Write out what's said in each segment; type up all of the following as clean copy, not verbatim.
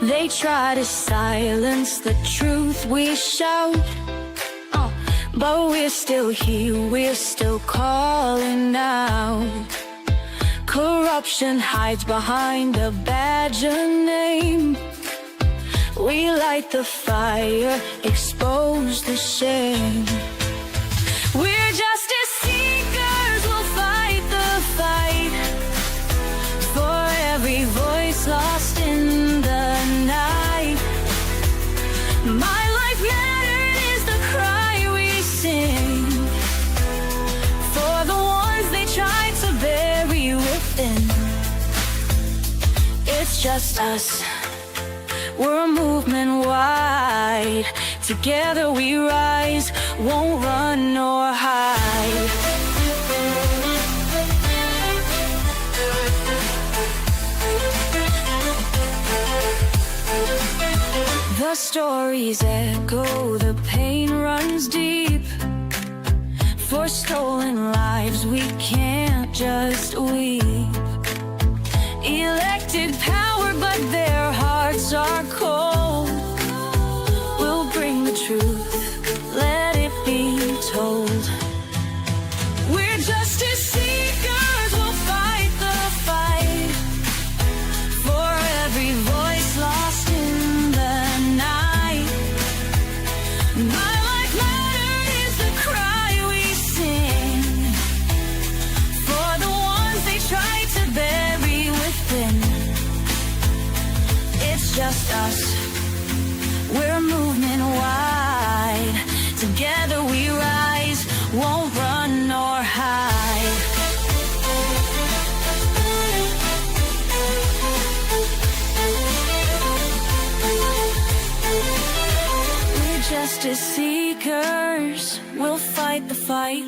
They try to silence the truth we shout, but we're still here, we're still calling out. Corruption hides behind a badge of name. We light the fire, expose the shame. We're justice seekers, we'll fight the fight for every voice lost in the night. My life mattered is the cry we sing for the ones they tried to bury within. It's just us, we're a movement wide. Together we rise, won't run nor hide. The stories echo, the pain runs deep. For stolen lives we can't just weep. Elected power, but their hearts are cold. We'll bring the truth, let it be told. We're justice seekers, we'll fight the fight for every voice lost in the night. My life mattered is the cry we sing for the ones they tried to bury within. It's just us, we're a movement wide. Together we rise, won't run nor hide. We're justice seekers, we'll fight the fight.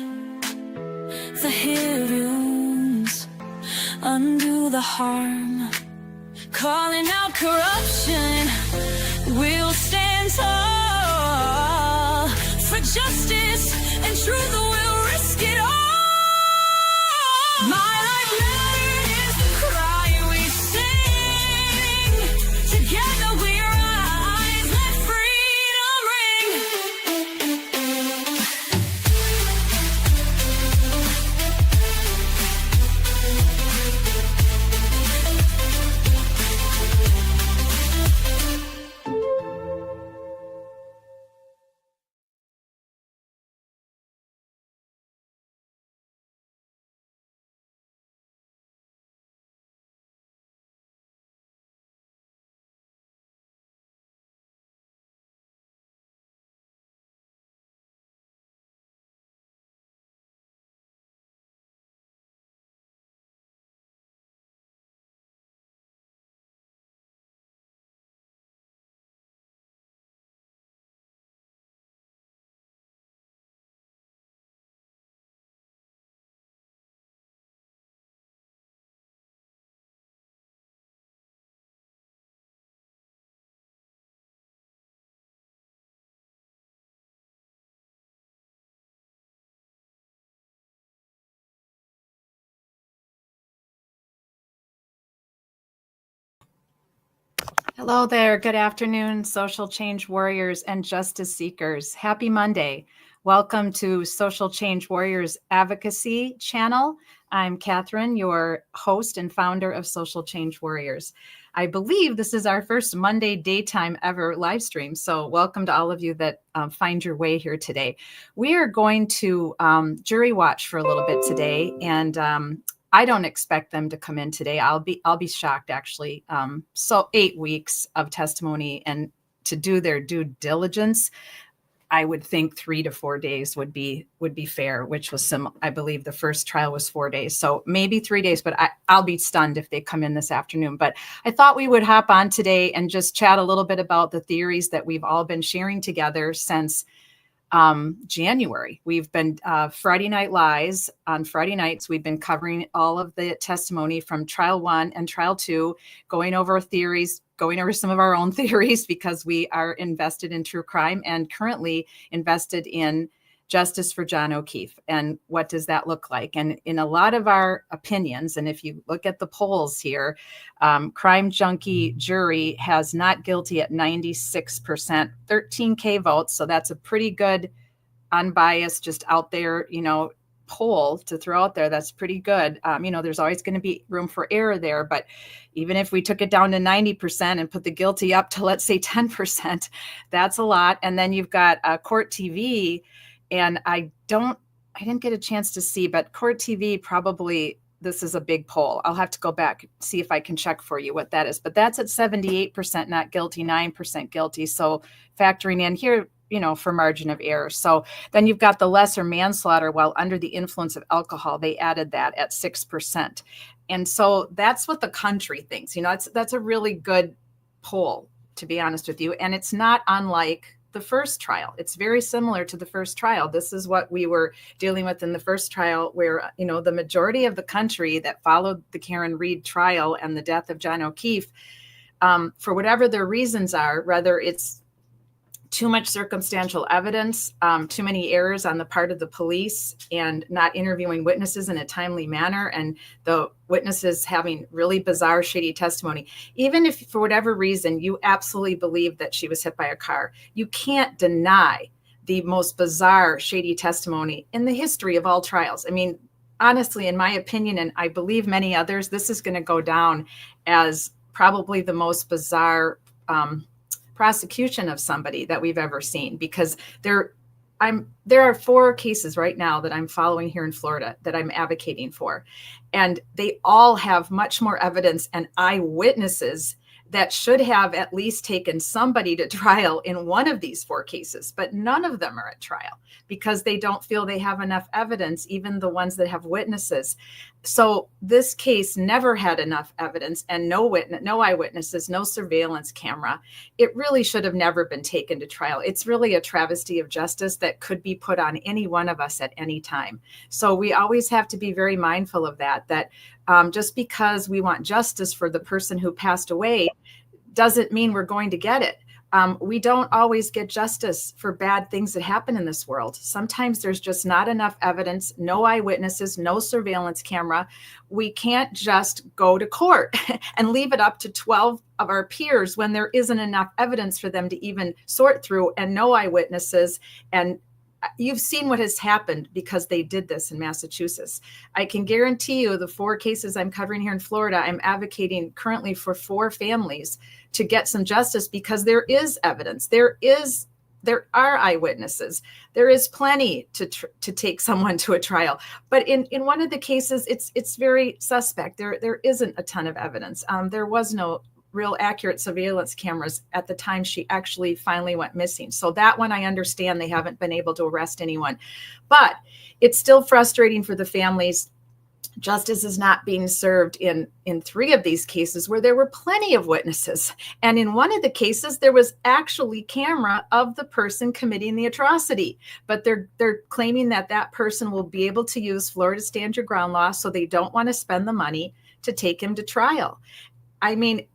The heroes undo the harm. Calling out corruption, we'll stand tall. For justice and truth, we'll risk it all. My life mattered is the cry we sing. Together we rise, let freedom ring. Hello there. Good afternoon, social change warriors and justice seekers. Happy Monday. Welcome to Social Change Warriors Advocacy Channel. I'm Catherine, your host and founder of Social Change Warriors. I believe this is our first Monday daytime ever live stream. So welcome to all of you that find your way here today. We are going to jury watch for a little bit today, and I don't expect them to come in today. I'll be shocked, actually. So 8 weeks of testimony, and to do their due diligence, I would think 3 to 4 days would be fair, which was I believe the first trial was 4 days. So maybe 3 days, but I'll be stunned if they come in this afternoon. But I thought we would hop on today and just chat a little bit about the theories that we've all been sharing together since January. We've been Friday Night Lies on Friday nights. We've been covering all of the testimony from trial 1 and trial 2, going over theories, going over some of our own theories, because we are invested in true crime and currently invested in justice for John O'Keefe. And what does that look like? And in a lot of our opinions, and if you look at the polls here, crime junkie jury has not guilty at 96%, 13K votes. So that's a pretty good unbiased, just out there, poll to throw out there. That's pretty good. There's always going to be room for error there, but even if we took it down to 90% and put the guilty up to, let's say, 10%, that's a lot. And then you've got Court TV, and I didn't get a chance to see, but Court TV probably, this is a big poll. I'll have to go back, see if I can check for you what that is, but that's at 78% not guilty, 9% guilty. So factoring in here, for margin of error. So then you've got the lesser manslaughter while under the influence of alcohol. They added that at 6%. And so that's what the country thinks. That's a really good poll, to be honest with you. And it's not unlike the first trial. It's very similar to the first trial. This is what we were dealing with in the first trial, where, the majority of the country that followed the Karen Read trial and the death of John O'Keefe, for whatever their reasons are, whether it's too much circumstantial evidence, too many errors on the part of the police, and not interviewing witnesses in a timely manner, and the witnesses having really bizarre, shady testimony. Even if for whatever reason you absolutely believe that she was hit by a car, you can't deny the most bizarre, shady testimony in the history of all trials. I mean, honestly, in my opinion, and I believe many others, this is going to go down as probably the most bizarre prosecution of somebody that we've ever seen, because there are 4 cases right now that I'm following here in Florida that I'm advocating for, and they all have much more evidence and eyewitnesses that should have at least taken somebody to trial in one of these 4 cases, but none of them are at trial because they don't feel they have enough evidence, even the ones that have witnesses. So this case never had enough evidence, and no eyewitnesses, no surveillance camera. It really should have never been taken to trial. It's really a travesty of justice that could be put on any one of us at any time. So we always have to be very mindful of that just because we want justice for the person who passed away doesn't mean we're going to get it. We don't always get justice for bad things that happen in this world. Sometimes there's just not enough evidence, no eyewitnesses, no surveillance camera. We can't just go to court and leave it up to 12 of our peers when there isn't enough evidence for them to even sort through, and no eyewitnesses. And you've seen what has happened because they did this in Massachusetts. I can guarantee you the 4 cases I'm covering here in Florida, I'm advocating currently for 4 families to get some justice, because there is evidence. There are eyewitnesses. There is plenty to take someone to a trial. But in one of the cases, it's very suspect. There isn't a ton of evidence. There was no real accurate surveillance cameras at the time she actually finally went missing. So that one, I understand they haven't been able to arrest anyone, but it's still frustrating for the families. Justice is not being served in 3 of these cases where there were plenty of witnesses. And in one of the cases, there was actually camera of the person committing the atrocity. But they're claiming that person will be able to use Florida Stand Your Ground law, so they don't want to spend the money to take him to trial. I mean,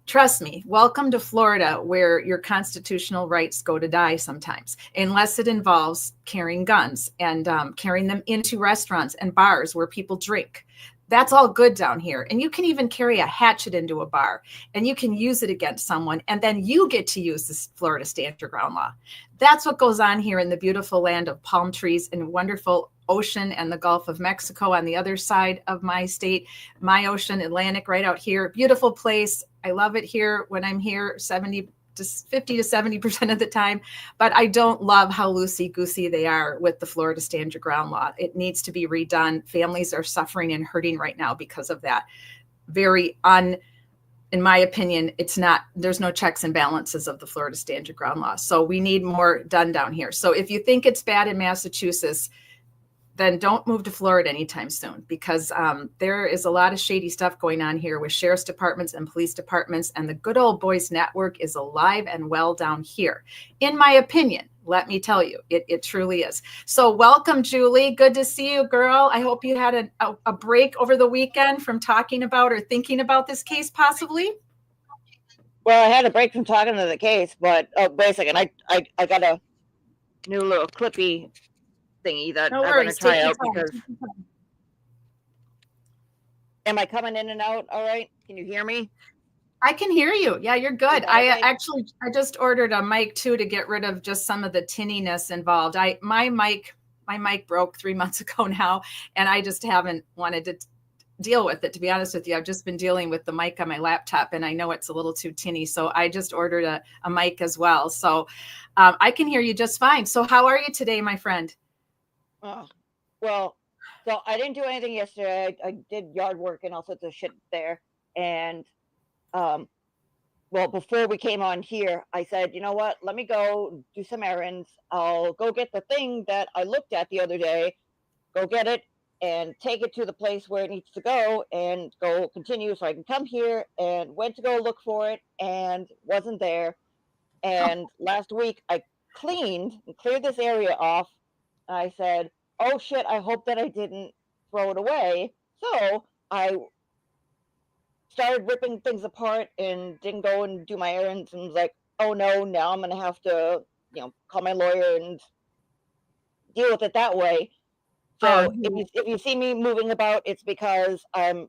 trust me, welcome to Florida, where your constitutional rights go to die sometimes, unless it involves carrying guns and carrying them into restaurants and bars where people drink. That's all good down here. And you can even carry a hatchet into a bar and you can use it against someone, and then you get to use this Florida Stand Your Ground law. That's what goes on here in the beautiful land of palm trees and wonderful ocean and the Gulf of Mexico on the other side of my state, my ocean, Atlantic, right out here. Beautiful place. I love it here when I'm here 50 to 70% of the time, but I don't love how loosey-goosey they are with the Florida Stand Your Ground law. It needs to be redone. Families are suffering and hurting right now because of that. In my opinion, there's no checks and balances of the Florida Stand Your Ground law. So we need more done down here. So if you think it's bad in Massachusetts, then don't move to Florida anytime soon, because there is a lot of shady stuff going on here with sheriff's departments and police departments, and the good old boys network is alive and well down here. In my opinion, let me tell you, it truly is. So welcome, Julie. Good to see you, girl. I hope you had a break over the weekend from talking about or thinking about this case possibly. Well, I had a break from talking to the case, but wait a second. I gotta new little clippy thingy that No I'm going to worries. try Take your out time. because. Take your time. Am I coming in and out all right? Can you hear me? I can hear you. Yeah, you're good. Okay? I just ordered a mic too to get rid of just some of the tinniness involved. My mic broke 3 months ago now, and I just haven't wanted to deal with it, to be honest with you. I've just been dealing with the mic on my laptop, and I know it's a little too tinny, so I just ordered a mic as well. So I can hear you just fine. So how are you today, my friend? Oh, well, so I didn't do anything yesterday. I did yard work and all sorts of shit there. And well, before we came on here, I said, you know what? Let me go do some errands. I'll go get the thing that I looked at the other day, go get it, and take it to the place where it needs to go and go continue so I can come here, and went to go look for it and wasn't there. And last week I cleaned and cleared this area off. I said, oh shit, I hope that I didn't throw it away. So I started ripping things apart and didn't go and do my errands, and was like, oh no, now I'm gonna have to, call my lawyer and deal with it that way. So if you see me moving about, it's because I'm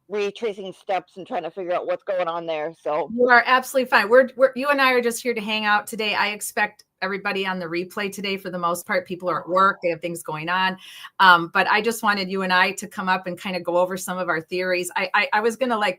retracing steps and trying to figure out what's going on there. So you are absolutely fine. You and I are just here to hang out today. I expect everybody on the replay today, for the most part, people are at work, they have things going on. But I just wanted you and I to come up and kind of go over some of our theories. I was going to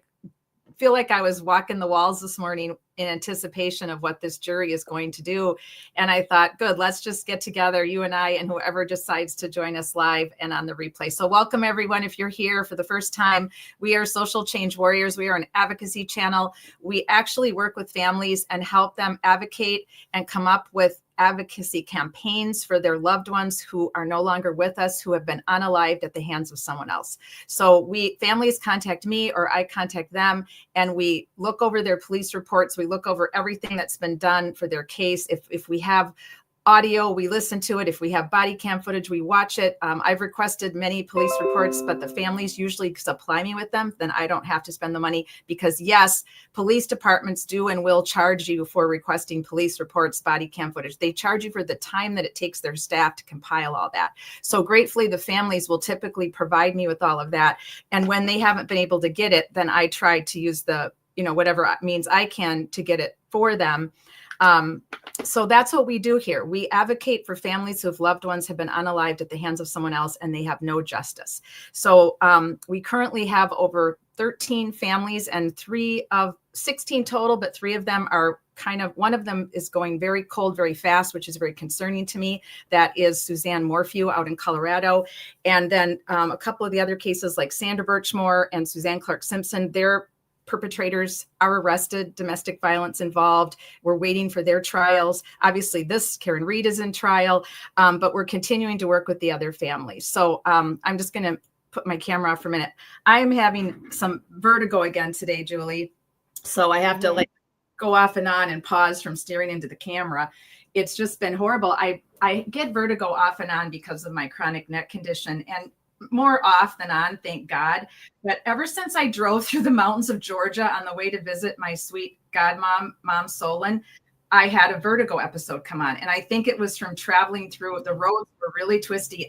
feel like I was walking the walls this morning in anticipation of what this jury is going to do. And I thought, good, let's just get together, you and I, and whoever decides to join us live and on the replay. So welcome everyone. If you're here for the first time, we are Social Change Warriors. We are an advocacy channel. We actually work with families and help them advocate and come up with advocacy campaigns for their loved ones who are no longer with us, who have been unalived at the hands of someone else. So families contact me or I contact them, and we look over their police reports. We look over everything that's been done for their case. If we have audio, we listen to it. If we have body cam footage, we watch it. I've requested many police reports, but the families usually supply me with them. Then I don't have to spend the money, because yes, police departments do and will charge you for requesting police reports, body cam footage. They charge you for the time that it takes their staff to compile all that. So gratefully, the families will typically provide me with all of that. And when they haven't been able to get it, then I try to use the, whatever means I can to get it for them. So that's what we do here. We advocate for families whose loved ones have been unalived at the hands of someone else and they have no justice. So we currently have over 13 families and 16 total, but 3 of them are one of them is going very cold, very fast, which is very concerning to me. That is Suzanne Morphew out in Colorado. And then a couple of the other cases like Sandra Birchmore and Suzanne Clark Simpson, they're perpetrators are arrested, domestic violence involved. We're waiting for their trials. Obviously, Karen Reed is in trial, but we're continuing to work with the other families. So I'm just going to put my camera off for a minute. I'm having some vertigo again today, Julie. So I have to go off and on and pause from staring into the camera. It's just been horrible. I get vertigo off and on because of my chronic neck condition, and more off than on, thank God. But ever since I drove through the mountains of Georgia on the way to visit my sweet godmom, Mom Solon, I had a vertigo episode come on. And I think it was from traveling through. The roads were really twisty.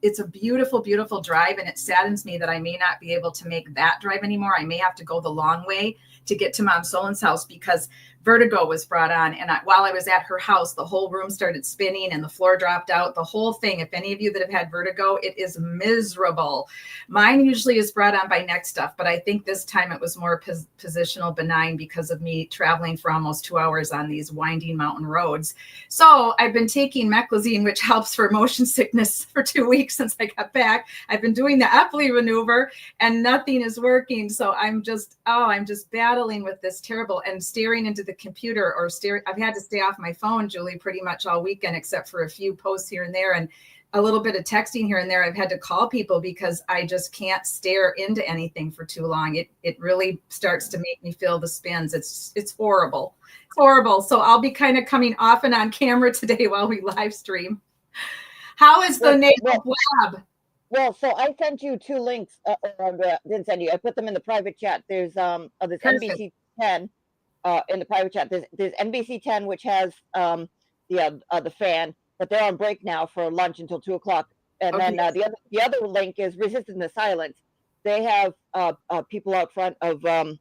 It's a beautiful, beautiful drive. And it saddens me that I may not be able to make that drive anymore. I may have to go the long way to get to Mom Solon's house, because vertigo was brought on. And while I was at her house, the whole room started spinning and the floor dropped out, the whole thing. If any of you that have had vertigo, it is miserable. Mine usually is brought on by neck stuff, but I think this time it was more positional benign because of me traveling for almost 2 hours on these winding mountain roads. So I've been taking meclizine, which helps for motion sickness, for 2 weeks since I got back. I've been doing the Epley maneuver and nothing is working. So I'm just battling with this terrible, and staring into the computer I've had to stay off my phone, Julie, pretty much all weekend, except for a few posts here and there and a little bit of texting here and there. I've had to call people because I just can't stare into anything for too long. It really starts to make me feel the spins. It's horrible. It's horrible. So I'll be kind of coming off and on camera today while we live stream. How is the nasal blab? Well, so I sent you 2 links, didn't send you. I put them in the private chat. There's this NBC 10 in the private chat. There's NBC 10, which has the fan, but they're on break now for lunch until 2 o'clock. And Okay. then the other link is Resisting the Silence. They have people out front of the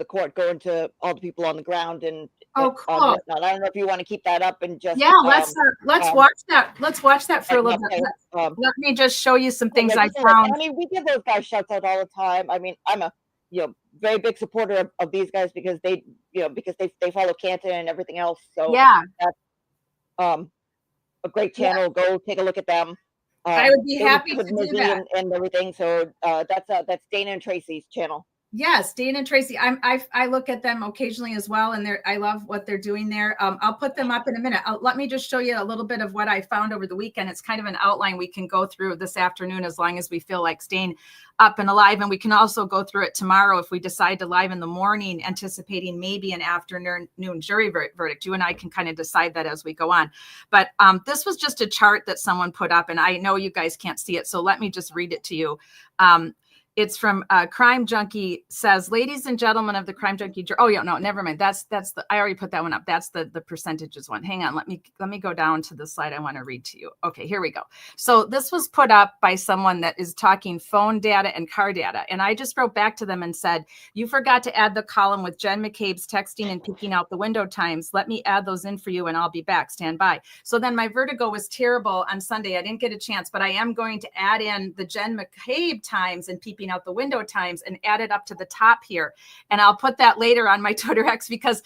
court going to all the people on the ground and Oh, on cool. whatnot. I don't know if you want to keep that up and just Yeah, let's watch that. Let's watch that for a little bit. okay. Let me just show you some things Yeah, I just like, found. I mean, we give those guys shouts out all the time. I mean, I'm a very big supporter of these guys because they follow Canton and everything else. So Yeah, that's a great channel. Go take a look at them. I would be They were happy with to do Mizzy that. and everything. So that's Dana and Tracy's channel. Yes, Dana and Tracy. I look at them occasionally as well, and I love what they're doing there. I'll put them up in a minute. Let me just show you a little bit of what I found over the weekend. It's kind of an outline we can go through this afternoon as long as we feel like staying up and alive, and we can also go through it tomorrow if we decide to live in the morning, anticipating maybe an afternoon jury verdict. You and I can kind of decide that as we go on. But this was just a chart that someone put up, and I know you guys can't see it, so let me just read it to you. It's from Crime Junkie says, ladies and gentlemen of the Crime Junkie. Oh yeah, no, never mind. That's the, I already put that one up. That's the percentages one. Hang on. Let me go down to the slide I want to read to you. Okay, here we go. So this was put up by someone that is talking phone data and car data. And I just wrote back to them and said, you forgot to add the column with Jen McCabe's texting and peeking out the window times. Let me add those in for you and I'll be back. Stand by. So then my vertigo was terrible on Sunday. I didn't get a chance, but I am going to add in the Jen McCabe times and peeping out the window times and add it up to the top here. And I'll put that later on my Twitter X because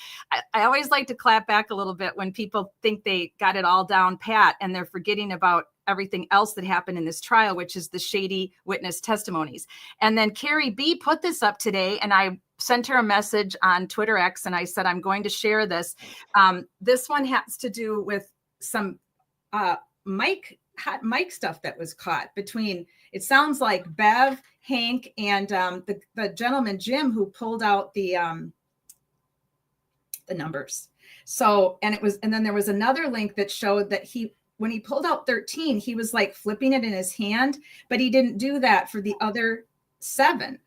I always like to clap back a little bit when people think they got it all down pat and they're forgetting about everything else that happened in this trial, which is the shady witness testimonies. And then Carrie B put this up today and I sent her a message on Twitter X and I said, I'm going to share this. This one has to do with some hot mic stuff that was caught between, it sounds like Bev, Hank, and the gentleman, Jim, who pulled out the numbers. So, and then there was another link that showed that when he pulled out 13, he was like flipping it in his hand, but he didn't do that for the other 7.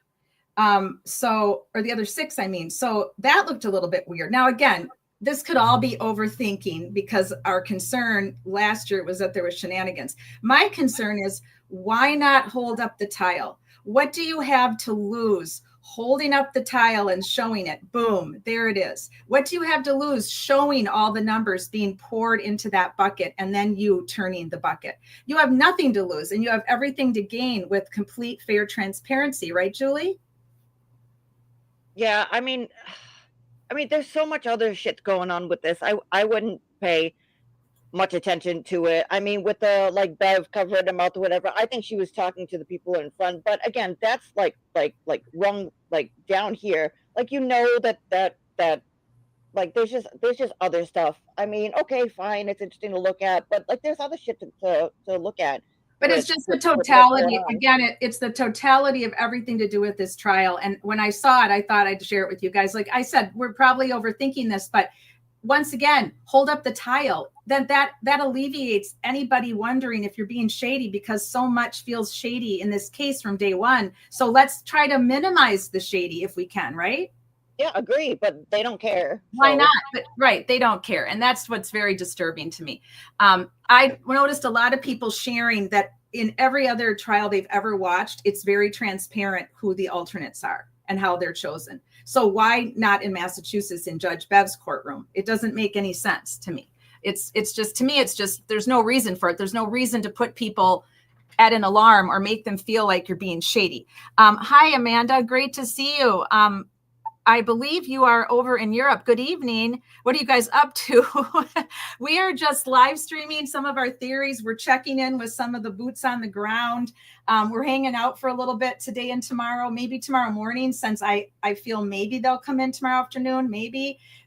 Or the other 6, I mean. So that looked a little bit weird. Now, again, this could all be overthinking because our concern last year was that there was shenanigans. My concern is, why not hold up the tile? What do you have to lose holding up the tile and showing it? Boom, there it is. What do you have to lose showing all the numbers being poured into that bucket and then you turning the bucket? You have nothing to lose and you have everything to gain with complete fair transparency, right, Julie? Yeah, I mean, there's so much other shit going on with this. I wouldn't pay much attention to it. I mean, with the like Bev covering her mouth or whatever, I think she was talking to the people in front. But again, that's like wrong, like down here. Like that like there's just other stuff. I mean, okay, fine, it's interesting to look at, but like there's other shit to look at. But it's just the totality. Again, it's the totality of everything to do with this trial. And when I saw it, I thought I'd share it with you guys. Like I said, we're probably overthinking this, but once again, hold up the tile. Then that alleviates anybody wondering if you're being shady, because so much feels shady in this case from day one. So let's try to minimize the shady if we can, right? Yeah, agree, but they don't care. Why not? But right, they don't care. And that's what's very disturbing to me. I noticed a lot of people sharing that in every other trial they've ever watched, it's very transparent who the alternates are and how they're chosen. So why not in Massachusetts in Judge Bev's courtroom? It doesn't make any sense to me. It's just there's no reason for it. There's no reason to put people at an alarm or make them feel like you're being shady. Hi, Amanda. Great to see you. I believe you are over in Europe. Good evening. What are you guys up to? We are just live streaming some of our theories. We're checking in with some of the boots on the ground. We're hanging out for a little bit today and tomorrow, maybe tomorrow morning, since I feel maybe they'll come in tomorrow afternoon,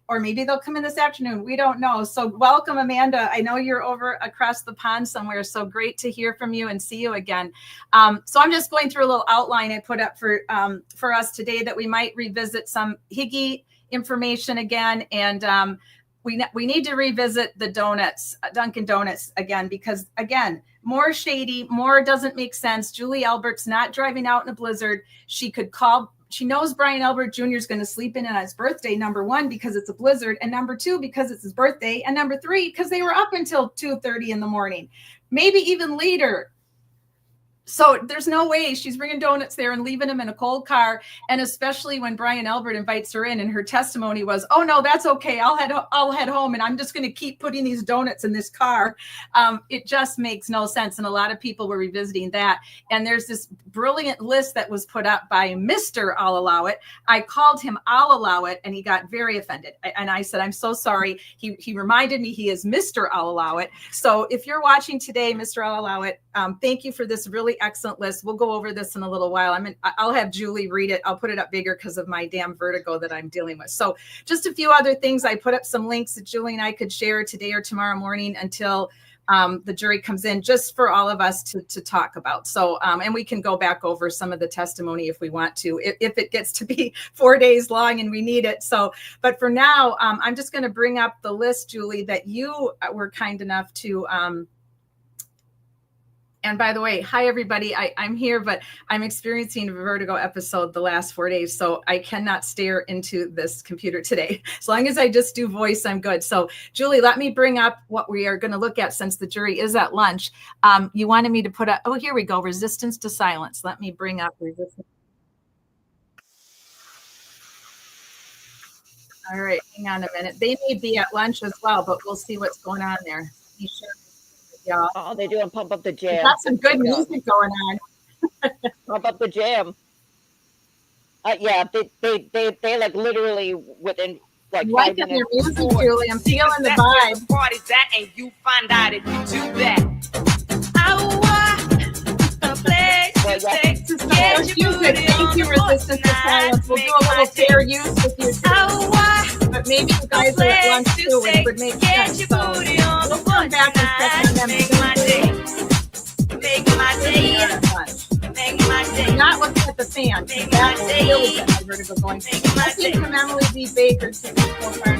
or maybe they'll come in this afternoon. We don't know. So welcome, Amanda. I know you're over across the pond somewhere. So great to hear from you and see you again. So I'm just going through a little outline I put up for us today that we might revisit some Higgy information again. And we need to revisit the donuts, Dunkin' Donuts again, because again, more shady, more doesn't make sense. Julie Albert's not driving out in a blizzard. She could call she knows Brian Albert Jr. is going to sleep in on his birthday, number one, because it's a blizzard, and number two, because it's his birthday, and number three, because they were up until 2:30 in the morning, maybe even later. So there's no way she's bringing donuts there and leaving them in a cold car. And especially when Brian Albert invites her in, and her testimony was, "Oh no, that's okay. I'll head home, and I'm just going to keep putting these donuts in this car." It just makes no sense. And a lot of people were revisiting that. And there's this brilliant list that was put up by Mr. I'll Allow It. I called him I'll Allow It, and he got very offended. And I said, "I'm so sorry." He reminded me he is Mr. I'll Allow It. So if you're watching today, Mr. I'll Allow It, thank you for this really excellent list. We'll go over this in a little while. I'll have Julie read it. I'll put it up bigger because of my damn vertigo that I'm dealing with. So just a few other things. I put up some links that Julie and I could share today or tomorrow morning until the jury comes in, just for all of us to talk about. So, and we can go back over some of the testimony if we want to, if it gets to be 4 days long and we need it. So, but for now, I'm just going to bring up the list, Julie, that you were kind enough to, and by the way, hi, everybody. I'm here, but I'm experiencing a vertigo episode the last 4 days, so I cannot stare into this computer today. As long as I just do voice, I'm good. So, Julie, let me bring up what we are going to look at since the jury is at lunch. You wanted me to put up, oh, here we go, resistance to silence. Let me bring up resistance. All right, hang on a minute. They may be at lunch as well, but we'll see what's going on there. Be sure. Y'all. Oh, they doing Pump Up the Jam. Got some good music going on. Pump Up the Jam. Yeah, they like literally within like 5 their minutes. music, Julie. I'm feeling the vibe. Party's that, and you find out if you do that. Thank you, Resistance to Silence. We'll do a little fair use with you today. But maybe you guys are at lunch too, which would make sense. So we'll come back and check on them. Make my day. Make my day. Make my day. Not looking at the fan. That will really get my vertigo going. Nothing from Emily B. Baker to so far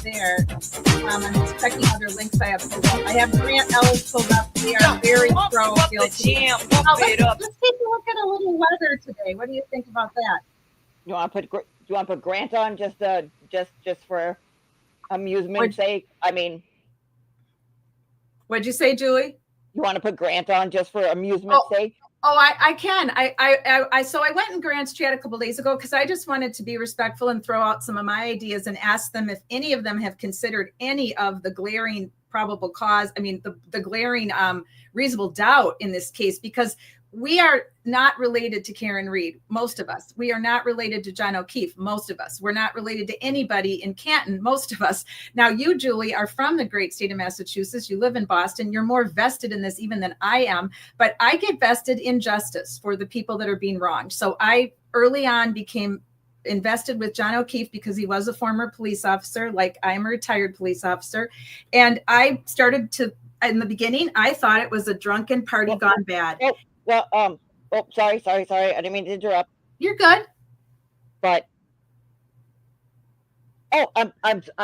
there. I'm just checking other links I have pulled up. I have Grant Ellis pulled up. We are very pro field. Let's take a look at a little weather today. What do you think about that? You want to put Grant on just for amusement's sake? I mean, what'd you say, Julie? You want to put Grant on just for amusement's sake? Oh, I can. So I went in Grant's chat a couple of days ago because I just wanted to be respectful and throw out some of my ideas and ask them if any of them have considered any of the glaring probable cause. I mean, the glaring reasonable doubt in this case, because we are not related to Karen Reed, most of us. We are not related to John O'Keefe, most of us. We're not related to anybody in Canton, most of us. Now, you, Julie, are from the great state of Massachusetts. You live in Boston. You're more vested in this even than I am. But I get vested in justice for the people that are being wronged. So I early on became invested with John O'Keefe because he was a former police officer, like I'm a retired police officer. And I started to, in the beginning, I thought it was a drunken party gone bad. Sorry. I didn't mean to interrupt. You're good. But I'm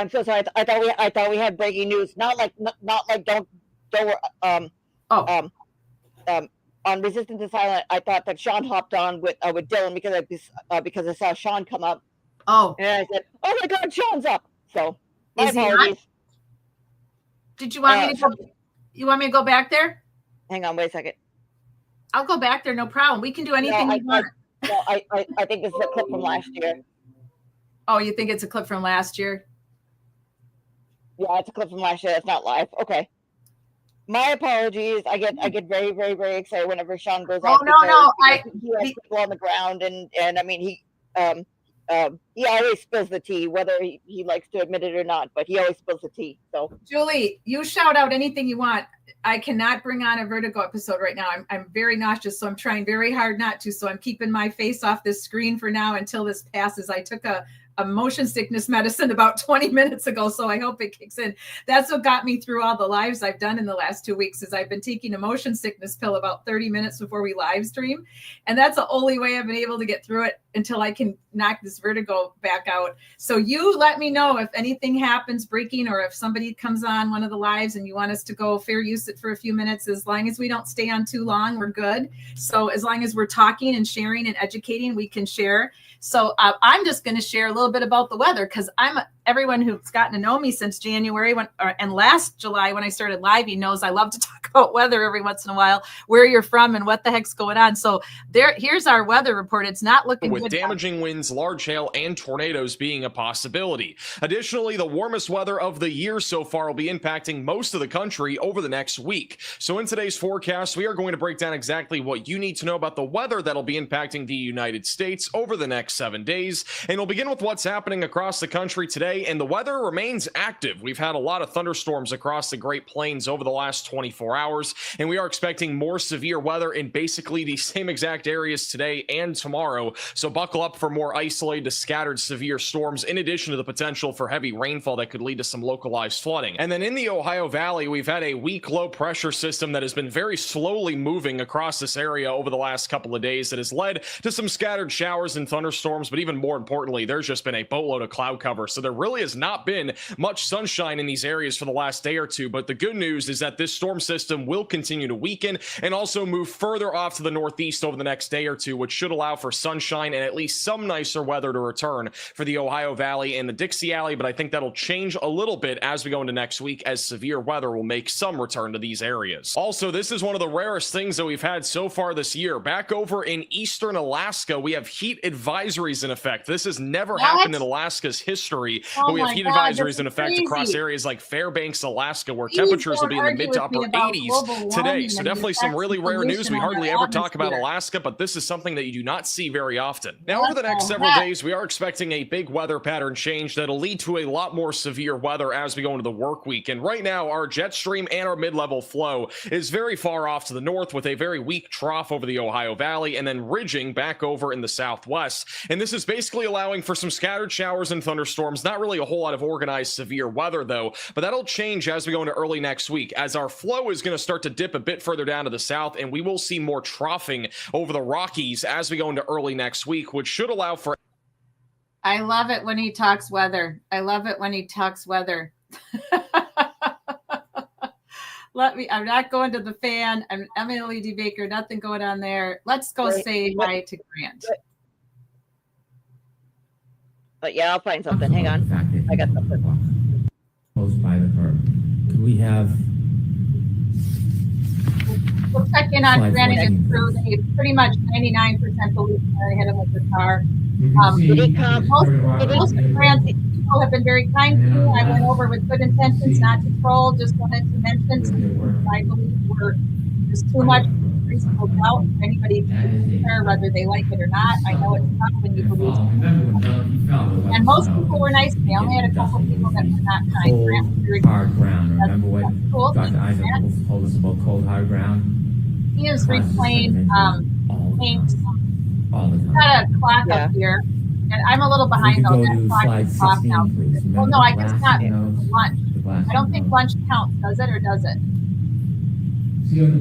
so sorry. I thought we had breaking news. Not like don't on Resistance to Silence. I thought that Sean hopped on with Dylan because I saw Sean come up. Oh. And I said, "Oh my God, Sean's up." So my Is he apologies. not? Did you want me to go? You want me to go back there? Hang on, wait a second. I'll go back there, no problem. We can do anything you want. I think this is a clip from last year. Oh, you think it's a clip from last year? Yeah, it's a clip from last year. It's not live. Okay. My apologies. I get very, very, very excited whenever Sean goes out. No. He has people on the ground, and I mean he always spills the tea, whether he likes to admit it or not. But he always spills the tea. So Julie, you shout out anything you want. I cannot bring on a vertigo episode right now. I'm very nauseous, so I'm trying very hard not to. So I'm keeping my face off this screen for now until this passes. I took a motion sickness medicine about 20 minutes ago, so I hope it kicks in. That's what got me through all the lives I've done in the last 2 weeks is I've been taking a motion sickness pill about 30 minutes before we live stream. And that's the only way I've been able to get through it until I can knock this vertigo go back out. So you let me know if anything happens breaking, or if somebody comes on one of the lives and you want us to go fair use it for a few minutes. As long as we don't stay on too long, we're good. So as long as we're talking and sharing and educating, we can share. So I'm just going to share a little bit about the weather, because everyone who's gotten to know me since January and last July when I started living knows I love to talk about weather every once in a while, where you're from and what the heck's going on. So here's our weather report. It's not looking with good. Damaging winds, large hail, and tornadoes being a possibility. Additionally, the warmest weather of the year so far will be impacting most of the country over the next week. So in today's forecast, we are going to break down exactly what you need to know about the weather that'll be impacting the United States over the next 7 days. And we'll begin with what's happening across the country today, and the weather remains active. We've had a lot of thunderstorms across the Great Plains over the last 24 hours, and we are expecting more severe weather in basically the same exact areas today and tomorrow. So buckle up for more isolated to scattered severe storms, in addition to the potential for heavy rainfall that could lead to some localized flooding. And then in the Ohio Valley, we've had a weak low pressure system that has been very slowly moving across this area over the last couple of days that has led to some scattered showers and thunderstorms, but even more importantly, there's just been a boatload of cloud cover. So there really has not been much sunshine in these areas for the last day or two. But the good news is that this storm system will continue to weaken and also move further off to the northeast over the next day or two, which should allow for sunshine and at least some nicer weather to return for the Ohio Valley and the Dixie Alley. But I think that'll change a little bit as we go into next week, as severe weather will make some return to these areas. Also, this is one of the rarest things that we've had so far this year. Back over in eastern Alaska, we have heat advisories in effect. This has never happened in Alaska's history. But we have heat advisories in effect across areas like Fairbanks, Alaska, where temperatures will be in the mid to upper 80s today. So definitely some really rare news. We hardly ever talk about Alaska, but this is something that you do not see very often. Now, over the next several days, we are expecting a big weather pattern change that'll lead to a lot more severe weather as we go into the work week. And right now, our jet stream and our mid-level flow is very far off to the north, with a very weak trough over the Ohio Valley and then ridging back over in the southwest. And this is basically allowing for some scattered showers and thunderstorms. Not really a whole lot of organized severe weather, though, but that'll change as we go into early next week, as our flow is going to start to dip a bit further down to the south, and we will see more troughing over the Rockies as we go into early next week, which should allow for... I love it when he talks weather. I love it when he talks weather. I'm not going to the fan. I'm Emily D. Baker, nothing going on there. Let's go say hi to Grant. But yeah, I'll find something. Hang on. I got something. Close by the curb. Could we have... We'll check in on Grant and his crew. They pretty much 99% believe I hit him with the car. Did he come? Most of Grant's people have been very kind to me. I went over with good intentions, not to troll. Just wanted to mention some I believe were just too much reasonable doubt for anybody to care whether they like it or not. I know it's tough when you believe. And most people were nice to me. I only had a couple people that were not kind. Grant was very hard ground. Remember what cool. Dr. Isaac told us about cold hard ground? He is replaying Hank's. We've got a clock up here, and I'm a little behind though. That clock is off now. Well, no, I guess not. Lunch. I don't think lunch counts, does it, or does it?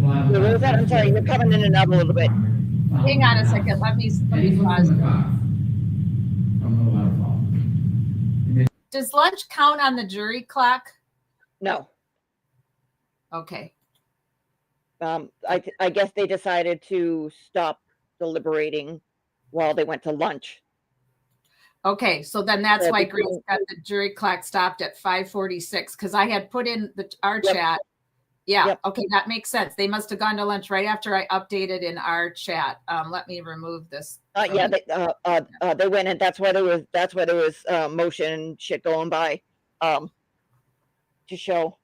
What was that? I'm sorry, you're coming in and out a little bit. Hang on a second. Let me pause. Does lunch count on the jury clock? No. Okay. I guess they decided to stop deliberating while they went to lunch. Okay, so then that's why Grace got the jury clock stopped at 5:46, because I had put in our chat. Yeah, yep. Okay, that makes sense. They must have gone to lunch right after I updated in our chat. Let me remove this. Yeah, they went, and that's why there was motion shit going by to show.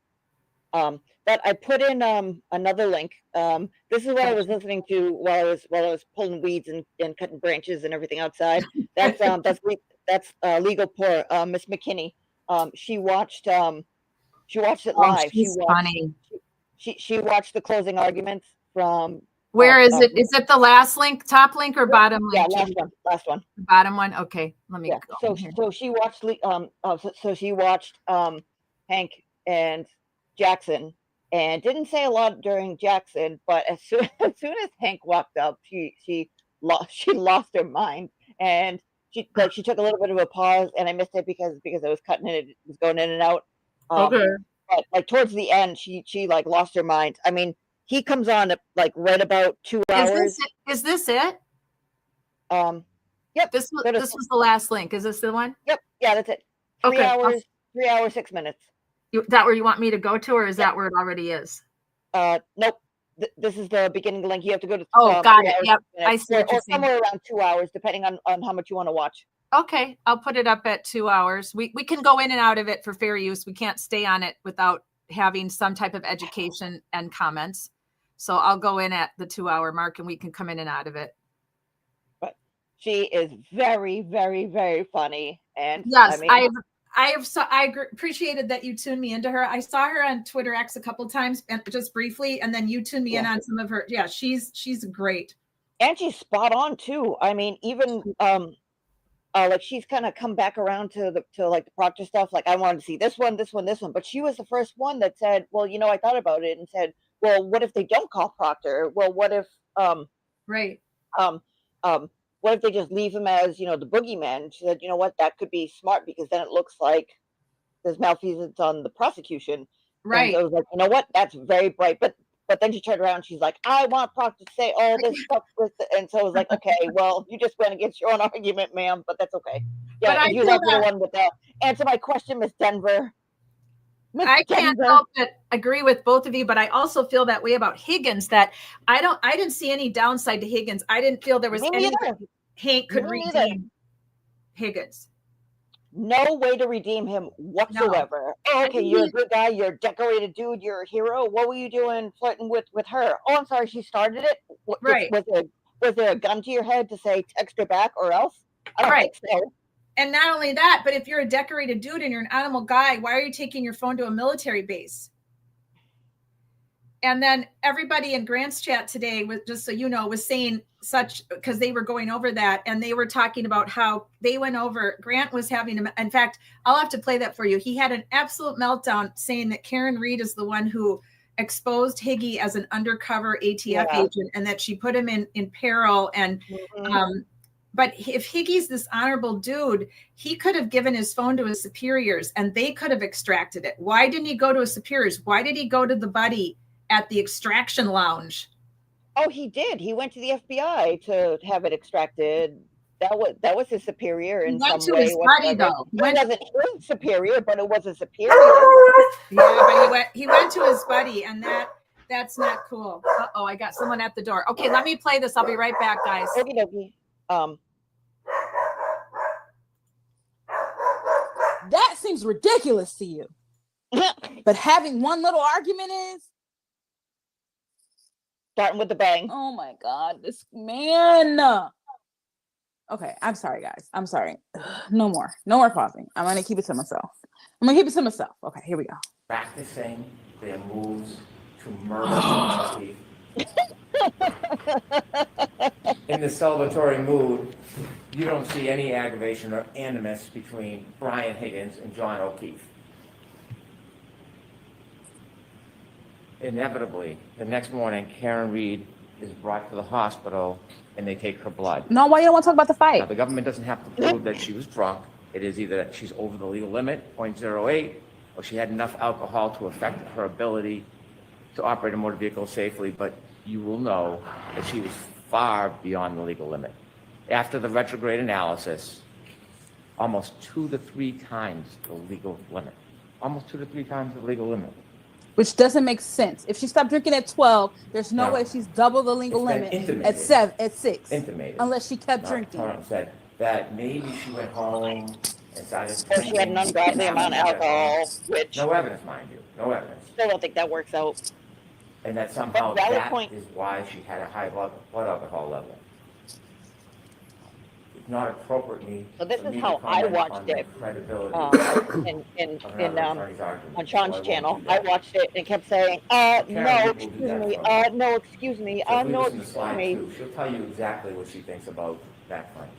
But I put in another link. This is what I was listening to while I was pulling weeds and cutting branches and everything outside. That's legal poor Miss McKinney. She watched it live. She's funny. She watched the closing arguments from. Where is it? Is it the last link, top link, or bottom link? Yeah, last one. The bottom one. Okay, let me go. So she watched. So she watched Hank and Jackson, and didn't say a lot during Jackson. But as soon as Hank walked up, she lost her mind, and she took a little bit of a pause, and I missed it because I was cutting it. It was going in and out. Okay. But like towards the end, she like lost her mind. I mean, he comes on at like right about 2 hours. Is this it? Yep. This was the last link. Is this the one? Yep. Yeah, that's it. 3 Okay. hours, 3 hours, 6 minutes. That where you want me to go to, or is that where it already is? Nope. This is the beginning link. You have to go to. Oh, got 3 it. hours, Yep. 6 minutes, I see what you're or saying. somewhere around 2 hours, depending on how much you want to watch. Okay, I'll put it up at 2 hours. We can go in and out of it for fair use. We can't stay on it without having some type of education and comments. So I'll go in at the 2 hour mark and we can come in and out of it. But she is very, very, very funny. And yes, I mean, I appreciated that you tuned me into her. I saw her on Twitter X a couple times and just briefly, and then you tuned me in on some of her. Yeah, she's great. And she's spot on too. I mean, even like she's kind of come back around to like the Proctor stuff. Like I wanted to see this one, but she was the first one that said, "Well, I thought about it and said, well, what if they don't call Proctor? Well, what if right, what if they just leave him as the boogeyman?" She said, "You know what? That could be smart because then it looks like there's malfeasance on the prosecution." right. And so I was like, you know what? That's very bright. But then she turned around and she's like, "I want Proctor to say all this stuff with," and so I was like, okay, well, you just went against your own argument, ma'am, but that's okay. Yeah, but I you feel have the one with the answer my question, Miss Denver. I can't help but agree with both of you, but I also feel that way about Higgins, that I didn't see any downside to Higgins. I didn't feel there was any Hank could redeem Higgins. No way to redeem him whatsoever. No. Oh, okay, you're a good guy. You're a decorated dude. You're a hero. What were you doing flirting with her? Oh, I'm sorry. She started it. Right. Was there a gun to your head to say text her back or else? I don't think so. And not only that, but if you're a decorated dude and you're an animal guy, why are you taking your phone to a military base? And then everybody in Grant's chat today, just so you know, was saying such, because they were going over that and they were talking about how they went over, Grant was having, in fact, I'll have to play that for you. He had an absolute meltdown saying that Karen Reed is the one who exposed Higgy as an undercover ATF agent and that she put him in peril. And, but if Higgy's this honorable dude, he could have given his phone to his superiors and they could have extracted it. Why didn't he go to his superiors? Why did he go to the buddy at the extraction lounge? Oh, he did. He went to the FBI to have it extracted. That was his superior in some way. His buddy, though. It wasn't his superior, but it was a superior. Yeah, but he went to his buddy, and that's not cool. Uh-oh, I got someone at the door. Okay, let me play this. I'll be right back, guys. Okie dokie. That seems ridiculous to you. But having one little argument is starting with the bang. Oh my God, this man. Okay, I'm sorry, guys. I'm sorry. No more pausing. I'm gonna keep it to myself. Okay, here we go. Practicing their moves to murder Keith. In the celebratory mood, you don't see any aggravation or animus between Brian Higgins and John O'Keefe. Inevitably, the next morning, Karen Reed is brought to the hospital and they take her blood. No, why you don't want to talk about the fight? Now, the government doesn't have to prove that she was drunk. It is either that she's over the legal limit, 0.08, or she had enough alcohol to affect her ability to operate a motor vehicle safely, but you will know that she was far beyond the legal limit. After the retrograde analysis, almost 2 to 3 times the legal limit. Almost 2 to 3 times the legal limit. Which doesn't make sense. If she stopped drinking at 12, there's no way she's double the legal limit at 6. Intimated. Unless she kept drinking. Said that maybe she went home and started. Or she had an ungodly amount of alcohol, which no evidence, mind you, no evidence. Still don't think that works out. And that somehow that is why she had a high blood alcohol level. It's not appropriately. So this is how I watched it. On Sean's channel, I watched it and kept saying, no, excuse me, no, excuse me. She'll tell you exactly what she thinks about that claim.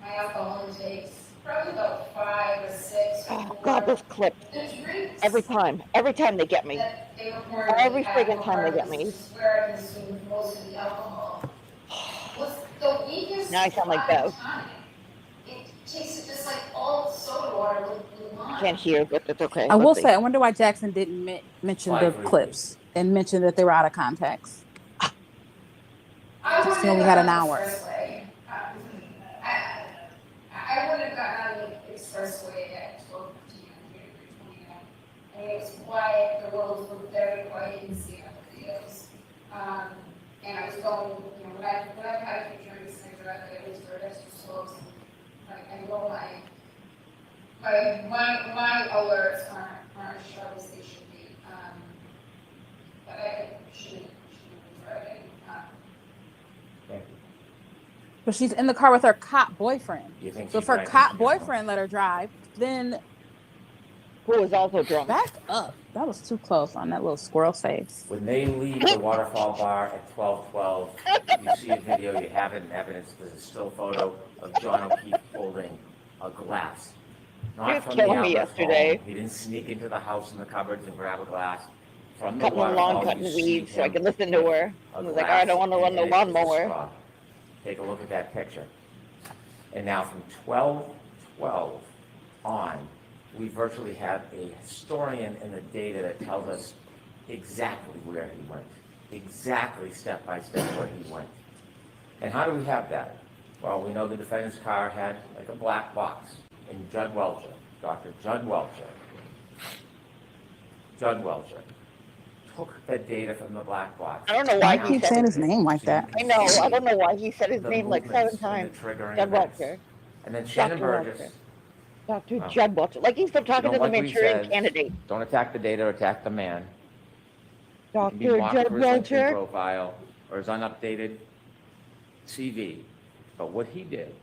My alcohol intake's probably about 5 or 6. Oh God, those clips. Every time they get me. Every friggin' time they get me. Now I sound like Bev. It tasted just like all soda water with I lime. can't hear, but it's okay. I will Let's see. say, I wonder why Jackson didn't mention the clips and mention that they were out of context. Just only had an hour. I wouldn't have gotten out of the expressway at 12:15 on January 29th. I mean, it was quiet, the roads were very quiet, you can see on the videos. And I was going, when I've had a few drinks and I drive, it was very extra slopes. I know my alerts aren't as sharp as they should be. But I shouldn't be driving. Thank you. But she's in the car with her cop boyfriend. You think So if she her drank cop this boyfriend let her drive, then Who was also drunk? back up. That was too close on that little squirrel face. When they leave the waterfall bar at 12:12, you see a video, you have it in evidence, there's a still photo of John O'Keefe holding a glass. He Not was from the killing me outlet yesterday. phone. He didn't sneak into the house in the cupboards and grab a glass. From the Cutting the lawn, waterfall, cutting you see weeds so I him could listen to her. a I was like, I don't want to glass run the and it is a lawnmower. straw. Take a look at that picture. And now from 12:12 on, we virtually have a historian in the data that tells us exactly where he went, exactly step by step where he went. And how do we have that? Well, we know the defendant's car had like a black box, and Judd Welcher, Dr. Judd Welcher, took the data from the black box. I don't know Why why keep he saying said his name like that? I know. I don't know why he said his the name like movements 7 and the times. triggering Judd events. Welcher. And then Shannon Dr. Burgess. Welcher. Dr. Wow. Judd Welcher. Like he's still talking You know to the what we Manchurian said? candidate. Don't attack the data, attack the man. He can be Dr. blocked Judd for his LinkedIn Welcher. profile or his unupdated CV. But what he did,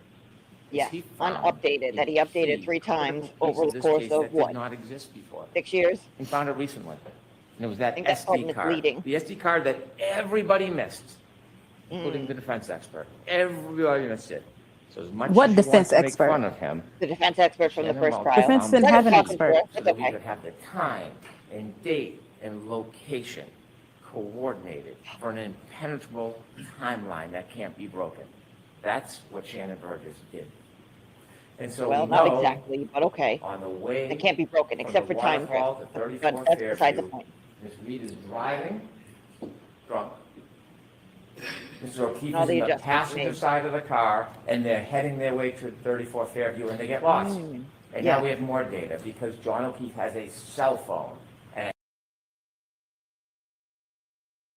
Yes, he found unupdated, that he a updated key 3 times critical piece over the this course case of that what, did not exist before. 6 years? He found it recently. And it was that think that's called SD card. misleading. The SD card that everybody missed, including the defense expert. Everybody missed it. So as much What as you defense want to expert? make fun of him, The defense expert from the Shannon first Welcher trial. Defense found didn't the have an key expert. expert. so It's that we okay. could have the time and date and location coordinated for an impenetrable timeline that can't be broken. That's what Shannon Burgess did. And so Well, we not know exactly, but okay. on the way It can't be broken from except the for time waterfall drift. to 34 But that's beside the Fairview, point. Ms. Reed is driving drunk. Mr. O'Keefe All is the in the adjustments passenger made. side of the car, and they're heading their way to 34 Fairview, and they get lost. And yeah. now we have more data, because John O'Keefe has a cell phone.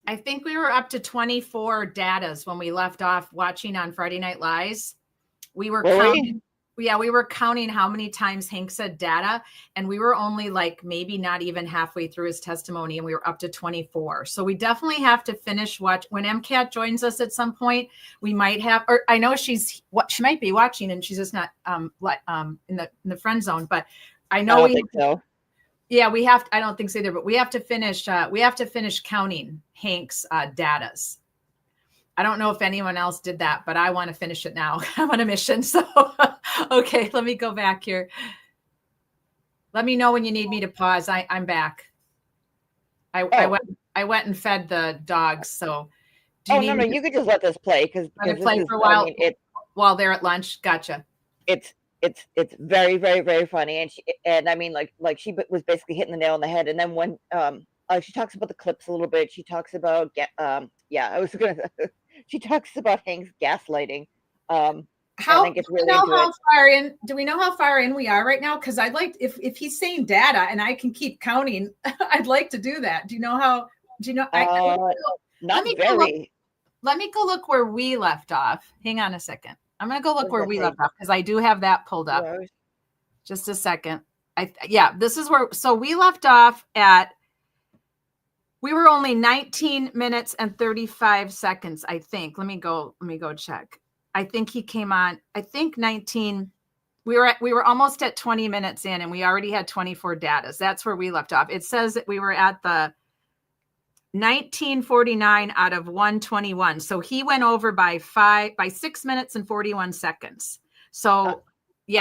I think we were up to 24 datas when we left off watching on Friday Night Lies. We were Really? counting. Yeah, we were counting how many times Hank said data, and we were only like maybe not even halfway through his testimony, and we were up to 24. So we definitely have to finish watch. When MCAT joins us at some point, we might have, or I know she might be watching, and she's just not in the friend zone. But I know I don't think so. Yeah, we have. I don't think so either. But we have to finish. We have to finish counting Hank's datas. I don't know if anyone else did that, but I want to finish it now. I'm on a mission. So, okay, let me go back here. Let me know when you need me to pause. I'm back. I went and fed the dogs. So, do you No, you could just let this play because play for a while while they're at lunch. Gotcha. It's very, very, very funny, and I mean, like she was basically hitting the nail on the head. And then when she talks about the clips a little bit, she talks about she talks about Hank's gaslighting. I think it's really do we know how far in we are right now? Because I'd like if he's saying data and I can keep counting, I'd like to do that. Do you know how? Do you know? Not very. Let me go look where we left off. Hang on a second. I'm gonna go look where we left off because I do have that pulled up. Just a second. This is where. So we left off at. We were only 19 minutes and 35 seconds, I think. Let me go check. I think he came on, I think 19. We were almost at 20 minutes in and we already had 24 datas. That's where we left off. It says that we were at the 1949 out of 121. So he went over by 6 minutes and 41 seconds. So they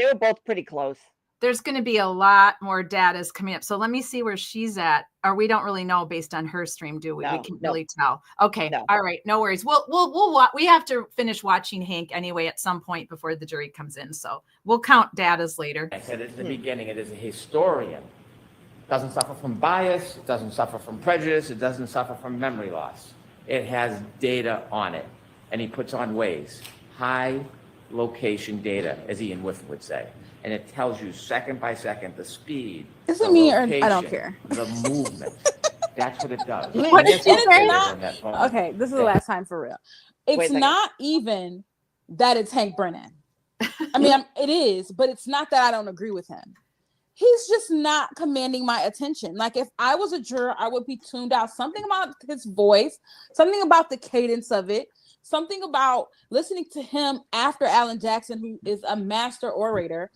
were both pretty close. there's going to be a lot more data coming up. So let me see where she's at. Or we don't really know based on her stream, do we? We can't really tell. Okay. No. All right. No worries. We have to finish watching Hank anyway at some point before the jury comes in. So we'll count datas later. I said at the beginning, it is a historian. It doesn't suffer from bias. It doesn't suffer from prejudice. It doesn't suffer from memory loss. It has data on it. And he puts on ways, high location data, as Ian Whiff would say. And it tells you second by second the speed. Is it the me or I don't location, care? The movement. That's what it does. But And there's it's updates not- on that phone. Okay, this is the last time for real. Wait a It's second. not even that it's Hank Brennan. I mean, it is, but it's not that I don't agree with him. He's just not commanding my attention. Like if I was a juror, I would be tuned out. Something about his voice, something about the cadence of it, something about listening to him after Alan Jackson, who is a master orator.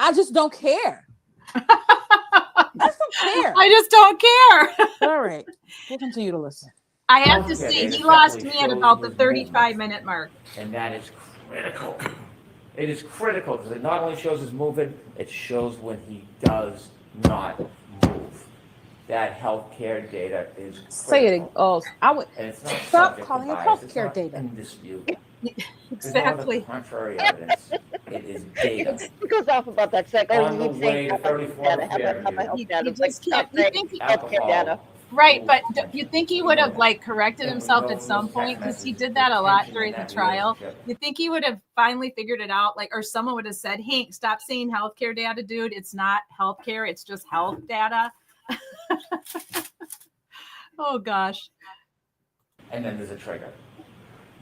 I just don't care. I just don't care. I just don't care. All right, we'll continue to listen. I have to Okay, say, it he lost definitely me at shows about the his 35-minute mark. And that is critical. It is critical because it not only shows his movement, it shows when he does not move. That healthcare data is critical. Say it. Oh, I would And it's not stop subject to calling it bias. It's healthcare not data. in dispute. There's no Exactly. other contrary evidence. It is data. It goes off about that second. On the way to 34 data. You Data. Like, just can't. stop You saying think he, healthcare data. right, but you think he would have like corrected himself at some point because he did that a lot during the trial. You think he would have finally figured it out, like, or someone would have said, "Hank, stop saying healthcare data, dude. It's not healthcare. It's just health data." Oh gosh. And then there's a trigger.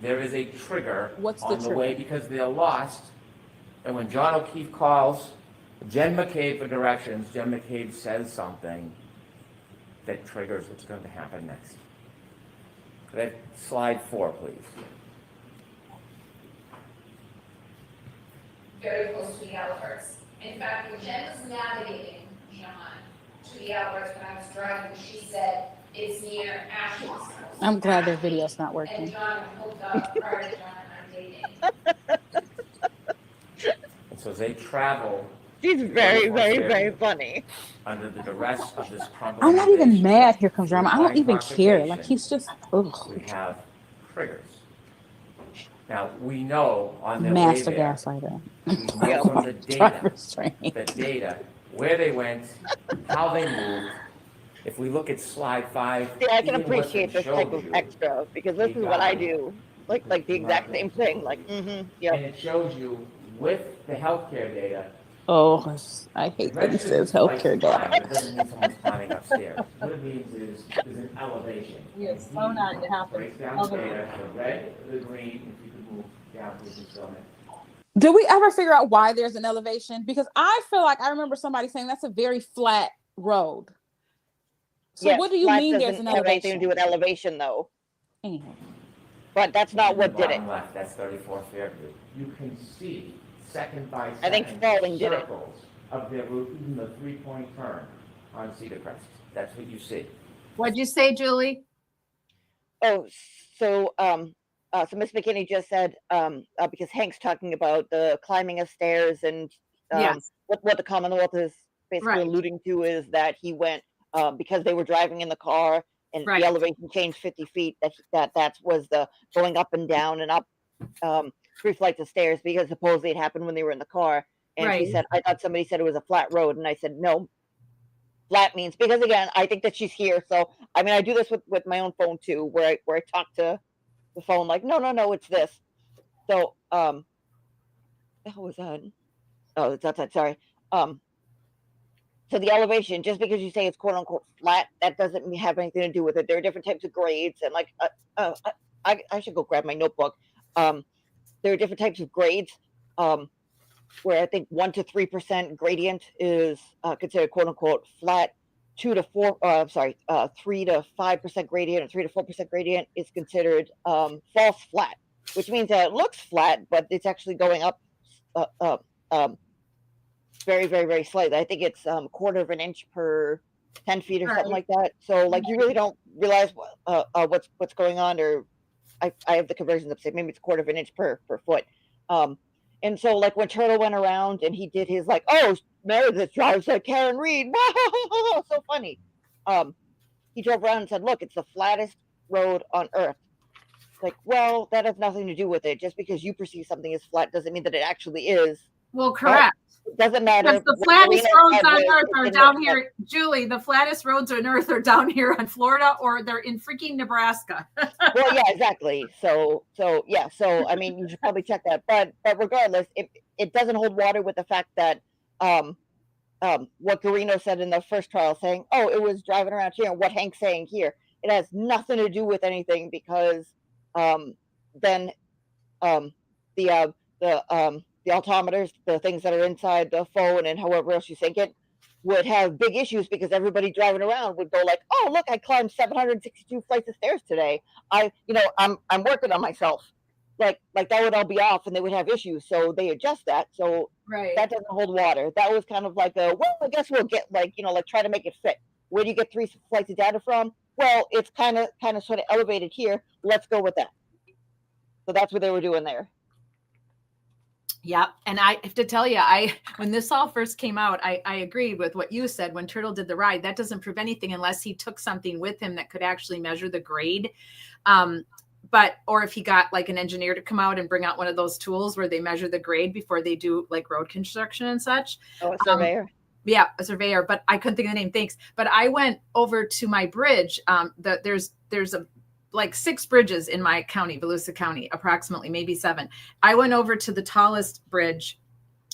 There is a trigger What's the on the trigger? way because they're lost. And when John O'Keefe calls Jen McCabe for directions, Jen McCabe says something that triggers what's going to happen next. Slide 4, please. Very close to the outbursts. In fact, when Jen was navigating John to the outbursts when I was driving, she said, it's near Ashland's house. I'm glad their video's not And working. John hooked up prior to John and I dating. And so they travel She's very, very, very funny. under the duress of this crumbling I'm not even foundation. mad. Here comes drama. I don't Blind even care. Like confrontation. he's just ugh. We have triggers. Now, we know on their Master way there, gaslighter. we know from the data, Driver's training. the data, where they went, how they moved. If we look at slide 5. See, I can Ian Whiffen appreciate this type showed of you, extra because this We is what got I it. do. Like the exact same thing. Like, yeah. And it shows you with the healthcare data. Oh, I hate that he says healthcare data. It doesn't mean someone's climbing upstairs. What it means is there's an elevation. Yes, slow down, it happens. Breaks down Okay. data, the red, the green, if you could move down, please, and show me. Did we ever figure out why there's an elevation? Because I feel like I remember somebody saying that's a very flat road. So Yes, what do you flat mean there's doesn't an have anything to elevation? do with elevation, though. Anyhow. But that's not what did it. Bottom left, that's 34 Fairview. You can see second by second. I think Spalding did it. Circles of their route, even the 3-point turn on Cedar Crest. That's what you see. What'd you say, Julie? Oh, so so Miss McKinney just said because Hank's talking about the climbing of stairs and Yes. what the Commonwealth is basically Right. alluding to is that he went because they were driving in the car and Right. the elevation changed 50 feet. That was the going up and down and up 3 flights of stairs because supposedly it happened when they were in the car. And Right. she said, I thought somebody said it was a flat road, and I said no. Flat means because again, I think that she's here. So I mean, I do this with my own phone too, where I talk to the phone like, no, it's this. So the hell was that? Oh, it's outside. Sorry. So the elevation, just because you say it's quote unquote flat, that doesn't have anything to do with it. There are different types of grades, and like I should go grab my notebook. There are different types of grades. Where I think 1 to 3% gradient is considered quote unquote flat. 3 to 5% gradient or 3 to 4% gradient is considered false flat, which means that it looks flat, but it's actually going up very, very, very slightly. I think it's quarter of an inch per 10 feet or something like that. So like you really don't realize what's going on, or I have the conversions upstate. Maybe it's quarter of an inch per foot. And so, like, when Turtle went around and he did his, like, oh, Meredith drives like Karen Reed. Wow, so funny. He drove around and said, look, it's the flattest road on Earth. It's like, well, that has nothing to do with it. Just because you perceive something as flat doesn't mean that it actually is. Well, correct. It doesn't matter. Because the flattest roads on Earth are down here. Julie, the flattest roads on Earth are down here in Florida, or they're in freaking Nebraska. Well, yeah, exactly. So yeah. So I mean, you should probably check that. But regardless, it doesn't hold water with the fact that what Garino said in the first trial, saying, oh, it was driving around here, and what Hank's saying here, it has nothing to do with anything, because then the altimeters, the things that are inside the phone and however else you sync it, would have big issues, because everybody driving around would go like, oh, look, I climbed 762 flights of stairs today. I'm working on myself. Like that would all be off, and they would have issues. So they adjust that. So Right. that doesn't hold water. That was kind of like well, I guess we'll get like try to make it fit. Where do you get 3 flights of data from? Well, it's kind of sort of elevated here. Let's go with that. So that's what they were doing there. Yeah. And I have to tell you, when this all first came out, I agreed with what you said. When Turtle did the ride, that doesn't prove anything unless he took something with him that could actually measure the grade. Or if he got like an engineer to come out and bring out one of those tools where they measure the grade before they do like road construction and such. Oh, a surveyor. Yeah, a surveyor, but I couldn't think of the name. Thanks. But I went over to my bridge. There's like 6 bridges in my county, Volusia County, approximately, maybe 7. I went over to the tallest bridge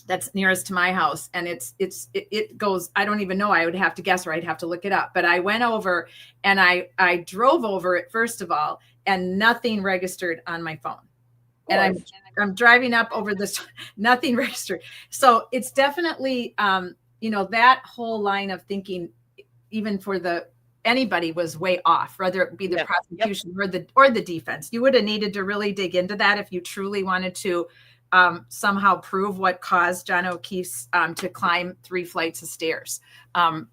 that's nearest to my house, and it goes, I don't even know, I would have to guess, or I'd have to look it up. But I went over and I drove over it, first of all, and nothing registered on my phone. And I'm driving up over this, nothing registered. So it's definitely, that whole line of thinking, even for anybody, was way off, whether it be the prosecution or the defense. You would have needed to really dig into that if you truly wanted to somehow prove what caused John O'Keefe's to climb 3 flights of stairs.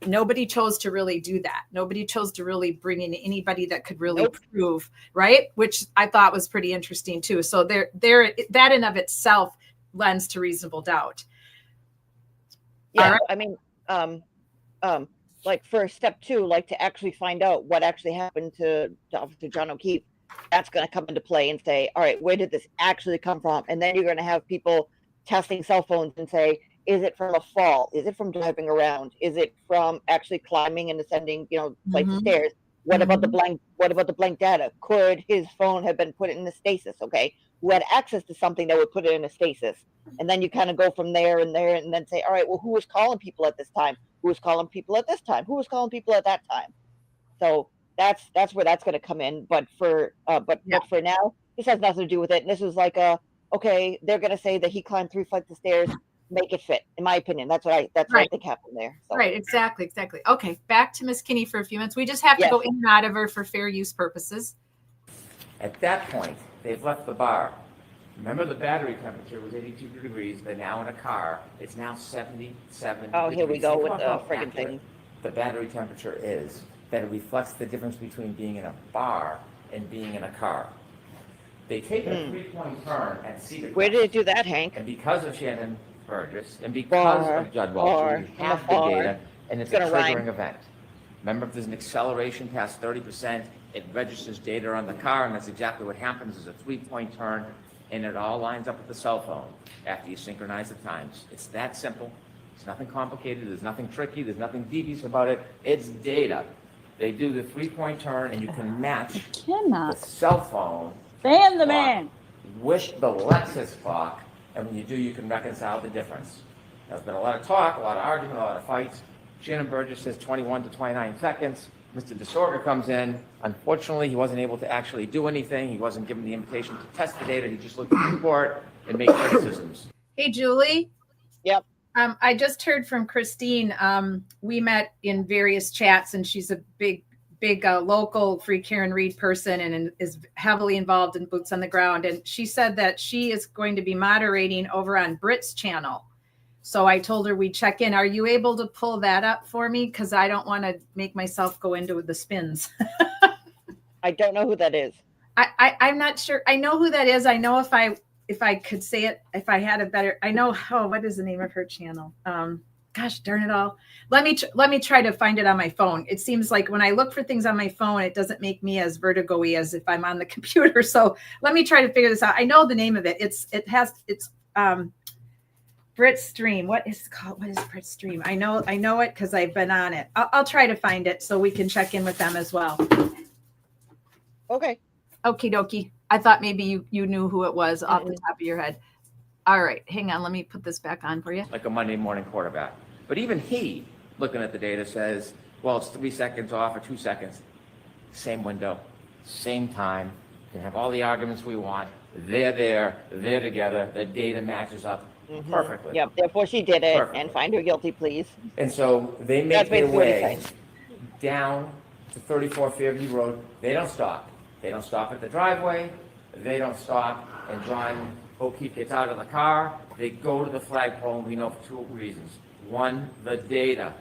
Nobody chose to really do that. Nobody chose to really bring in anybody that could really prove, right? Which I thought was pretty interesting too. So there, that in of itself lends to reasonable doubt. Yeah, right. I mean, like for step 2, like to actually find out what actually happened to John O'Keefe, that's going to come into play and say, all right, where did this actually come from? And then you're going to have people testing cell phones and say, is it from a fall? Is it from driving around? Is it from actually climbing and ascending, flights of stairs? What about the blank data? Could his phone have been put in a stasis? Okay, who had access to something that would put it in a stasis? And then you kind of go from there and then say, all right, well, who was calling people at this time? Who was calling people at this time? Who was calling people at that time? So that's where that's going to come in. But for now, this has nothing to do with it. And this is like okay, they're going to say that he climbed 3 flights of stairs. Make it fit, in my opinion. That's what I think happened there. So. Right, exactly. Okay, back to Miss Kinney for a few minutes. We just have to go in and out of her for fair use purposes. At that point, they've left the bar. Remember, the battery temperature was 82 degrees, but now in a car, it's now 77 Oh, degrees. here we go Think with about the how friggin' accurate thing. The battery temperature is, that it reflects the difference between being in a bar and being in a car. They take a 3-point turn at Cedar. Where did it do that, Hank? And because of Shannon Burgess, and because of Judd Welch, we have the data, and it's a triggering event. Remember, if there's an acceleration past 30%, it registers data on the car, and that's exactly what happens. Is a 3-point turn, and it all lines up with the cell phone after you synchronize the times. It's that simple. It's nothing complicated. There's nothing tricky. There's nothing devious about it. It's data. They do the 3-point turn, and you can match the cell phone Ban the man with the Lexus clock, and when you do, you can reconcile the difference. There's been a lot of talk, a lot of argument, a lot of fights. Shannon Burgess says 21 to 29 seconds. Mr. DeSorga comes in. Unfortunately, he wasn't able to actually do anything. He wasn't given the invitation to test the data. He just looked at the report and made criticisms. Hey, Julie. Yep. I just heard from Christine. We met in various chats, and she's a big local Free Karen Reed person and is heavily involved in Boots on the Ground. And she said that she is going to be moderating over on Brit's channel. So I told her we'd check in. Are you able to pull that up for me? Because I don't want to make myself go into the spins. I don't know who that is. I'm not sure. I know who that is. I know if I if I could say it, if I had a better, I know, what is the name of her channel? Gosh darn it all. Let me try to find it on my phone. It seems like when I look for things on my phone, it doesn't make me as vertigo-y as if I'm on the computer. So let me try to figure this out. I know the name of it. It's Brit Stream. What is it called? What is Brit Stream? I know it because I've been on it. I'll try to find it so we can check in with them as well. Okay. Okie dokie. I thought maybe you knew who it was off the top of your head. All right, hang on. Let me put this back on for you. Like a Monday morning quarterback. But even he, looking at the data, says, well, it's 3 seconds off or 2 seconds. Same window, same time. We can have all the arguments we want. They're there, they're together. The data matches up perfectly. Yep. Therefore, she did it, Perfectly. and find her guilty, please. And so they make That's their basically what he's way saying. down to 34 Fairview Road. They don't stop. They don't stop at the driveway. They don't stop. And John O'Keefe gets out of the car. They go to the flagpole, and we know for 2 reasons. One, the data.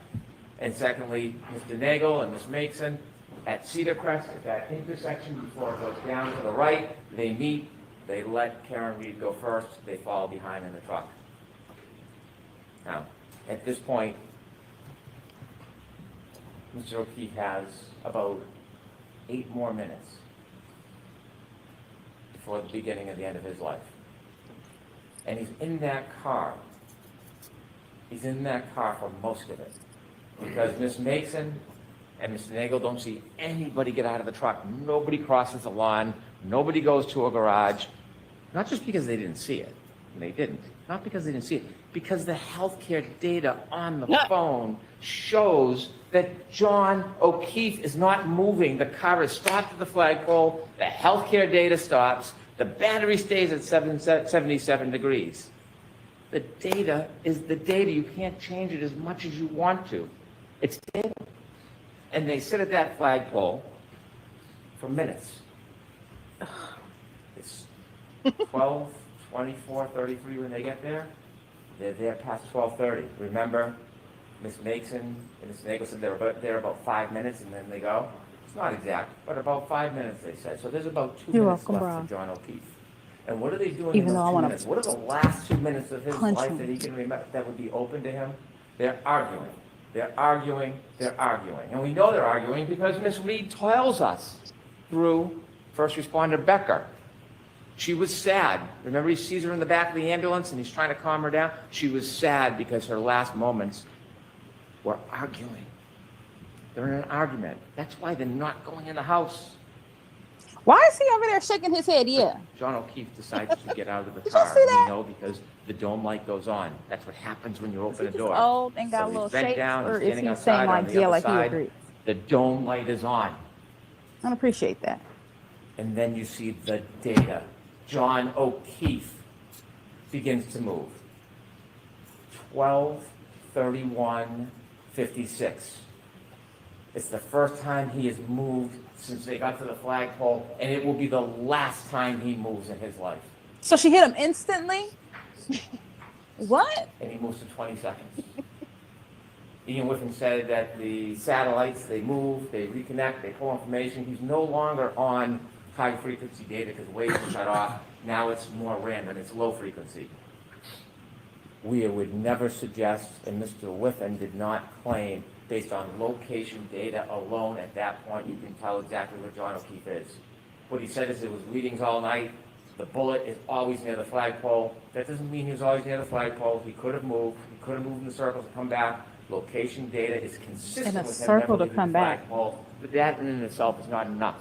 And secondly, Mr. Nagel and Ms. Mason at Cedar Crest, at that intersection before it goes down to the right, they meet. They let Karen Reed go first. They follow behind in the truck. Now, at this point, Mr. O'Keefe has about 8 more minutes before the beginning of the end of his life. And he's in that car. He's in that car for most of it. Because Miss Mason and Mr. Nagel don't see anybody get out of the truck. Nobody crosses the lawn. Nobody goes to a garage. Not just because they didn't see it. And they didn't. Not because they didn't see it. Because the healthcare data on the phone shows that John O'Keefe is not moving. The car is stopped at the flagpole. The healthcare data stops. The battery stays at 77 degrees. The data is the data. You can't change it as much as you want to. It's data. And they sit at that flagpole for minutes. It's 12, 24, 33 when they get there. They're there past 12:30. Remember, Miss Mason and Miss Nagel said they were there about 5 minutes and then they go. It's not exact, but about 5 minutes, they said. So there's about 2 minutes left for John O'Keefe. And what are they doing in those 2 minutes? What are the last 2 minutes of his life that he can remember that would be open to him? They're arguing. They're arguing. They're arguing. And we know they're arguing because Miss Reed tells us through first responder Becker. She was sad. Remember, he sees her in the back of the ambulance and he's trying to calm her down? She was sad because her last moments were arguing. They're in an argument. That's why they're not going in the house. Why is he over there shaking his head? Yeah. John O'Keefe decides to get out of the Did you car. see that? We know because the dome light goes on. That's what happens when you open a Is he door. just old and got So a he's little bent shakes, down, or he's is standing he outside saying on like, the yeah, other like he side. agreed? The dome light is on. I don't appreciate that. And then you see the data. John O'Keefe begins to move. 12:31:56. It's the first time he has moved since they got to the flagpole, and it will be the last time he moves in his life. So she hit him instantly? What? And he moves to 20 seconds. Ian Whiffen said that the satellites, they move, they reconnect, they pull information. He's no longer on high frequency data because waves are shut off. Now it's more random, it's low frequency. We would never suggest, and Mr. Whiffen did not claim, based on location data alone at that point, you can tell exactly where John O'Keefe is. What he said is it was readings all night. The bullet is always near the flagpole. That doesn't mean he was always near the flagpole. He could have moved. He could have moved in the circles and come back. Location data is consistent In a with him circle never to leaving come the back. flagpole. But that in itself is not enough.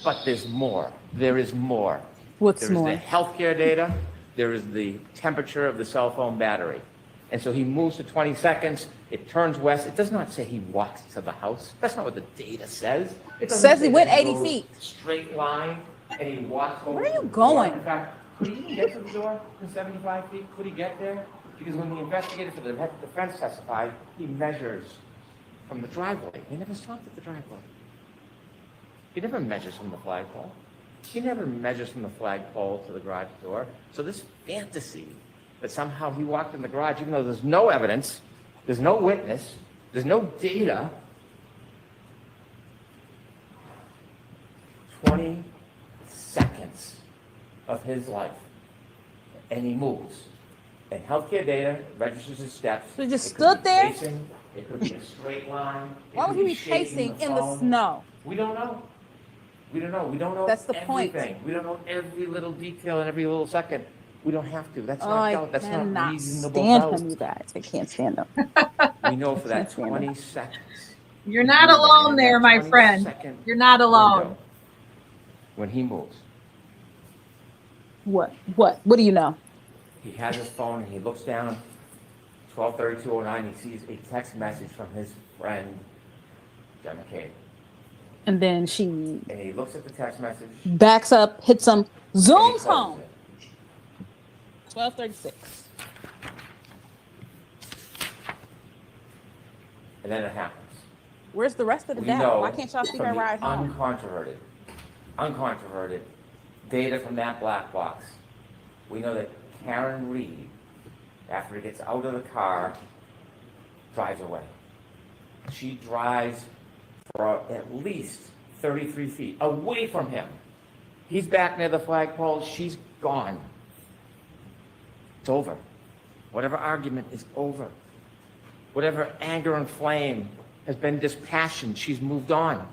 But there's more. There is more. What's There is more? the healthcare data. There is the temperature of the cell phone battery. And so he moves to 20 seconds. It turns west. It does not say he walks to the house. That's not what the data says. It doesn't Says he say went that 80 goes feet. Straight line, and he walks over. Where are to you the door. going? In fact, could he even get to the door in 75 feet? Could he get there? Because when the investigator for the defense testified, he measures from the driveway. He never stopped at the driveway. He never measures from the flagpole. He never measures from the flagpole to the garage door. So this fantasy that somehow he walked in the garage, even though there's no evidence, there's no witness, there's no data. 20 seconds of his life and he moves. And healthcare data registers his steps. So he just It could stood be there? pacing, it could be a straight line. Why would he be pacing in the snow? We don't know. We don't know. We don't know That's the point. everything. We don't know every little detail and every little second. We don't have to. That's Oh, not I doubt. That's not cannot reasonable stand doubt. him, you guys. I can't stand him. We know for that Can't stand 20 seconds. You're not alone there, my friend. You're not alone. When he moves, What? What do you know? he has his phone and he looks down, 12:32:09, he sees a text message from his friend, Jen McCabe. And then she And he looks at the text message. backs up, hits him, and he zooms closes home. it. 12:36. And then it happens. Where's the rest of the We data? know Why can't y'all see from her the ride home? uncontroverted data from that black box. We know that Karen Reed, after he gets out of the car, drives away. She drives for at least 33 feet away from him. He's back near the flagpole. She's gone. It's over. Whatever argument is over. Whatever anger and flame has been dispassioned, she's moved on.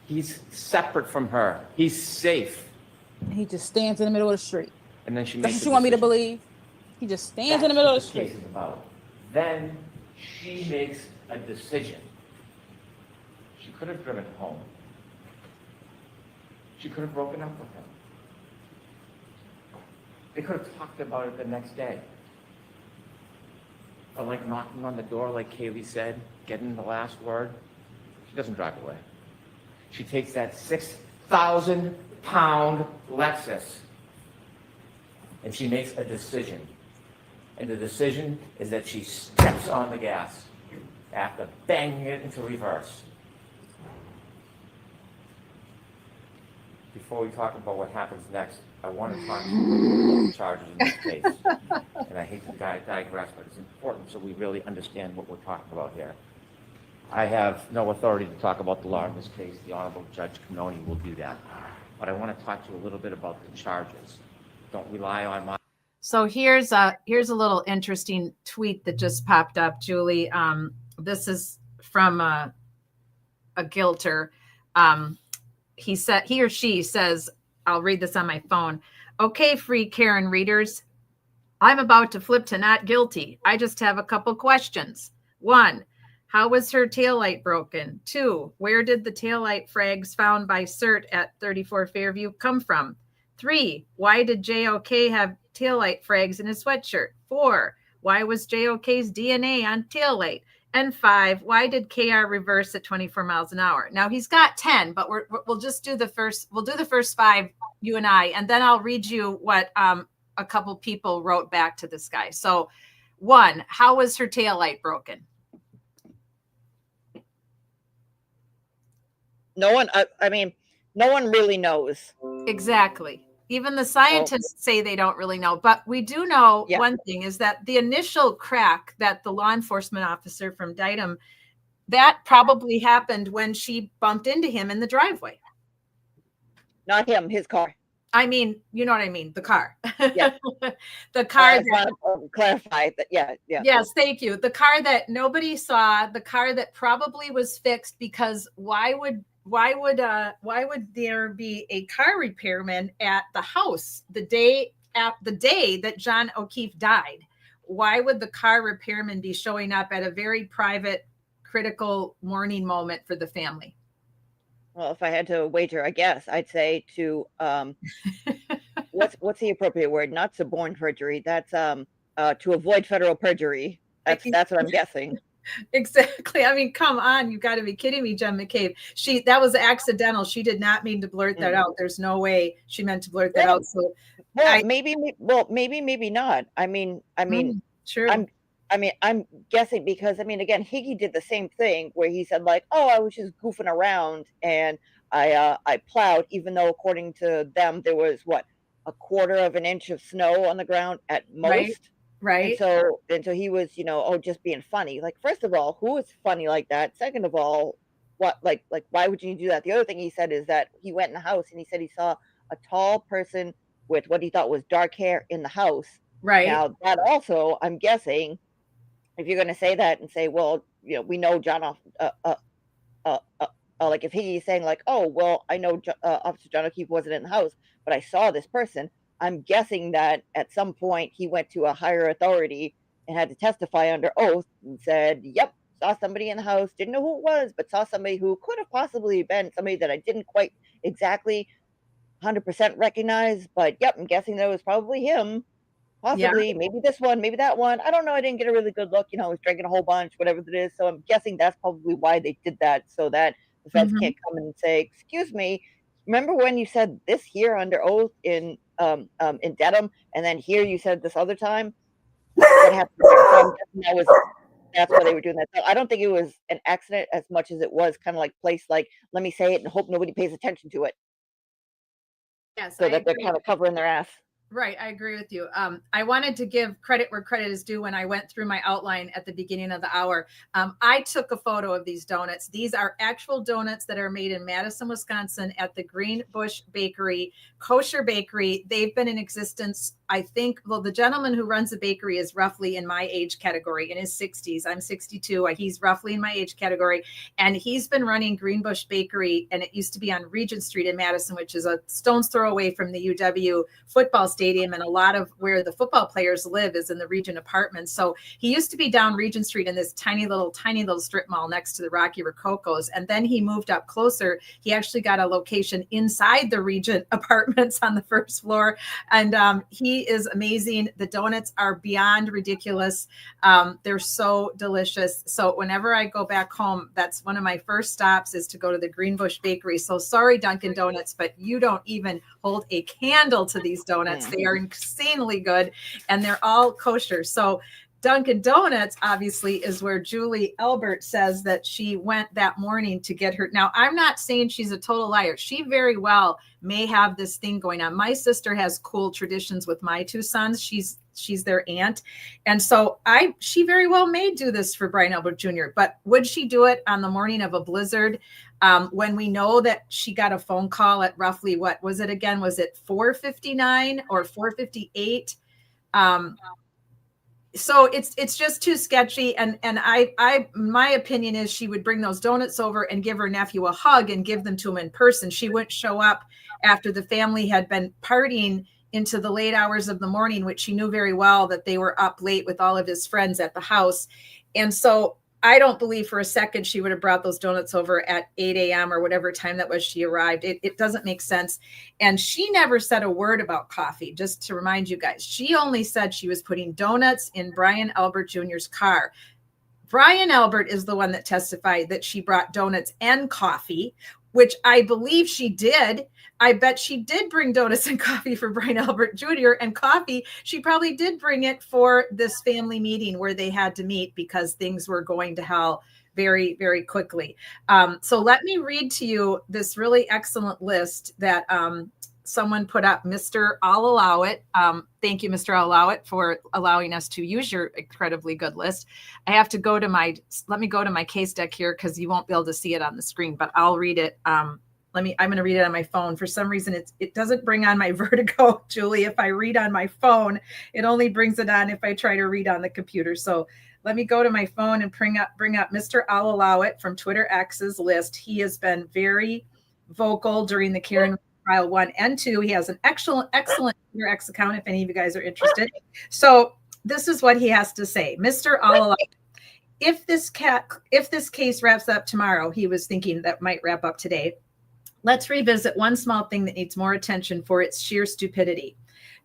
He's separate from her. He's safe. He just stands in the middle of the street. And then she That's makes what a you want me to decision. believe? He just stands in the middle of the That's what street. case is about. Then she makes a decision. She could have driven home. She could have broken up with him. They could have talked about it the next day. Or like knocking on the door, like Kaylee said, getting the last word. She doesn't drive away. She takes that 6,000-pound Lexus and she makes a decision. And the decision is that she steps on the gas after banging it into reverse. Before we talk about what happens next, I want to talk to you about the charges in this case. And I hate to digress, but it's important so we really understand what we're talking about here. I have no authority to talk about the law in this case. The Honorable Judge Canoni will do that. But I want to talk to you a little bit about the charges. Don't rely on my... So here's a little interesting tweet that just popped up, Julie. This is from a guilter. He or she says, I'll read this on my phone. Okay, free Karen readers. I'm about to flip to not guilty. I just have a couple questions. 1, how was her taillight broken? 2, where did the taillight frags found by CERT at 34 Fairview come from? 3, why did JOK have taillight frags in his sweatshirt? 4, why was JOK's DNA on taillight? And 5, why did KR reverse at 24 miles an hour? Now he's got 10, but we'll just do the first. We'll do the first 5, you and I, and then I'll read you what a couple people wrote back to this guy. So 1, how was her taillight broken? No one, I mean, no one really knows. Exactly. Even the scientists say they don't really know, but we do know one thing is that the initial crack that the law enforcement officer from Dighton, that probably happened when she bumped into him in the driveway. Not him, his car. I mean, you know what I mean? The car. Yeah. The car. I want to clarify that. Yeah. Yes, thank you. The car that nobody saw, the car that probably was fixed because why would there be a car repairman at the house the day that John O'Keefe died? Why would the car repairman be showing up at a very private, critical mourning moment for the family? Well, if I had to wager, I guess I'd say to what's the appropriate word? Not suborn perjury. That's to avoid federal perjury. That's what I'm guessing. Exactly. I mean, come on, you've got to be kidding me, Jen McCabe. That was accidental. She did not mean to blurt that out. There's no way she meant to blurt that out. So maybe not. I mean, sure. I'm guessing because again, Higgy did the same thing where he said like, "Oh, I was just goofing around and I plowed," even though according to them there was what, 1/4 of an inch of snow on the ground at most. Right. And so he was, just being funny. Like, first of all, who is funny like that? Second of all, what, like, why would you do that? The other thing he said is that he went in the house and he said he saw a tall person with what he thought was dark hair in the house. Right. Now, that also, I'm guessing, if you're going to say that and say, well, we know John, like if he's saying like, oh, well, I know Officer John O'Keefe wasn't in the house, but I saw this person. I'm guessing that at some point he went to a higher authority and had to testify under oath and said, yep, saw somebody in the house, didn't know who it was, but saw somebody who could have possibly been somebody that I didn't quite exactly 100% recognize, but yep, I'm guessing that it was probably him. Possibly, maybe this one, maybe that one. I don't know. I didn't get a really good look. He was drinking a whole bunch, whatever it is. So I'm guessing that's probably why they did that, so that the feds can't come in and say, "Excuse me, remember when you said this here under oath in Dedham, and then here you said this other time? What happened there?" So I'm guessing that's why they were doing that. So I don't think it was an accident as much as it was kind of like placed, like, let me say it and hope nobody pays attention to it. Yes, so that they're kind of covering their ass. Right. I agree with you. I wanted to give credit where credit is due when I went through my outline at the beginning of the hour. I took a photo of these donuts. These are actual donuts that are made in Madison, Wisconsin at the Green Bush Bakery, kosher bakery. They've been in existence, I think, well, the gentleman who runs the bakery is roughly in my age category, in his 60s. I'm 62. He's roughly in my age category. And he's been running Green Bush Bakery, and it used to be on Regent Street in Madison, which is a stone's throw away from the UW football stadium. And a lot of where the football players live is in the Regent apartments. So he used to be down Regent Street in this tiny little strip mall next to the Rocky Rococo's. And then he moved up closer. He actually got a location inside the Regent apartments on the first floor. And he is amazing. The donuts are beyond ridiculous. They're so delicious. So whenever I go back home, that's one of my first stops, is to go to the Green Bush Bakery. So sorry, Dunkin' Donuts, but you don't even hold a candle to these donuts. They are insanely good, and they're all kosher. So Dunkin' Donuts obviously is where Julie Elbert says that she went that morning to get her. Now, I'm not saying she's a total liar. She very well may have this thing going on. My sister has cool traditions with my two sons. She's their aunt. And so she very well may do this for Brian Elbert Jr., but would she do it on the morning of a blizzard? When we know that she got a phone call at roughly, what was it again? Was it 4:59 or 4:58? So it's just too sketchy. And my opinion is she would bring those donuts over and give her nephew a hug and give them to him in person. She wouldn't show up after the family had been partying into the late hours of the morning, which she knew very well that they were up late with all of his friends at the house. And so I don't believe for a second she would have brought those donuts over at 8 a.m. or whatever time that was she arrived. It doesn't make sense. And she never said a word about coffee, just to remind you guys. She only said she was putting donuts in Brian Elbert Jr.'s car. Brian Elbert is the one that testified that she brought donuts and coffee, which I believe she did. I bet she did bring donuts and coffee for Brian Elbert Jr. and coffee. She probably did bring it for this family meeting where they had to meet because things were going to hell very, very quickly. So let me read to you this really excellent list that someone put up. Mr. I'll Allow It. Thank you, Mr. I'll Allow It, for allowing us to use your incredibly good list. I have to let me go to my case deck here because you won't be able to see it on the screen, but I'll read it. I'm going to read it on my phone. For some reason, it doesn't bring on my vertigo, Julie. If I read on my phone, it only brings it on if I try to read on the computer. So let me go to my phone and bring up Mr. I'll Allow It from Twitter X's list. He has been very vocal during the Karen trial 1 and 2. He has an excellent Twitter X account if any of you guys are interested. So this is what he has to say. Mr. I'll Allow It. If this case wraps up tomorrow, he was thinking that might wrap up today. Let's revisit one small thing that needs more attention for its sheer stupidity.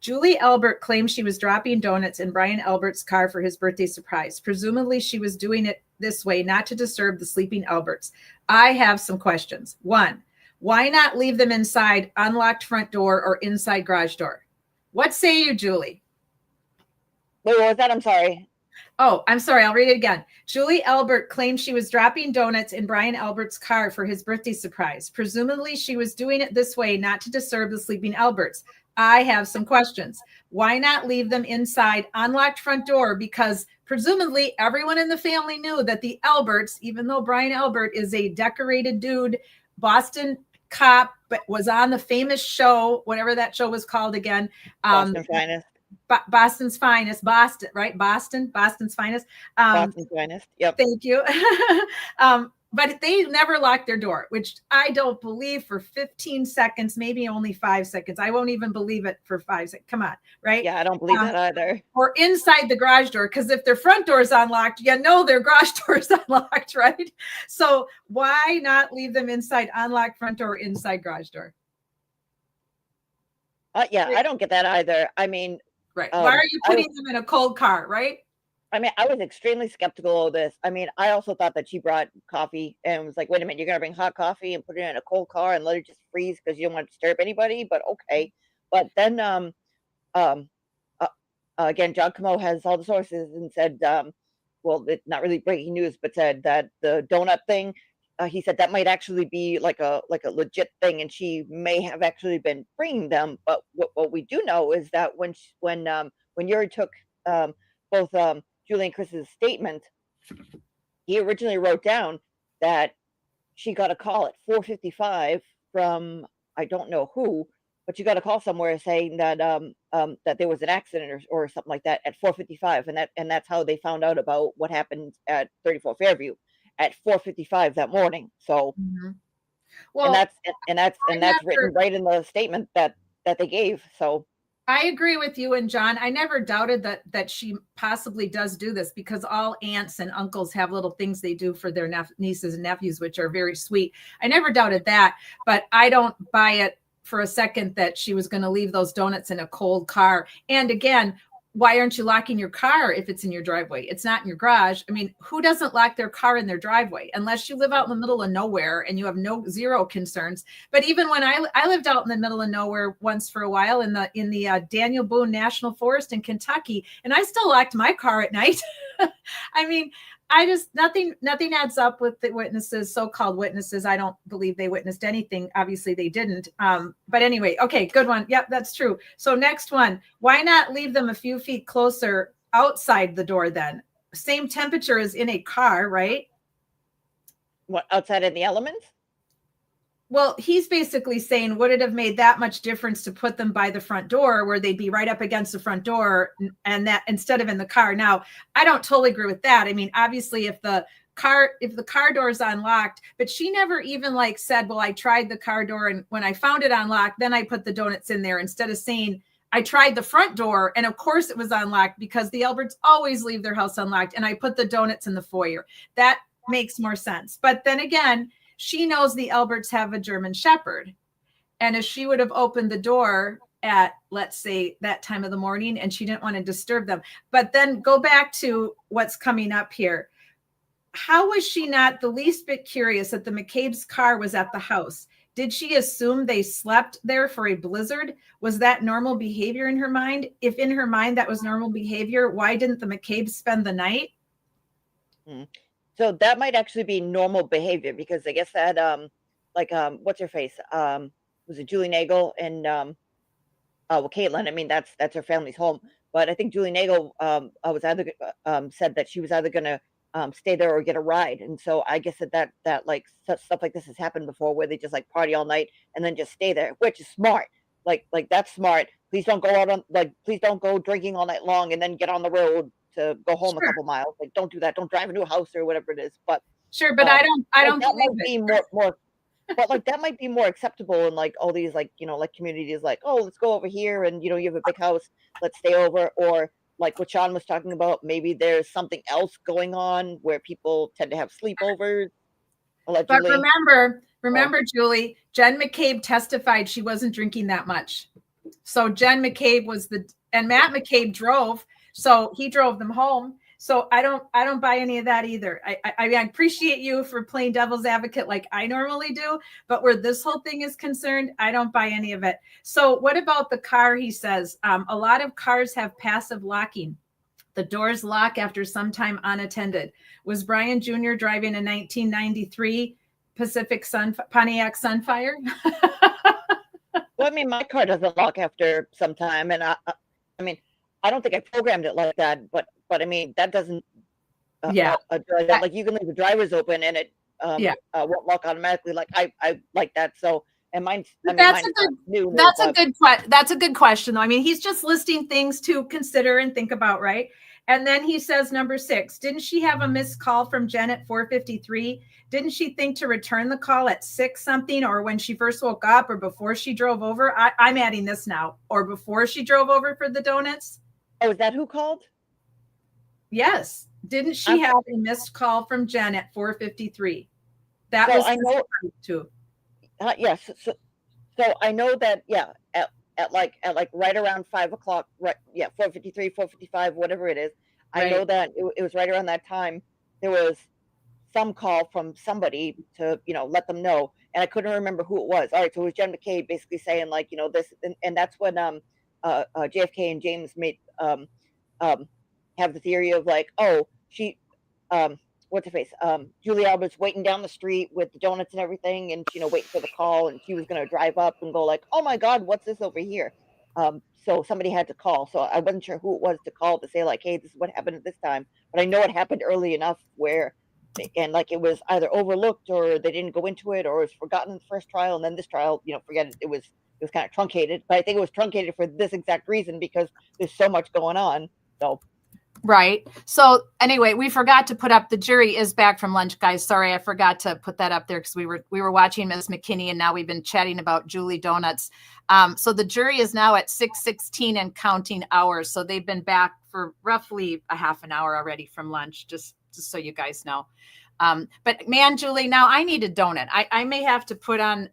Julie Elbert claims she was dropping donuts in Brian Elbert's car for his birthday surprise. Presumably, she was doing it this way not to disturb the sleeping Elberts. I have some questions. 1, why not leave them inside unlocked front door or inside garage door? What say you, Julie? Wait, what was that? I'm sorry. Oh, I'm sorry. I'll read it again. Julie Elbert claimed she was dropping donuts in Brian Elbert's car for his birthday surprise. Presumably, she was doing it this way not to disturb the sleeping Elberts. I have some questions. Why not leave them inside unlocked front door? Because presumably everyone in the family knew that the Elberts, even though Brian Elbert is a decorated dude, Boston cop, but was on the famous show, whatever that show was called again. Boston Finest. Boston's Finest, Boston, right? Boston's Finest. Boston's Finest. Yep. Thank you. But they never locked their door, which I don't believe for 15 seconds, maybe only 5 seconds. I won't even believe it for 5 seconds. Come on, right? Yeah, I don't believe that either. Or inside the garage door, because if their front door is unlocked, you know their garage door is unlocked, right? So why not leave them inside unlocked front door, inside garage door? Yeah, I don't get that either. I mean, right. Why are you putting them in a cold car, right? I mean, I was extremely skeptical of this. I mean, I also thought that she brought coffee and was like, wait a minute, you're going to bring hot coffee and put it in a cold car and let it just freeze because you don't want to disturb anybody. But okay. But then, again, John Camo has all the sources and said, well, it's not really breaking news, but said that the donut thing, he said that might actually be like a legit thing, and she may have actually been bringing them. But what we do know is that when Yuri took both Julie and Chris's statement, he originally wrote down that she got a call at 4:55 from I don't know who, but she got a call somewhere saying that that there was an accident or something like that at 4:55, and that's how they found out about what happened at 34 Fairview at 4:55 that morning. So, well, and that's written right in the statement that they gave. So. I agree with you and John. I never doubted that she possibly does do this, because all aunts and uncles have little things they do for their nieces and nephews, which are very sweet. I never doubted that, but I don't buy it for a second that she was going to leave those donuts in a cold car. And again, why aren't you locking your car if it's in your driveway? It's not in your garage. I mean, who doesn't lock their car in their driveway unless you live out in the middle of nowhere and you have zero concerns? But even when I lived out in the middle of nowhere once for a while in the Daniel Boone National Forest in Kentucky, and I still locked my car at night. I mean, I just nothing adds up with the witnesses, so-called witnesses. I don't believe they witnessed anything. Obviously they didn't. But anyway, okay, good one. Yep, that's true. So next one, why not leave them a few feet closer outside the door then? Same temperature as in a car, right? What, outside in the elements? Well, he's basically saying, would it have made that much difference to put them by the front door where they'd be right up against the front door, and that instead of in the car? Now, I don't totally agree with that. I mean, obviously, if the car door is unlocked, but she never even said, well, I tried the car door, and when I found it unlocked, then I put the donuts in there, instead of saying, I tried the front door, and of course it was unlocked because the Alberts always leave their house unlocked, and I put the donuts in the foyer. That makes more sense. But then again, she knows the Alberts have a German Shepherd. And if she would have opened the door at, let's say, that time of the morning, and she didn't want to disturb them. But then go back to what's coming up here. How was she not the least bit curious that the McCabe's car was at the house? Did she assume they slept there for a blizzard? Was that normal behavior in her mind? If in her mind that was normal behavior, why didn't the McCabes spend the night? So that might actually be normal behavior, because I guess that what's her face? Was it Julie Nagel and well, Caitlin? I mean, that's her family's home. But I think Julie Nagel was either said that she was either going to stay there or get a ride. And so I guess that stuff like this has happened before, where they just party all night and then just stay there, which is smart. Like that's smart. Please don't go out on please don't go drinking all night long and then get on the road to go home a couple miles. Don't do that. Don't drive into a house or whatever it is. But sure, but I don't that believe might be it. more but that might be more acceptable in all these communities, oh, let's go over here, and you have a big house, let's stay over. Or like what Sean was talking about, maybe there's something else going on where people tend to have sleepovers. Allegedly. But remember, Julie, Jen McCabe testified she wasn't drinking that much. So Jen McCabe and Matt McCabe drove. So he drove them home. So I don't buy any of that either. I appreciate you for playing devil's advocate like I normally do, but where this whole thing is concerned, I don't buy any of it. So what about the car? He says a lot of cars have passive locking. The doors lock after some time unattended. Was Brian Jr. driving a 1993 Pontiac Sunfire? Well, I mean, my car doesn't lock after some time, and I mean, I don't think I programmed it like that, but I mean, that doesn't you can leave the drivers open and it won't lock automatically. I like that. So And mine's, That's mine's not new, that's a but good that's a good question though. I mean, he's just listing things to consider and think about, right? And then he says number 6, didn't she have a missed call from Jen at 4:53? Didn't she think to return the call at 6 something, or when she first woke up, or before she drove over? I'm adding this now, or before she drove over for the donuts? oh, is that who called? Yes. Didn't she I'm- have a missed call from Jen at 4:53? That So was I know, too. yes. So I know that, yeah, at like right around 5 o'clock, right? Yeah, 4:53, 4:55, whatever it is. I know Right. that it was right around that time. There was some call from somebody to, let them know, and I couldn't remember who it was. All right, so it was Jen McKay basically saying like, this, and that's when JFK and James made have the theory of like, oh, she what's her face? Julie Albert's waiting down the street with the donuts and everything, and waiting for the call, and she was gonna drive up and go like, "Oh my God, what's this over here?" So somebody had to call. So I wasn't sure who it was to call to say like, "Hey, this is what happened at this time." But I know it happened early enough where, and like it was either overlooked or they didn't go into it, or it was forgotten in the first trial, and then this trial, forget it. It was kind of truncated. But I think it was truncated for this exact reason because there's so much going on. So. Right. So anyway, we forgot to put up, the jury is back from lunch, guys. Sorry, I forgot to put that up there because we were watching Miss McKinney, and now we've been chatting about Julie Donuts. So the jury is now at 6:16 and counting hours. So they've been back for roughly a half an hour already from lunch, just so you guys know. But man, Julie, now I need a donut. I may have to put on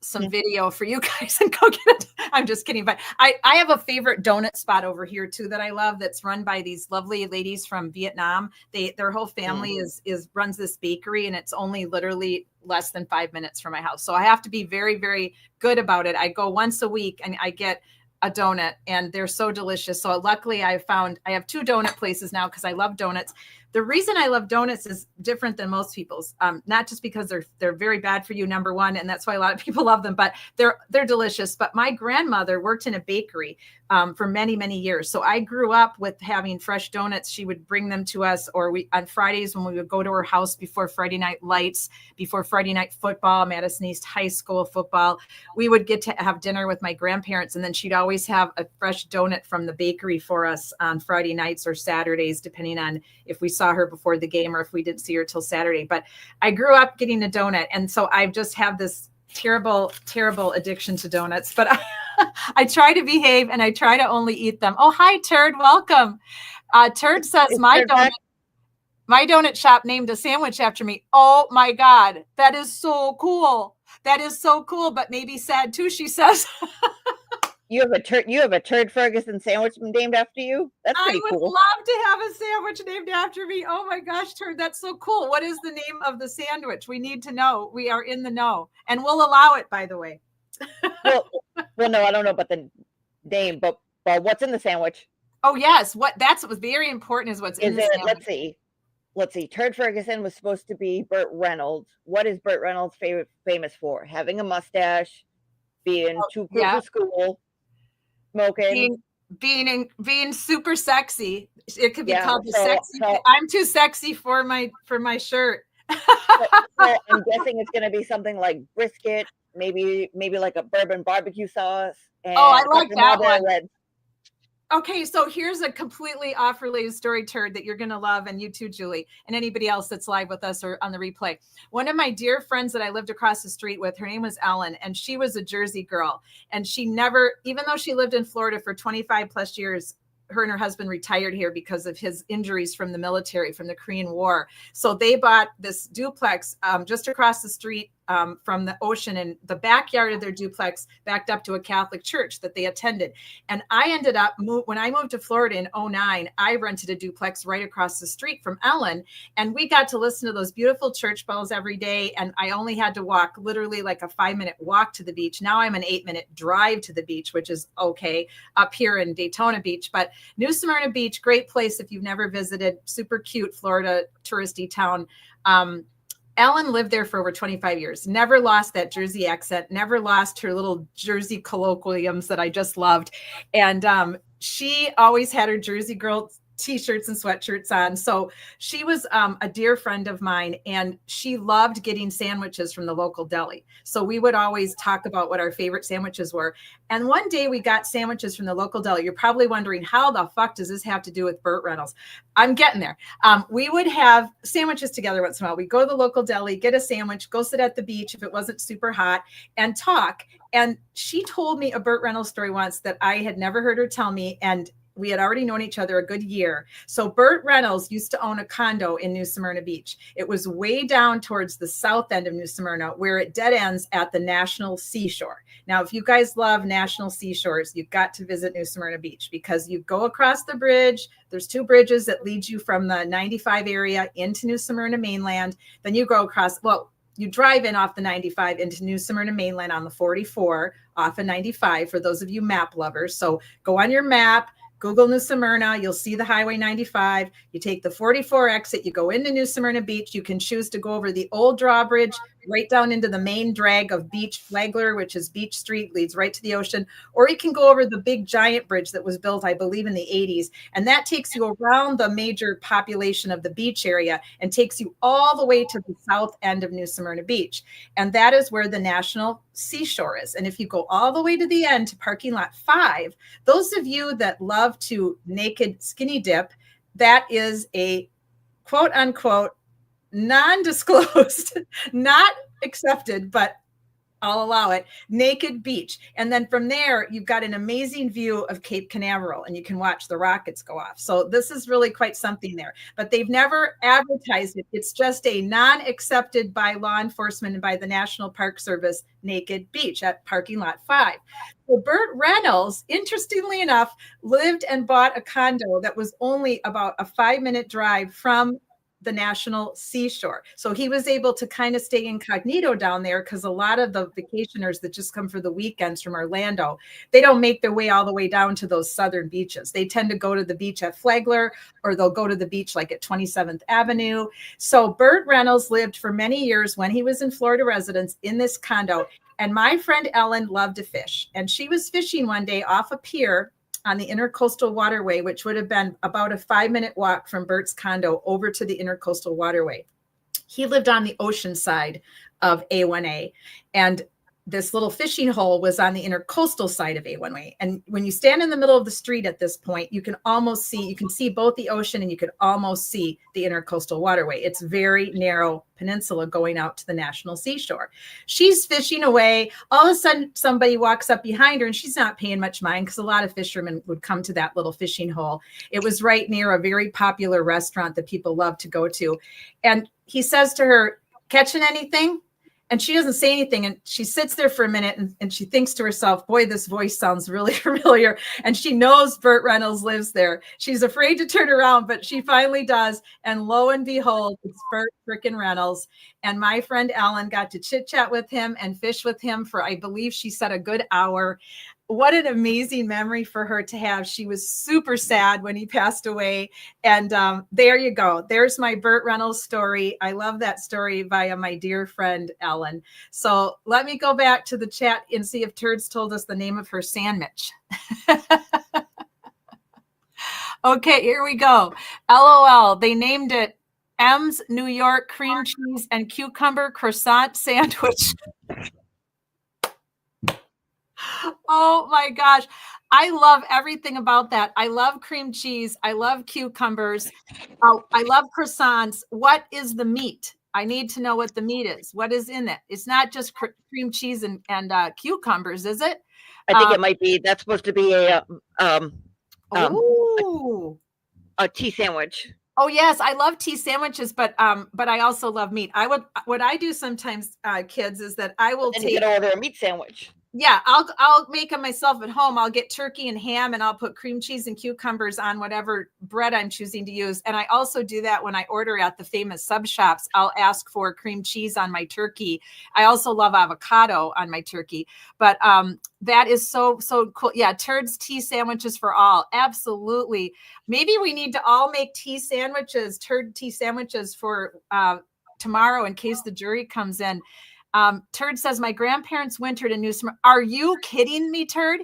some video for you guys and go get it. I'm just kidding. But I have a favorite donut spot over here too that I love, that's run by these lovely ladies from Vietnam. Their whole family is runs this bakery, and it's only literally less than 5 minutes from my house. So I have to be very, very good about it. I go once a week and I get a donut, and they're so delicious. So luckily I have 2 donut places now because I love donuts. The reason I love donuts is different than most people's, not just because they're very bad for you, number one, and that's why a lot of people love them, but they're delicious. But my grandmother worked in a bakery for many, many years. So I grew up with having fresh donuts. She would bring them to us, or on Fridays when we would go to her house before Friday night lights, before Friday night football, Madison East High School football, we would get to have dinner with my grandparents. And then she'd always have a fresh donut from the bakery for us on Friday nights or Saturdays, depending on if we saw her before the game or if we didn't see her till Saturday. But I grew up getting a donut. And so I just have this terrible, terrible addiction to donuts, but I try to behave and I try to only eat them. Oh, hi, Turd. Welcome. Turd says my donut shop named a sandwich after me. Oh my God. That is so cool. That is so cool, but maybe sad too, she says. You have a Turd Ferguson sandwich named after you? That's pretty I would cool. love to have a sandwich named after me. Oh my gosh, Turd, that's so cool. What is the name of the sandwich? We need to know. We are in the know. And we'll allow it, by the way. well, no, I don't know about the name, but what's in the sandwich? Oh yes, what was very important is what's in the sandwich. Let's see. Turd Ferguson was supposed to be Burt Reynolds. What is Burt Reynolds famous for? Having a mustache, being too cool for school, smoking, being super sexy. It could be called the sexy. So, I'm too sexy for my shirt. so I'm guessing it's going to be something like brisket, maybe like a bourbon barbecue sauce. And I like that one. Red. Okay, so here's a completely off-related story, Turd, that you're going to love, and you too, Julie, and anybody else that's live with us or on the replay. One of my dear friends that I lived across the street with, her name was Ellen, and she was a Jersey girl, and she never, even though she lived in Florida for 25 plus years, her and her husband retired here because of his injuries from the military, from the Korean War. So they bought this duplex just across the street from the ocean, and the backyard of their duplex backed up to a Catholic church that they attended. And I ended up, when I moved to Florida in 2009, I rented a duplex right across the street from Ellen. And we got to listen to those beautiful church bells every day. And I only had to walk literally like a 5-minute walk to the beach. Now I'm an 8-minute drive to the beach, which is okay up here in Daytona Beach. But New Smyrna Beach, great place if you've never visited, super cute Florida touristy town. Ellen lived there for over 25 years, never lost that Jersey accent, never lost her little Jersey colloquiums that I just loved. And she always had her Jersey girl t-shirts and sweatshirts on. So she was a dear friend of mine, and she loved getting sandwiches from the local deli. So we would always talk about what our favorite sandwiches were. And one day we got sandwiches from the local deli. You're probably wondering, how the fuck does this have to do with Burt Reynolds? I'm getting there. We would have sandwiches together once in a while. We'd go to the local deli, get a sandwich, go sit at the beach if it wasn't super hot, and talk. And she told me a Burt Reynolds story once that I had never heard her tell me, and we had already known each other a good year. So Burt Reynolds used to own a condo in New Smyrna Beach. It was way down towards the south end of New Smyrna, where it dead ends at the National Seashore. Now, if you guys love national seashores, you've got to visit New Smyrna Beach, because you go across the bridge. There's 2 bridges that lead you from the 95 area into New Smyrna mainland. Then you go across, well, you drive in off the 95 into New Smyrna mainland on the 44 off of 95, for those of you map lovers. So go on your map, Google New Smyrna, you'll see the Highway 95. You take the 44 exit, you go into New Smyrna Beach. You can choose to go over the old drawbridge right down into the main drag of Beach Flagler, which is Beach Street, leads right to the ocean. Or you can go over the big giant bridge that was built, I believe, in the 80s. And that takes you around the major population of the beach area and takes you all the way to the south end of New Smyrna Beach. And that is where the National Seashore is. And if you go all the way to the end to parking lot 5, those of you that love to naked skinny dip, that is a quote unquote non-disclosed, not accepted, but I'll allow it, naked beach. And then from there, you've got an amazing view of Cape Canaveral, and you can watch the rockets go off. So this is really quite something there, but they've never advertised it. It's just a non-accepted by law enforcement and by the National Park Service naked beach at parking lot 5. So Burt Reynolds, interestingly enough, lived and bought a condo that was only about a 5-minute drive from the National Seashore. So he was able to kind of stay incognito down there, because a lot of the vacationers that just come for the weekends from Orlando, they don't make their way all the way down to those southern beaches. They tend to go to the beach at Flagler, or they'll go to the beach like at 27th Avenue. So Burt Reynolds lived for many years when he was in Florida residence in this condo. And my friend Ellen loved to fish. And she was fishing one day off a pier on the Intercoastal Waterway, which would have been about a 5-minute walk from Burt's condo over to the Intercoastal Waterway. He lived on the ocean side of A1A, and this little fishing hole was on the intercoastal side of A1A. And when you stand in the middle of the street at this point, you can almost see, you can see both the ocean and you can almost see the Intercoastal Waterway. It's very narrow peninsula going out to the National Seashore. She's fishing away. All of a sudden, somebody walks up behind her, and she's not paying much mind, because a lot of fishermen would come to that little fishing hole. It was right near a very popular restaurant that people love to go to. And he says to her, "Catching anything?" And she doesn't say anything. And she sits there for a minute, and she thinks to herself, boy, this voice sounds really familiar. And she knows Burt Reynolds lives there. She's afraid to turn around, but she finally does. And lo and behold, it's Burt frickin' Reynolds. And my friend Ellen got to chit chat with him and fish with him for, I believe she said, a good hour. What an amazing memory for her to have. She was super sad when he passed away. And there you go. There's my Burt Reynolds story. I love that story via my dear friend, Ellen. So let me go back to the chat and see if Turds told us the name of her sandwich. Okay, here we go. LOL. They named it M's New York cream cheese and cucumber croissant sandwich. Oh my gosh. I love everything about that. I love cream cheese. I love cucumbers. I love croissants. What is the meat? I need to know what the meat is. What is in it? It's not just cream cheese and cucumbers, is it? I think it might be. That's supposed to be a tea sandwich. Oh yes, I love tea sandwiches, but I also love meat. What I do sometimes, kids, is that I will You can order a meat sandwich. Yeah, I'll make them myself at home. I'll get turkey and ham, and I'll put cream cheese and cucumbers on whatever bread I'm choosing to use. And I also do that when I order at the famous sub shops. I'll ask for cream cheese on my turkey. I also love avocado on my turkey. But that is so cool. Yeah, Turds tea sandwiches for all. Absolutely. Maybe we need to all make tea sandwiches, Turd tea sandwiches for tomorrow in case the jury comes in. Turd says, my grandparents wintered in New Smyrna. Are you kidding me, Turd?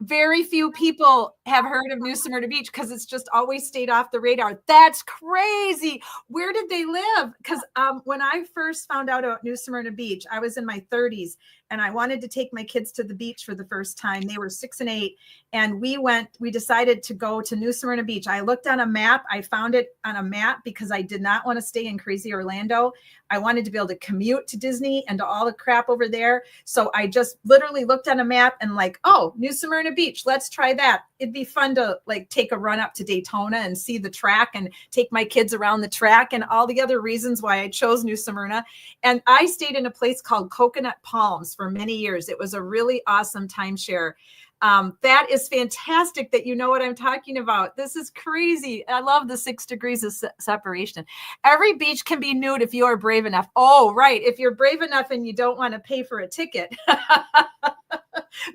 very few people have heard of New Smyrna Beach because it's just always stayed off the radar. That's crazy. Where did they live? Because when I first found out about New Smyrna Beach, I was in my 30s and I wanted to take my kids to the beach for the first time. They were 6 and 8. And we decided to go to New Smyrna Beach. I looked on a map. I found it on a map because I did not want to stay in crazy Orlando. I wanted to be able to commute to Disney and to all the crap over there. So I just literally looked on a map and like, oh, New Smyrna Beach, let's try that. It'd be fun to like take a run up to Daytona and see the track and take my kids around the track and all the other reasons why I chose New Smyrna. And I stayed in a place called Coconut Palms for many years. It was a really awesome timeshare. That is fantastic that you know what I'm talking about. This is crazy. I love the 6 degrees of separation. Every beach can be nude if you are brave enough. Oh, right. If you're brave enough and you don't want to pay for a ticket,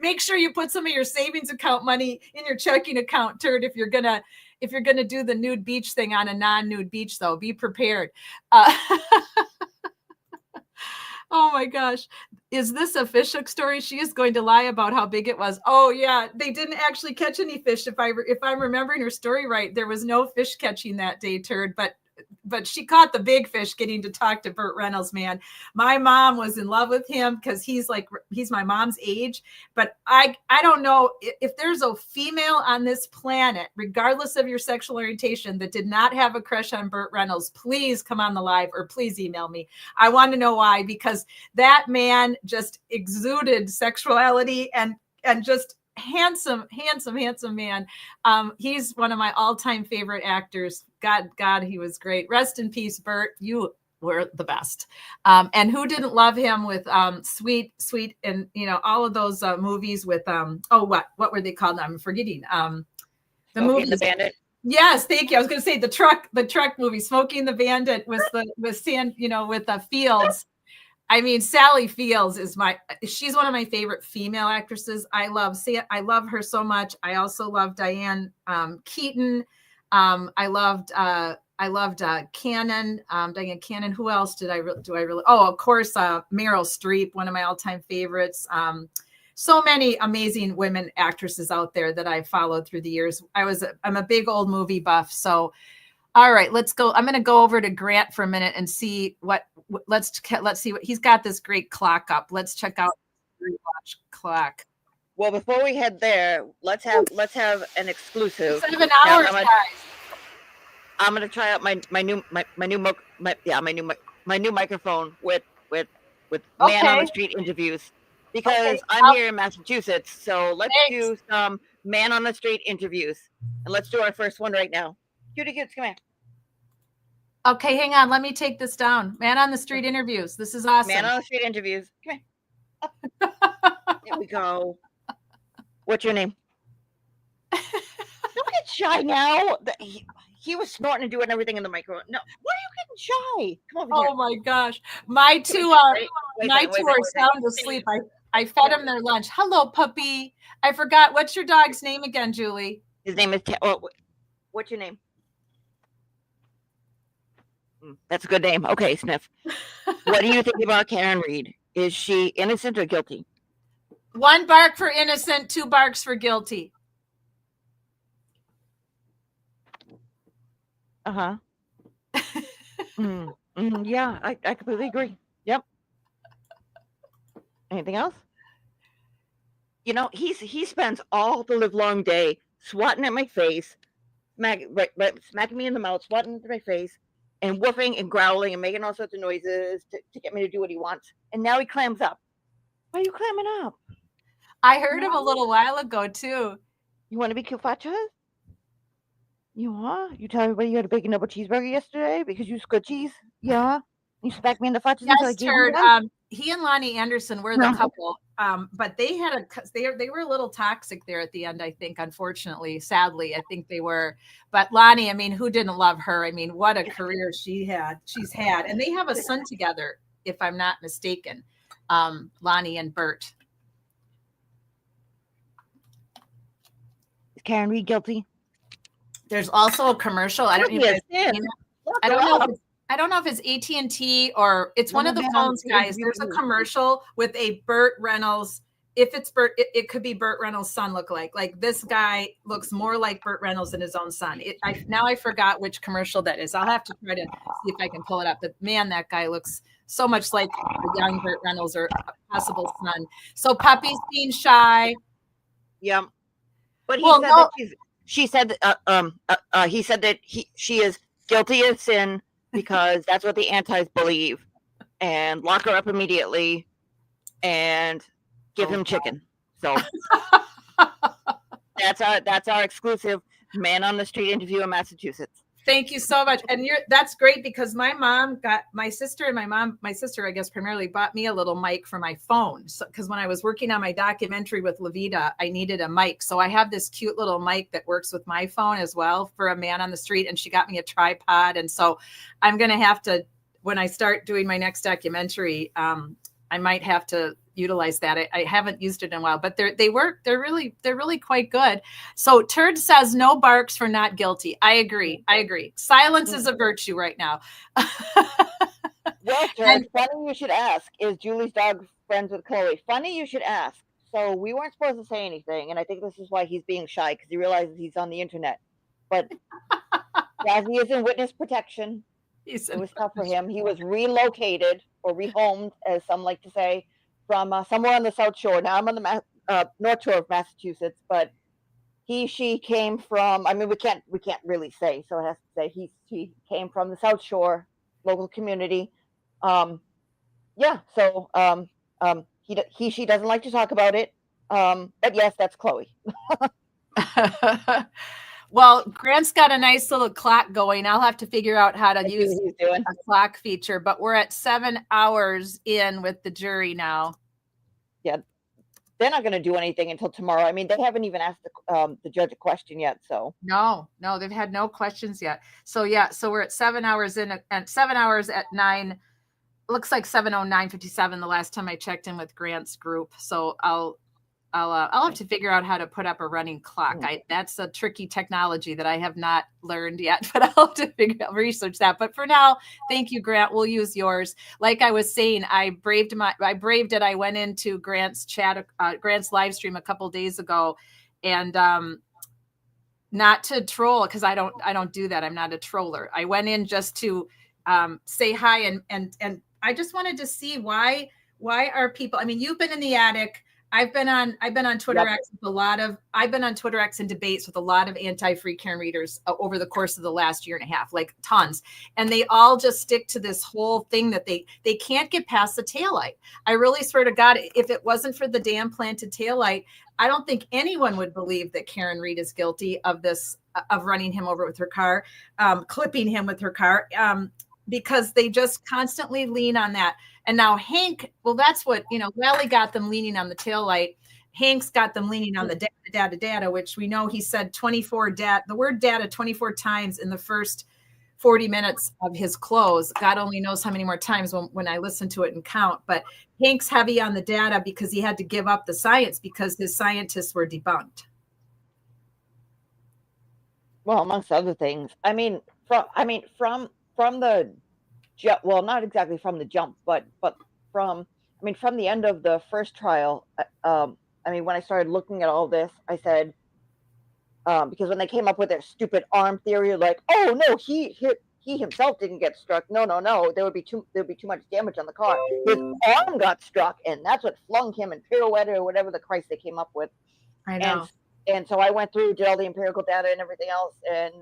make sure you put some of your savings account money in your checking account, Turd. If you're gonna do the nude beach thing on a non-nude beach, though, be prepared. Oh my gosh. Is this a fish hook story? She is going to lie about how big it was. Oh yeah. They didn't actually catch any fish. If I'm remembering her story right, there was no fish catching that day, Turd, but she caught the big fish getting to talk to Burt Reynolds, man. My mom was in love with him because he's my mom's age. But I don't know if there's a female on this planet, regardless of your sexual orientation, that did not have a crush on Burt Reynolds. Please come on the live or please email me. I want to know why, because that man just exuded sexuality and just handsome man. He's one of my all-time favorite actors. God, he was great. Rest in peace, Bert. You were the best. And who didn't love him with Sweet, and all of those movies with what were they called? I'm forgetting. The movie The Bandit. Yes, thank you. I was going to say the truck movie, Smoking the Bandit, with the Fields. I mean, Sally Fields she's one of my favorite female actresses. I love her so much. I also love Diane Keaton. I loved Cannon, Diane Cannon. Who else do I really? Oh, of course, Meryl Streep, one of my all-time favorites. So many amazing women actresses out there that I've followed through the years. I'm a big old movie buff. So, all right, let's go. I'm going to go over to Grant for a minute and see let's see what he's got. This great clock up. Let's check out the watch clock. Well, before we head there, let's have an exclusive. 7 hours, guys. I'm gonna try out my new microphone with man on the street interviews, because I'm here in Massachusetts. So let's do some man on the street interviews, and let's do our first one right now. Cutie Cutes, come here. Okay, hang on. Let me take this down. Man on the street interviews. This is awesome. Man on the street interviews. Come here. There we go. What's your name? Don't get shy now. He was snorting and doing everything in the microphone. No, why are you getting shy? Come over here. Oh my gosh. My two are sound asleep. I fed them their lunch. Hello, puppy. I forgot. What's your dog's name again, Julie? His name is what's your name? That's a good name. Okay, Sniff. What do you think about Karen Reed? Is she innocent or guilty? 1 bark for innocent, 2 barks for guilty. Uh-huh. Yeah, I completely agree. Yep. Anything else? He spends all the livelong day swatting at my face, smacking me in the mouth, swatting at my face, and woofing and growling and making all sorts of noises to get me to do what he wants. And now he clams up. Why are you clamming up? I heard him a little while ago, too. You want to be cute, Fatcha? You are? You tell everybody you had a bacon double cheeseburger yesterday because you scored cheese? Yeah? You smacked me in the Fatcha? Yes, Turd. He and Lonnie Anderson were the couple. But they were a little toxic there at the end, I think, unfortunately. Sadly, I think they were. But Lonnie, I mean, who didn't love her? I mean, what a career she's had. And they have a son together, if I'm not mistaken. Lonnie and Bert. Is Karen Reed guilty? There's also a commercial. I don't know if it's AT&T or it's one of the phones, guys. There's a commercial with a Burt Reynolds if it's Burt, it could be Burt Reynolds' son lookalike. Like this guy looks more like Burt Reynolds than his own son. Now I forgot which commercial that is. I'll have to try to see if I can pull it up. But man, that guy looks so much like a young Burt Reynolds or a possible son. So Puppy's being shy. Yeah, but he Well, said no. that she said he said that she is guilty of sin because that's what the antis believe, and lock her up immediately and give him chicken. So that's our exclusive man on the street interview in Massachusetts. Thank you so much. And that's great because my mom got my sister, I guess, primarily bought me a little mic for my phone. So, because when I was working on my documentary with Levita, I needed a mic. So I have this cute little mic that works with my phone as well for a man on the street. And she got me a tripod. And so I'm going to have to, when I start doing my next documentary, I might have to utilize that. I haven't used it in a while, but they work. They're really quite good. So Turd says no barks for not guilty. I agree. Silence is a virtue right now. Well, Turd, funny you should ask. Is Julie's dog friends with Chloe? Funny you should ask. So we weren't supposed to say anything, and I think this is why he's being shy, because he realizes he's on the internet. But as he is in witness protection, it was tough for him. He was relocated or rehomed, as some like to say, from somewhere on the South Shore. Now I'm on the North Shore of Massachusetts, but she came from. I mean, we can't really say, so it has to say he came from the South Shore local community. Yeah. So she doesn't like to talk about it. But yes, that's Chloe. Well, Grant's got a nice little clock going. I'll have to figure out how to use a clock feature, but we're at 7 hours in with the jury now. Yeah, they're not going to do anything until tomorrow. I mean, they haven't even asked the judge a question yet. So no, they've had no questions yet. So yeah, so we're at 7 hours in, and 7 hours at 9. Looks like 7:09:57 the last time I checked in with Grant's group. So I'll have to figure out how to put up a running clock. That's a tricky technology that I have not learned yet, but I'll have to research that. But for now, thank you, Grant. We'll use yours. Like I was saying, I braved it. I went into Grant's chat, Grant's live stream a couple days ago, and not to troll, because I don't do that. I'm not a troller. I went in just to say hi, and I just wanted to see why are people. I mean, you've been in the attic. I've been on Twitter X with I've been on Twitter X and debates with a lot of anti-free Karen readers over the course of the last year and a half, like tons. And they all just stick to this whole thing that they can't get past the taillight. I really swear to God, if it wasn't for the damn planted taillight, I don't think anyone would believe that Karen Reed is guilty of this, of running him over with her car, clipping him with her car, because they just constantly lean on that. And now Hank, well, that's what, Lally got them leaning on the taillight. Hank's got them leaning on the data, which we know he said the word data 24 times in the first 40 minutes of his close. God only knows how many more times when I listen to it and count. But Hank's heavy on the data because he had to give up the science because his scientists were debunked. Well, amongst other things. I mean, from the, well, not exactly from the jump, but from the end of the first trial. When I started looking at all this, I said, because when they came up with their stupid arm theory, like, oh no, he himself didn't get struck. No, there would be too much damage on the car. His arm got struck, and that's what flung him and pirouetted or whatever the Christ they came up with. I know. And so I went through, did all the empirical data and everything else, and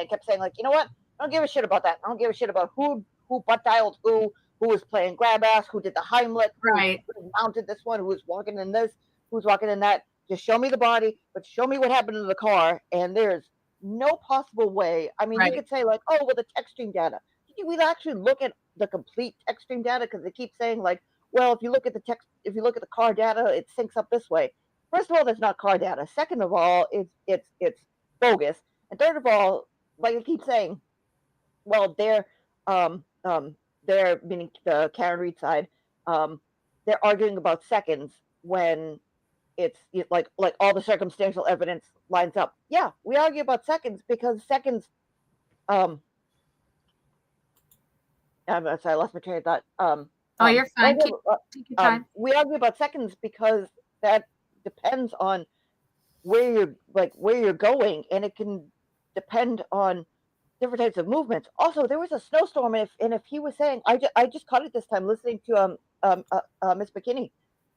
kept saying, like, you know what? I don't give a shit about that. I don't give a shit about who butt dialed who was playing grab ass, who did the Heimlich, right, who mounted this one, who was walking in this, who's walking in that. Just show me the body, but show me what happened to the car. And there's no possible way. I mean, You could say, like, oh, well, the text stream data. Did we actually look at the complete text stream data? Because they keep saying, like, well, if you look at the car data, it syncs up this way. First of all, that's not car data. Second of all, it's bogus. And third of all, like I keep saying, well, they're meaning the Karen Reed side, they're arguing about seconds when it's like all the circumstantial evidence lines up. Yeah, we argue about seconds because seconds. I'm sorry, I lost my train of thought. You're fine. Take your time. We argue about seconds because that depends on where you're going, and it can depend on different types of movements. Also, there was a snowstorm, and if he was saying, I just caught it this time listening to Miss McKinney,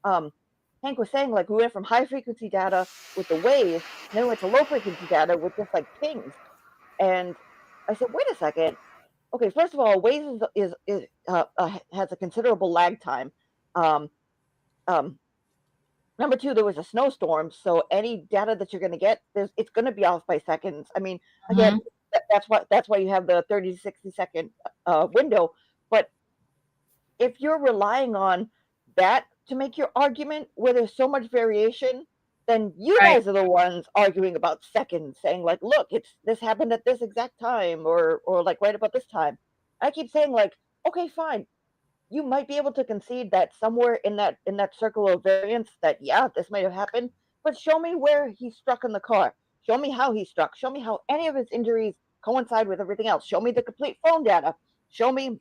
Hank was saying like we went from high frequency data with the waves, and then went to low frequency data with just like pings, and I said, wait a second. Okay, first of all, waves has a considerable lag time. Um, um, Number two, there was a snowstorm, so any data that you're going to get, it's going to be off by seconds. I mean, again, that's why you have the 30 to 60 second window. But if you're relying on that to make your argument, where there's so much variation, then you guys are the ones arguing about seconds, saying like, look, this happened at this exact time, or like right about this time. I keep saying like, okay, fine. You might be able to concede that somewhere in that circle of variance that this might have happened, but show me where he struck in the car. Show me how he struck. Show me how any of his injuries coincide with everything else. Show me the complete phone data. Show me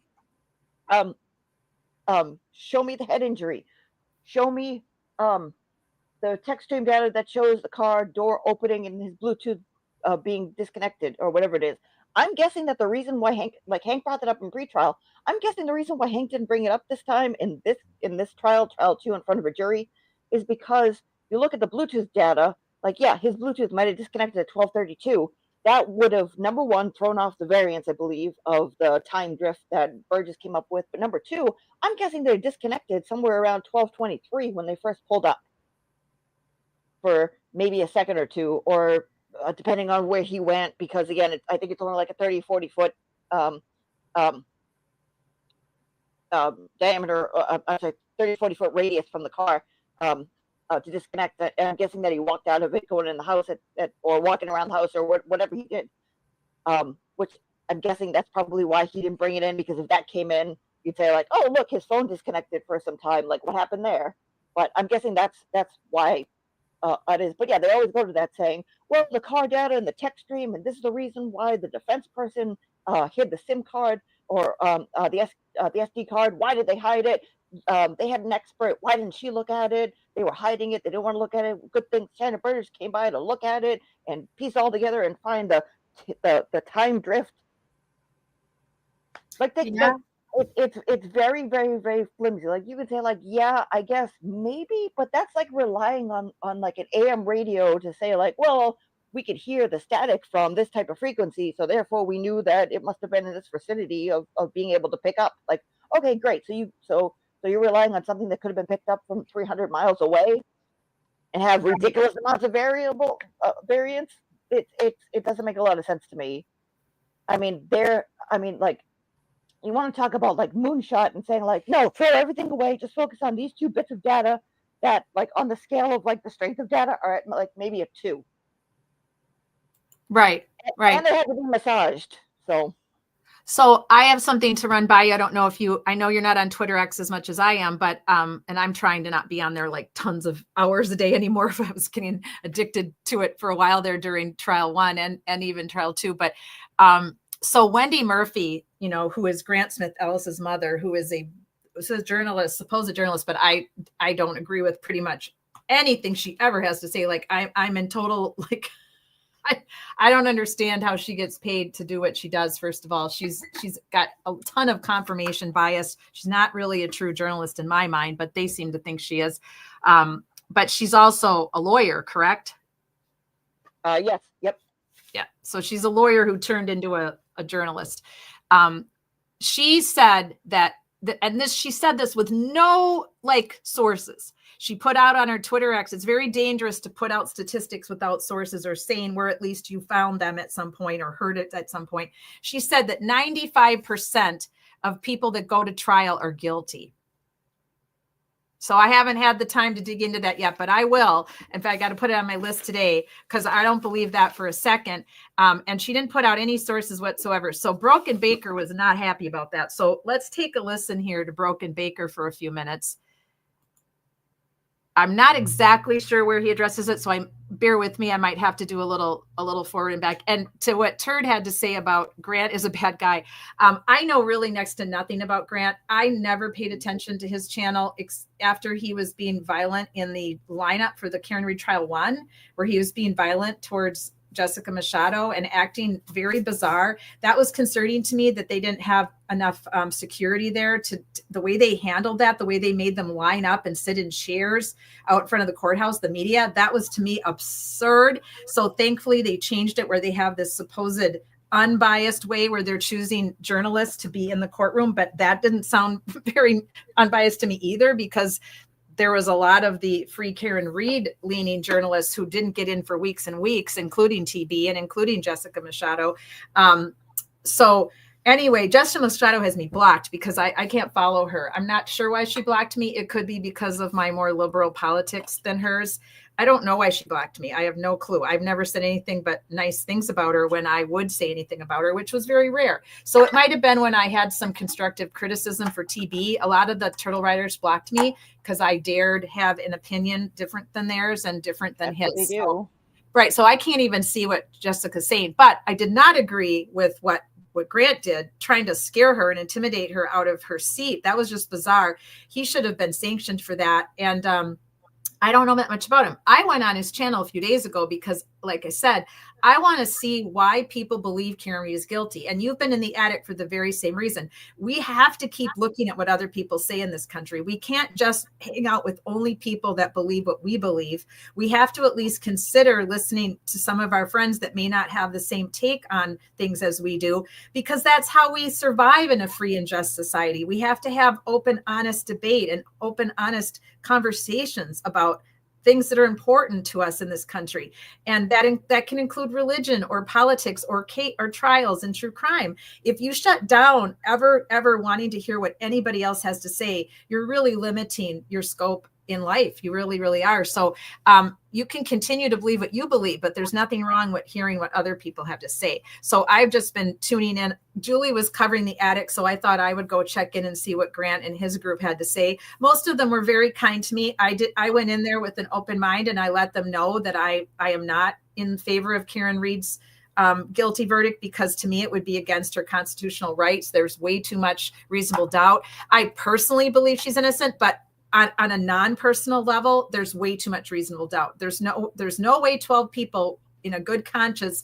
show me the head injury. Show me the text stream data that shows the car door opening and his Bluetooth being disconnected or whatever it is. I'm guessing that the reason why Hank brought that up in pretrial, I'm guessing the reason why Hank didn't bring it up this time in this trial 2 in front of a jury, is because you look at the Bluetooth data, like his Bluetooth might have disconnected at 12:32. That would have, number one, thrown off the variance, I believe, of the time drift that Burgess came up with. But number two, I'm guessing they disconnected somewhere around 12:23 when they first pulled up for maybe a second or two, or depending on where he went, because again, I think it's only like a 30-40 foot diameter, I'm sorry, 30-40 foot radius from the car to disconnect. And I'm guessing that he walked out of it going in the house or walking around the house or whatever he did, which I'm guessing that's probably why he didn't bring it in, because if that came in, you'd say like, oh, look, his phone disconnected for some time. Like, what happened there? But I'm guessing that's why it is. But they always go to that saying, well, the car data and the text stream, and this is the reason why the defense person hid the SIM card or the SD card. Why did they hide it? They had an expert. Why didn't she look at it? They were hiding it. They didn't want to look at it. Good thing Shannon Burgess came by to look at it and piece all together and find the time drift. Like it's very, very, very flimsy. Like you could say like, I guess maybe, but that's like relying on like an AM radio to say like, well, we could hear the static from this type of frequency, so therefore we knew that it must have been in this vicinity of being able to pick up. Like, okay, great. So you're relying on something that could have been picked up from 300 miles away and have ridiculous amounts of variance. It doesn't make a lot of sense to me. I mean, like, you want to talk about like moonshot and saying like, no, throw everything away, just focus on these 2 bits of data that like on the scale of like the strength of data are at like maybe a 2. Right. And they had to be massaged. So I have something to run by you. I don't know if I know you're not on Twitter X as much as I am, but, and I'm trying to not be on there like tons of hours a day anymore. If I was getting addicted to it for a while there during trial 1 and even trial 2. But, so Wendy Murphy, who is Grant Smith Ellis's mother, who is a journalist, supposed journalist, but I don't agree with pretty much anything she ever has to say. Like I'm in total, like, I don't understand how she gets paid to do what she does. First of all, she's got a ton of confirmation bias. She's not really a true journalist in my mind, but they seem to think she is. But she's also a lawyer, correct? Yes. Yep. Yeah. So she's a lawyer who turned into a journalist. She said that, she said this with no like sources. She put out on her Twitter X, it's very dangerous to put out statistics without sources or saying where at least you found them at some point or heard it at some point. She said that 95% of people that go to trial are guilty. So I haven't had the time to dig into that yet, but I will. In fact, I got to put it on my list today because I don't believe that for a second. And she didn't put out any sources whatsoever. So Broken Baker was not happy about that. So let's take a listen here to Broken Baker for a few minutes. I'm not exactly sure where he addresses it, so bear with me. I might have to do a little forward and back. And to what Turd had to say about Grant is a bad guy. I know really next to nothing about Grant. I never paid attention to his channel after he was being violent in the lineup for the Karen Read Trial 1, where he was being violent towards Jessica Machado and acting very bizarre. That was concerning to me, that they didn't have enough security there to the way they handled that, the way they made them line up and sit in chairs out in front of the courthouse, the media. That was to me absurd. So thankfully they changed it where they have this supposed unbiased way where they're choosing journalists to be in the courtroom. But that didn't sound very unbiased to me either, because there was a lot of the free Karen Read leaning journalists who didn't get in for weeks and weeks, including TB and including Jessica Machado. So anyway, Jessica Machado has me blocked because I can't follow her. I'm not sure why she blocked me. It could be because of my more liberal politics than hers. I don't know why she blocked me. I have no clue. I've never said anything but nice things about her when I would say anything about her, which was very rare. So it might have been when I had some constructive criticism for TB. A lot of the Turtle Writers blocked me because I dared have an opinion different than theirs and different than his. So, right. So I can't even see what Jessica's saying, but I did not agree with what Grant did, trying to scare her and intimidate her out of her seat. That was just bizarre. He should have been sanctioned for that. And I don't know that much about him. I went on his channel a few days ago because, like I said, I want to see why people believe Karen Read is guilty. And you've been in the attic for the very same reason. We have to keep looking at what other people say in this country. We can't just hang out with only people that believe what we believe. We have to at least consider listening to some of our friends that may not have the same take on things as we do, because that's how we survive in a free and just society. We have to have open, honest debate and open, honest conversations about things that are important to us in this country. And that can include religion or politics or trials and true crime. If you shut down ever wanting to hear what anybody else has to say, you're really limiting your scope in life. You really, really are. So you can continue to believe what you believe, but there's nothing wrong with hearing what other people have to say. So I've just been tuning in. Julie was covering the attic, so I thought I would go check in and see what Grant and his group had to say. Most of them were very kind to me. I went in there with an open mind, and I let them know that I am not in favor of Karen Read's guilty verdict, because to me it would be against her constitutional rights. There's way too much reasonable doubt. I personally believe she's innocent, but on a non-personal level, there's way too much reasonable doubt. There's no way 12 people in a good conscience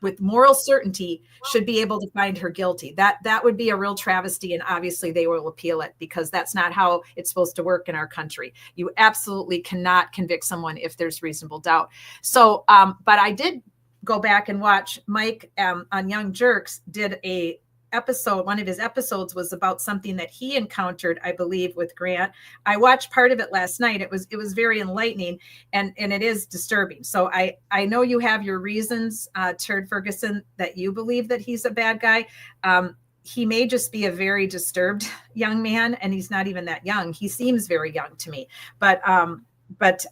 with moral certainty should be able to find her guilty. That would be a real travesty, and obviously they will appeal it, because that's not how it's supposed to work in our country. You absolutely cannot convict someone if there's reasonable doubt. So, but I did go back and watch Mike on Young Jerks did a episode. One of his episodes was about something that he encountered, I believe, with Grant. I watched part of it last night. It was very enlightening, and it is disturbing. So I know you have your reasons, Turd Ferguson, that you believe that he's a bad guy. He may just be a very disturbed young man, and he's not even that young. He seems very young to me, but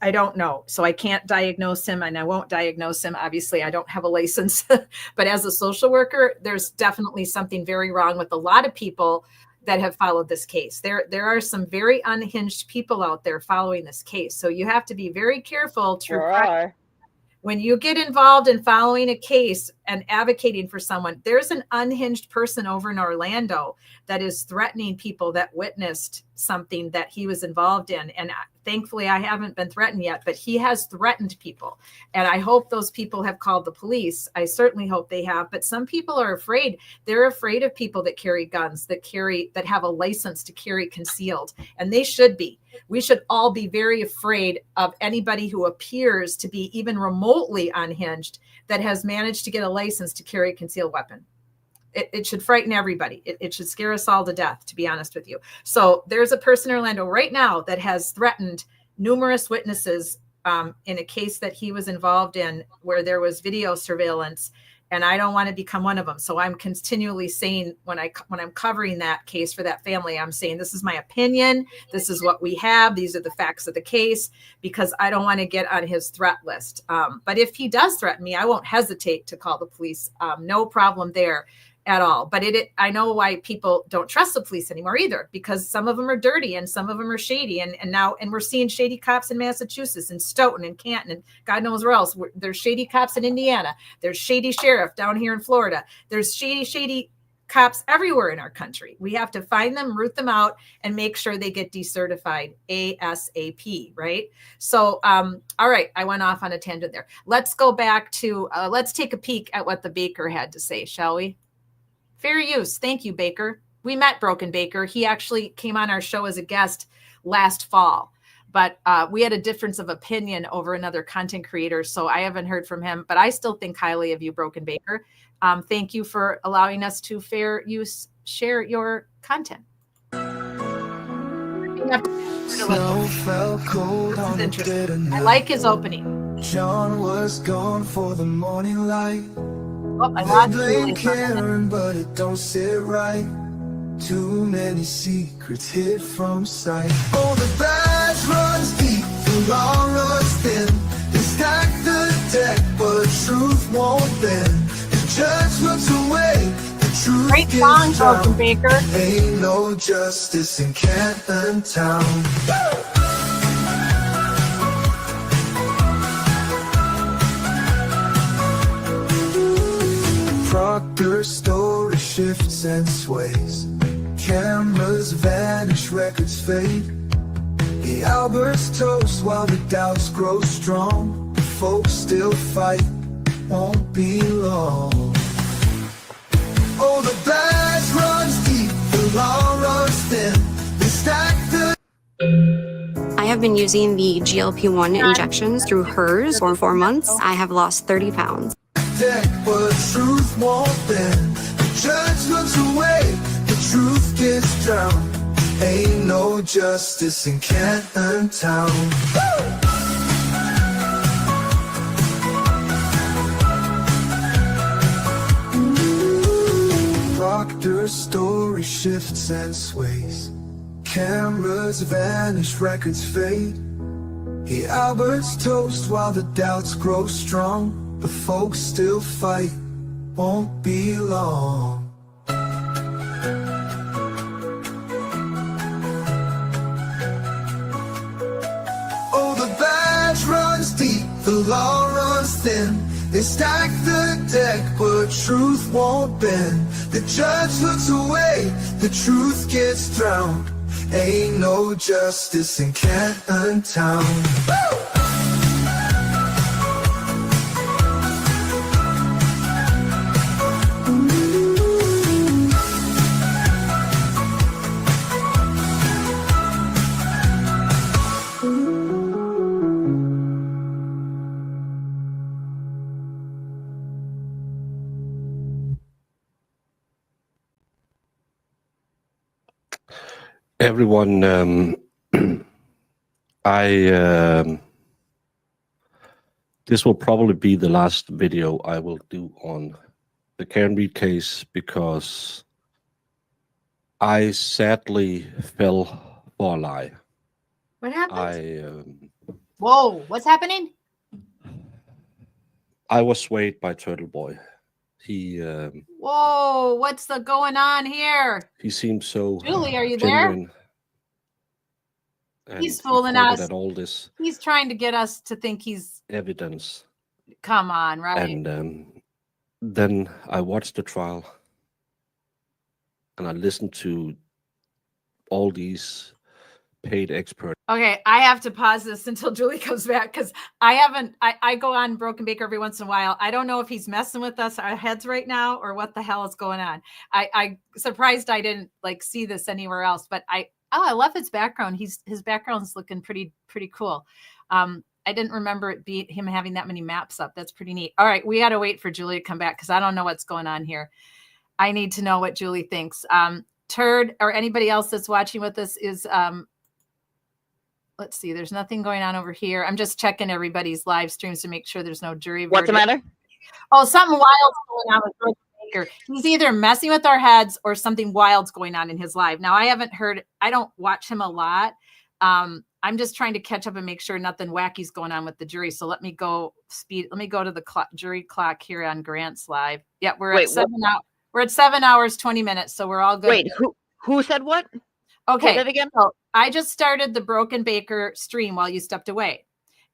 I don't know. So I can't diagnose him, and I won't diagnose him. Obviously, I don't have a license, but as a social worker, there's definitely something very wrong with a lot of people that have followed this case. There are some very unhinged people out there following this case. So you have to be very careful. When you get involved in following a case and advocating for someone, there's an unhinged person over in Orlando that is threatening people that witnessed something that he was involved in. And thankfully, I haven't been threatened yet, but he has threatened people. And I hope those people have called the police. I certainly hope they have. But some people are afraid. They're afraid of people that carry guns, that have a license to carry concealed. And they should be. We should all be very afraid of anybody who appears to be even remotely unhinged that has managed to get a license to carry a concealed weapon. It should frighten everybody. It should scare us all to death, to be honest with you. So there's a person in Orlando right now that has threatened numerous witnesses in a case that he was involved in where there was video surveillance. And I don't want to become one of them. So I'm continually saying when I'm covering that case for that family, I'm saying, this is my opinion. This is what we have. These are the facts of the case, because I don't want to get on his threat list. But if he does threaten me, I won't hesitate to call the police. No problem there. at all. But I know why people don't trust the police anymore either, because some of them are dirty and some of them are shady. And we're seeing shady cops in Massachusetts and Stoughton and Canton and God knows where else. There's shady cops in Indiana. There's shady sheriff down here in Florida. There's shady cops everywhere in our country. We have to find them, root them out, and make sure they get decertified ASAP, right? So, all right, I went off on a tangent there. Let's go back to, let's take a peek at what the baker had to say, shall we? Fair use. Thank you, Baker. We met Broken Baker. He actually came on our show as a guest last fall, but we had a difference of opinion over another content creator, so I haven't heard from him, but I still think highly of you, Broken Baker. Thank you for allowing us to fair use share your content. Snow fell cold on the bitter night. I like his opening. John was gone for the morning light. Oh, I lost blame Karen, but it don't sit right. Too many secrets hid from sight. Oh, the badge runs deep, the law runs thin. They stack the deck, but truth won't bend. Judge looks away, the truth great gets song, down. Broken Baker. Ain't no justice in Canton Town. Proctor's story shifts and sways. Cameras vanish, records fade. The Alberts toast while the doubts grow strong. The folks still fight, won't be long. Oh, the badge runs deep, the law runs thin. They stack the... I have been using the GLP-1 injections through hers for 4 months. I have lost 30 pounds. Deck, but truth won't bend. The judge looks away, the truth gets drowned. Ain't no justice in Canton Town. Proctor's story shifts and sways. Cameras vanish, records fade. The Alberts toast while the doubts grow strong. The folks still fight, won't be long. Oh, the badge runs deep, the law runs thin. They stack the deck, but truth won't bend. The judge looks away, the truth gets drowned. Ain't no justice in Canton Town. Everyone, this will probably be the last video I will do on the Karen Read case, because I sadly fell for a lie. What happened? Whoa, what's happening? I was swayed by Turtle Boy. He Whoa, what's going on here? he seems so Julie, are you genuine. He's And fooling he pointed us. at all this He's trying to get us to think he's, evidence, come on, right? and then I watched the trial, and I listened to all these paid experts. Okay, I have to pause this until Julie comes back, because I go on Broken Baker every once in a while. I don't know if he's messing with us, our heads right now, or what the hell is going on. I surprised I didn't see this anywhere else, but I love his background. His background's looking pretty cool. I didn't remember him having that many maps up. That's pretty neat. All right, we got to wait for Julie to come back, because I don't know what's going on here. I need to know what Julie thinks. Turd, or anybody else that's watching with us is let's see, there's nothing going on over here. I'm just checking everybody's live streams to make sure there's no jury verdict. What's the matter? Oh, something wild's going on with Broken Baker. He's either messing with our heads or something wild's going on in his live. Now, I don't watch him a lot. I'm just trying to catch up and make sure nothing wacky's going on with the jury. So let me go to the jury clock here on Grant's live. Yeah, we're at 7 hours. We're at 7 hours, 20 minutes. So we're all good. Wait, who said what? Say Okay. that again. So I just started the Broken Baker stream while you stepped away.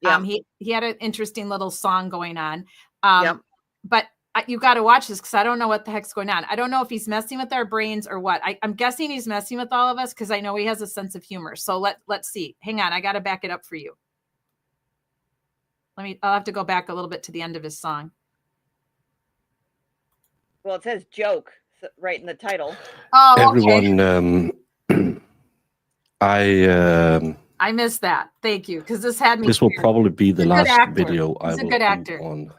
Yeah. He had an interesting little song going on. Yep. But you got to watch this because I don't know what the heck's going on. I don't know if he's messing with our brains or what. I'm guessing he's messing with all of us because I know he has a sense of humor. So let's see. Hang on, I got to back it up for you. I'll have to go back a little bit to the end of his song. Well, it says joke right in the title. Oh, Everyone, I missed that. Thank you, because this had me. This will probably be the last video I He's a will good do actor. on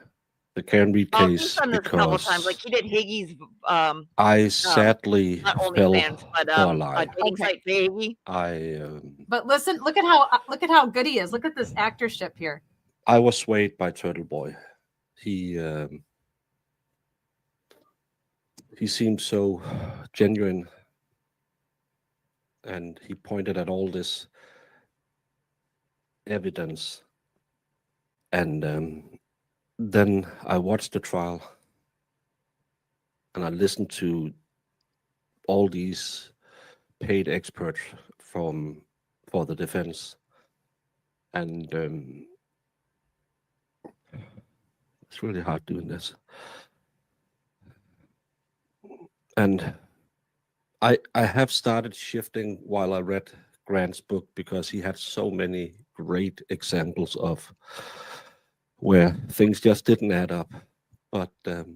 the Karen Reed Oh, he's case done this a couple because times. Like he did Higgy's. I sadly Not fell OnlyFans, but for a lie. dating site baby. But listen, look at how good he is. Look at this actorship here. I was swayed by Turtle Boy. He seemed so genuine, and he pointed at all this evidence. And then I watched the trial, and I listened to all these paid experts for the defense, and it's really hard doing this. And I have started shifting while I read Grant's book because he had so many great examples of where things just didn't add up. But now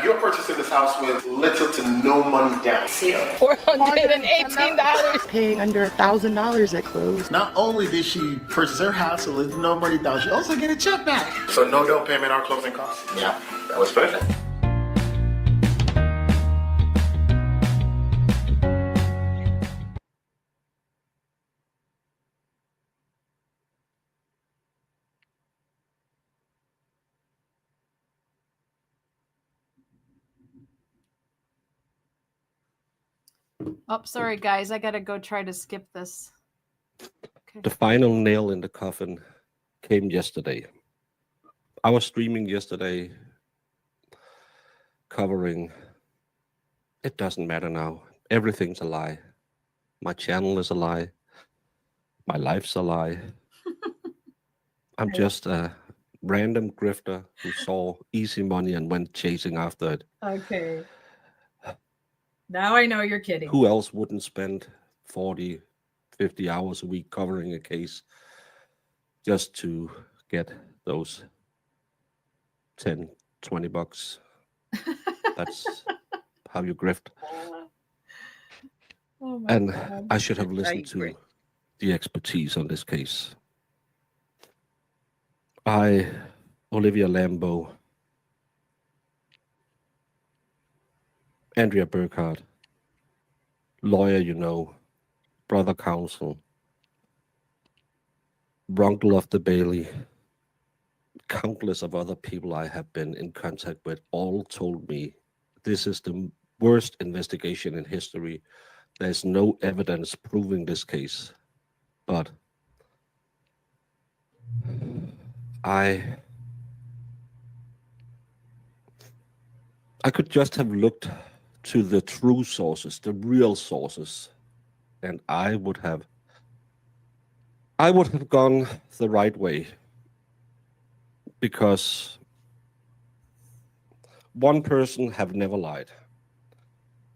you're purchasing this house with little to no money down. $418. Paying under $1,000 at close. Not only did she purchase her house with no money down, she also get a check back. So no down payment or closing costs. Yeah, that was perfect. Oh, sorry, guys. I got to go try to skip this. Okay. the final nail in the coffin came yesterday. I was streaming yesterday covering, it doesn't matter now. Everything's a lie. My channel is a lie. My life's a lie. I'm just a random grifter who saw easy money and went chasing after it. Okay. Now I know you're kidding. Who else wouldn't spend 40, 50 hours a week covering a case just to get those 10, 20 bucks? That's how you grift. Oh my And God. I should have listened to the expertise on this case. Olivia Lambeau, Andrea Burkhardt, lawyer you know, brother counsel, Runkle of the Bailey, countless of other people I have been in contact with all told me this is the worst investigation in history. There's no evidence proving this case. But I could just have looked to the true sources, the real sources, and I would have gone the right way, because one person have never lied.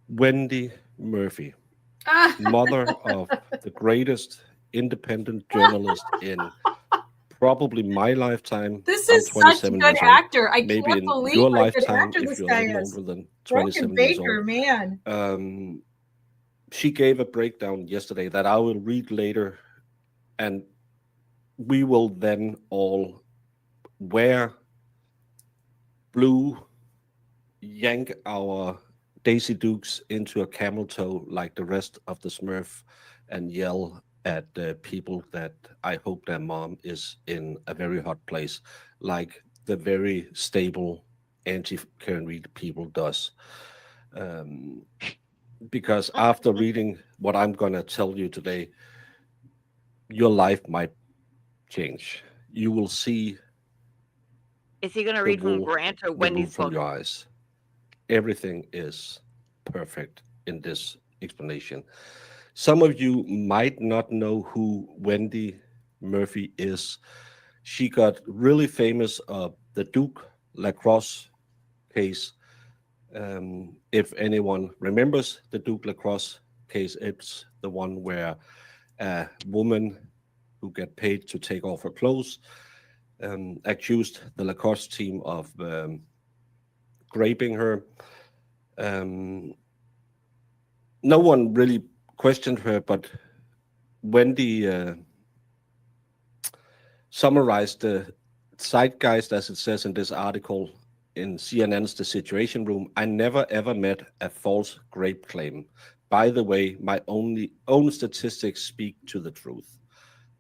Wendy Murphy, mother of the greatest independent journalist in probably my lifetime. This is such a good actor. I Maybe can't in believe your what a good lifetime, actor if this you're guy a little is. older than Broken 27 years Baker, old. man. She gave a breakdown yesterday that I will read later, and we will then all wear blue, yank our Daisy Dukes into a camel toe like the rest of the Smurf, and yell at people that I hope their mom is in a very hot place, like the very stable anti-Karen Reed people does. Because after reading what I'm going to tell you today, your life might change. You will see. Is he going to the read from wool Grant or removed Wendy's from book? your eyes. everything is perfect in this explanation. Some of you might not know who Wendy Murphy is. She got really famous the Duke lacrosse case. If anyone remembers the Duke lacrosse case, it's the one where a woman who get paid to take off her clothes accused the lacrosse team of raping her. No one really questioned her, but Wendy summarized the zeitgeist, as it says in this article in CNN's The Situation Room. I never ever met a false rape claim. By the way, my own statistics speak to the truth.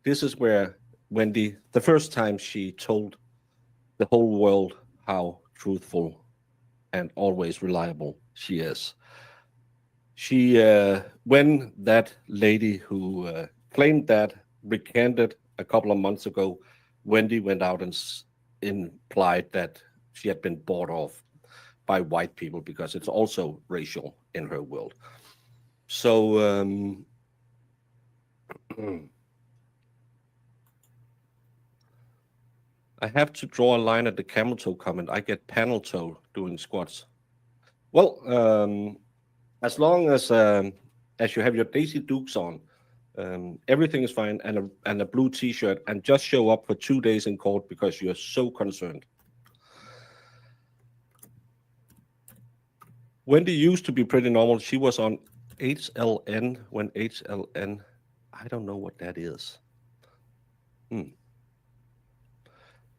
This is where Wendy, the first time she told the whole world how truthful and always reliable she is. She, when that lady who claimed that recanted a couple of months ago, Wendy went out and implied that she had been bought off by white people because it's also racial in her world. So I have to draw a line at the camel toe comment. I get panel toe doing squats. Well, as long as you have your Daisy Dukes on, everything is fine, and a blue T-shirt, and just show up for 2 days in court because you're so concerned. Wendy used to be pretty normal. She was on HLN when HLN, I don't know what that is.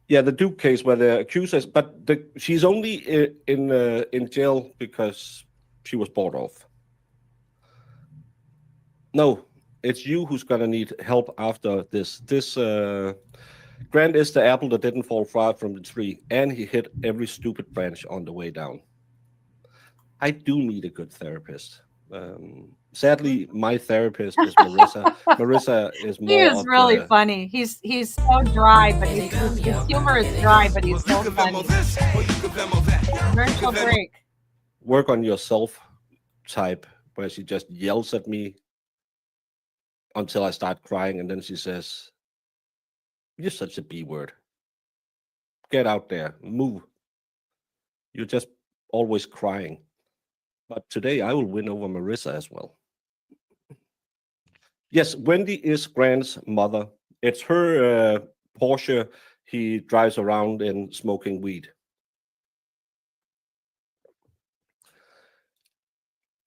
Yeah, the Duke case where the accusers, but she's only in jail because she was bought off. No, it's you who's gonna need help after this. Grant is the apple that didn't fall far from the tree, and he hit every stupid branch on the way down. I do need a good therapist. Sadly, my therapist is Marissa. Marissa is more. He is really funny. He's so dry, but his humor is dry, but he's so funny. Commercial break. Work on yourself type, where she just yells at me until I start crying, and then she says, "You're such a B word. Get out there, move. You're just always crying." But today I will win over Marissa as well. Yes, Wendy is Grant's mother. It's her Porsche he drives around in smoking weed.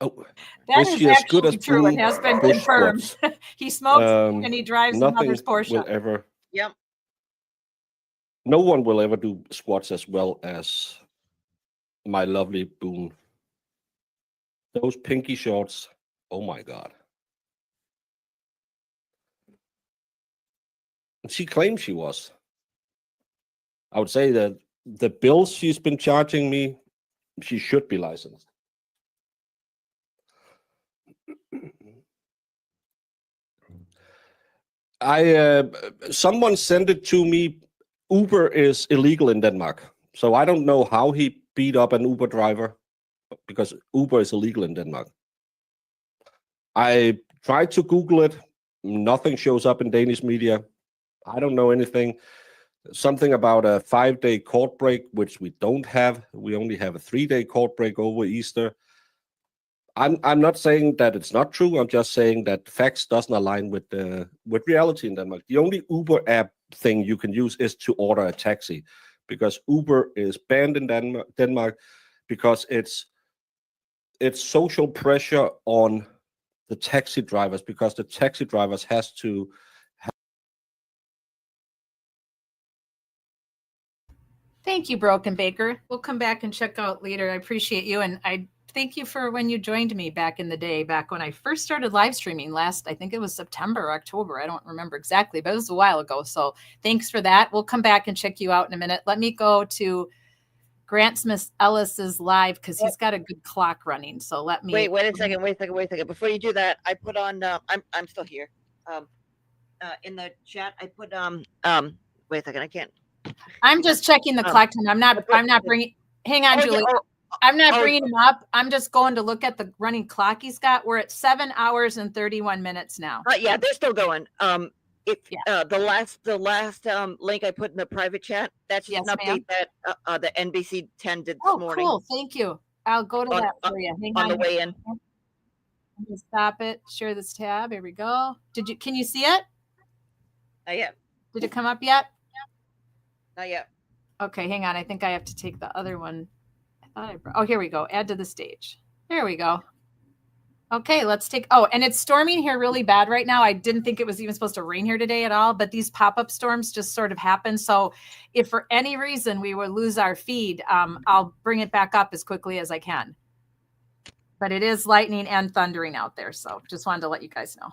Oh, that is is she as good actually as true. Blue It has been Bush confirmed. squats? He smokes and he drives his Nothing mother's Porsche. will ever. Yep. No one will ever do squats as well as my lovely Boone. Those pinky shorts, oh my God. She claimed she was. I would say that the bills she's been charging me, she should be licensed. Someone sent it to me. Uber is illegal in Denmark. So I don't know how he beat up an Uber driver, because Uber is illegal in Denmark. I tried to Google it. Nothing shows up in Danish media. I don't know anything. Something about a 5-day court break, which we don't have. We only have a 3-day court break over Easter. I'm not saying that it's not true. I'm just saying that facts doesn't align with reality in Denmark. The only Uber app thing you can use is to order a taxi, because Uber is banned in Denmark because it's social pressure on the taxi drivers, because the taxi drivers has to. Thank you, Broken Baker. We'll come back and check out later. I appreciate you. And I thank you for when you joined me back in the day, back when I first started live streaming last, I think it was September or October. I don't remember exactly, but it was a while ago. So thanks for that. We'll come back and check you out in a minute. Let me go to Grant Smith Ellis's live because he's got a good clock running. So let me wait a second. Before you do that, I put on I'm still here. In the chat, I put wait a second, I can't. I'm just checking the clock time. I'm not bringing. Hang on, Julie. I'm not Oh. bringing him up. I'm just going to look at the running clock he's got. We're at 7 hours and 31 minutes now. Yeah, they're still going. If Yeah. the last link I put in the private chat, that's just Yes, an update that the NBC 10 did this Oh, morning. cool. Thank you. I'll go to On- that for you. Hang on on the here. way in. Let me stop it. Share this tab. Here we go. Can you see it? Not yet. Did it come up yet? Not yet. Okay, hang on. I think I have to take the other one. Oh, here we go. Add to the stage. There we go. Okay, let's take. Oh, and it's storming here really bad right now. I didn't think it was even supposed to rain here today at all, but these pop-up storms just sort of happen. So if for any reason we would lose our feed, I'll bring it back up as quickly as I can. But it is lightning and thundering out there. So just wanted to let you guys know.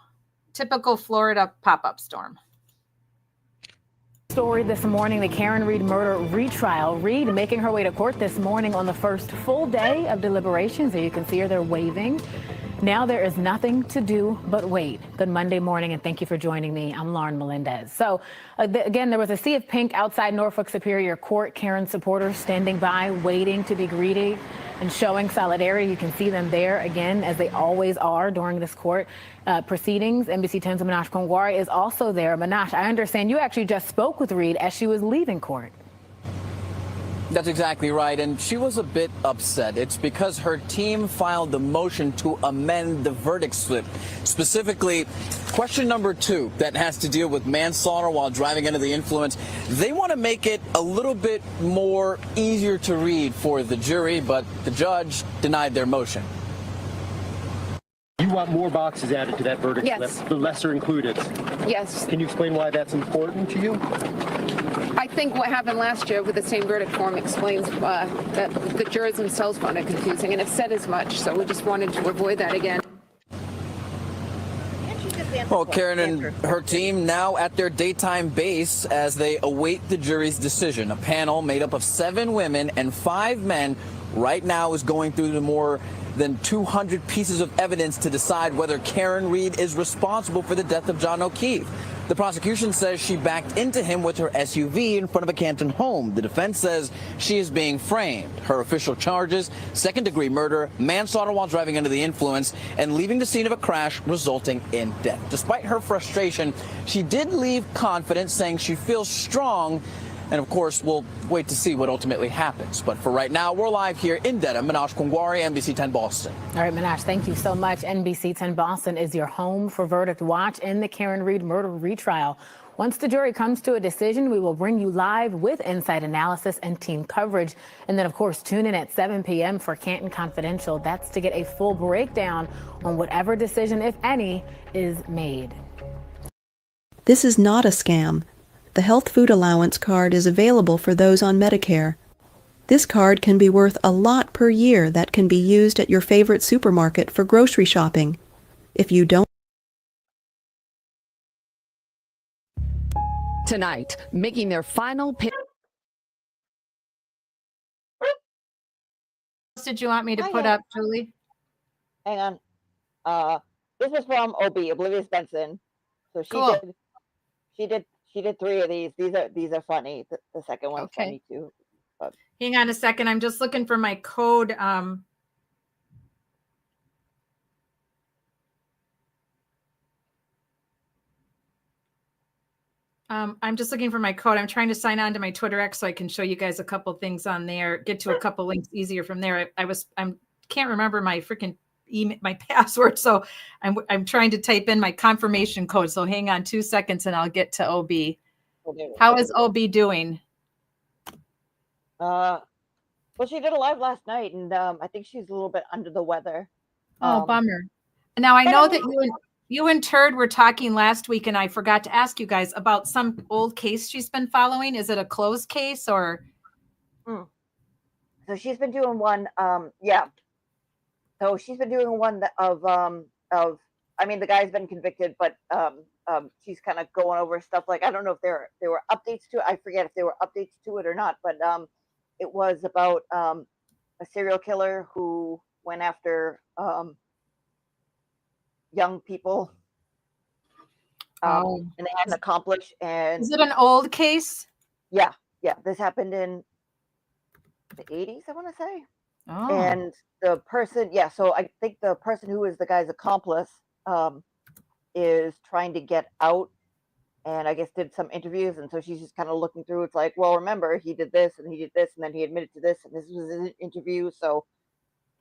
Typical Florida pop-up storm. Story this morning, the Karen Reed murder retrial. Reed making her way to court this morning on the first full day of deliberations. There you can see her there waving. Now there is nothing to do but wait. Good Monday morning, and thank you for joining me. I'm Lauren Melendez. So again, there was a sea of pink outside Norfolk Superior Court. Karen supporters standing by, waiting to be greeted and showing solidarity. You can see them there again, as they always are during this court proceedings. NBC 10's Minash Kongwari is also there. Minash, I understand you actually just spoke with Reed as she was leaving court. That's exactly right, and she was a bit upset. It's because her team filed the motion to amend the verdict slip. Specifically, question number 2 that has to deal with manslaughter while driving under the influence. They want to make it a little bit more easier to read for the jury, but the judge denied their motion. You want more boxes added to that verdict slip, the lesser included. Yes. Can you explain why that's important to you? I think what happened last year with the same verdict form explains that the jurors themselves found it confusing, and have said as much, so we just wanted to avoid that again. Well, Karen and her team now at their daytime base as they await the jury's decision. A panel made up of 7 women and 5 men right now is going through the more than 200 pieces of evidence to decide whether Karen Reed is responsible for the death of John O'Keefe. The prosecution says she backed into him with her SUV in front of a Canton home. The defense says she is being framed. Her official charges: second-degree murder, manslaughter while driving under the influence, and leaving the scene of a crash resulting in death. Despite her frustration, she did leave confident, saying she feels strong. And of course, we'll wait to see what ultimately happens. But for right now, we're live here in Dedham. Minash Kongwari, NBC 10 Boston. All right, Minash, thank you so much. NBC 10 Boston is your home for Verdict Watch in the Karen Reed murder retrial. Once the jury comes to a decision, we will bring you live with inside analysis and team coverage. And then, of course, tune in at 7 p.m. for Canton Confidential. That's to get a full breakdown on whatever decision, if any, is made. This is not a scam. The Health Food Allowance card is available for those on Medicare. This card can be worth a lot per year that can be used at your favorite supermarket for grocery shopping. If you don't... Tonight, making their final pitch. What did you want me to put up, Julie? Hang on. This is from OB, Oblivious Benson. So she did 3 of these. These are funny. The second one's funny too. But. Hang on a second. I'm just looking for my code. I'm just looking for my code. I'm trying to sign on to my Twitter X so I can show you guys a couple things on there. Get to a couple links easier from there. I can't remember my freaking email, my password, so I'm trying to type in my confirmation code. So hang on 2 seconds and I'll get to OB. How is OB doing? Well, she did a live last night, and I think she's a little bit under the weather. Oh, bummer. Now I know that you and Turd were talking last week, and I forgot to ask you guys about some old case she's been following. Is it a closed case or? So she's been doing one. So she's been doing one of. I mean, the guy's been convicted, but she's kind of going over stuff like, I don't know if there were updates to it. I forget if there were updates to it or not, but it was about a serial killer who went after young people and they hadn't accomplished. And is it an old case? Yeah. This happened in the 80s, I want to say. Oh. And the person, yeah, so I think the person who is the guy's accomplice is trying to get out, and I guess did some interviews, and so she's just kind of looking through. It's like, well, remember, he did this, and he did this, and then he admitted to this, and this was an interview. So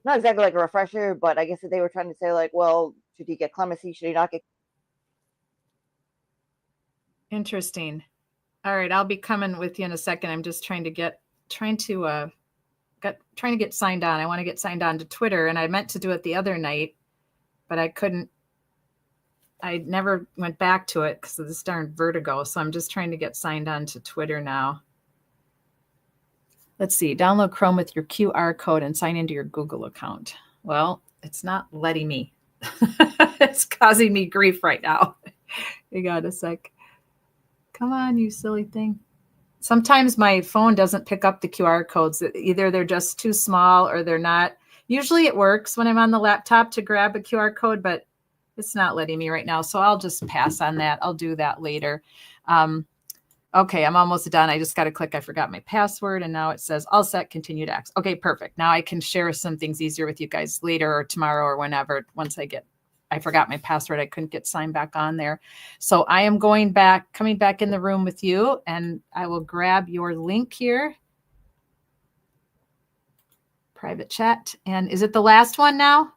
not exactly like a refresher, but I guess that they were trying to say, like, well, should he get clemency? Should he not get? Interesting. All right, I'll be coming with you in a second. I'm just trying to get signed on. I want to get signed on to Twitter, and I meant to do it the other night, but I couldn't. I never went back to it because of this darn vertigo. So I'm just trying to get signed on to Twitter now. Let's see. Download Chrome with your QR code and sign into your Google account. Well, it's not letting me. It's causing me grief right now. You got a sec. Come on, you silly thing. Sometimes my phone doesn't pick up the QR codes. Either they're just too small or they're not. Usually it works when I'm on the laptop to grab a QR code, but it's not letting me right now. So I'll just pass on that. I'll do that later. Okay, I'm almost done. I just got to click. I forgot my password. And now it says all set, continue to access. Okay, perfect. Now I can share some things easier with you guys later or tomorrow or whenever, once I forgot my password. I couldn't get signed back on there. So I am coming back in the room with you, and I will grab your link here. Private chat. And is it the last one now?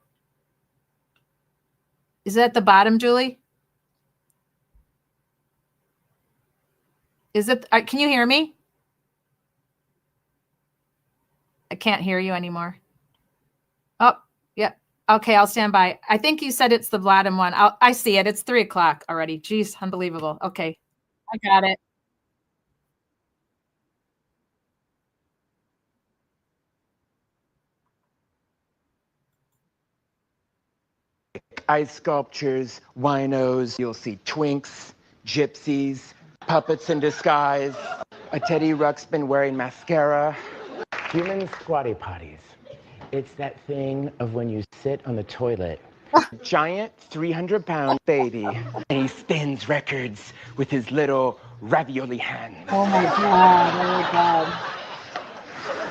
Is it at the bottom, Julie? Is it? Can you hear me? I can't hear you anymore. Oh, yep. Okay, I'll stand by. I think you said it's the bottom one. I see it. It's 3 o'clock already. Jeez, unbelievable. Okay, I got it. Ice sculptures, winos, you'll see twinks, gypsies, puppets in disguise, a Teddy Ruxpin wearing mascara. Human squatty potties. It's that thing of when you sit on the toilet. Giant 300-pound baby, and he spins records with his little ravioli hands. Oh my God, oh my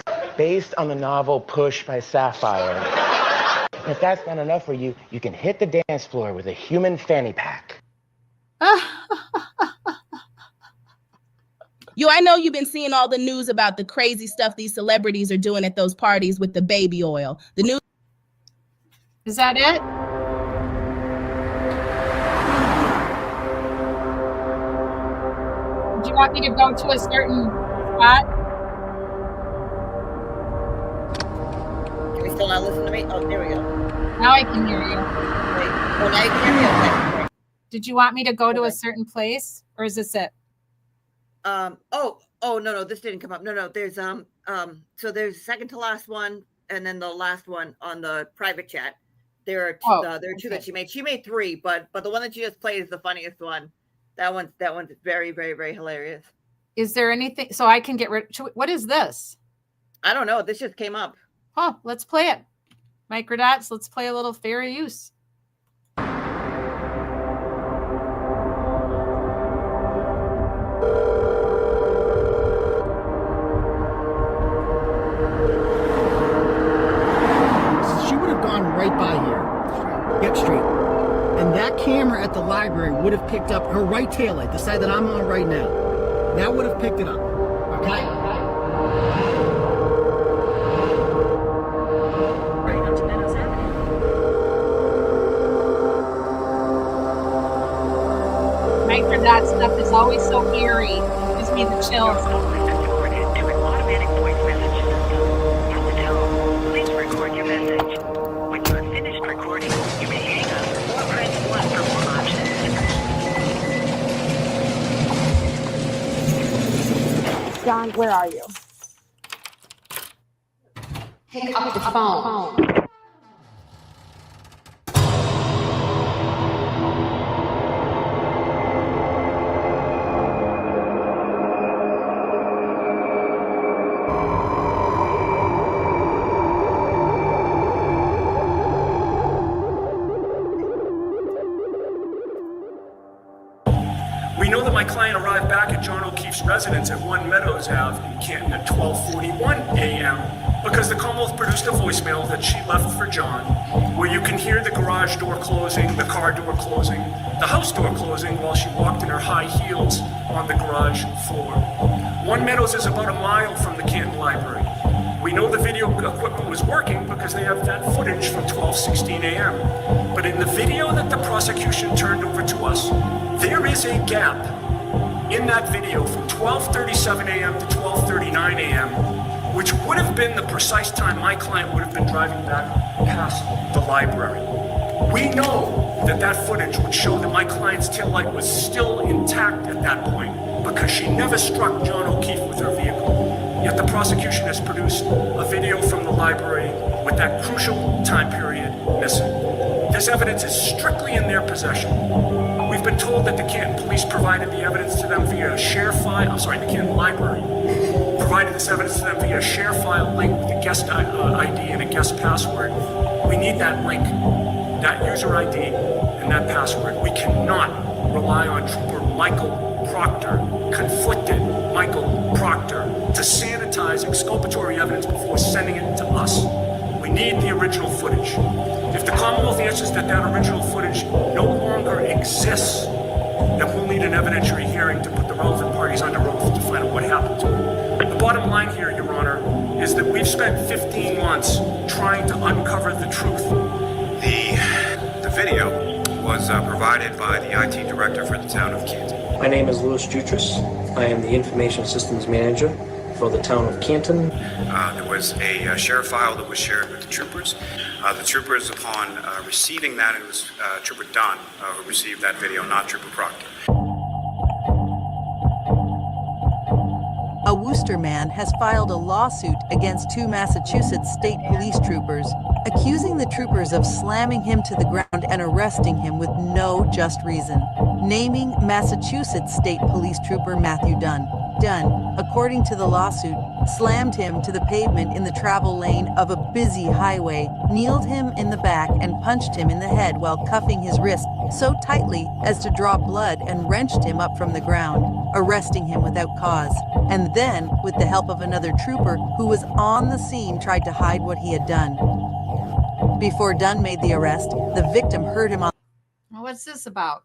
God. Based on the novel Push by Sapphire. If that's not enough for you, you can hit the dance floor with a human fanny pack. Yo, I know you've been seeing all the news about the crazy stuff these celebrities are doing at those parties with the baby oil. The news. Is that it? Do you want me to go to a certain spot? Can we still not listen to me? Oh, there we go. Now I can hear you. Wait. Oh, now you can hear me? Okay. Did you want me to go to a certain place, or is this it? No, this didn't come up. No, there's so there's second to last one, and then the last one on the private chat. There are two that she made. She made 3, but the one that she just played is the funniest one. That one's very, very, very hilarious. Is there anything so I can get rid? What is this? I don't know. This just came up. Oh, let's play it. Microdots, let's play a little fair use. She would have gone right by here. Yep, straight. And that camera at the library would have picked up her right taillight, the side that I'm on right now. That would have picked it up. Okay? Microdot stuff is always so eerie. Gives me the chills. Please record your message. When you have finished recording, you may hang up or press 1 for more options. John, where are you? Pick up the phone. We know that my client arrived back at John O'Keefe's residence at 1 Meadows Ave in Canton at 12:41 a.m., because the Commonwealth produced a voicemail that she left for John, where you can hear the garage door closing, the car door closing, the house door closing while she walked in her high heels on the garage floor. One Meadows is about a mile from the Canton Library. We know the video equipment was working because they have that footage from 12:16 a.m. But in the video that the prosecution turned over to us, there is a gap in that video from 12:37 a.m. to 12:39 a.m., which would have been the precise time my client would have been driving back past the library. We know that that footage would show that my client's taillight was still intact at that point because she never struck John O'Keefe with her vehicle. Yet the prosecution has produced a video from the library with that crucial time period missing. This evidence is strictly in their possession. We've been told that the Canton police provided the evidence to them via a share file. The Canton Library provided this evidence to them via a share file link with a guest ID and a guest password. We need that link, that user ID, and that password. We cannot rely on Trooper Michael Proctor, conflicted Michael Proctor, to sanitize exculpatory evidence before sending it to us. We need the original footage. If the Commonwealth answers that that original footage no longer exists, then we'll need an evidentiary hearing to put the relevant parties under oath to find out what happened to it. The bottom line here, Your Honor, is that we've spent 15 months trying to uncover the truth. The video was provided by the IT director for the town of Canton. My name is Louis Jutras. I am the Information Systems Manager for the town of Canton. There was a share file that was shared with the troopers. The troopers, upon receiving that, it was Trooper Dunn who received that video, not Trooper Proctor. A Worcester man has filed a lawsuit against 2 Massachusetts state police troopers, accusing the troopers of slamming him to the ground and arresting him with no just reason, naming Massachusetts state police trooper Matthew Dunn. Dunn, according to the lawsuit, slammed him to the pavement in the travel lane of a busy highway, kneeled him in the back and punched him in the head while cuffing his wrist so tightly as to draw blood and wrenched him up from the ground, arresting him without cause. And then, with the help of another trooper who was on the scene, tried to hide what he had done. Before Dunn made the arrest, the victim heard him on. What's this about?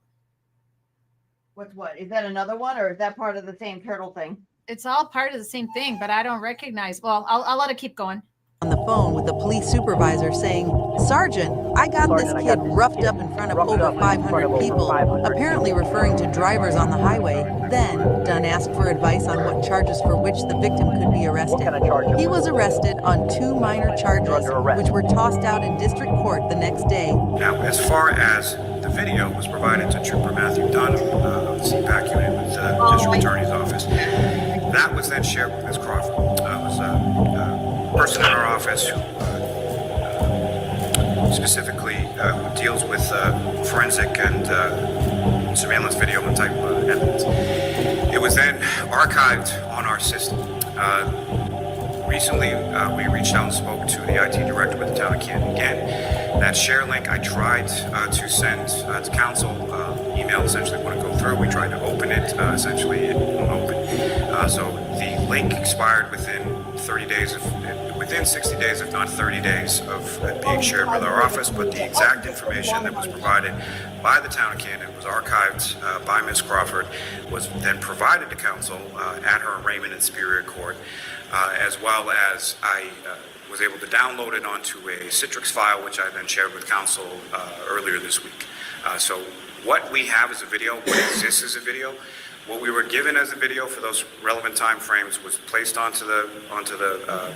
What? Is that another one, or is that part of the same turtle thing? It's all part of the same thing, but I don't recognize. Well, I'll let it keep going. On the phone with the police supervisor saying, "Sergeant, I got this kid roughed up in front of over 500 people, apparently referring to drivers on the highway." Then, Dunn asked for advice on what charges for which the victim could be arrested. He was arrested on 2 minor charges, which were tossed out in district court the next day. Now, as far as the video was provided to Trooper Matthew Dunn of the CPAC unit with the District Attorney's Office, that was then shared with Ms. Crawford. It was a person in our office who specifically who deals with forensic and surveillance video and type evidence. It was then archived on our system. Recently, we reached out and spoke to the IT director with the town of Canton. Again, that share link I tried to send to council, email essentially wouldn't go through. We tried to open it, essentially it won't open. So the link expired within 30 days within 60 days, if not 30 days, of it being shared with our office. But the exact information that was provided by the town of Canton was archived by Ms. Crawford, was then provided to council at her arraignment in Superior Court, as well as I was able to download it onto a Citrix file, which I then shared with council earlier this week. So what we have as a video, what exists as a video, what we were given as a video for those relevant time frames was placed onto the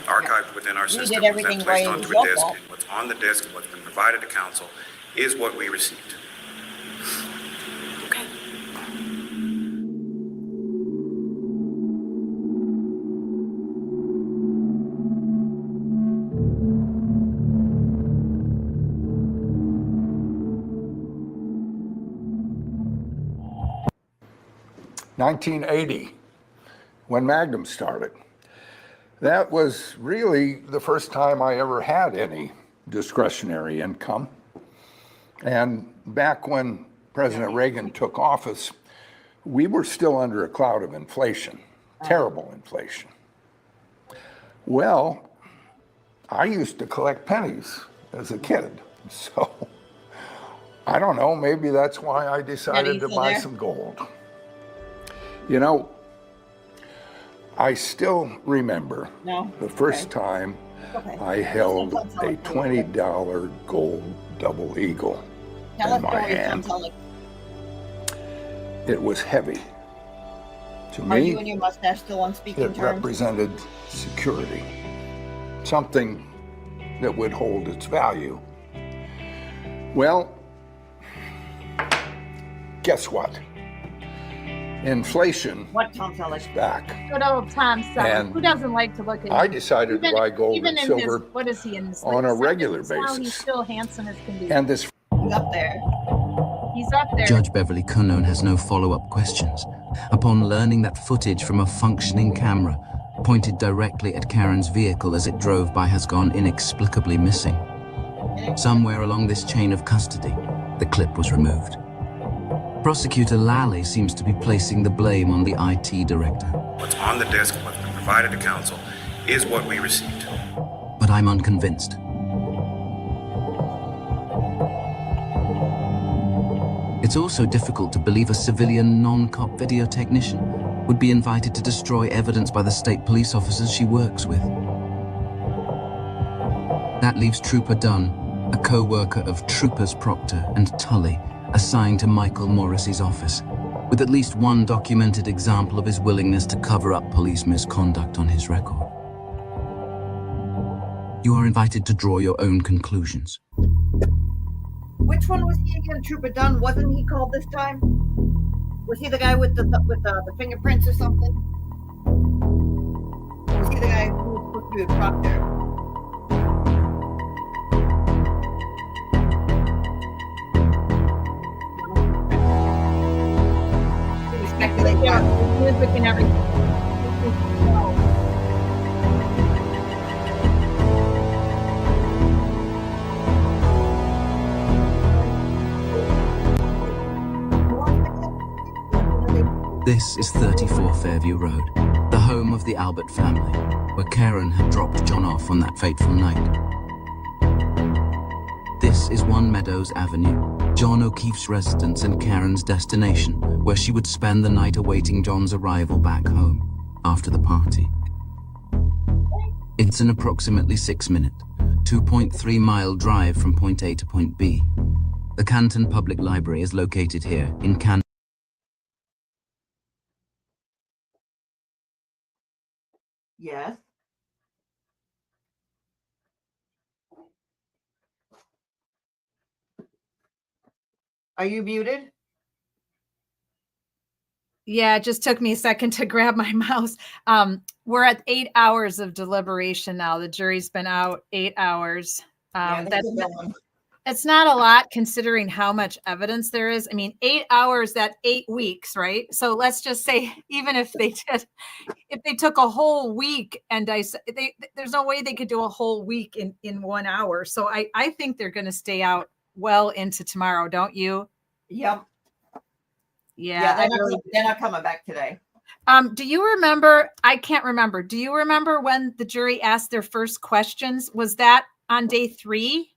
archive within our system, was then placed onto a disk. And what's on the disk and what's been provided to council is what we received. Okay. $1980, when Magnum started. That was really the first time I ever had any discretionary income. And back when President Reagan took office, we were still under a cloud of inflation, terrible inflation. Well, I used to collect pennies as a kid. So I don't know, maybe that's why I decided to buy some gold. You know, I still remember the first time I held a $20 gold double eagle in my hand. It was heavy. To Are me, you and your mustache still on speaking it terms? represented security, something that would hold its value. Well, guess what? Inflation What, Tom Selleck? back. Good old Tom Selleck. And Who doesn't like to look at I him? decided to buy gold even and in silver his, what is he in his on late a regular 70s now, he's basis. still handsome as can be. And this He's up there. He's up there. Judge Beverly Cunone has no follow-up questions upon learning that footage from a functioning camera pointed directly at Karen's vehicle as it drove by has gone inexplicably missing. Somewhere along this chain of custody, the clip was removed. Prosecutor Lally seems to be placing the blame on the IT director. What's on the desk, what's been provided to counsel, is what we received. But I'm unconvinced. It's also difficult to believe a civilian non-cop video technician would be invited to destroy evidence by the state police officers she works with. That leaves Trooper Dunn, a co-worker of Troopers Proctor and Tully, assigned to Michael Morrissey's office, with at least one documented example of his willingness to cover up police misconduct on his record. You are invited to draw your own conclusions. Which one was he again? Trooper Dunn? Wasn't he called this time? Was he the guy with the fingerprints or something? Or was he the guy who was supposed to be with Proctor? Speculate. Yeah, music and everything. This is 34 Fairview Road, the home of the Albert family, where Karen had dropped John off on that fateful night. This is One Meadows Avenue, John O'Keefe's residence and Karen's destination, where she would spend the night awaiting John's arrival back home after the party. It's an approximately 6-minute, 2.3-mile drive from point A to point B. The Canton Public Library is located here in Canton. Yes. Are you muted? Yeah, it just took me a second to grab my mouse. We're at 8 hours of deliberation now. The jury's been out 8 hours. It's not a lot considering how much evidence there is. I mean, 8 hours, that 8 weeks, right? So let's just say, even if they took a whole week and there's no way they could do a whole week in 1 hour. So I think they're going to stay out well into tomorrow, don't you? Yep. Yeah, they're not coming back today. Do you remember? I can't remember. Do you remember when the jury asked their first questions? Was that on day 3?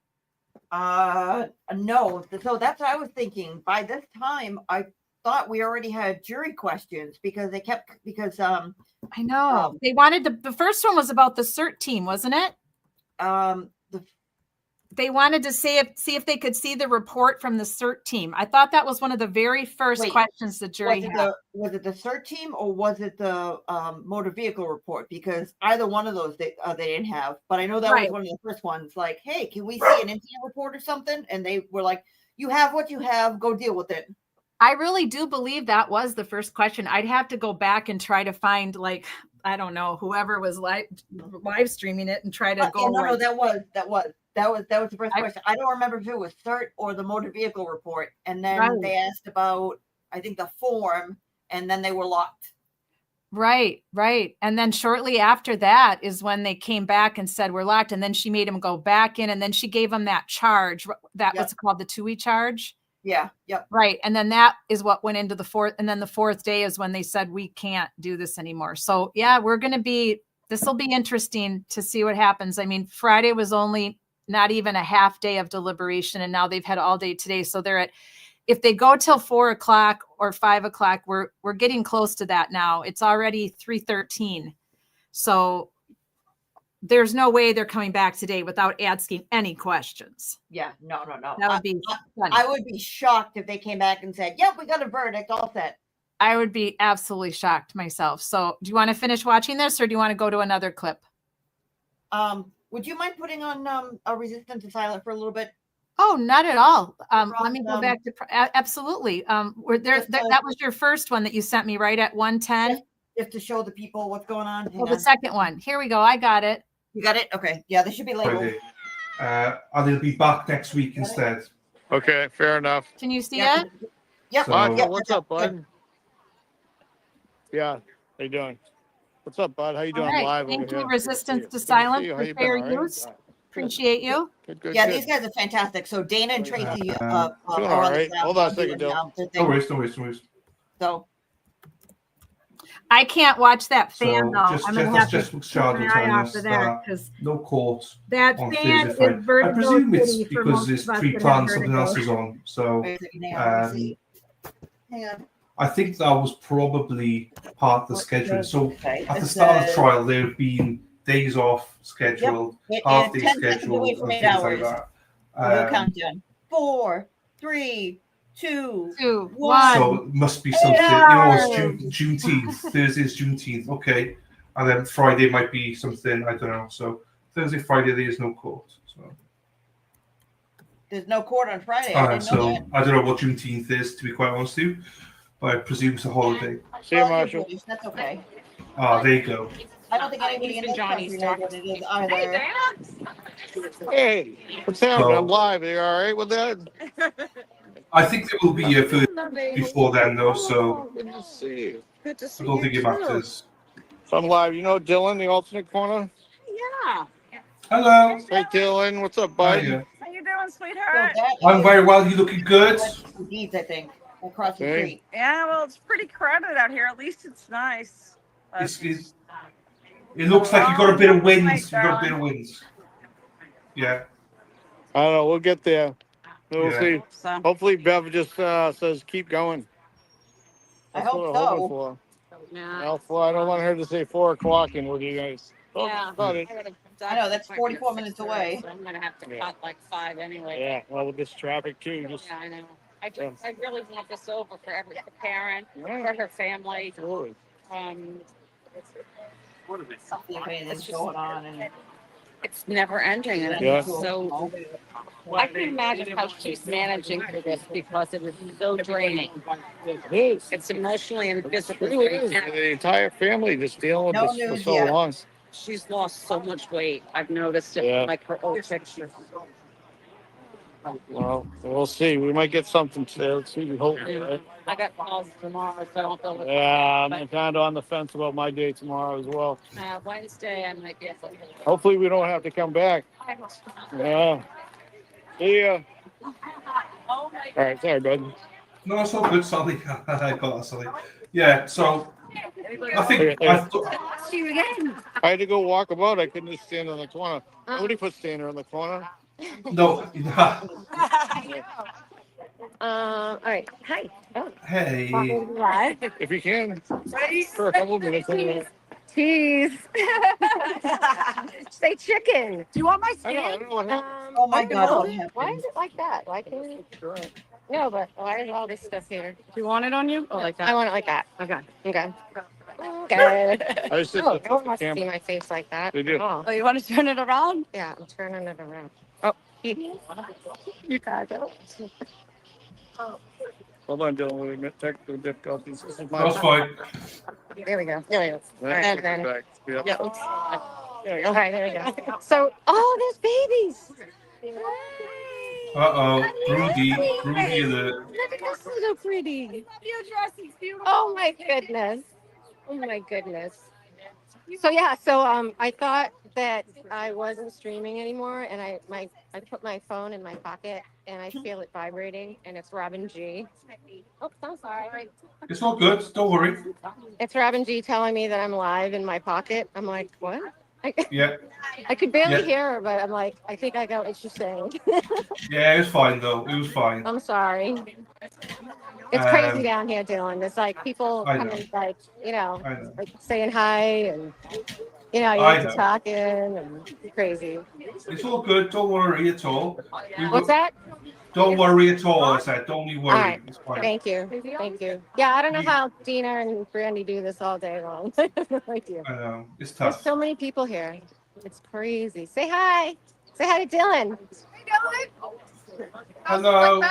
No. So that's what I was thinking. By this time, I thought we already had jury questions because I know they wanted the first one was about the CERT team, wasn't it? They wanted to see if they could see the report from the CERT team. I thought that was one of the very first questions the jury had. Was it the CERT team or was it the motor vehicle report? Because either one of those they didn't have. But I know that was one of the first ones. Like, hey, can we see an incident report or something? And they were like, "You have what you have. Go deal with it." I really do believe that was the first question. I'd have to go back and try to find, like, I don't know, whoever was live streaming it and try to go. No, that was the first question. I don't remember if it was CERT or the motor vehicle report. And then they asked about, I think, the form, and then they were locked. Right. And then shortly after that is when they came back and said, we're locked. And then she made him go back in, and then she gave him that charge. That was called the 2E charge. Yeah. Yep. Right. And then that is what went into the fourth. And then the fourth day is when they said, we can't do this anymore. So yeah, we're going to be This will be interesting to see what happens. I mean, Friday was only not even a half day of deliberation, and now they've had all day today. So they're at, if they go till 4 o'clock or 5 o'clock, we're getting close to that now. It's already 3:13. So there's no way they're coming back today without asking any questions. Yeah, no. That would be funny. I would be shocked if they came back and said, "Yep, we got a verdict, all set." I would be absolutely shocked myself. So do you want to finish watching this or do you want to go to another clip? Would you mind putting on a Resistance to Silent for a little bit? Oh, not at all. Let me go back to absolutely. That was your first one that you sent me right at 1:10. Just to show the people what's going on. Well, the second one. Here we go. I got it. You got it? Okay. Yeah, they should be labeled. And they'll be back next week instead. Okay, fair enough. Can you see it? Yep. So, what's up, bud? Yeah, how you doing? What's up, bud? How you doing? All right. Live Thank over you, here. Resistance to Good to see Silence you. How for you fair been? All right? use. Appreciate you. Good, Yeah, good. these guys are fantastic. So Dana and Tracy doing are all on the right. staff. Hold on a second, Dylan. No worries. So I can't watch that fan So though. just, I'm just, gonna that's have just to what keep Charlotte an was eye telling out us for that that because no court that on fan Thursday, is Friday. I Vertigo presume it's City for because most there's of us that have pre-planned something Vertigo. else is on. So hang on. I think that was probably part of the schedule. So Okay, at the this start of the says- trial, there have been days off scheduled, Yep. half day 10 seconds scheduled, away and from 8 things hours. like that. We'll go countdown. 4, 3, 2, 1. So it must be something. It's Juneteenth. Thursday's Juneteenth. Okay, and then Friday might be something. I don't know. So Thursday, Friday, there is no court. So, There's no court on Friday. I didn't know that. I don't know what Juneteenth is, to be quite honest with you, but I presume it's a holiday. See you, Well, Marshall. British, that's okay. Ah, there you go. I don't think anybody in this country knows what it is either. Hey, what's happening? I'm live. Are you all right with that? I think there will be a food before then, though. So Good to see you. Good to I don't think it matters. So I'm live. You know Dylan, the alternate corner? Yeah. Hello. Hey, Dylan. What's up, bud? Hiya. How you doing, sweetheart? I'm very well. You looking good? Deeds, I think, across the Okay. street. Yeah, well, it's pretty crowded out here. At least it's nice. It looks like you got a bit of winds. You got a bit of winds. Yeah. I don't know. We'll get there. We'll Yeah. see. Hopefully, Bev just says keep going. I That's hope what I'm so. hoping for. Well, I don't want her to say 4 o'clock in with you guys. Oh, Yeah. got it. I know, that's 44 minutes away. I'm going to have to cut like 5 anyway. Yeah, well, with this traffic too. Just, Yeah, I know. I really want this over for every parent, for her family. Absolutely. See if anything's going on. And It's never ending, and Yeah. it's so. I can imagine how she's managing through this because it is so draining. It is. It's emotionally and It physically really is. draining. The entire family just dealing with No this for news so yet. long. She's lost so much weight. I've noticed it Yeah. from like her old pictures. Well, we'll see. We might get something today. Let's see. We hope. Right? I got calls tomorrow, so I don't know. Yeah, I'm kind of on the fence about my day tomorrow as well. Wednesday, I might get. Hopefully, we don't have to come back. Yeah. See ya. All right, sorry, bud. No, it's all good, Sally. I got that, Sally. Yeah. So I think See you again. I had to go walk about. I couldn't just stand on the corner. Nobody put stand her on the corner. no. All right. Hi. Oh. Hey. If you can, for a couple of minutes. Anyway. Cheese. Say chicken. Do you want my I skin? don't know what happened. Oh my God, what Why happened? is it like that? Why can't we? No, but why is all this stuff here? Do you want it on you? Oh, like that? I want it like that. Okay. Okay. Okay. I just said No, that's no one the wants to see camera. my face like that. They do. Oh, you want to turn it around? Yeah, I'm turning it around. Oh, you got it. Hold on, Dylan. We're going technical difficulties. This is my. That's fine. There we go. There we go. All right, Back. then. Yeah. Yeah. Oops. There we go. All right, there we go. So, oh, there's babies. Rudy alert. Look at this so pretty. Your dress is beautiful. Oh my goodness. Oh my goodness. So yeah, so I thought that I wasn't streaming anymore, and my I put my phone in my pocket and I feel it vibrating, and it's Robin G. Oh, I'm sorry. It's all good. Don't worry. It's Robin G telling me that I'm live in my pocket. I'm like, what? Yeah. I could barely Yeah. hear her, but I'm like, I think I got what she's saying. Yeah, it was fine though. It was fine. I'm sorry. It's crazy down here, Dylan. It's like people I know. coming, like, you know, I know. like saying hi, and you know, I you're know. talking and crazy. It's all good. Don't worry at all. What's that? Don't worry at all. I said, don't you worry. All right. It's fine. Thank you. Thank you. Yeah, I don't know how Dina and Brandy do this all day long. I have no idea. I know. It's There's tough. so many people here. It's crazy. Say hi. Say hi to Dylan. Hello.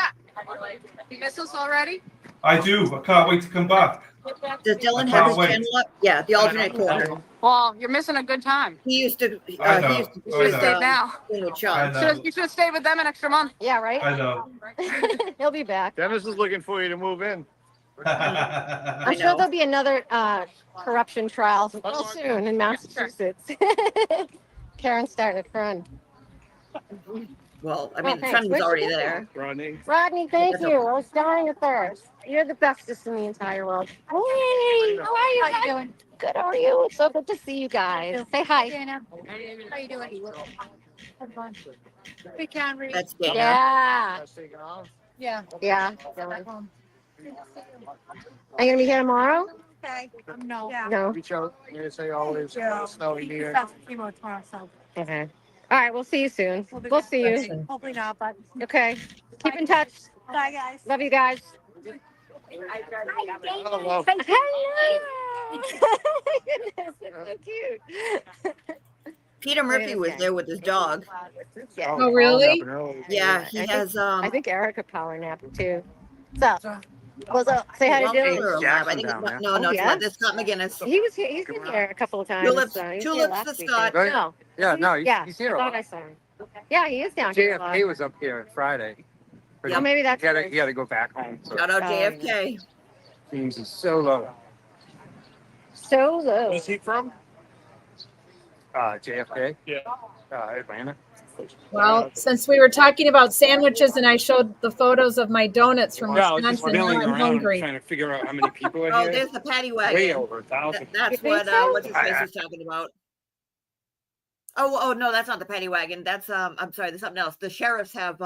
You miss us already? I do. I can't wait to come back. Does Dylan I have can't his wait. channel up? Yeah, the alternate corner. Well, you're missing a good time. He used to. I know. He used to. I know. Stay now. With I Sean. know. You should have stayed with them an extra month. Yeah, right? I know. He'll be back. Dennis is looking for you to move in. I'm sure there'll be another corruption trial real soon in Massachusetts. Karen's starting to run. Well, I mean, the thanks. sun was already there. Rodney. Rodney, thank you. I was dying of thirst. You're the bestest in the entire world. Hey, how are you? How you doing? Good. How are you? It's so good to see you guys. Say hi. Dana. How you doing? Have fun. We can read. That's Dana. Yeah. Yeah. Yeah. Back home. Are you gonna be here tomorrow? Okay. No. Yeah. No. Reach out. You say always snowy here. That's chemo tomorrow, so. Okay. All right. We'll see you soon. We'll see you. Hopefully not, but. Okay. Keep in touch. Bye, guys. Love you guys. Hello. Hello. Goodness, it's so cute. Peter Murphy was there with his dog. Oh, really? Yeah, he has. I think Erica power napped too. So, what's up? Say hi to Dylan. I think it's, no, yeah? it's Scott McGinnis. He was here. He's been here a couple of times. Tulips, He was here tulips last for weekend. Scott. Right? No. Yeah, no, he's here I a thought lot. I saw him. Yeah, he is down here. a lot. JFK was up here Friday. But Oh, maybe that's. he had to go back home. So Shout out JFK. teams is so low. So low. Where's he from? JFK. Yeah. Atlanta. Well, since we were talking about sandwiches and I showed the photos of my donuts from Yeah, I was just Wisconsin, now milling I'm around hungry. trying to figure out how many people are Oh, here. there's the paddy Way wagon. over 1,000. That's You what think so? what's his face was talking about. Oh no, that's not the paddy wagon. That's I'm sorry, there's something else. The sheriffs have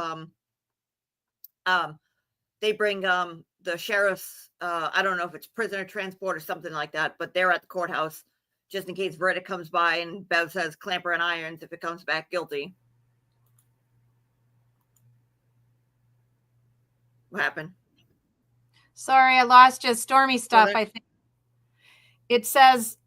they bring the sheriffs I don't know if it's prisoner transport or something like that, but they're at the courthouse just in case verdict comes by and Bev says clamper and irons if it comes back guilty. What happened? Sorry, I lost you. Stormy stuff, there? I think. It says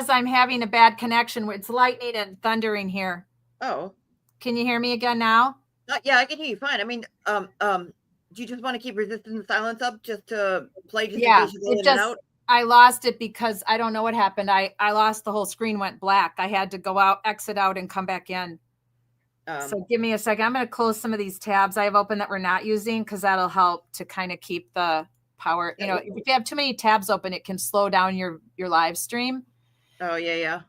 I'm having a bad connection. It's lightning and thundering here. Oh. Can you hear me again now? Yeah, I can hear you fine. I mean, do you just want to keep resistance silence up just to play just in case you go in and out? I lost it because I don't know what happened. I lost the whole screen, went black. I had to go out, exit out, and come back in. So give me a second. I'm going to close some of these tabs I have open that we're not using because that'll help to kind of keep the power. You know, if you have too many tabs open, it can slow down your live stream. Oh, yeah.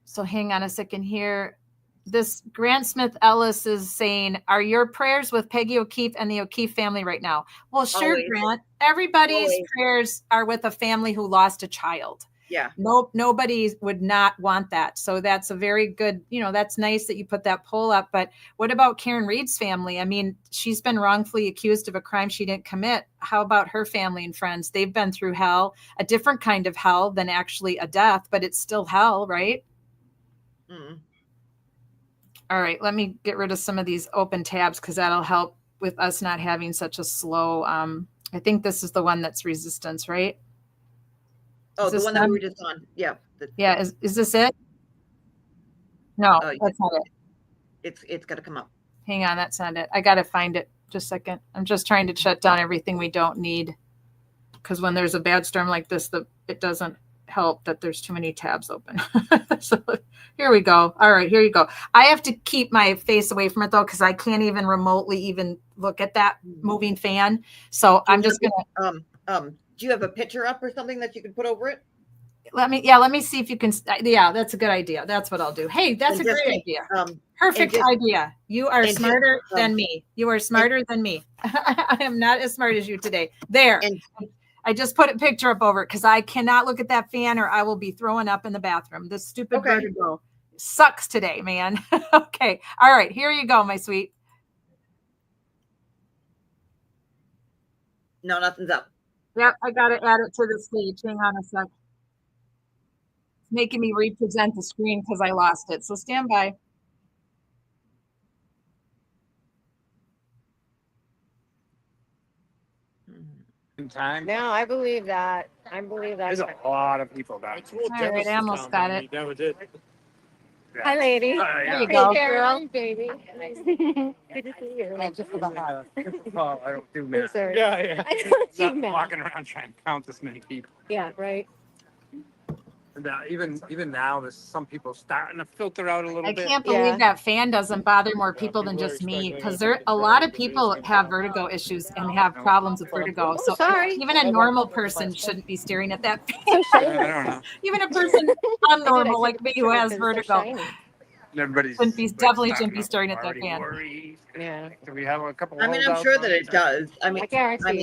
So hang on a second here. This Grant Smith Ellis is saying, are your prayers with Peggy O'Keefe and the O'Keefe family right now? Well, sure, Always. Grant. Everybody's Always. prayers are with a family who lost a child. Yeah. Nope, nobody would not want that. So that's a very good, that's nice that you put that poll up. But what about Karen Reed's family? I mean, she's been wrongfully accused of a crime she didn't commit. How about her family and friends? They've been through hell, a different kind of hell than actually a death, but it's still hell, right? Mm. All right, let me get rid of some of these open tabs because that'll help with us not having such a slow, I think this is the one that's resistance, right? Oh, the one that we were just on. Yeah. Yeah. Is this it? No, Oh, that's not it. It's got to come up. Hang on. That's not it. I got to find it. Just a second. I'm just trying to shut down everything we don't need. Because when there's a bad storm like this, it doesn't help that there's too many tabs open. So here we go. All right, here you go. I have to keep my face away from it though, because I can't even remotely even look at that moving fan. So I'm just gonna do you have a picture up or something that you could put over it? Let me see if you can. Yeah, that's a good idea. That's what I'll do. Hey, that's And a just great idea. Perfect idea. You are smarter than me. You are smarter than me. I am not as smart as you today. There. I just put a picture up over it because I cannot look at that fan or I will be throwing up in the bathroom. This stupid vertigo sucks today, man. Okay. All right. Here you go, my sweet. No, nothing's up. Yep. I got to add it to the stage. Hang on a sec. It's making me represent the screen because I lost it. So stand by. Time. No, I believe that. I believe that. There's a lot of people down there. All right, I almost got it. Never did. Yeah. Hi, lady. There you go, girl. Baby. Good to see you. I don't do math. Sorry. Yeah. I don't do Not math. walking around trying to count this many people. Yeah, right. And even now, there's some people starting to filter out a little I bit. can't believe that fan doesn't bother more people than just me because a lot of people have vertigo issues and have problems with vertigo. So even a normal person shouldn't be staring at that fan. I don't know. Even a person unnormal like me who has vertigo Everybody's definitely shouldn't be staring at that fan. Yeah. Do we have a couple? I mean, I'm sure that it does. I mean, there are some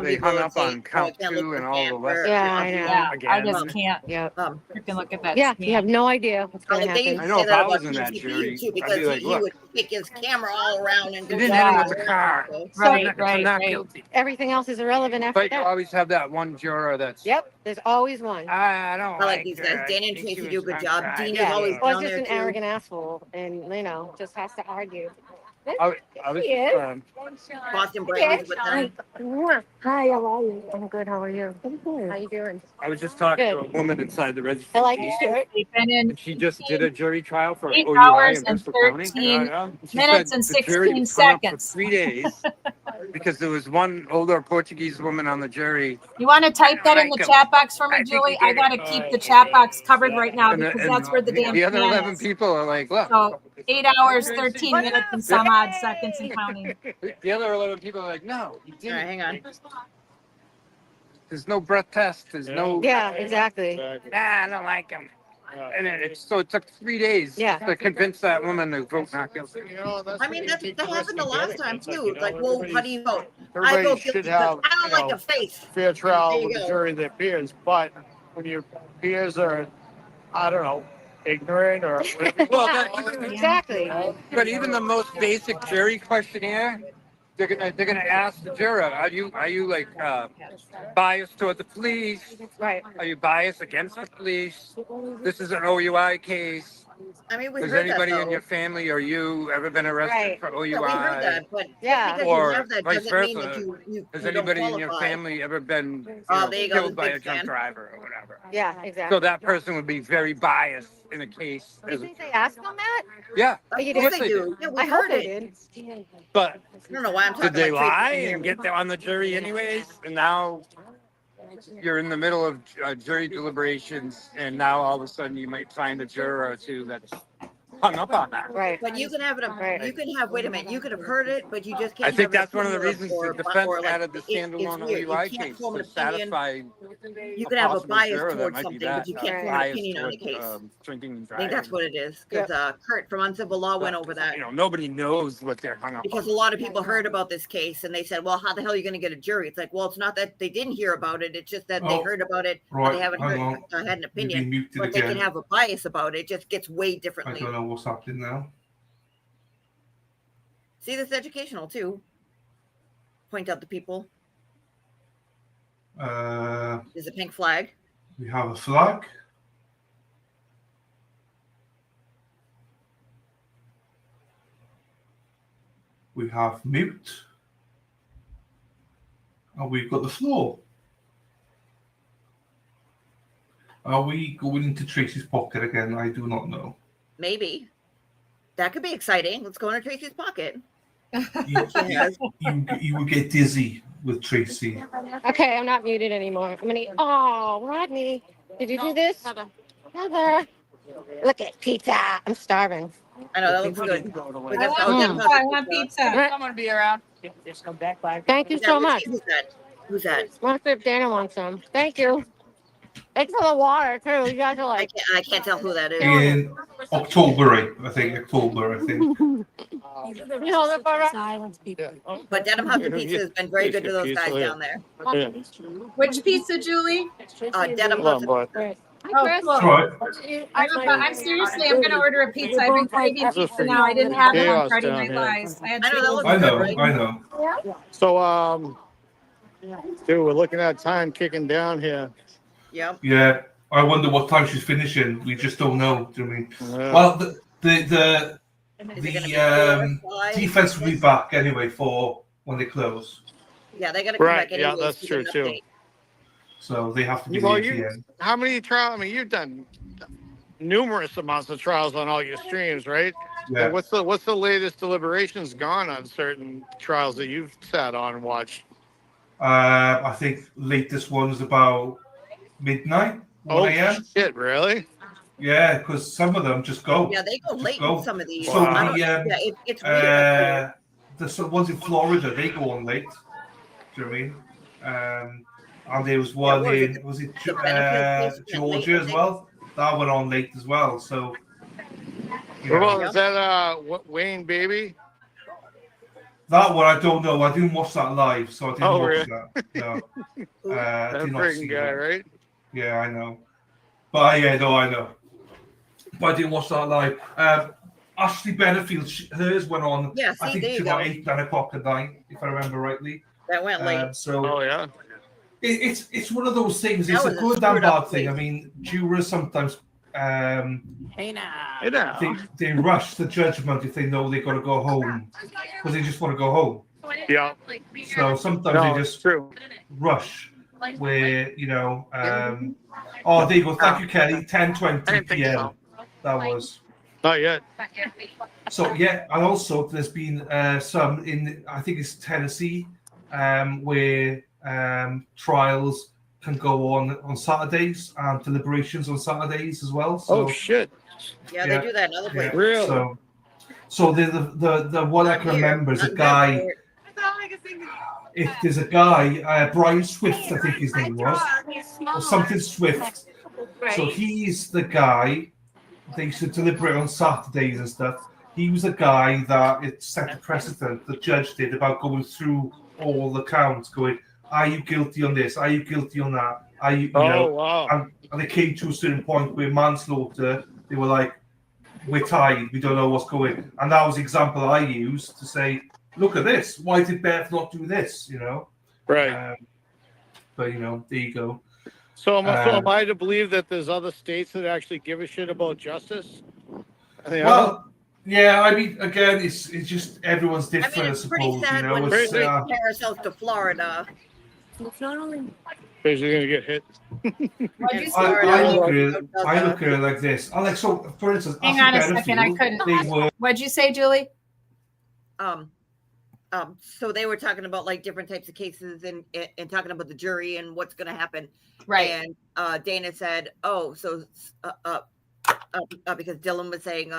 They people hung that up say, on count I can't look two at and the all the fan left. for- Yeah, I know. Yeah, I Again. just can't. Yep. Freaking look at that. Yeah, fan. you have no idea what's going to They happen. used I to know say if that I about was in that GCP jury, too, I'd because be like, he look. would pick his camera all around and He do didn't that. hit him with the car. Right. Not guilty. Everything else is irrelevant after But you that. always have that one juror that's. Yep, there's always one. I don't I like these guys. her. Dan I and think she Tracy was do a good job. untried. Dean is Yeah, always well, down just there an too. arrogant asshole, and just has to argue. I was, He is. Boston Braves with them. Hi, how are you? I'm good. How are you? I'm good. How you doing? I was just talking to a Good. woman inside the registry. I like your shirt. And she just did a jury trial for 8 OUI hours in and Bristol County. 13 She minutes said and the jury 16 was hung up for seconds. 3 days because there was one older Portuguese woman on the jury. You want to type that in the chat box for me, I think Julie? we I get got to it. keep the chat box covered right now And because that's where the damn the other fan 11 is. people are like, look. So 8 hours, 13 minutes, and some odd seconds and counting. The other 11 people are like, no, you didn't. All right, hang on. There's no breath test. There's no. Yeah, exactly. I don't like him. And it took 3 days to convince that woman to vote not guilty. I mean, that happened the last time too. Like, well, how do you vote? I Everybody vote guilty should because have, I don't like a face. fair trial There you with the go. jury of their peers, but when your peers are, I don't know, ignorant or whatever. Well, Exactly. But even the most basic jury questionnaire, they're gonna ask the juror, are you like biased toward the police? Right. Are you biased against the police? This is an OUI case. I mean, we Has heard that anybody in though. your family or you ever been arrested Right. for OUI? Yeah, we heard that, but Yeah. because Or you have that vice doesn't mean versa. that you Has don't anybody in your qualify. family ever been Oh, there you go, killed the by a big drunk fan. driver or whatever? Yeah, exactly. So that person would be very biased in a case. You think they asked them that? Yeah, Oh, you of yes, course they they do. Yeah, we I hope heard they it. did. But I don't know why I'm talking did they like Tracy lie in here. and get on the jury anyways? And now you're in the middle of jury deliberations, and now all of a sudden you might find a juror or two that's hung up on that. Right. But you can have it. You can have. Wait a minute. You could have heard it, but you just can't. I think have an that's one of the opinion reasons the or defense like, added the it's standalone weird. OUI You can't case form an to opinion. satisfy You can have a possible bias juror that towards might be something, that but you can't form an biased opinion on a toward, case. drinking and I driving. think that's what it is. Because Kurt from Uncivil Law went over that. You know, nobody knows what they're hung up Because on. a lot of people heard about this case and they said, well, how the hell are you going to get a jury? It's like, well, it's not that they didn't hear about it. It's just that they Oh, heard about it, but right, they haven't hang heard, on. had an You've been opinion. muted But they can again. have a bias about it. It just gets weighed I differently. don't know what's happening now. See, this is educational too. Point out the people. There's a pink flag. We have a flag. We have mute. And we've got the floor. Are we going into Tracy's pocket again? I do not know. Maybe. That could be exciting. Let's go into Tracy's pocket. You will get dizzy with Tracy. Okay, I'm not muted anymore. I'm gonna. Oh, Rodney, did you do this? Heather, look at pizza. I'm starving. I know that looks good. I want pizza. I'm gonna be around. Just come back by. Thank you so much. Who's that? Who's that? Wonder if Dana wants some. Thank you. It's in the water too. You guys are like. I can't tell who that is. In October, I think. You hold it for us? Silence people. But Denim Hunter Pizza has been very good to those guys down there. Which pizza, Julie? Denim Hunter. Oh, cool. I'm seriously, I'm going to order a pizza. I've been craving pizza now. I didn't have it on Friday Night Lights. I know. So, dude, we're looking at time kicking down here. Yep. Yeah, I wonder what time she's finishing. We just don't know. Do you know what I mean? Well, the defense will be back anyway for when they close. Yeah, they're gonna come back anyway. Yeah, that's true too. So they have to be at the end. How many trials? I mean, you've done numerous amounts of trials on all your streams, right? Yeah. And what's the latest deliberations gone on certain trials that you've sat on and watched? I think latest one's about midnight, 1 a.m. Shit, really? Yeah, because some of them just go. Yeah, they go late in some of these. So it's weird. The ones in Florida, they go on late. Do you know what I mean? And there was one was it Georgia as well? That went on late as well. So. Is that Wayne Baby? That one I don't know. I didn't watch that live, so I didn't watch really? that. No. That freaking guy, right? Yeah, I know. But I know. But I didn't watch that live. Ashley Benefield, hers went on. Yeah, I think it's about 8, 9 o'clock at night, if I remember rightly. That went late. It's one of those things. It's That a was good and bad thing. I mean, jurors sometimes they rush the judgment if they know they've got to go home because they just want to go home. Yeah. So sometimes they just rush where, oh, there you go. Thank you, Kelly. 10:20 p.m. That was. Not yet. So, yeah. And also there's been some in, I think it's Tennessee, where trials can go on Saturdays and deliberations on Saturdays as well. So, shit. Yeah, they do that in other places. Really? So the one I can remember is a guy. If there's a guy, Brian Swift, I think his name was, or something Swift. So he's the guy. They used to deliberate on Saturdays and stuff. He was a guy that it set the precedent. The judge did about going through all the counts, going, "Are you guilty on this? Are you guilty on that? Are you?" Wow. And they came to a certain point where manslaughter. They were like, "We're tied. We don't know what's going." And that was the example I used to say, "Look at this. Why did Beth not do this?" Right. But there you go. So am I to believe that there's other states that actually give a shit about justice? Well, yeah. I mean, again, it's just everyone's different. I It's pretty sad when we compare ourselves to Florida. It's not only. Because you're gonna get hit. I look at it like this. So, for instance, hang on a second. I couldn't. What'd you say, Julie? So they were talking about like different types of cases and talking about the jury and what's going to happen. Right. And Dana said, "Oh, so because Dylan was saying,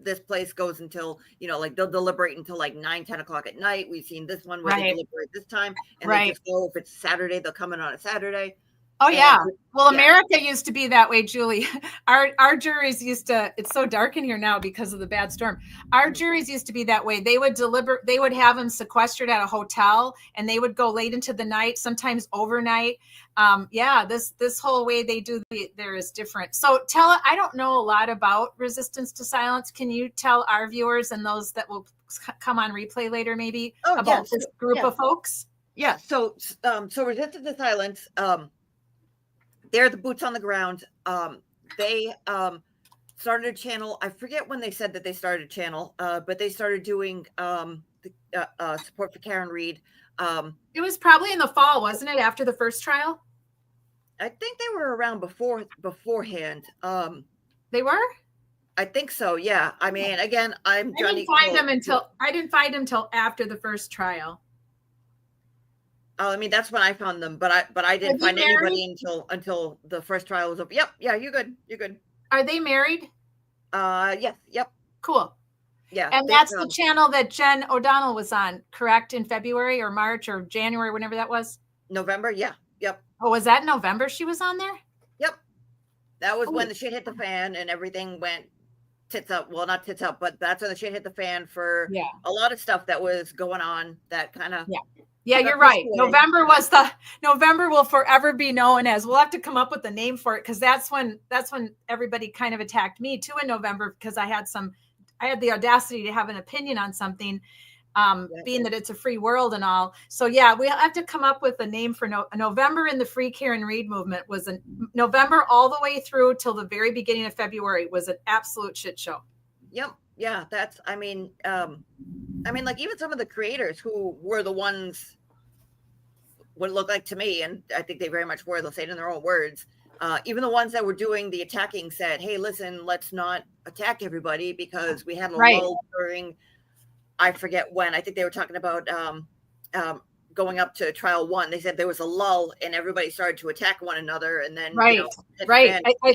this place goes until like they'll deliberate until like 9, 10 o'clock at night. We've seen this one where they deliberate this time, and they just go if it's Saturday, they'll come in on a Saturday." Oh yeah. Well, America used to be that way, Julie. Our juries used to, it's so dark in here now because of the bad storm. Our juries used to be that way. They would they would have them sequestered at a hotel and they would go late into the night, sometimes overnight. This whole way they do there is different. So I don't know a lot about resistance to silence. Can you tell our viewers and those that will come on replay later maybe about this group of folks? Yeah. So resistance to silence, they're the boots on the ground. They started a channel. I forget when they said that they started a channel, but they started doing support for Karen Reed. It was probably in the fall, wasn't it? After the first trial? I think they were around beforehand. They were? I think so. Yeah. I mean, again, I didn't find them until after the first trial. Oh, I mean, that's when I found them, but I didn't find anybody until the first trial was over. Yep. Yeah. You're good. You're good. Are they married? Yes. Yep. Cool. Yeah. And that's the channel that Jen O'Donnell was on, correct? In February or March or January, whenever that was? November. Yeah. Yep. Oh, was that November she was on there? That was when the shit hit the fan and everything went tits up. Well, not tits up, but that's when the shit hit the fan for a lot of stuff that was going on that kind of. Yeah, you're right. November will forever be known as, we'll have to come up with a name for it, because that's when everybody kind of attacked me too in November, because I had the audacity to have an opinion on something, being that it's a free world and all. So yeah, we have to come up with a name for November in the Free Karen Read movement. Was November all the way through till the very beginning of February was an absolute shit show. Yep. Yeah, that's, I mean, like even some of the creators who were the ones, what it looked like to me, and I think they very much were, they'll say it in their own words, even the ones that were doing the attacking said, hey, listen, let's not attack everybody, because we had a lull during, I forget when, I think they were talking about going up to trial 1. They said there was a lull and everybody started to attack one another, and then I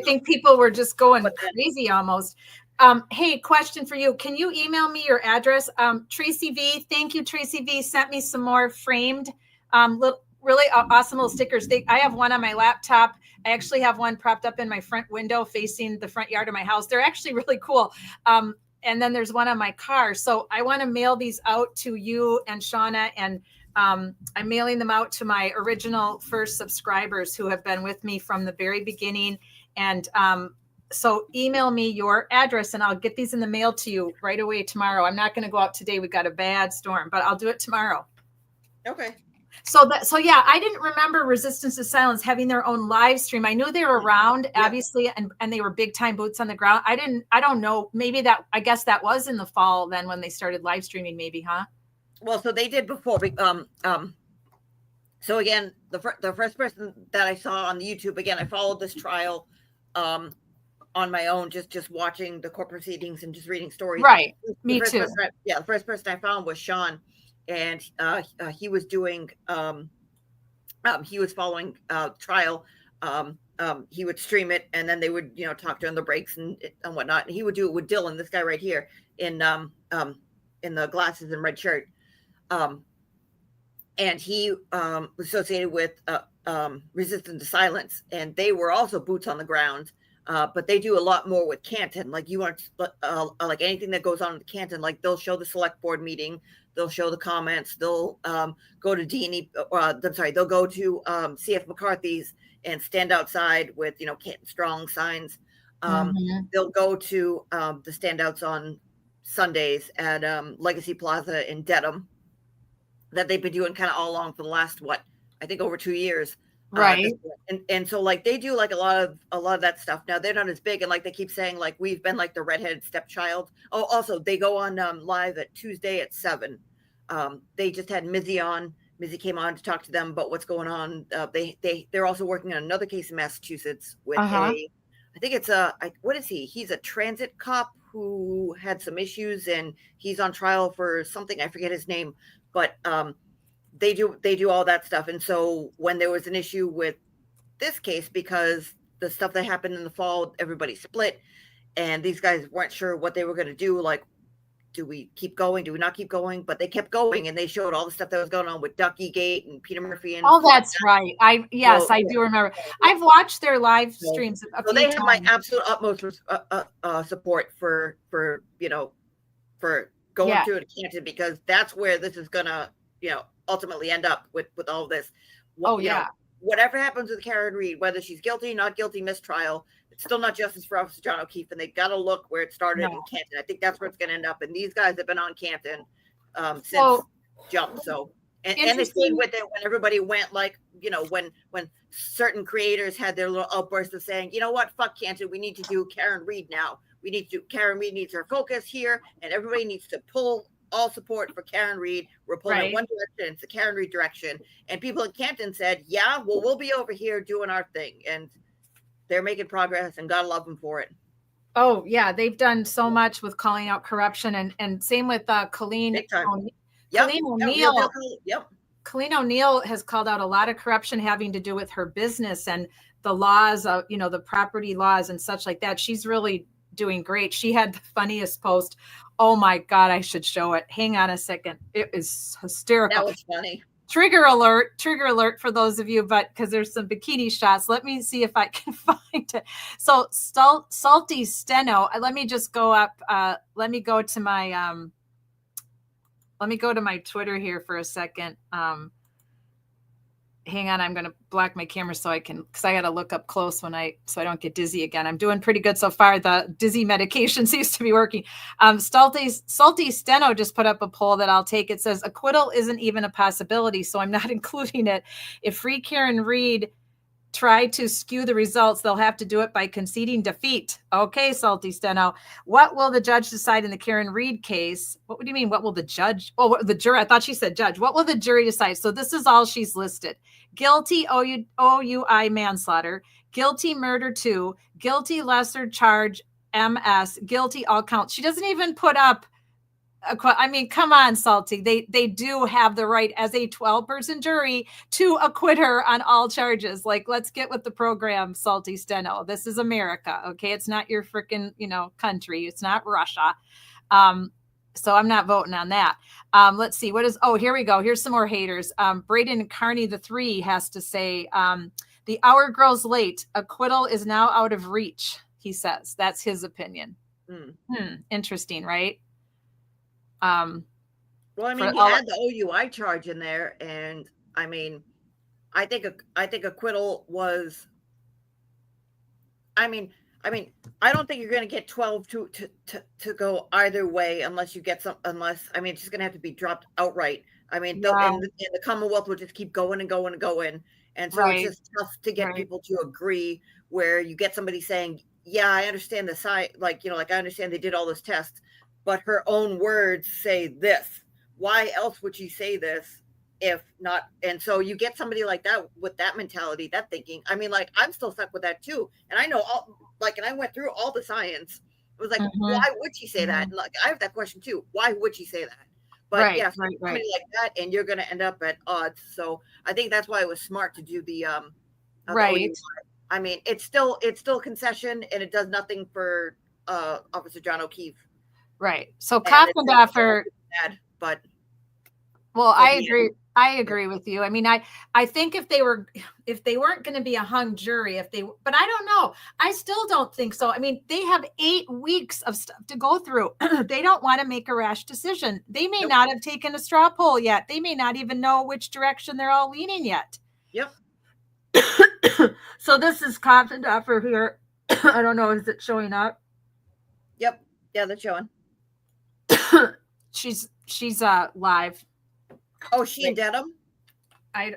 think people were just going crazy almost. Hey, question for you. Can you email me your address? Tracy V, thank you. Tracy V sent me some more framed, really awesome little stickers. I have one on my laptop. I actually have one propped up in my front window facing the front yard of my house. They're actually really cool. And then there's one on my car. So I want to mail these out to you and Shauna, and I'm mailing them out to my original first subscribers who have been with me from the very beginning. And so email me your address and I'll get these in the mail to you right away tomorrow. I'm not going to go out today. We've got a bad storm, but I'll do it tomorrow. Okay. So yeah, I didn't remember Resistance to Silence having their own live stream. I knew they were around, obviously, and they were big time boots on the ground. I don't know. Maybe I guess that was in the fall then when they started live streaming, maybe, huh? Well, so they did before. So again, the first person that I saw on the YouTube, again, I followed this trial on my own, just watching the court proceedings and just reading stories. Right. Me too. The first person I found was Sean, and he was doing he was following trial. He would stream it, and then they would talk during the breaks and whatnot. And he would do it with Dylan, this guy right here in the glasses and red shirt. And he was associated with Resistance to Silence, and they were also boots on the ground. But they do a lot more with Canton. Like you want like anything that goes on in the Canton, like they'll show the select board meeting, they'll show the comments, they'll go to they'll go to CF McCarthy's and stand outside with Canton Strong signs. They'll go to the standouts on Sundays at Legacy Plaza in Dedham that they've been doing kind of all along for the last I think over 2 years. Right. And so like they do like a lot of that stuff. Now they're not as big, and like they keep saying like we've been like the redheaded stepchild. Oh, also they go on live at Tuesday at 7. They just had Mizzy on. Mizzy came on to talk to them about what's going on. They're also working on another case in Massachusetts with I think it's what is he? He's a transit cop who had some issues and he's on trial for something. I forget his name, but they do all that stuff. And so when there was an issue with this case, because the stuff that happened in the fall, everybody split, and these guys weren't sure what they were going to do. Like, do we keep going? Do we not keep going? But they kept going, and they showed all the stuff that was going on with Ducky Gate and Peter Murphy. And that's right. I do remember. I've watched their live streams. So they have my absolute utmost support for going through it, Canton, because that's where this is gonna ultimately end up with all this. Whatever happens with Karen Read, whether she's guilty, not guilty, mistrial, it's still not justice for Officer John O'Keefe, and they've got to look where it started in Canton. I think that's where it's going to end up. And these guys have been on Canton since jump. So and they stayed with it when everybody went like when certain creators had their little outbursts of saying, you know what, fuck Canton, we need to do Karen Read now. Karen Read needs her focus here, and everybody needs to pull all support for Karen Read. We're pulling in one direction, it's the Karen Read direction. And people in Canton said, we'll be over here doing our thing. And they're making progress, and God love them for it. Oh, yeah. They've done so much with calling out corruption, and same with Colleen O'Neill. Colleen O'Neill has called out a lot of corruption having to do with her business and the laws of, the property laws and such like that. She's really doing great. She had the funniest post. Oh my God, I should show it. Hang on a second. It is hysterical. That was funny. trigger alert for those of you, but because there's some bikini shots. Let me see if I can find it. So Salty Steno, let me just go up. Let me go to my Twitter here for a second. Hang on, I'm going to block my camera so I can, because I got to look up close so I don't get dizzy again. I'm doing pretty good so far. The dizzy medication seems to be working. Salty Steno just put up a poll that I'll take. It says acquittal isn't even a possibility, so I'm not including it. If Free Karen Reed try to skew the results, they'll have to do it by conceding defeat. Okay, Salty Steno. What will the judge decide in the Karen Reed case? What do you mean? What will the judge? Oh, the jury. I thought she said judge. What will the jury decide? So this is all she's listed. Guilty OUI manslaughter, guilty murder 2, guilty lesser charge MS, guilty all counts. She doesn't even put up I mean, come on, Salty. They do have the right as a 12-person jury to acquit her on all charges. Like, let's get with the program, Salty Steno. This is America, okay? It's not your freaking, country. It's not Russia. So I'm not voting on that. Let's see. Here we go. Here's some more haters. Braden Carney the 3 has to say, the hour grows late. Acquittal is now out of reach, he says. That's his opinion. Interesting, right? Well, I mean, he had the OUI charge in there, and I mean, I think acquittal was. I don't think you're going to get 12 to go either way unless you get some. Unless it's just going to have to be dropped outright. I mean, and the Commonwealth will just keep going and going and going, and so it's just tough to get people to agree. Where you get somebody saying, "Yeah, I understand the side," I understand they did all those tests. But her own words say this. Why else would she say this if not? And so you get somebody like that with that mentality, that thinking. I mean, I'm still stuck with that too. And I know and I went through all the science. It was like, why would she say that? And I have that question too. Why would she say that? But somebody like that, and you're going to end up at odds. So I think that's why it was smart to do the I mean, it's still concession, and it does nothing for Officer John O'Keefe. Right. So Coffendorfer, I agree with you. I mean, I think if they weren't going to be a hung jury, but I don't know. I still don't think so. I mean, they have 8 weeks of stuff to go through. They don't want to make a rash decision. They may not have taken a straw poll yet. They may not even know which direction they're all leaning yet. Yep. So this is Coffendorfer here. I don't know. Is it showing up? Yep. Yeah, they're showing. She's live. Oh, she in Dedham? I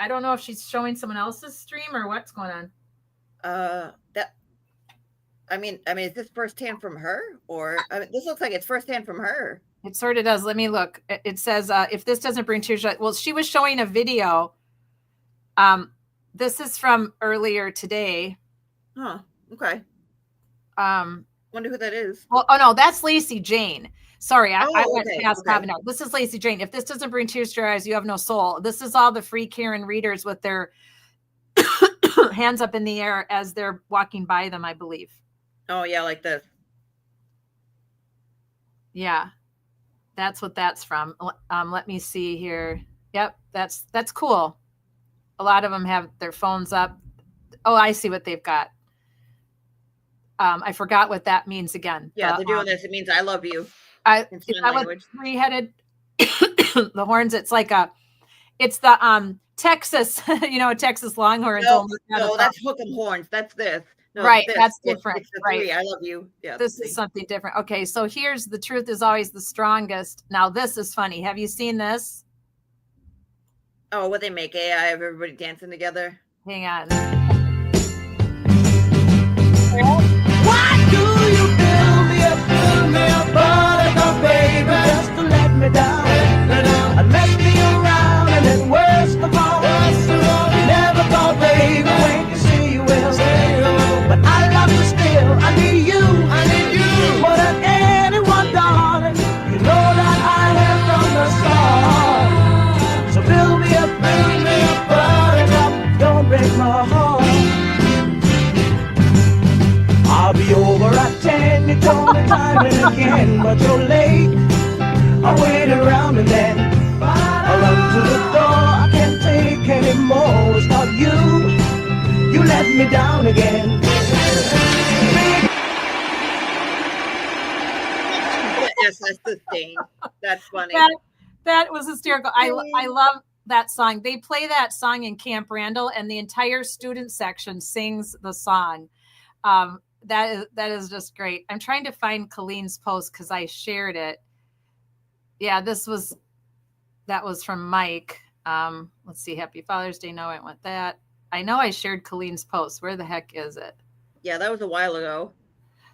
don't know if she's showing someone else's stream or what's going on. Is this firsthand from her, or this looks like it's firsthand from her? It sort of does. Let me look. It says if this doesn't bring tears, well, she was showing a video. This is from earlier today. Huh. Okay. Wonder who that is. Well, oh no, that's Lacey Jane. Sorry, I went past Kavanaugh. This is Lacey Jane. If this doesn't bring tears to your eyes, you have no soul. This is all the Free Karen readers with their hands up in the air as they're walking by them, I believe. Oh yeah, like this. Yeah, that's what that's from. Let me see here. Yep, that's cool. A lot of them have their phones up. Oh, I see what they've got. I forgot what that means again. Yeah, they're doing this. It means I love you. If I was three-headed, the horns. It's the Texas, Texas Longhorns. No, that's hook 'em horns. That's this. No, right, that's different. It's right, I love you. Yeah, this is something different. Okay, so here's the truth is always the strongest. Now this is funny. Have you seen this? Oh, what they make AI of everybody dancing together? Hang on. Why do you build me a buttercup, baby, just to let me down, and mess me around, and then worst of all, you never thought, baby, when you say you will, but I love you still, I need you, more than anyone, darling, you know that I have from the start, so build me a buttercup, don't break my heart. I'll be over at 10, you told me time and again, but you're late. I'll wait around and then I'll run to the sustained. That's funny. That was hysterical. I love that song. They play that song in Camp Randall, and the entire student section sings the song. That is just great. I'm trying to find Colleen's post because I shared it. Yeah, that was from Mike. Let's see. Happy Father's Day. No, I want that. I know I shared Colleen's post. Where the heck is it? Yeah, that was a while ago.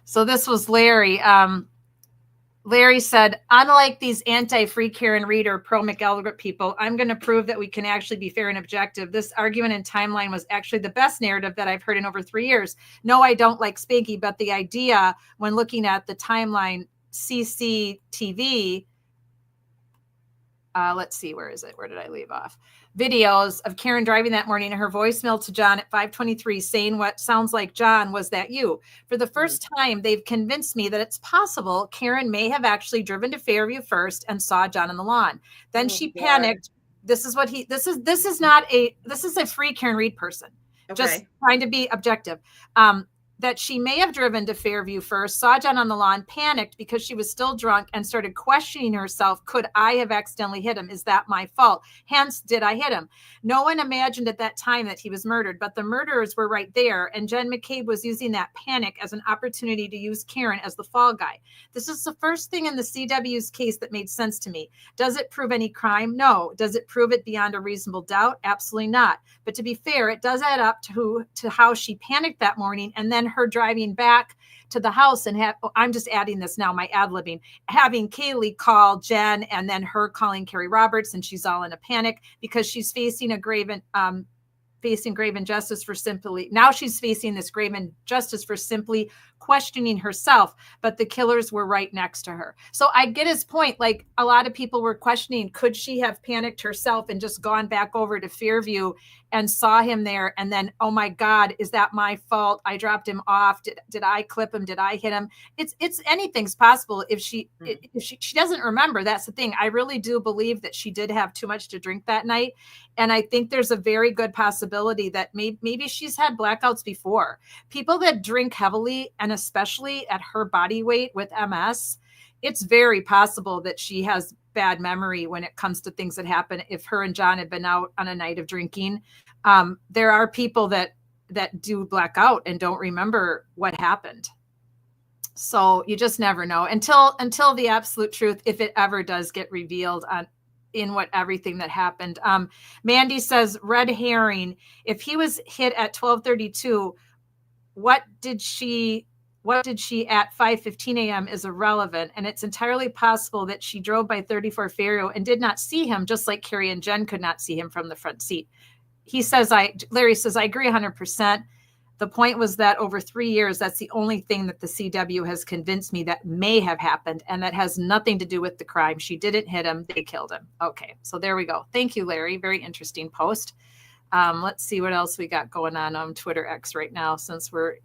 So this was Larry. Larry said, unlike these anti-free Karen Reed or pro-McElligott people, I'm going to prove that we can actually be fair and objective. This argument and timeline was actually the best narrative that I've heard in over 3 years. No, I don't like Spanky, but the idea when looking at the timeline CCTV, let's see, where is it? Where did I leave off? Videos of Karen driving that morning and her voicemail to John at 5:23 saying what sounds like, John, was that you? For the first time, they've convinced me that it's possible Karen may have actually driven to Fairview first and saw John on the lawn. Then she panicked. This is a free Karen Reed person. Okay. Just trying to be objective. That she may have driven to Fairview first, saw John on the lawn, panicked because she was still drunk and started questioning herself. Could I have accidentally hit him? Is that my fault? Hence, did I hit him? No one imagined at that time that he was murdered, but the murderers were right there. And Jen McCabe was using that panic as an opportunity to use Karen as the fall guy. This is the first thing in the CW's case that made sense to me. Does it prove any crime? No. Does it prove it beyond a reasonable doubt? Absolutely not. But to be fair, it does add up to how she panicked that morning and then her driving back to the house and I'm just adding this now, my ad-libbing, having Kaylee call Jen and then her calling Carrie Roberts, and she's all in a panic because she's facing grave injustice for simply questioning herself, but the killers were right next to her. So I get his point. Like, a lot of people were questioning, could she have panicked herself and just gone back over to Fairview and saw him there? And then, oh my God, is that my fault? I dropped him off. Did I clip him? Did I hit him? It's anything's possible. If she doesn't remember, that's the thing. I really do believe that she did have too much to drink that night. And I think there's a very good possibility that maybe she's had blackouts before. People that drink heavily, and especially at her body weight with MS, it's very possible that she has bad memory when it comes to things that happen. If her and John had been out on a night of drinking, there are people that do black out and don't remember what happened. So you just never know until the absolute truth, if it ever does get revealed in what everything that happened. Mandy says, red herring. If he was hit at 12:32, what did she at 5:15 a.m. is irrelevant. And it's entirely possible that she drove by 34 Fairview and did not see him, just like Carrie and Jen could not see him from the front seat. Larry says, I agree 100%. The point was that over 3 years, that's the only thing that the CW has convinced me that may have happened. And that has nothing to do with the crime. She didn't hit him. They killed him. Okay. So there we go. Thank you, Larry. Very interesting post. Let's see what else we got going on Twitter X right now, since we're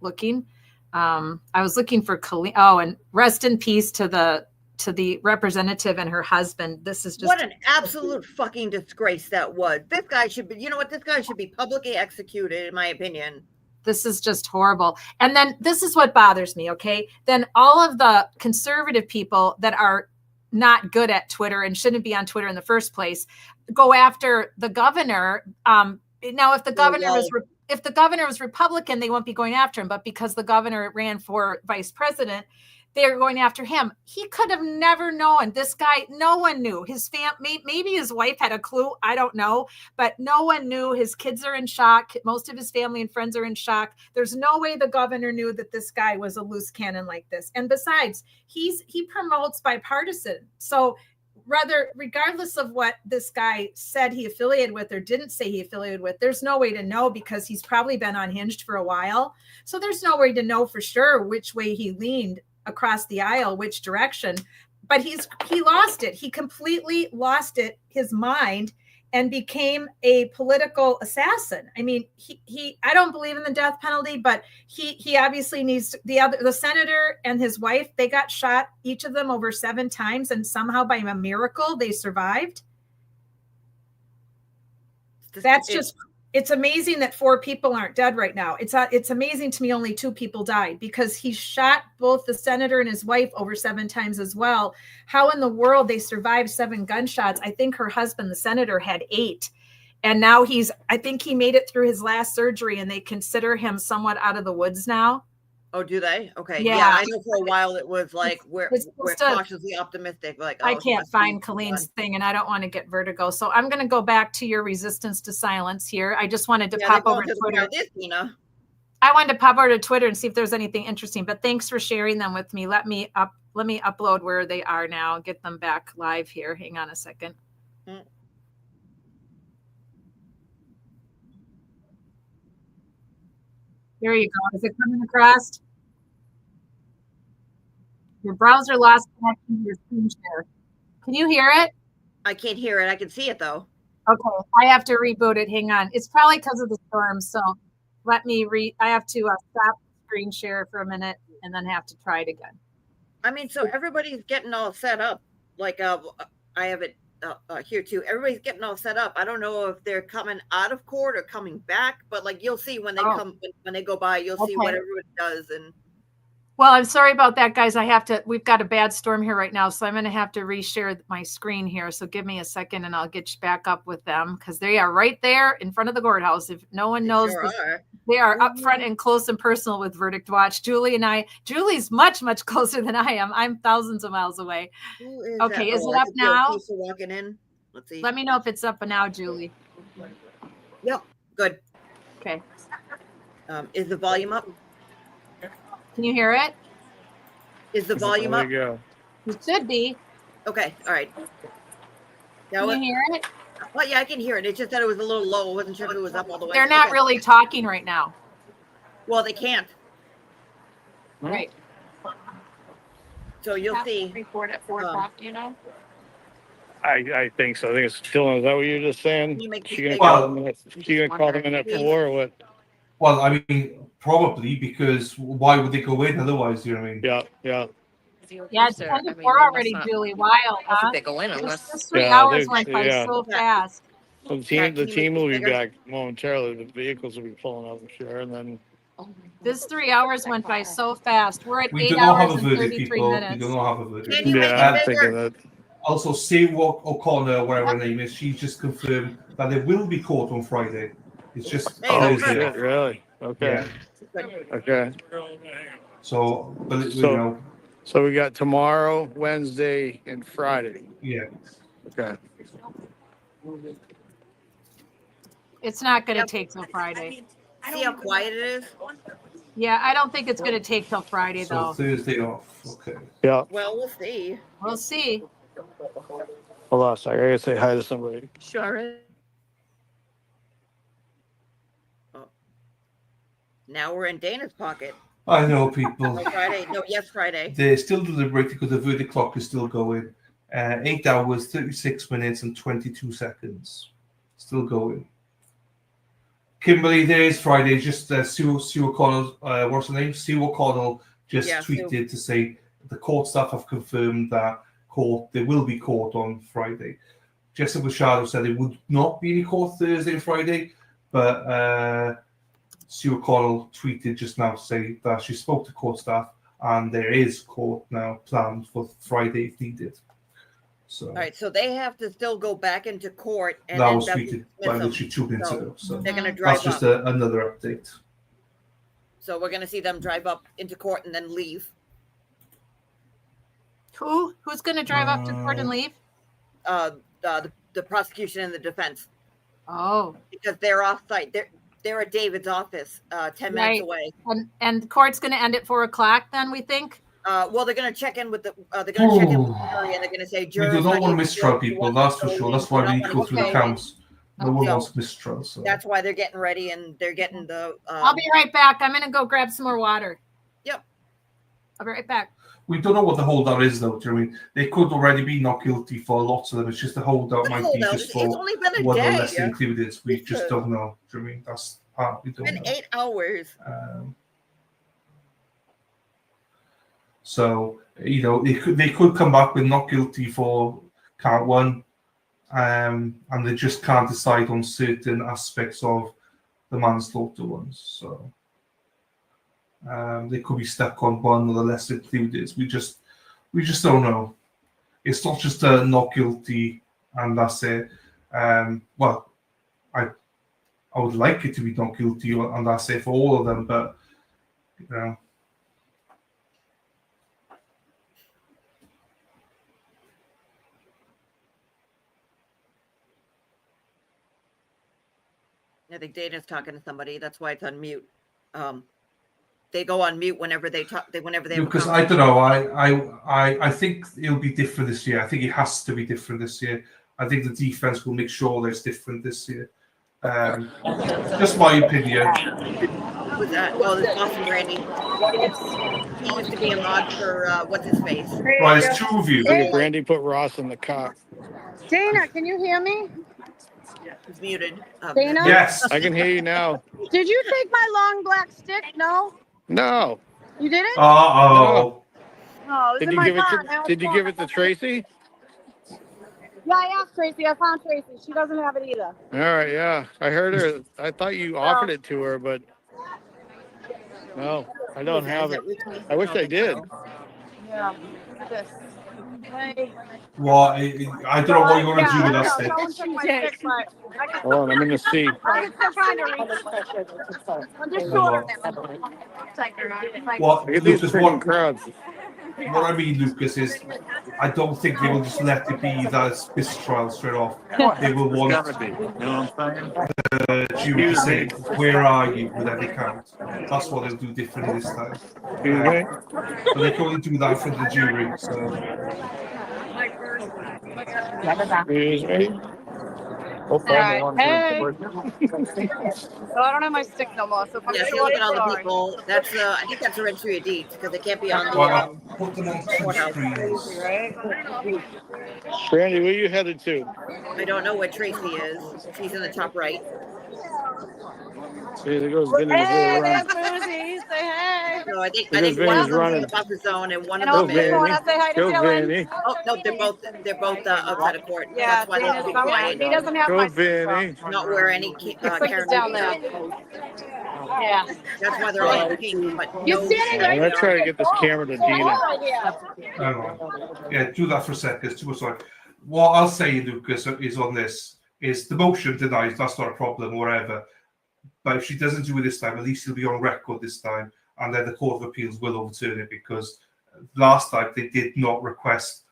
looking. I was looking for Colleen. Oh, and rest in peace to the representative and her husband. This is just what an absolute fucking disgrace that was. This guy should be, this guy should be publicly executed, in my opinion. This is just horrible. And then this is what bothers me. Okay. Then all of the conservative people that are not good at Twitter and shouldn't be on Twitter in the first place go after the governor. Now, if the governor was Republican, they won't be going after him. But because the governor ran for vice president, they're going after him. He could have never known. This guy, no one knew. His maybe his wife had a clue. I don't know. But no one knew. His kids are in shock. Most of his family and friends are in shock. There's no way the governor knew that this guy was a loose cannon like this. And besides, he promotes bipartisan. So regardless of what this guy said he affiliated with or didn't say he affiliated with, there's no way to know because he's probably been unhinged for a while. So there's no way to know for sure which way he leaned across the aisle, which direction. But he lost it. He completely lost it, his mind, and became a political assassin. I mean, I don't believe in the death penalty, but he obviously needs the senator and his wife, they got shot, each of them over 7 times, and somehow by a miracle they survived. it's amazing that 4 people aren't dead right now. It's amazing to me only 2 people died, because he shot both the senator and his wife over 7 times as well. How in the world they survived 7 gunshots? I think her husband, the senator, had 8. And now I think he made it through his last surgery, and they consider him somewhat out of the woods now. Oh, do they? Okay. Yeah. Yeah, I know for a while it was like we're cautiously optimistic. Like, I can't find Colleen's thing, and I don't want to get vertigo. So I'm going to go back to your resistance to silence here. I just wanted to pop over to Twitter. I wanted to pop over to Twitter and see if there's anything interesting. But thanks for sharing them with me. Let me upload where they are now. Get them back live here. Hang on a second. There you go. Is it coming across? Your browser lost connection to your screen share. Can you hear it? I can't hear it. I can see it though. Okay, I have to reboot it. Hang on. It's probably because of the storm. So let me I have to stop screen share for a minute and then have to try it again. I mean, so everybody's getting all set up. Like I have it here too. Everybody's getting all set up. I don't know if they're coming out of court or coming back, but like you'll see when they come, when they go by, you'll see what everybody does. And well, I'm sorry about that, guys. We've got a bad storm here right now, so I'm going to have to reshare my screen here. So give me a second and I'll get you back up with them, because they are right there in front of the courthouse. If no one knows, they are up front and close and personal with Verdict Watch. Julie's much, much closer than I am. I'm thousands of miles away. Okay, is it up now? Walking in. Let's see. Let me know if it's up now, Julie. Yep, good. Okay. Is the volume up? Can you hear it? Is the volume up? It should be. Okay, all right. Can you hear it? Well, yeah, I can hear it. It's just that it was a little low. I wasn't sure if it was up all the way. They're not really talking right now. Well, they can't. Right. So you'll see. Report at 4 o'clock, you know? I think so. I think it's still, is that what you were just saying? She gonna call them in at 4 or what? Well, I mean, probably, because why would they go in otherwise? You know what I mean? Yeah. Yeah, it's 10 to 4 already, Julie. Wild, huh? They go in unless Just 3 hours went by so fast. So the team will be back momentarily. The vehicles will be pulling up, I'm sure, and then. This 3 hours went by so fast. We're at We 8 do not hours have a and verdict, 33 people. minutes. We do not have a verdict. Yeah, I'm thinking that. Also, Sarah O'Connor, whatever her name is, she just confirmed that they will be caught on Friday. It's just Thursday. Really? Okay. Yeah. Okay. So, but you know. So we got tomorrow, Wednesday, and Friday. Yeah. Okay. It's not going to take till Friday. See how quiet it is? Yeah, I don't think it's going to take till Friday, So though. Thursday off. Okay. Yeah. Well, we'll see. We'll see. Hold on a second. I gotta say hi to somebody. Sure. Now we're in Dana's pocket. I know, people. No, Friday. No, yes, Friday. They're still deliberating because the verdict clock is still going. 8 hours, 36 minutes, and 22 seconds. Still going. Kimberly, there is Friday. Just Sue O'Connell, what's her name? Sue O'Connell just tweeted to say the court staff have confirmed that they will be caught on Friday. Jessica Bashado said it would not be any court Thursday and Friday, but Sue O'Connell tweeted just now to say that she spoke to court staff and there is court now planned for Friday if needed. So all right, so they have to still go back into court, and that then was tweeted by literally 2 minutes ago. So they're going to drive that's just up. another update. So we're going to see them drive up into court and then leave. Who's going to drive up to court and leave? The prosecution and the defense. Oh, because they're off site. They're at David's office, 10 minutes away. And the court's going to end at 4 o'clock. Then we think. Well, they're going to check in with the. They're going to check in with the jury, and they're going to say, We "Jurors, do not I want to need mistrial people. That's for sure. That's why we need to go through the counts. No one wants mistrial. So that's why they're getting ready, and they're getting the. I'll be right back. I'm going to go grab some more water. Yep. I'll be right back. we don't know what the holdout is, though. Do you know what I mean? They could already be not guilty for lots of them. It's just the holdout might be just for it's only been a what day. the less included. We just don't know. Do you know what I mean? That's part we don't know. 8 hours. So you know they could come back with not guilty for count one, and they just can't decide on certain aspects of the manslaughter ones. So they could be stuck on one of the less included. We just don't know. It's not just a not guilty and that's it. Well, I would like it to be not guilty and that's it for all of them, but you know. I think Dana's talking to somebody. That's why it's on mute. They go on mute whenever they talk. Whenever they. Because I don't know. I think it'll be different this year. I think it has to be different this year. I think the defense will make sure that it's different this year. Just my opinion. Who's that? Oh, this Boston Randy. He used to be a mod for what's his face. Right, there's two of you. Brandy put Ross in the car. Dana, can you hear me? He's muted. Dana? Yes. I can hear you now. Did you take my long black stick? No? No. You didn't? Uh-oh. No, Did you give it to Tracy? Yeah, I asked Tracy. I found Tracy. She doesn't have it either. All right, yeah. I heard her. I thought you offered it to her, but no, I don't have it. I wish I did. Yeah. Look at this. Hey. Well, I don't know what you want to do with that stick. Hold on, I'm going to see. I'm just short. Well, Lucas, crowds. What I mean, Lucas, is I don't think they will just let it be that mistrial straight off. They will want the jury to say, "Where are you?" with every count. That's what they'll do differently this time. But they can only do that for the jury. So. Hey. So I don't have my stick no more. So if I'm look at all the people. That's I think that's the registry of deeds because they can't be on the courthouse. Brandy, where you headed to? I don't know where Tracy is. She's in the top right. See, there goes Vinny. Hey, there's Boozy. Say hey. No, I think Vinny's one of them running. is in the buffer zone and one And of them also, is. say hi to Dylan. Oh no, they're both outside of court. Yeah, That's why they have to be quiet. he doesn't have my stick. Not where any Karen down there. Yeah. That's why they're all pink. But You're standing I'm going to try to get this camera to Dina. Hang on. Yeah, do that for a second. Sorry. What I'll say, Lucas, is on this is the motion denies. That's not a problem, whatever. But if she doesn't do it this time, at least it'll be on record this time, and then the Court of Appeals will overturn it because last time they did not request.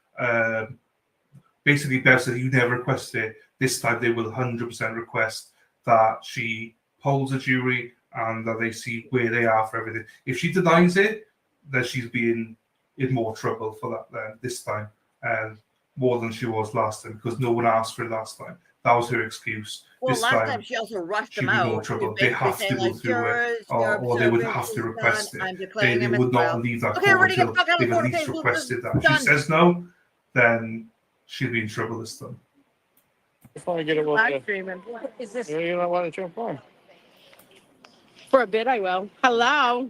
Basically, Bev said you never requested it. This time they will 100% request that she polls a jury and that they see where they are for everything. If she denies it, then she's being in more trouble for that this time, more than she was last time because no one asked for it last time. That was her excuse. Well, this last time she also rushed them out. More trouble. They have to go through it, or they would have to request it. They would not leave that court until they've at least requested that. If she says no, then she'll be in trouble this time. If I get it, Live streaming. Is this? You don't want to jump on. For a bit, I will. Hello.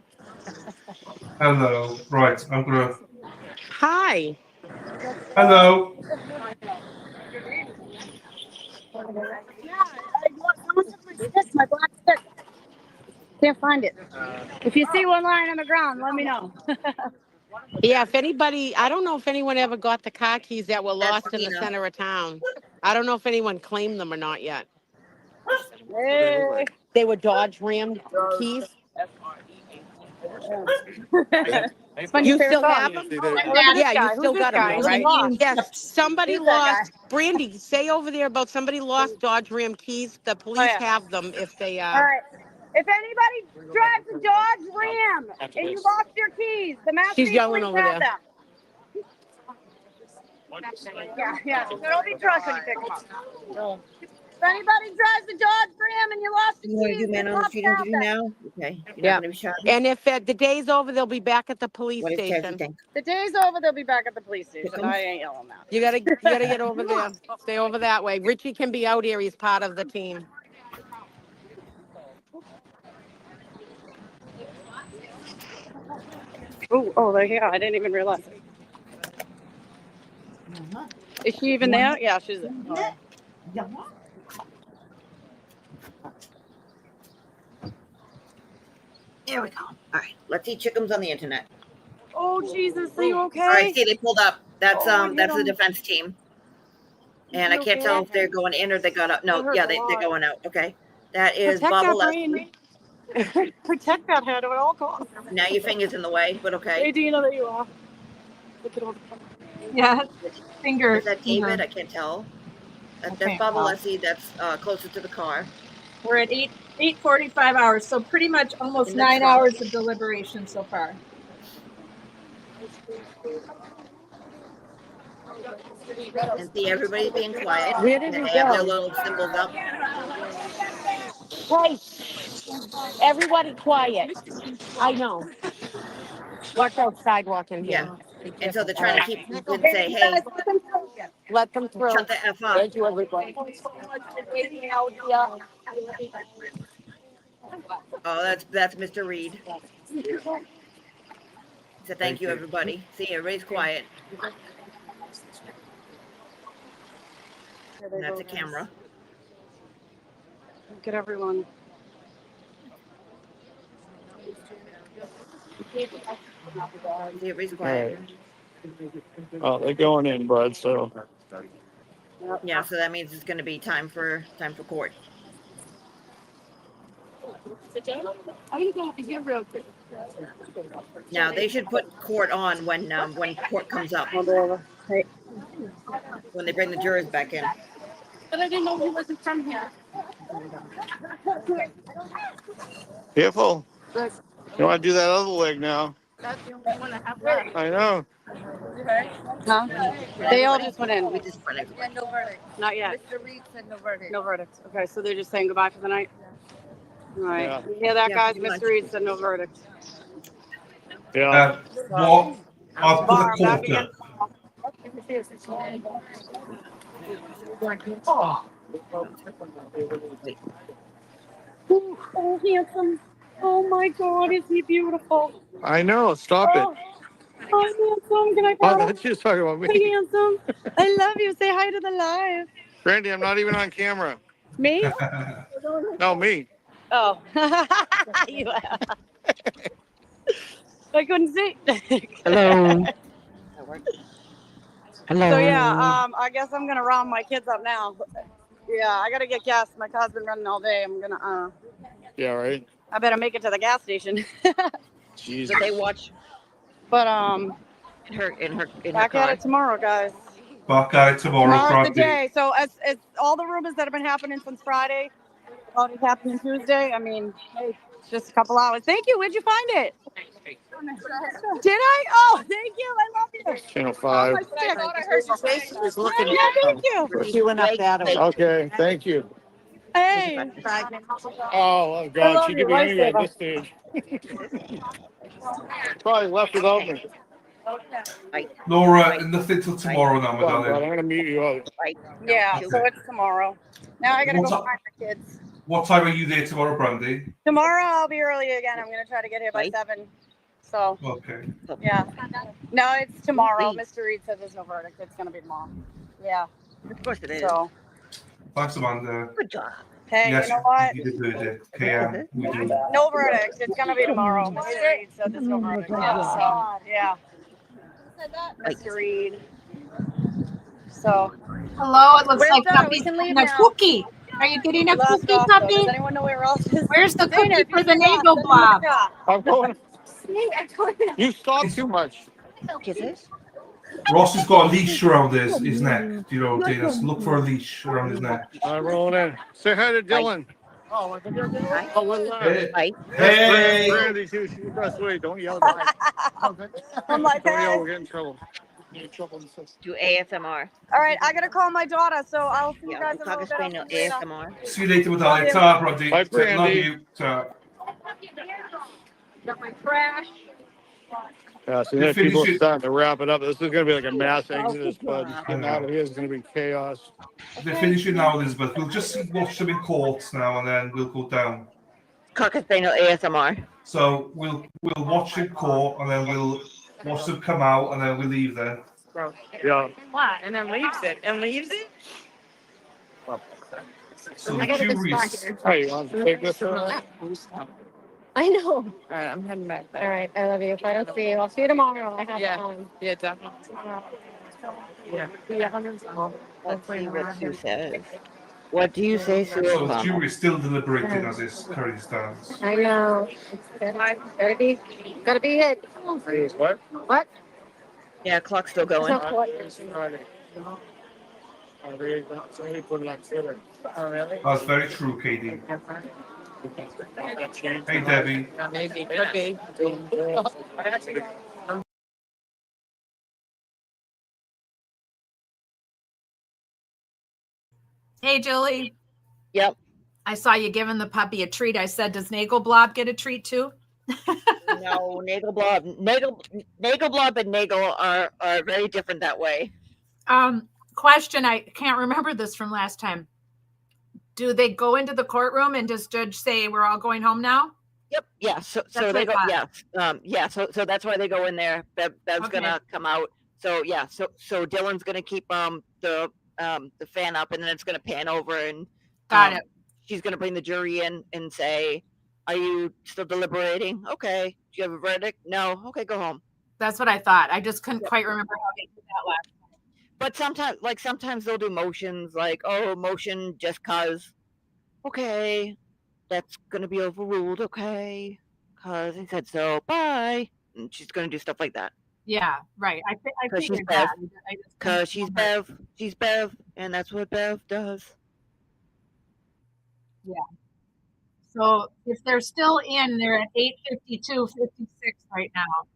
Hello. Right, I'm gonna. Hi. Hello. Yeah, someone took my stick, my black stick. Can't find it. If you see one lying on the ground, let me know. Yeah, if anybody, I don't know if anyone ever got the car keys that were lost in the center of town. I don't know if anyone claimed them or not yet. Hey. They were Dodge Ram keys. You still have them? Yeah, you still got them, right? Yes, somebody lost. Brandy, say over there about somebody lost Dodge Ram keys. The police have them if they All right. If anybody drives a Dodge Ram and you lost your keys, the Massachusetts She's yelling over have there. them. Yeah. Don't be drunk when you pick them up. If anybody drives a Dodge Ram and you lost your keys, you man on the street interview now? Okay. Yeah. And if the day's over, they'll be back at the police station. The day's over, they'll be back at the police station. I ain't yelling that. You gotta get over there. Stay over that way. Richie can be out here. He's part of the team. Oh, they're here. I didn't even realize it. Is she even there? Yeah, she's there. There we go. All right, let's see chickens on the internet. Oh Jesus, are you okay? All right, see, they pulled up. That's Oh, that's the hit 'em. defense team, and I You can't okay? tell if they're going in or they got up. That No, hurts yeah, a they're lot. going out. Okay, that is Protect Bob that Leslie. brain. Protect that head at all costs. Now your finger's in the way, but okay. Hey, Dina, there you are. Look at all the Yeah, finger. Is that David? I can't tell. That's Bob Leslie. That's closer to the car. We're at 8:45 hours, so pretty much almost In the 9 truck. hours of deliberation so far. And see, everybody's being quiet. Where did you They have their go? little symbols up. Hey, everybody quiet. I know. Watch out sidewalk in here. Yeah. And so they're trying to keep people and say, hey, Let them through. shut the F up. Thank you, everybody. Oh, that's Mr. Reed. So thank you, everybody. See, everybody's quiet. And that's a camera. Look at everyone. See, everybody's quiet. Oh, they're going in, bud. So. Yeah, so that means it's going to be time for court. I'm gonna go over here real quick. Now they should put court on when court comes up. Hey. When they bring the jurors back in. But I didn't know he wasn't from here. Careful. You want to do that other leg now? That's the only one I have left. I know. Huh? They all just went in. We just went in. Yeah, no verdict. Not yet. Mr. Reed said no verdict. No verdict. Okay, so they're just saying goodbye for the night. All right. Yeah. You hear that, Yeah, guys? pretty much. Mr. Reed said no verdict. Yeah. What? I'll put Bar, a back court again. Oh, handsome. Oh my God, is he beautiful? I know. Stop it. Hi, handsome. Can I Oh, pat him? that's just talking about me. Hey, handsome. I love you. Say hi to the live. Brandy, I'm not even on camera. Me? No, me. Oh. You are. I couldn't see. Hello. Hello. So yeah, I guess I'm gonna round my kids up now. Yeah, I gotta get gas. My car's been running all day. I'm gonna Yeah, right. I better make it to the gas station. Jesus. So they watch But in her back car. at it tomorrow, guys. Back at it tomorrow, Tomorrow's the Brandy. day. So as all the rumors that have been happening since Friday, about it happening Tuesday. I mean, hey, it's just a couple hours. Thank you. Where'd you find it? Did I? Oh, thank you. I love you. Channel 5. I thought I heard you say something. looking Yeah, thank you. She went up that way. Okay, thank you. Hey. Oh, God, she could be anywhere at this stage. Probably left without me. Laura, nothing till tomorrow now, my Come on, bud, darling. I'm going to meet you out. Yeah, so it's tomorrow. Now I gotta go What's up? find my kids. What time are you there tomorrow, Brandy? Tomorrow I'll be early again. I'm gonna try to get here by 7. So Okay. yeah. No, it's tomorrow. Mr. Reed said there's no verdict. It's gonna be tomorrow. Yeah. Of course it is. So Thanks, Amanda. Good job. hey, Yes, you know what? you did it. KM, we do. No verdict. It's gonna be tomorrow. Mr. Reed said there's no verdict. Yeah. So yeah. Mr. Reed. So Hello, it looks Where's like Donna? We puppy's can leave getting a now. cookie. Are you getting a Last cookie, off, though. puppy? Does anyone know where else is? Where's the Dana, cookie if you for the see that, nasal send me blob? a shot. I'm going. You stop too much. Kisses. Ross has got a leash around his neck. You know, Dana, look for a leash around his neck. I'm rolling in. Say hi to Dylan. Oh, we're live. Hey. Hey. Brandy, too. She's across the way. Don't yell at me. I'm like, Don't yell. hey. We'll get in trouble. Get in trouble. Do ASMR. All right, I gotta call my daughter, so I'll see you Yeah, guys we'll in a talk little bit. Spaniel I'll see you later. ASMR. See you later, my darling. Ta, Brandy. Bye, Love Brandy. you. Ta. Got my trash. Yeah, so They then people finish are it. starting to wrap it up. This is going to be like a mass exodus, but getting out of here is going to be chaos. They're finishing now, Elizabeth. We'll just watch them in court now, and then we'll go down. Cockasbaniel ASMR. So we'll watch in court, and then we'll watch them come out, and then we'll leave then. Yeah. What? And then leaves it. And leaves it? So I the gotta curious. get Hey, you want to take this? I know. All right, I'm heading back. All right, I love you. If I don't see you, I'll see you tomorrow. I have Yeah, definitely. Yeah. Let's see what Sue says. What do you say, Sue So the O'Connell? jury is still deliberating as it currently stands. I know. Gotta be it. What? What? Yeah, clock's still going. Oh, really? That's very true, Katie. Hey, Debbie. Maybe. Could be. Hey, Julie. Yep. I saw you giving the puppy a treat. I said, does Nagel Blob get a treat too? No, Nagel Blob and Nagel are very different that way. Question, I can't remember this from last time. Do they go into the courtroom and does judge say we're all going home now? Yep. Yeah. So That's they go. what I Yeah. thought. Yeah. So that's why they go in there. Bev's Okay. gonna come out. So yeah. So Dylan's gonna keep the fan up, and then it's gonna pan over, and Got it. she's gonna bring the jury in and say, "Are you still deliberating? Okay. Do you have a verdict? No. Okay. Go home." That's what I thought. I just couldn't quite remember how they did that last time. But sometimes they'll do motions like, "Oh, motion just cause." Okay, that's gonna be overruled. Okay, cause he said so. Bye. And she's gonna do stuff like that. Yeah, right. I Cause she's figured Bev. that. I just Cause she's Bev. She's Bev, and that's what Bev does. Yeah. So if they're still in, they're at 8:52:56 right now.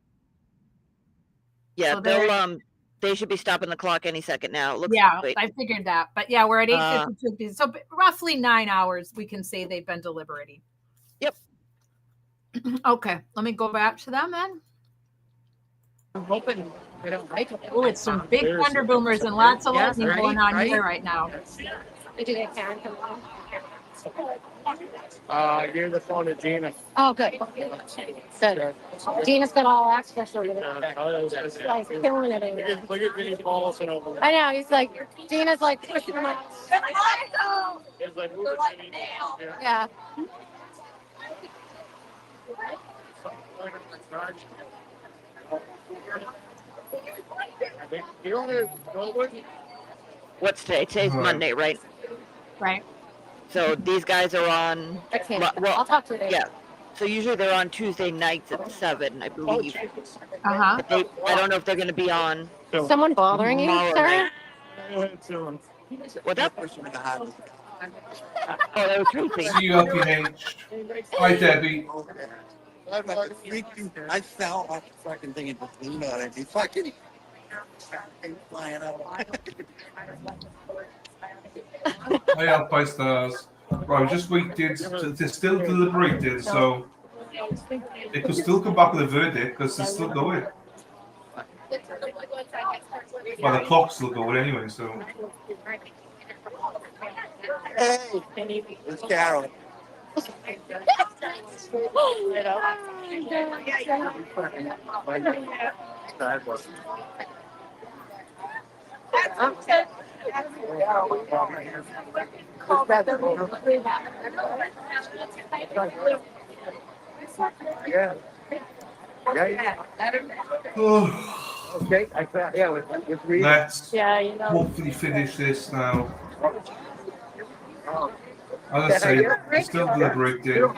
Yeah, So they're they should be stopping the clock any second now. It looks yeah, wait. I figured that. But yeah, we're at 8:52. So roughly 9 hours we can say they've been deliberating. Yep. Okay, let me go back to them then. I'm hoping they don't like it. Oh, it's some big thunder boomers and lots of lightning going on here right now. Do they Karen come on? Give the phone to Gina. Oh, good. Good. Gina's got all access over there. Like killing it over there. Look at Vinny's balls and over. I know. He's like, Gina's like pushing him out. It's like, Yeah. What's today? Today's Monday, right? Right. So these guys are on. I'll talk to them. Yeah. So usually they're on Tuesday nights at 7, I believe. Uh-huh. I don't know if they're going to be on. Someone bothering you, sir? What's up? Oh, they were creepy. See you, LPH. Hi, Debbie. I fell off the fucking thing in between on it. He fucking flying out. Hi, Alpine Stars. Right, we just waited. They're still deliberating, so they could still come back with a verdict because they're still going. Well, the clock's still going anyway, so. Hey, it's Carol. Yeah. Okay, I thought, yeah, with Let's Yeah, you know. hopefully finish this now. As I say, they're still deliberating.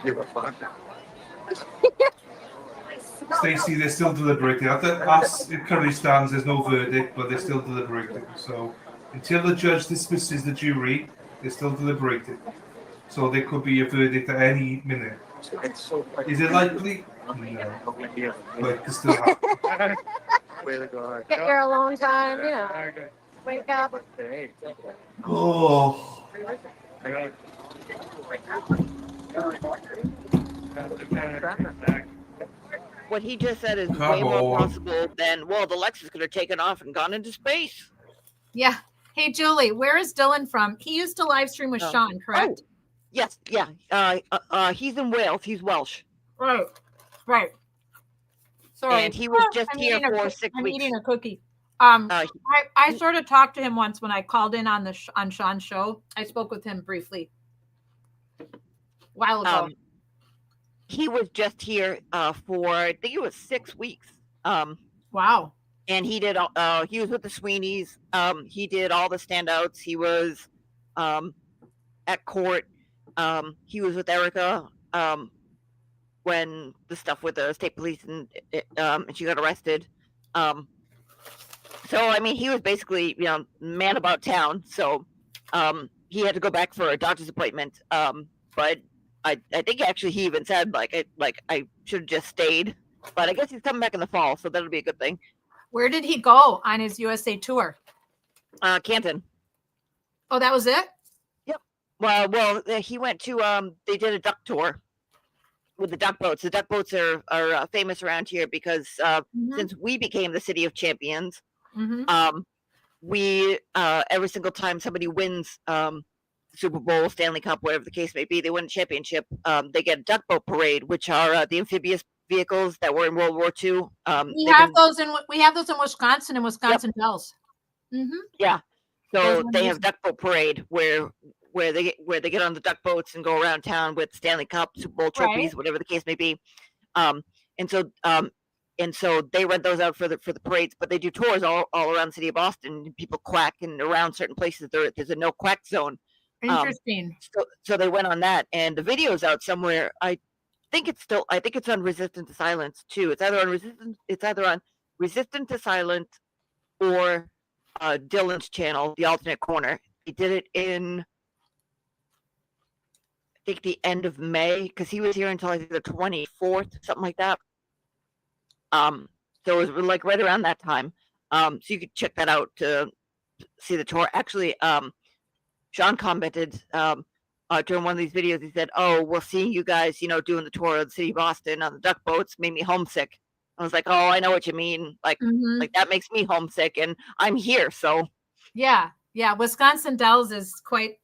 Stacey, they're still deliberating. As it currently stands, there's no verdict, but they're still deliberating. So until the judge dismisses the jury, they're still deliberating. So there could be a verdict at any minute. Is it likely? No. But it could still happen. Get your alone time, you know. Wake up. Oh. What he just said is way more possible than, well, the Lexus could have taken off and gone into space. Yeah. Hey, Julie, where is Dylan from? He used to live stream with Sean, correct? Oh, yes, yeah. He's in Wales. He's Welsh. Right. Right. Sorry. And he was just here for 6 weeks. I'm eating a cookie. I sort of talked to him once when I called in on on Sean's show. I spoke with him briefly a while ago. he was just here for, I think it was 6 weeks. Wow. And he did. He was with the Sweeneys. He did all the standouts. He was at court. He was with Erica when the stuff with the state police and she got arrested. So I mean, he was basically man about town. So he had to go back for a doctor's appointment. But I think actually he even said I should have just stayed. But I guess he's coming back in the fall, so that'll be a good thing. Where did he go on his USA tour? Canton. Oh, that was it? Yep. Well, he went to they did a duck tour with the duck boats. The duck boats are famous around here because since we became the city of champions, we every single time somebody wins Super Bowl, Stanley Cup, whatever the case may be, they win a championship. They get a duck boat parade, which are the amphibious vehicles that were in World War II. We have those in Wisconsin and Wisconsin Dells. Yeah, so they have duck boat parade where they get on the duck boats and go around town with Stanley Cup, Super Bowl trophies, whatever the case may be. And so they rent those out for the parades, but they do tours all around the city of Boston. People quack, and around certain places there's a no quack zone. Interesting. So they went on that, and the video's out somewhere. I think it's on Resistant to Silence too. It's either on Resistant to Silence or Dylan's channel, The Alternate Corner. He did it in, I think, the end of May, because he was here until I think the 24th, something like that. So it was like right around that time. So you could check that out to see the tour. Actually, Sean commented during one of these videos. He said, "Oh, well, seeing you guys, doing the tour of the city of Boston on the duck boats made me homesick." I was like, "Oh, I know what you mean. Like that makes me homesick, and I'm here." So yeah. Wisconsin Dells is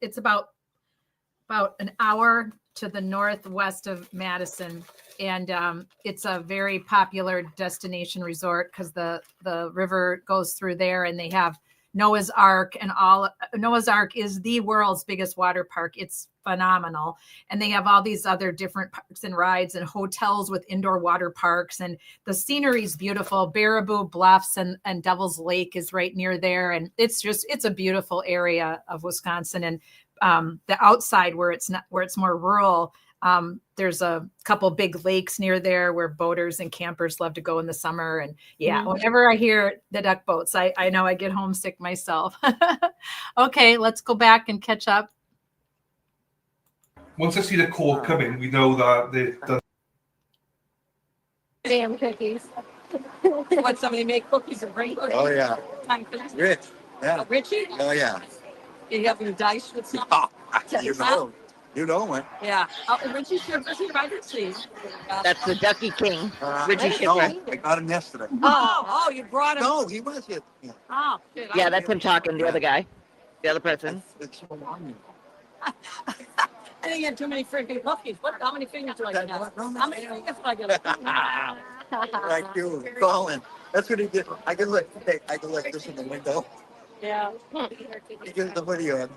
it's about an hour to the northwest of Madison, and it's a very popular destination resort because the river goes through there, and they have Noah's Ark, and Noah's Ark is the world's biggest water park. It's phenomenal. And they have all these other different parks and rides and hotels with indoor water parks, and the scenery is beautiful. Baraboo Bluffs and Devil's Lake is right near there. And it's a beautiful area of Wisconsin. And the outside where it's more rural, there's a couple big lakes near there where boaters and campers love to go in the summer. And whenever I hear the duck boats, I know I get homesick myself. Okay, let's go back and catch up. Once I see the court coming, we know that the Damn cookies. Want somebody to make cookies and bring cookies? Oh, yeah. Time for this. Rich. Yeah. Oh, Richie? Oh, yeah. You have your dice with something? Oh, you know it. Yeah. Oh, Richie Shipper, I didn't see. that's the Ducky King, Richie No, Shipper. I got him yesterday. Oh, you brought him. No, he was here. Yeah. Oh, shit. Yeah, that's him talking. The other guy, the other person. It's so long. I think you had too many freaking cookies. How many fingers do I get? How many fingers do I get? Like you, Colin. That's what he did. I can look this in the window. Yeah. He gives the video.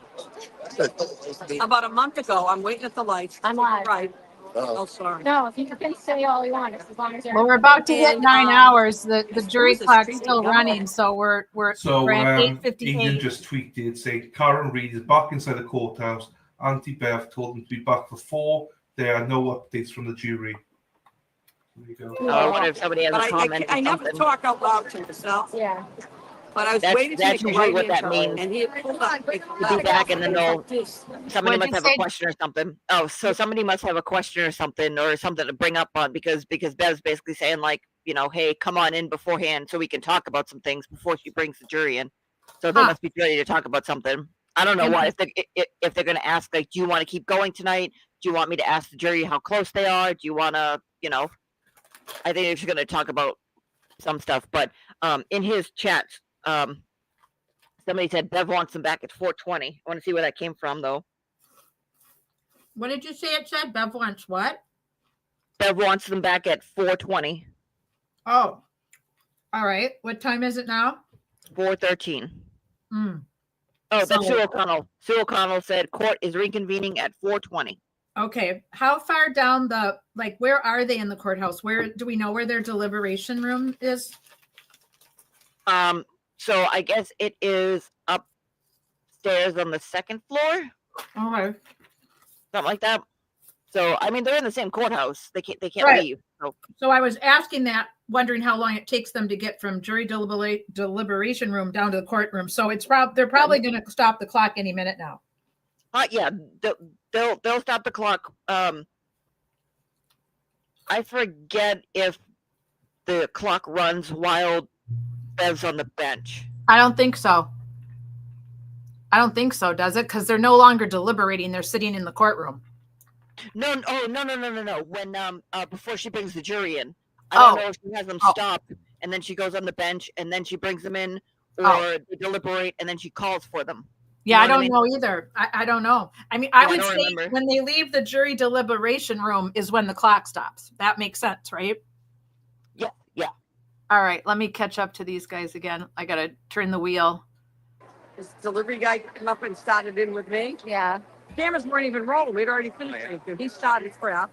About a month ago, I'm waiting at the lights. I'm live. Right. Oh, sorry. No, you can say all you want, as long as you're. Well, we're about to hit 9 hours. The jury Who's this clock's creepy still guy? running, so we're at Ian 8:58. just tweeted saying Karen Reid is back inside the courthouse. Auntie Bev told them to be back for 4. There are no updates from the jury. There you go. I wonder if somebody has a comment. I never talk out loud to myself. Yeah. But I was That's waiting to that's make a usually right what that intro, means. and he pulled up. He'll be back, and then somebody What'd must you have say? a question or something. Oh, so somebody must have a question or something to bring up on because Bev's basically saying like, hey, come on in beforehand so we can talk about some things before she brings the jury in. So they must be ready to talk about something. I don't know why. If they're going to ask, like, do you want to keep going tonight? Do you want me to ask the jury how close they are? Do you want to, I think they're just going to talk about some stuff. But in his chat, somebody said Bev wants them back at 4:20. I want to see where that came from, though. What did you say it said? Bev wants what? Bev wants them back at 4:20. Oh, all right. What time is it now? 4:13. Mm. Oh, that's So- Sue O'Connell. Sue O'Connell said court is reconvening at 4:20. Okay. How far down where are they in the courthouse? Where do we know where their deliberation room is? So I guess it is upstairs on the second floor. Okay. Something like that. So I mean, they're in the same courthouse. They can't Right. leave. So I was asking that, wondering how long it takes them to get from jury deliberation room down to the courtroom. So they're probably going to stop the clock any minute now. Yeah, they'll stop the clock. I forget if the clock runs while Bev's on the bench. I don't think so. Does it? Because they're no longer deliberating. They're sitting in the courtroom. No. When before she brings the jury in, I don't know if she has them stop and then she goes on the bench and then she brings them in, or they deliberate and then she calls for them. Yeah, I don't know either. I don't know. I mean, I would say remember. When they leave the jury deliberation room is when the clock stops. That makes sense, right? Yeah. All right, let me catch up to these guys again. I got to turn the wheel. This delivery guy came up and started in with me. Yeah. Cameras weren't even rolling. We'd already finished. He started crap.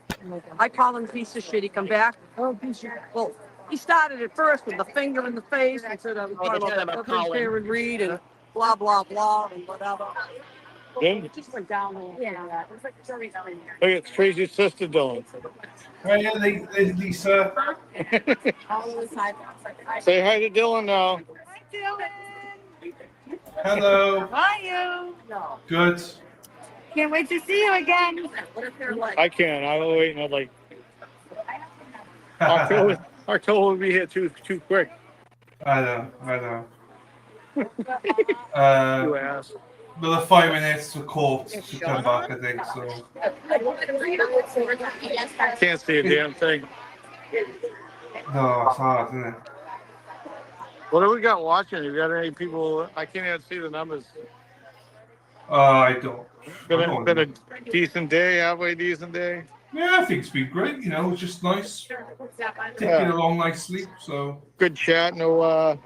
I call him piece of shit. He come back. Oh, piece of shit. Well, he started at first with the finger in the face and said, I was talking about Karen Reed and blah, blah, blah, and whatever. Good. It just went down. Yeah. It was like jury's out in Look at Tracy's sister, Dylan. Hey, Lisa. Say hi to Dylan now. Hi, Dylan. Hello. Hi, you. Good. Can't wait to see you again. I can't. I was waiting. October will be here too quick. I know. You ass. Another 5 minutes for court to come back, I think. So. Can't see a damn thing. No, it's hard, isn't it? What do we got watching? You got any people? I can't even see the numbers. I don't. Been a decent day, halfway decent day. Yeah, I think it's been great. It's just nice. Taking along nicely. So good chat, no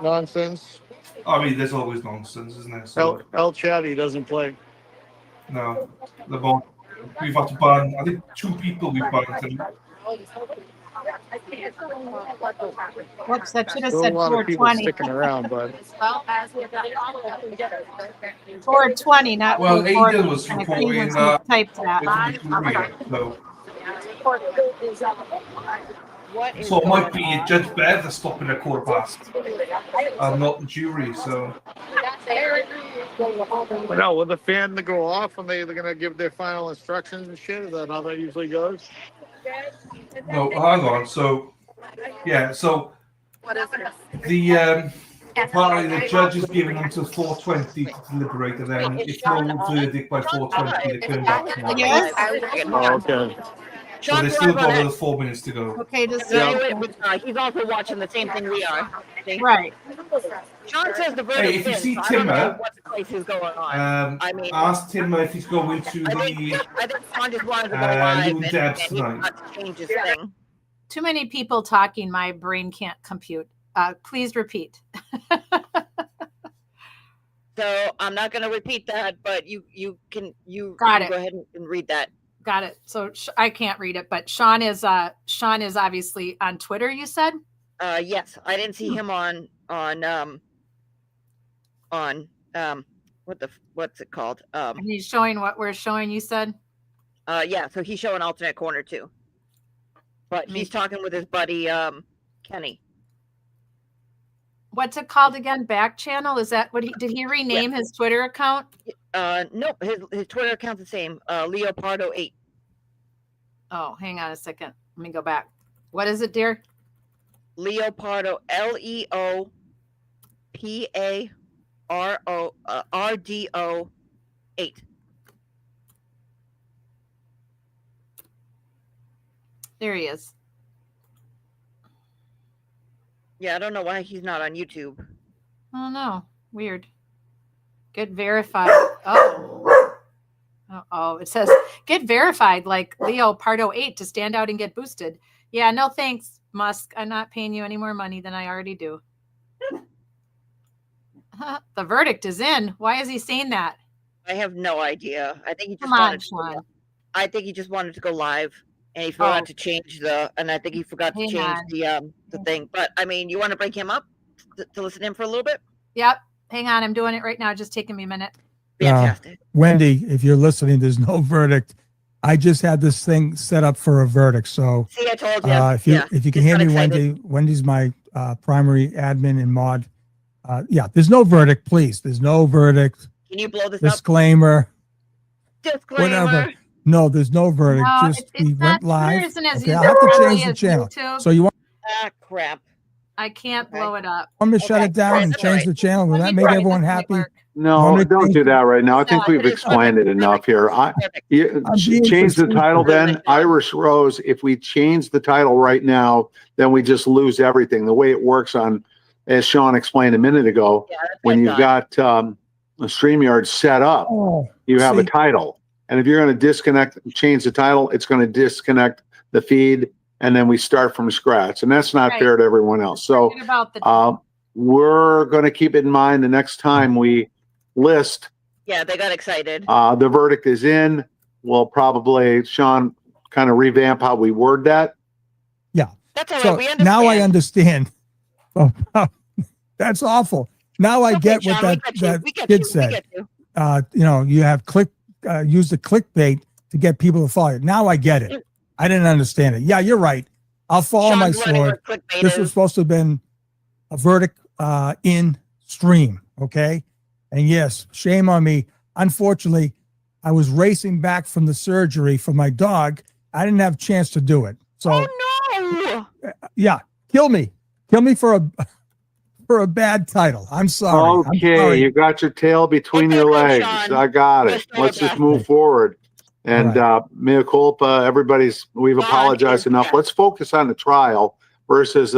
nonsense. I mean, there's always nonsense, isn't there? So, El Chatty doesn't play. No, we've had to ban. I think 2 people we've banned tonight. Whoops, that should have Still said a lot of people 420. sticking around, but 420, not Well, 440. Ada was reporting that. Typed that. So it might be Judge Bev that's stopping at 1:15, and not the jury. So. But no, will the fan go off when they're going to give their final instructions and shit? Is that how that usually goes? No, hang on. So, yeah. So the apparently the judge is giving them till 4:20 to deliberate, and then if no verdict by 4:20, they turn back tomorrow. Yes. Oh, okay. So they still got another 4 minutes to go. Okay, He's also watching the same thing we are. See? Right. John says the verdict. Hey, if you in, see so I don't know Timmer, what place is going on. I mean, ask Timmer if he's going to I think John just wanted to go live Loon and Debs he tonight. forgot to change his thing. Too many people talking. My brain can't compute. Please repeat. So I'm not going to repeat that, but you can Got it. go ahead and read that. Got it. So I can't read it, but Sean is obviously on Twitter. You said. Yes, I didn't see him on what's it called? And he's showing what we're showing. You said. Yeah. So he's showing alternate corner too, but he's talking with his buddy Kenny. What's it called again? Back channel? Is that what did he rename his Twitter account? Nope. His Twitter account's the same. Leopardo8. Oh, hang on a second. Let me go back. What is it, dear? Leopardo, LEOPARO RDO8. There he is. Yeah, I don't know why he's not on YouTube. Oh no, weird. Get verified. Oh, it says get verified like Leopardo8 to stand out and get boosted. Yeah, no thanks, Musk. I'm not paying you any more money than I already do. The verdict is in. Why is he saying that? I have no idea. I think he just Come on, wanted Sean. I think he just wanted to go live, and he forgot to change and I think he forgot to change the thing. But I mean, you want to bring him up to listen to him for a little bit? Yep. Hang on, I'm doing it right now. Just taking me a minute. Fantastic. Wendy, if you're listening, there's no verdict. I just had this thing set up for a verdict. So see, I told you. If you can hear me, excited. Wendy's my primary admin and mod. There's no verdict, please. There's no verdict. Can you blow this Disclaimer. Disclaimer. Whatever. No, the's no verdict. No, just we went live. Okay, I have to change the channel. YouTube. So you want? Ah, crap. I can't blow it up. Want me to shut it down and change the channel? Will that make everyone happy? No, don't do that right now. I think we've explained it enough here. Change the title then. Irish Rose, if we change the title right now, then we just lose everything. The way it works as Sean explained a minute ago, when you've got a StreamYard set up, you have a title. And if you're going to change the title, it's going to disconnect the feed, and then we start from scratch. And that's not fair to everyone else. So we're going to keep it in mind the next time we list. Yeah, they got excited. The verdict is in. We'll probably, Sean, kind of revamp how we word that. Yeah. That's all so right. We understand. Now I understand. Oh, that's awful. Now I get Sean, what that kid said. You have use the clickbait to get people to follow you. Now I get it. I didn't understand it. Yeah, you're right. I'll follow my sword. This was supposed to have been a verdict in stream. Okay. And yes, shame on me. Unfortunately, I was racing back from the surgery for my dog. I didn't have a chance to do it. So, yeah, kill me for a bad title. I'm sorry. Okay, you got your tail between your legs. I got it. Let's just move forward. And mea culpa, we've apologized enough. Let's focus on the trial versus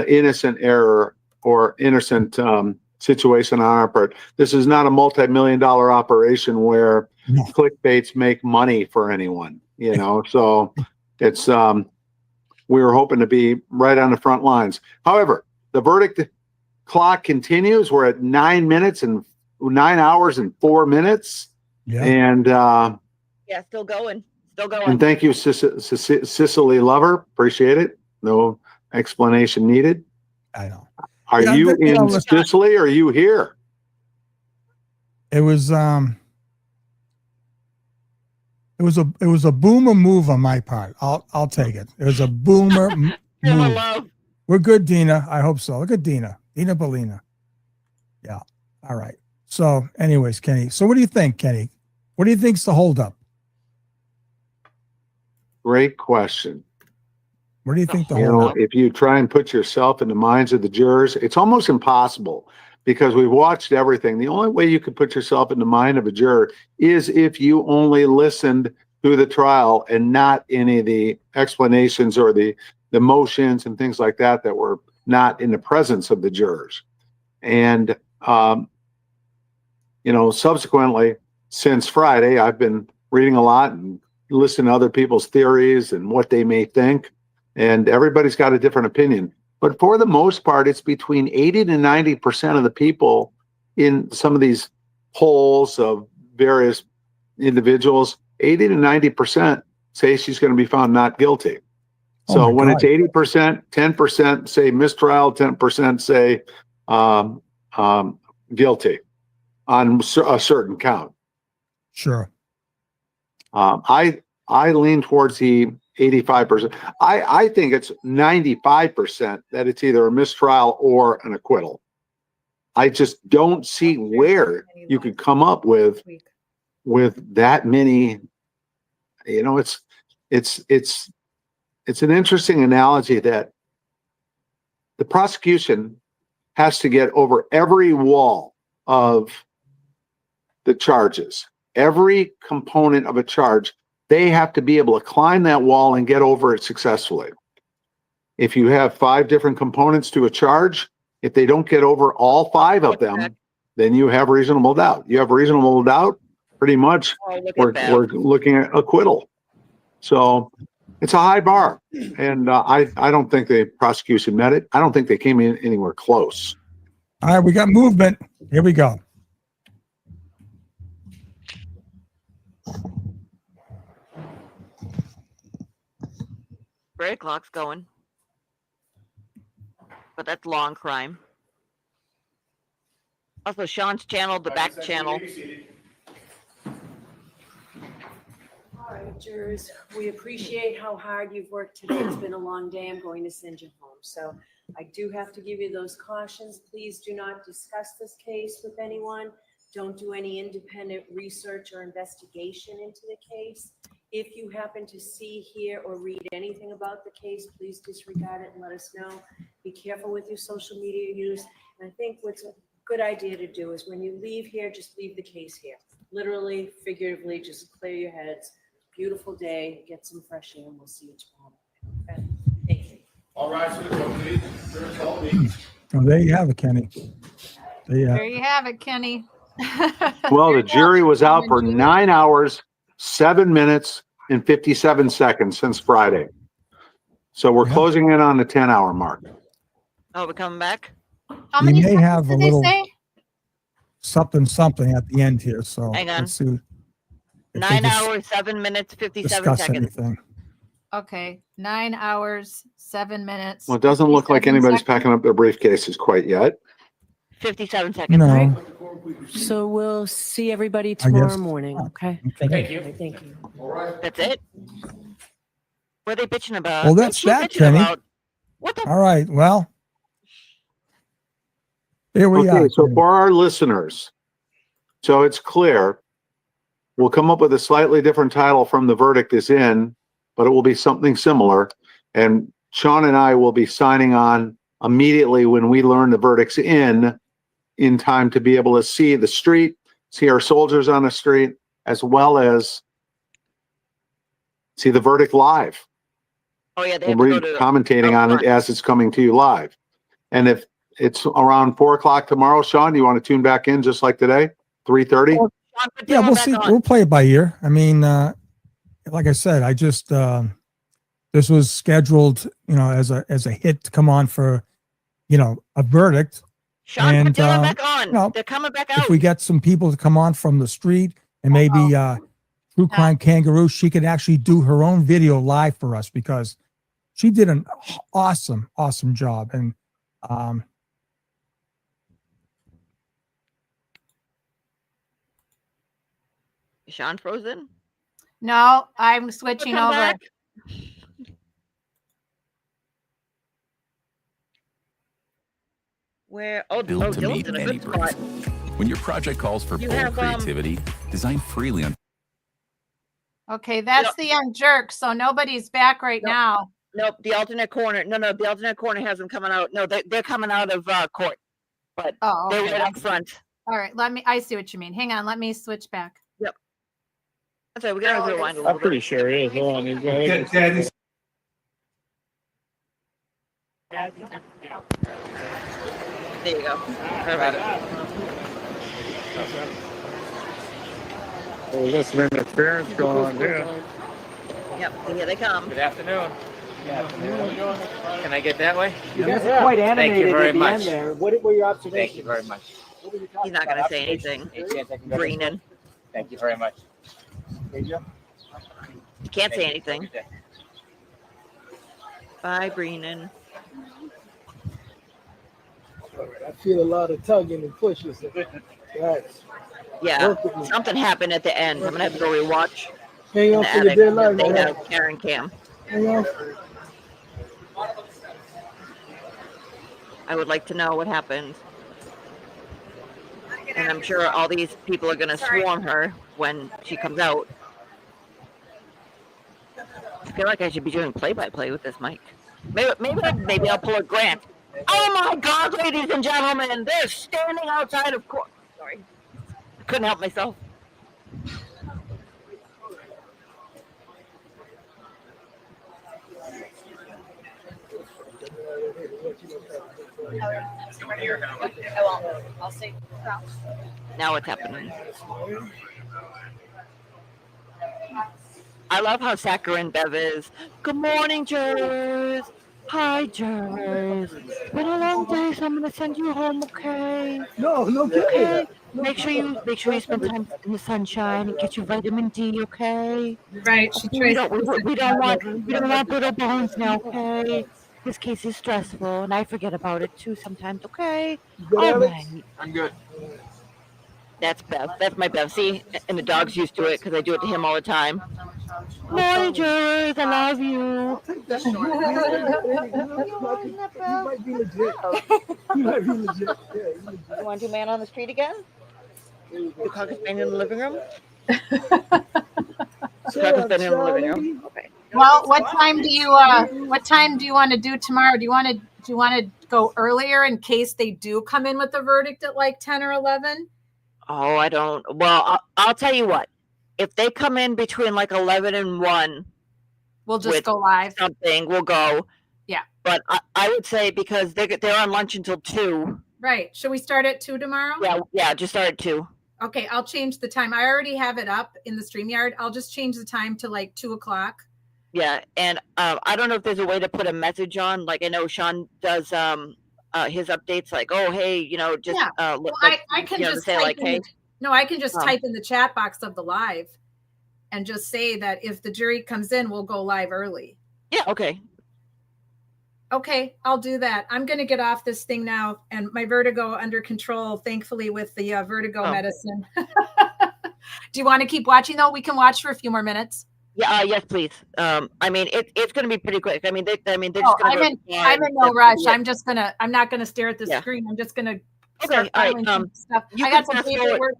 innocent error or innocent situation on our part. This is not a multi-million-dollar operation where clickbaits make money for anyone, so it's we were hoping to be right on the front lines. However, the verdict clock continues. We're at 9 hours and 4 minutes. Yeah. And still going. And thank you, Cicely Lover. Appreciate it. No explanation needed. I know. Are you in Sicily or are you here? It was a boomer move on my part. I'll take it. It was a boomer move. We're good, Dina. I hope so. Look at Dina Bellina. Yeah. All right. So anyways, Kenny. So what do you think, Kenny? What do you think's the holdup? Great question. What do you think the holdup? If you try and put yourself in the minds of the jurors, it's almost impossible because we've watched everything. The only way you could put yourself in the mind of a juror is if you only listened to the trial and not any of the explanations or the motions and things like that were not in the presence of the jurors. And, subsequently, since Friday, I've been reading a lot and listening to other people's theories and what they may think. And everybody's got a different opinion. But for the most part, it's between 80 to 90% of the people in some of these polls of various individuals, 80 to 90% say she's going to be found not guilty. So when it's 80%, 10% say mistrial, 10% say guilty on a certain count. Sure. I lean towards the 85%. I think it's 95% that it's either a mistrial or an acquittal. I just don't see where you could come up with that many. It's an interesting analogy that the prosecution has to get over every wall of the charges, every component of a charge. They have to be able to climb that wall and get over it successfully. If you have 5 different components to a charge, if they don't get over all 5 of them, then you have reasonable doubt. You have reasonable doubt, pretty much we're looking at acquittal. So it's a high bar. And I don't think the prosecution met it. I don't think they came in anywhere close. All right, we got movement. Here we go. Bird clock's going. But that's long crime. Also, Sean's channel, the back channel. All right, jurors, we appreciate how hard you've worked today. It's been a long day. I'm going to send you home. So I do have to give you those cautions. Please do not discuss this case with anyone. Don't do any independent research or investigation into the case. If you happen to see, hear, or read anything about the case, please disregard it and let us know. Be careful with your social media use. And I think what's a good idea to do is when you leave here, just leave the case here. Literally, figuratively, just clear your heads. Beautiful day, get some fresh air, and we'll see you tomorrow. Okay? Thank you. All right, so please. Oh, there you have it, Kenny. There you have it, Kenny. Well, the jury was out for 9 hours, 7 minutes, and 57 seconds since Friday. So we're closing in on the 10-hour mark. Oh, we're coming back? How We many may seconds have a did they little say? something at the end here. So Hang on. let's see if they 9 just hours, 7 minutes, 57 discuss seconds. anything. Okay, 9 hours, 7 minutes. Well, it doesn't look like 57 anybody's seconds. packing up their briefcases quite yet. 57 seconds. No. So we'll see everybody I tomorrow guess. morning, okay? Thank you. Okay, thank you. That's it? What are they bitching about? Well, that's What's she that, bitching Kenny. about? What the? All right. Well, here we Okay, are. so for our listeners, so it's clear, we'll come up with a slightly different title from The Verdict is In, but it will be something similar. And Sean and I will be signing on immediately when we learn the verdict's in time to be able to see the street, see our soldiers on the street, as well as see the verdict live. Oh, yeah, they We'll have be to go to commentating on it as it's coming to you live. And if it's around 4 o'clock tomorrow, Sean, do you want to tune back in just like today? 3:30? Yeah, we'll see. We'll play it by ear. I mean, like I said, I just this was scheduled, as a hit to come on for, a verdict. Sean, And put Dylan back on. They're coming back out. if we get some people to come on from the street, and maybe True Crime Kangaroo, she could actually do her own video live for us because she did an awesome job. And Sean frozen? No, I'm switching Come over. back. Where? Oh, Built to Dylan's meet in a any good spot. brief. When your project calls for You bold have, creativity, design freely on. Okay, that's the end jerk. So nobody's back right now. Nope, the alternate corner. No, the alternate corner has them coming out. No, they're coming out of court, but they're right up front. All right, I see what you mean. Hang on, let me switch back. Yep. That's right. We gotta rewind a little I'm pretty sure it is. Hold on. Daddy's There you go. Perfect. Oh, there's some interference going on there. Yep, here they come. Good afternoon. Can I get that way? You guys are quite Thank animated you very at the much. end there. What were your observations? Thank you very much. He's not gonna say anything. Greening. Thank you very much. He can't say anything. Bye, Greening. I feel a lot of tugging and pushes. Guys. Yeah, something happened at the end. I'm gonna have to go rewatch. Hang on in the for your attic. deadline. They man. have Karen Cam. Hang on. I would like to know what happened. And I'm sure all these people are gonna swarm her when she comes out. I feel like I should be doing play-by-play with this mic. Maybe I'll pull a Grant. Oh my God, ladies and gentlemen, they're standing outside of court. Sorry, I couldn't help myself. I'll see. Now what's happening? I love how saccharine Bev is. Good morning, jurors. Hi, Jurors. It's been a long day, so I'm gonna send you home, okay? No, Okay. no. Make sure you spend time in the sunshine and get your vitamin D, okay? Right. She We tries don't to we, be such we a don't want mother. we don't want brittle bones now, okay? This case is stressful, and I forget about it too sometimes, okay? All right. I'm good. That's Bev. That's my Bev. See, and the dog's used to it because I do it to him all the time. Morning, Jurors. I love you. You might be legit. You might be legit. Yeah, You want to do Man on the Street again? Do Caucus Band in the living room? Caucus Band in the living room. Okay. Well, what time do you want to do tomorrow? Do you want to go earlier in case they do come in with a verdict at like 10 or 11? Oh, I don't. Well, I'll tell you what. If they come in between like 11 and 1, we'll just go live. Something, we'll go. Yeah. But I would say because they're on lunch until 2. Right. Should we start at 2 tomorrow? Yeah, just start at 2. Okay, I'll change the time. I already have it up in the StreamYard. I'll just change the time to like 2 o'clock. Yeah, and I don't know if there's a way to put a message on. Like I know Sean does his updates. Like, oh hey, just well, like, I can just say type like, hey. I can just type in the chat box of the live, and just say that if the jury comes in, we'll go live early. Yeah. Okay. Okay, I'll do that. I'm going to get off this thing now, and my vertigo under control, thankfully, with the vertigo medicine. Do you want to keep watching though? We can watch for a few more minutes. Yeah. Yes, please. I mean, it's going to be pretty quick. I mean, they're just going to. I'm in no rush. I'm not going to stare at the screen. I'm just going to. Okay. All right. Stuff. I got some paperwork.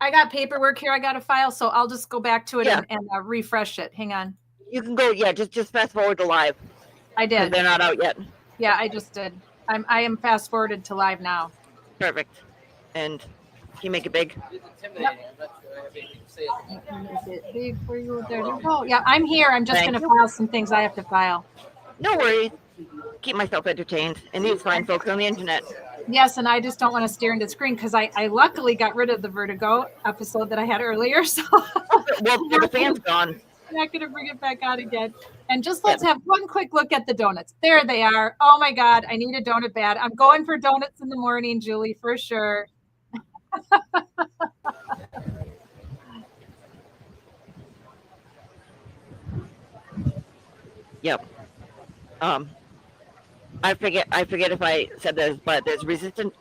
I got paperwork here. I got a file, so I'll just go back to it and refresh it. Hang on. You can go. Yeah. Just fast forward to live. I did. They're not out yet. Yeah, I just did. I am fast forwarded to live now. Perfect. And can you make it big? Yep. Is it big for you? There you go. Yeah, I'm here. I'm just going to file some things I have to file. No worries. Keep myself entertained. And these fine folks on the internet. Yes, and I just don't want to stare into the screen because I luckily got rid of the vertigo episode that I had earlier. So well, the fan's gone. I'm not going to bring it back on again. And just let's have one quick look at the donuts. There they are. Oh my God, I need a donut bad. I'm going for donuts in the morning, Julie, for sure. Yep. I forget if I said this, but there's resistant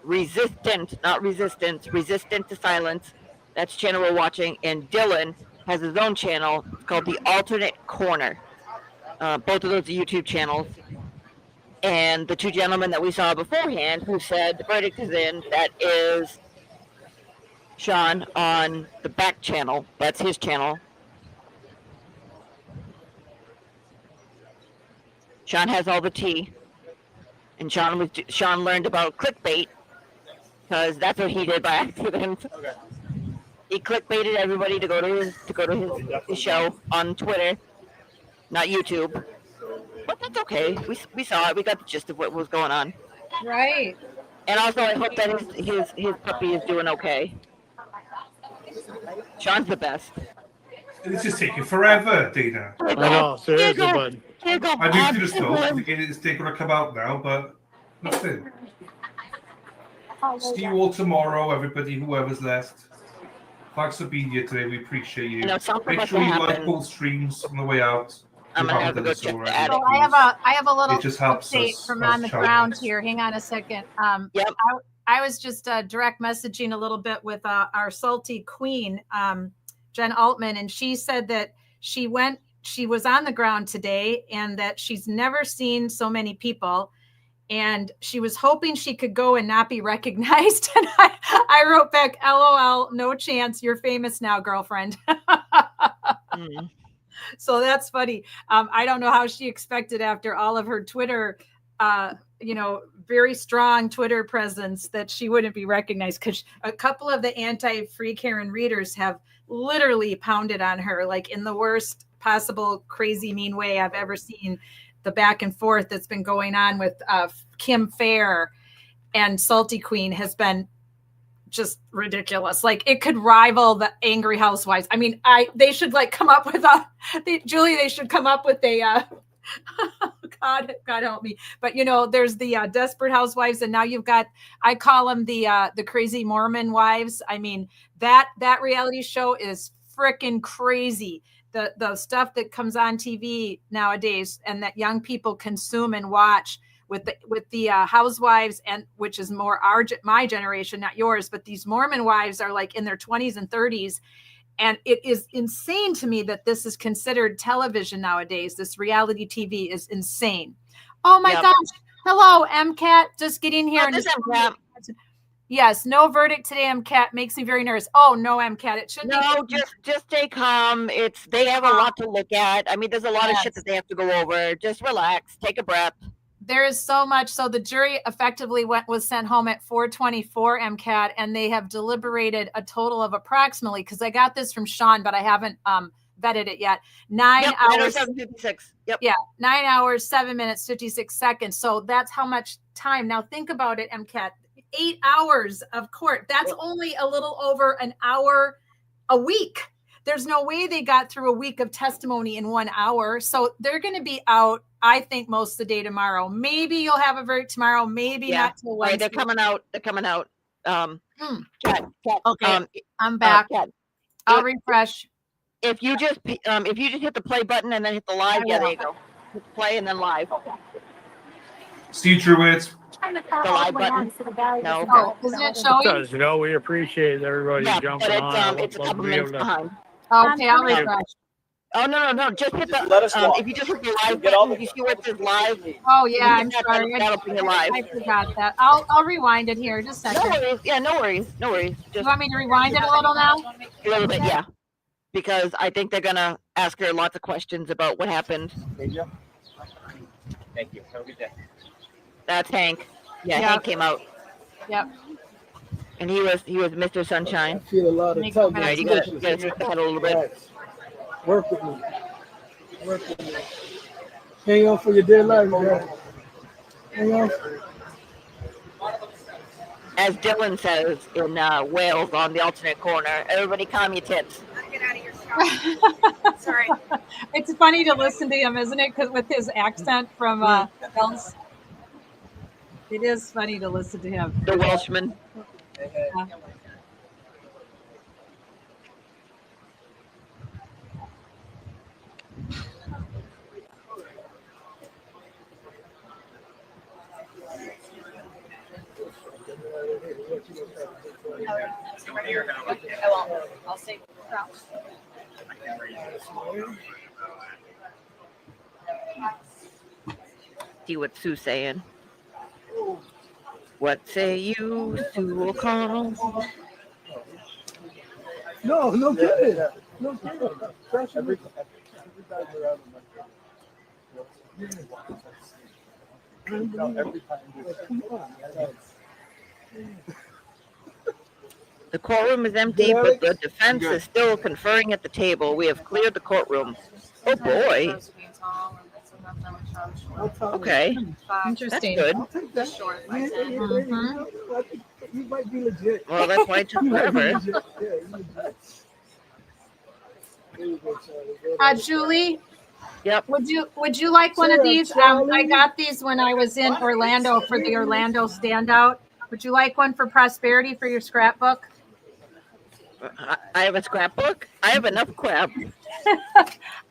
to silence. That's the channel we're watching, and Dylan has his own channel called The Alternate Corner. Both of those are YouTube channels. And the two gentlemen that we saw beforehand who said the verdict is in, that is Sean on the back channel. That's his channel. Sean has all the tea. And Sean learned about clickbait because that's what he did by accident. Okay. He clickbaited everybody to go to his show on Twitter, not YouTube. But that's okay. We saw it. We got the gist of what was going on. Right. And also, I hope that his puppy is doing okay. Sean's the best. It's just taking forever, Dina. I know, seriously, bud. I moved to the stove thinking it's going to come out now, but nothing. See you all tomorrow, everybody, whoever's left. Thanks for being here today. We appreciate you. Make sure you like both streams on the way out. I'm gonna have to go check the attic. So I have a little It just helps update us from as on the children. ground here. Hang on a second. I was just direct messaging a little bit with our salty queen, Jen Altman, and she said that she was on the ground today and that she's never seen so many people. And she was hoping she could go and not be recognized. And I wrote back, LOL, no chance. You're famous now, girlfriend. So that's funny. I don't know how she expected after all of her Twitter, very strong Twitter presence that she wouldn't be recognized, because a couple of the anti-Free Karen readers have literally pounded on her, like in the worst possible crazy mean way I've ever seen. The back and forth that's been going on with Kim Fair and Salty Queen has been just ridiculous. Like it could rival the Angry Housewives. I mean, they should like come up with Julie, they should come up with a God help me. But there's the Desperate Housewives, and now you've got, I call them the crazy Mormon wives. I mean, that reality show is freaking crazy. The stuff that comes on TV nowadays and that young people consume and watch with the housewives, and which is more my generation, not yours, but these Mormon wives are like in their 20s and 30s. And it is insane to me that this is considered television nowadays. This reality TV is insane. Oh my gosh. Hello, MCAT. Just getting here. Yes, no verdict today, MCAT. Makes me very nervous. Oh, no, MCAT. It shouldn't. No, just stay calm. They have a lot to look at. I mean, there's a lot of shit that they have to go over. Just relax. Take a breath. There is so much. So the jury effectively was sent home at 4:24, MCAT, and they have deliberated a total of approximately, because I got this from Sean, but I haven't vetted it yet. 9 hours. 56. Yep. Yeah, 9 hours, 7 minutes, 56 seconds. So that's how much time. Now think about it, MCAT. 8 hours of court. That's only a little over an hour a week. There's no way they got through a week of testimony in 1 hour. So they're going to be out, I think, most of the day tomorrow. Maybe you'll have a verdict tomorrow. Maybe not till Wednesday. Right, they're coming out. Kat, okay, I'm back. I'll refresh. If you just hit the play button and then hit the live, there you go. Hit play and then live. Steve Druids. The live button. No. Oh, isn't it showing? We appreciate everybody jumping on. It's a couple minutes behind. Okay, I'll refresh. Oh no! Just hit the. If you just hit the live button, you see where it says live. Oh yeah, I'm sorry. That'll bring you live. I forgot that. I'll rewind it here. Just a second. No worries. Yeah, no worries. You want me to rewind it a little now? A little bit, yeah. Because I think they're gonna ask her lots of questions about what happened. Thank you. Have a good day. That's Hank. Yeah, Hank came out. Yep. And he was Mr. Sunshine. I feel a lot of tugging. All right, you gotta stick the head a little bit. Work with me. Hang on for your dear life, man. Hang on. As Dylan says in Wales on the alternate corner, everybody calm your tits. Get out of here. Sorry. It's funny to listen to him, isn't it? Because with his accent from Wales. It is funny to listen to him. The Welshman. Yeah. I'll say crouch. See what Sue's saying. What say you, Sue O'Connell? No kidding. No kidding. The courtroom is empty, but the defense is still conferring at the table. We have cleared the courtroom. Oh boy. Okay. Interesting. That's good. You might be legit. Well, that's why it took forever. Julie. Yep. Would you like one of these? I got these when I was in Orlando for the Orlando standout. Would you like one for prosperity for your scrapbook? I have a scrapbook. I have enough crap.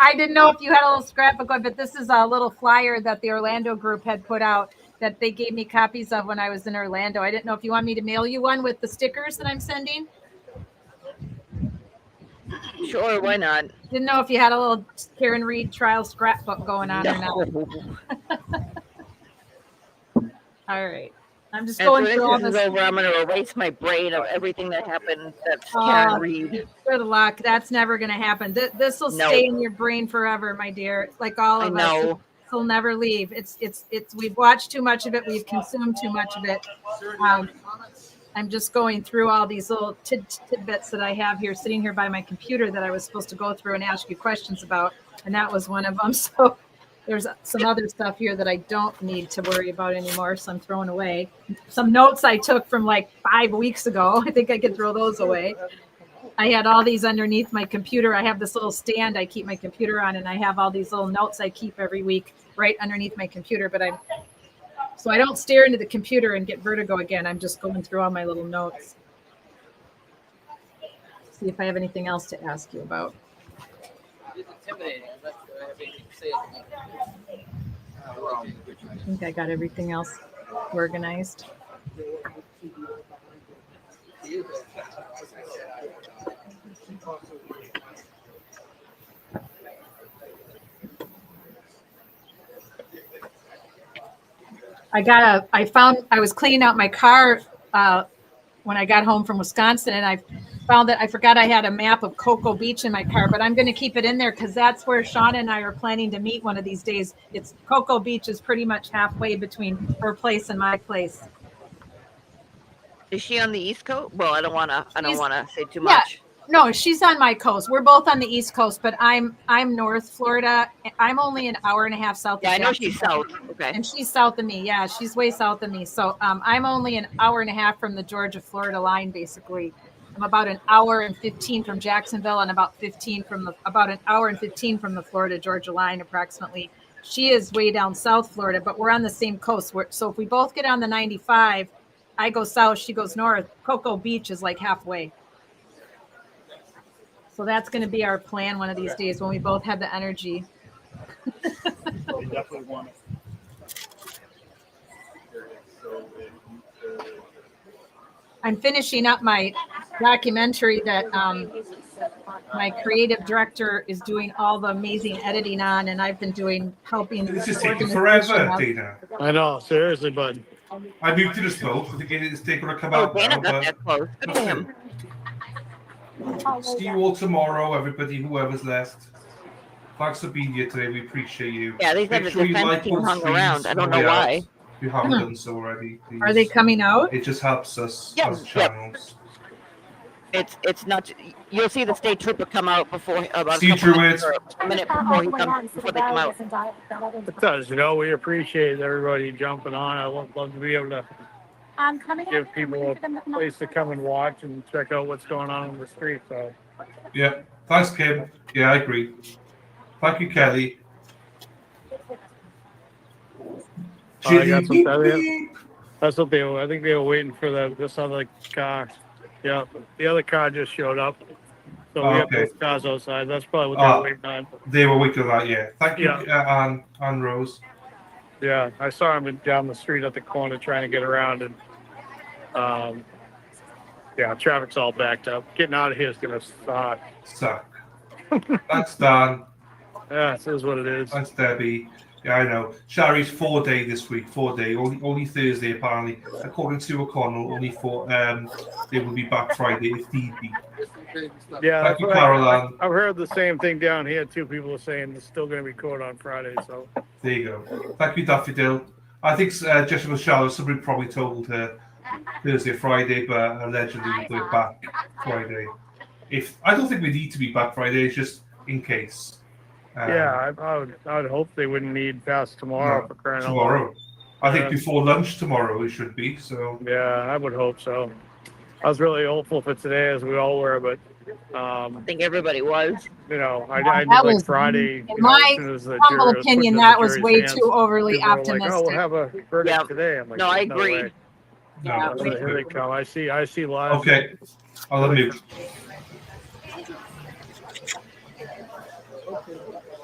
I didn't know if you had a little scrapbook, but this is a little flyer that the Orlando group had put out that they gave me copies of when I was in Orlando. I didn't know if you want me to mail you one with the stickers that I'm sending. Sure, why not? Didn't know if you had a little Karen Reed trial scrapbook going on or not. All right. I'm just going through all this. Over, I'm going to erase my brain of everything that happened. That's Karen Reed. Good luck. That's never going to happen. This will stay in your brain forever, my dear. Like all of us. It'll never leave. It's. We've watched too much of it. We've consumed too much of it. I'm just going through all these little tidbits that I have here, sitting here by my computer that I was supposed to go through and ask you questions about, and that was one of them. So there's some other stuff here that I don't need to worry about anymore, so I'm throwing away. Some notes I took from like 5 weeks ago. I think I could throw those away. I had all these underneath my computer. I have this little stand I keep my computer on, and I have all these little notes I keep every week right underneath my computer, but so I don't stare into the computer and get vertigo again. I'm just going through all my little notes. See if I have anything else to ask you about. It's intimidating. That's what I have anything to say. I think I got everything else organized. I was cleaning out my car when I got home from Wisconsin, and I found that I forgot I had a map of Cocoa Beach in my car, but I'm going to keep it in there because that's where Sean and I are planning to meet one of these days. It's Cocoa Beach is pretty much halfway between her place and my place. Is she on the East Coast? Well, I don't want to say too much. No, she's on my coast. We're both on the East Coast, but I'm North Florida. I'm only an hour and a half south. Yeah, I know she's south. Okay. And she's south of me. Yeah, she's way south of me. So I'm only an hour and a half from the Georgia-Florida line, basically. I'm about an hour and 15 from Jacksonville and about an hour and 15 from the Florida-Georgia line, approximately. She is way down South Florida, but we're on the same coast. So if we both get on the 95, I go south, she goes north. Cocoa Beach is like halfway. So that's going to be our plan one of these days when we both have the energy. We definitely want it. I'm finishing up my documentary that my creative director is doing all the amazing editing on, and I've been helping. This is taking forever, Dana. I know, seriously, bud. I moved to the smoke. I think it's taking to come out Dana now, got but that close. Good for him. See you all tomorrow, everybody, whoever's left. Thanks for being here today. We appreciate you. Yeah, they said Make the sure you defense like team both hung streams around. I don't on the know way out. why. If you haven't done so already, please. Are they coming out? It just helps us Yeah, as channels. It's not. You'll see the state trooper come out before about See a couple Druids. minutes or a minute before they come out. It does, we appreciate everybody jumping on. I would love to be able to give people a place to come and watch and check out what's going on in the street. So. Yeah. Thanks, Kim. Yeah, I agree. Thank you, Kelly. I got some That's what they were. I think they were waiting for this other car. Yeah, the other car just showed up. So we have those cars outside. That's probably what they were waiting on. They were waiting on that, yeah. Thank you, Anne Rose. Yeah, I saw him down the street at the corner trying to get around, and traffic's all backed up. Getting out of here is gonna suck. Thanks, Dan. Yeah, it is what it is. Thanks, Debbie. Yeah, I know. Shari's 4-day this week. 4-day. Only Thursday, apparently. According to O'Connell, only they will be back Friday if need be. Yeah, thank you, Caroline. I've heard the same thing down here too. People are saying it's still going to be court on Friday. So there you go. Thank you, Daffodil. I think Jessica Charlotte, somebody probably told her Thursday, Friday, but allegedly we'll go back Friday. I don't think we need to be back Friday. It's just in case. I would hope they wouldn't need past tomorrow for crying out loud. Tomorrow. I think before lunch tomorrow it should be. So yeah, I would hope so. I was really hopeful for today, as we all were, but I think everybody was. I knew like Friday. In my humble opinion, that was way too overly optimistic. Like, we'll have a verdict today. I'm like, no, I agree. Way. No, here they come. I see live. Okay, I'll unmute.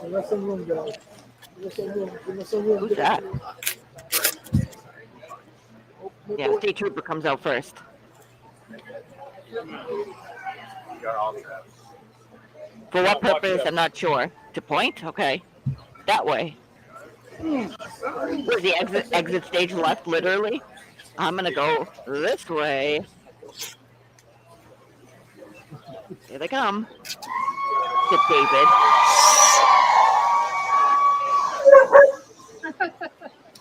Give us some room, guys. Give us some room. Who's that? Yeah, state trooper comes out first. For what purpose? I'm not sure. To point? Okay. That way. Where's the exit stage left, literally? I'm going to go this way. Here they come. Get David.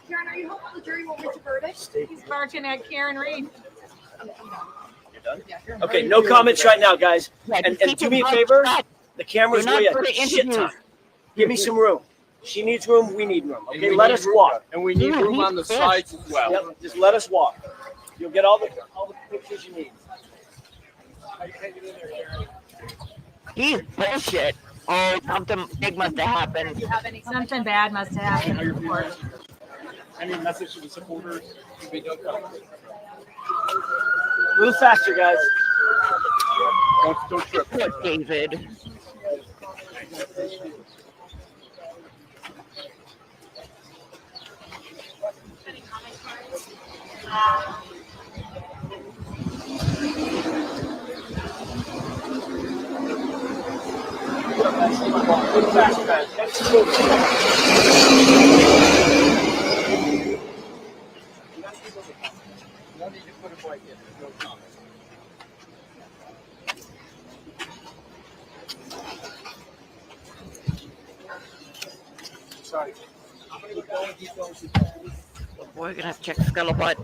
Karen, are you hoping the jury will reach a verdict? He's barking at Karen Reed. Okay, no comments right now, guys. And do me a favor. The camera's way a shit ton. Give me some room. She needs room. We need room. Okay, let us walk. And we need room on the sides as well. Yep, just let us walk. You'll get all the pictures you need. He's bullshit. Oh, something big must have happened. Something bad must have happened. Of course. Any message to the supporters? A little faster, guys. Don't trip. Poor David. Sorry. We're gonna have to check Scuttlebutt.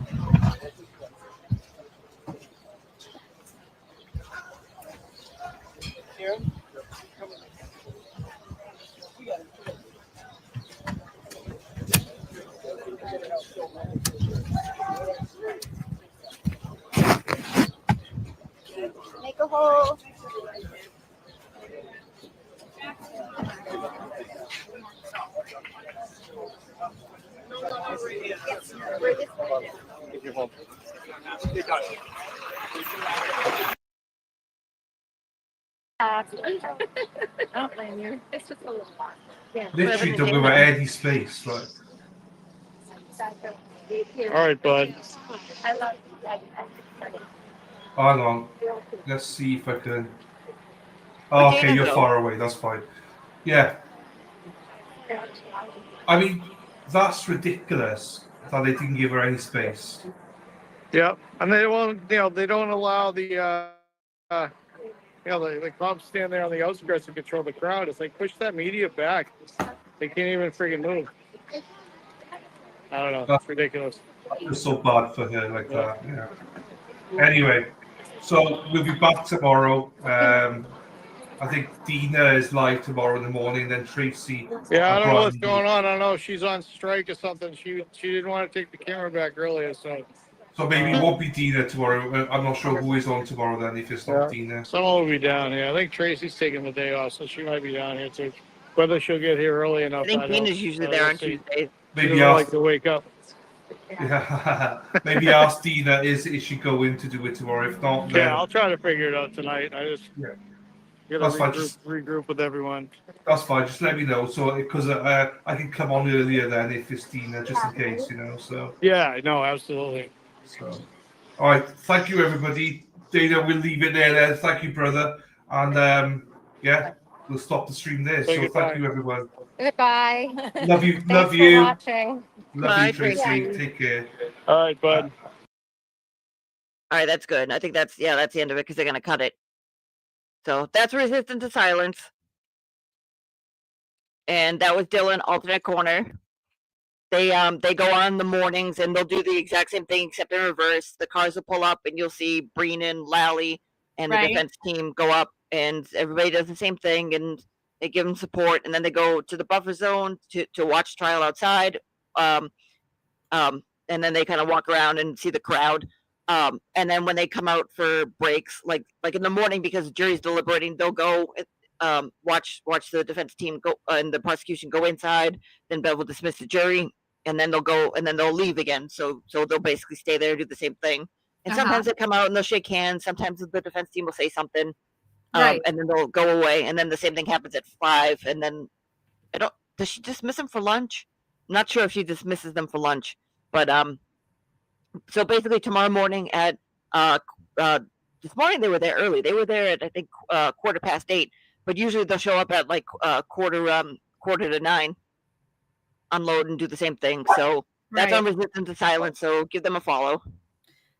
Make a hole. I don't blame you. It's just a little lot. Yeah. Literally done with any space, like. All right, bud. I love Hang on. Let's see if I can. Oh, okay, you're far away. That's fine. Yeah. I mean, that's ridiculous that they didn't give her any space. Yep, and they won't. They don't allow the. The cops stand there on the outskirts and control the crowd. It's like push that media back. They can't even freaking move. I don't know. It's ridiculous. It's so bad for her like that. Yeah. Anyway, so we'll be back tomorrow. I think Dina is live tomorrow in the morning. Then Tracy. Yeah, I don't know what's going on. I don't know if she's on strike or something. She didn't want to take the camera back earlier, so. So maybe it won't be Dina tomorrow. I'm not sure who is on tomorrow then if it's not Dina. Someone will be down here. I think Tracy's taking the day off, so she might be down here too. Whether she'll get here early enough. I think Dina's usually there on Tuesdays. Maybe like to wake up. Yeah. Maybe ask Dina is she going to do it tomorrow? If not, then... Yeah, I'll try to figure it out tonight. I just That's fine. regroup with everyone. That's fine. Just let me know, so because I can come on earlier then if it's Dina, just in case, So yeah, no, absolutely. So, all right. Thank you, everybody. Dana, we'll leave it there. Then. Thank you, brother. And yeah, we'll stop the stream there. So thank you, everyone. Goodbye. Love you. Thanks love for you. watching. Love you, Tracy. Take care. All right, bud. All right, that's good. I think that's the end of it because they're gonna cut it. So that's Resistant to Silence. And that was Dylan, alternate corner. They go on in the mornings and they'll do the exact same thing except in reverse. The cars will pull up and you'll see Breenan, Lally, and the defense team go up, and everybody does the same thing and they give them support, and then they go to the buffer zone to watch trial outside. And then they kind of walk around and see the crowd. And then when they come out for breaks, like in the morning, because the jury's deliberating, they'll go watch the defense team go and the prosecution go inside. Then Bev will dismiss the jury, and then they'll go and then they'll leave again. So they'll basically stay there, do the same thing. And sometimes they come out and they'll shake hands. Sometimes the defense team will say something, and then they'll go away. And then the same thing happens at 5. And then does she dismiss them for lunch? I'm not sure if she dismisses them for lunch, but so basically tomorrow morning at this morning they were there early. They were there at I think 8:15, but usually they'll show up at like quarter to 9, unload and do the same thing. So that's on Resistant to Silence. So give them a follow.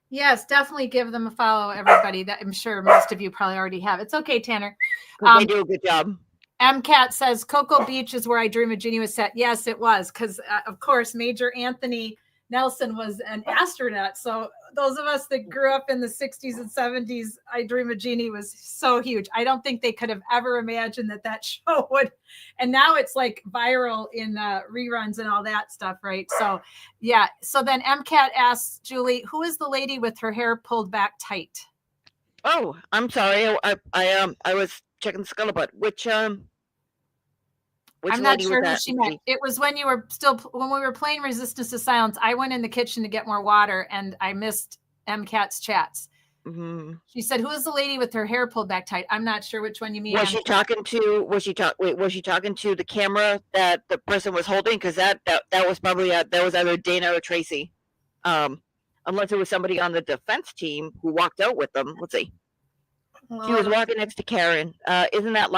Yes, definitely give them a follow, everybody. That I'm sure most of you probably already have. It's okay, Tanner. They do a good job. Kat says Cocoa Beach is where I Dream of Jeannie was set. Yes, it was, because of course Major Anthony Nelson was an astronaut. So those of us that grew up in the 60s and 70s, I Dream of Jeannie was so huge. I don't think they could have ever imagined that show would. And now it's like viral in reruns and all that stuff, right? So yeah. So then Kat asks Julie, who is the lady with her hair pulled back tight? Oh, I'm sorry. I was checking Scuttlebutt. Which Which I'm not lady sure was who that? she meant. It was when you were still when we were playing Resistance to Silence. I went in the kitchen to get more water, and I missed Kat's chats. Mm-hmm. She said, "Who is the lady with her hair pulled back tight?" I'm not sure which one you mean. Was she talking to? Was she talking to the camera that the person was holding? Because that was probably that was either Dana or Tracy, unless it was somebody on the defense team who walked out with them. Let's see. She was walking next to Karen. Isn't that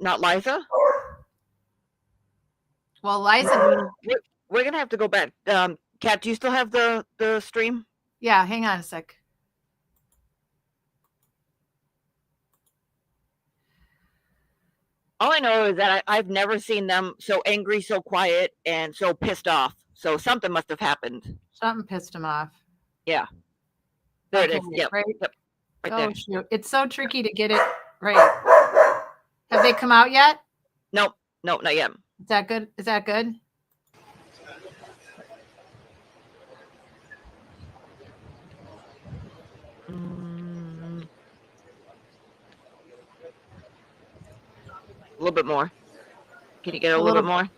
not Liza? Well, Liza, we're gonna have to go back. Kat, do you still have the stream? Yeah, hang on a sec. All I know is that I've never seen them so angry, so quiet, and so pissed off. So something must have happened. Something pissed him off. Yeah. There it is. Okay, Yep. right? Yep. Right Oh, there. shoot. It's so tricky to get it right. Have they come out yet? Nope. Nope, not yet. Is that good? Is that good? A little bit more. Can you get a little bit more?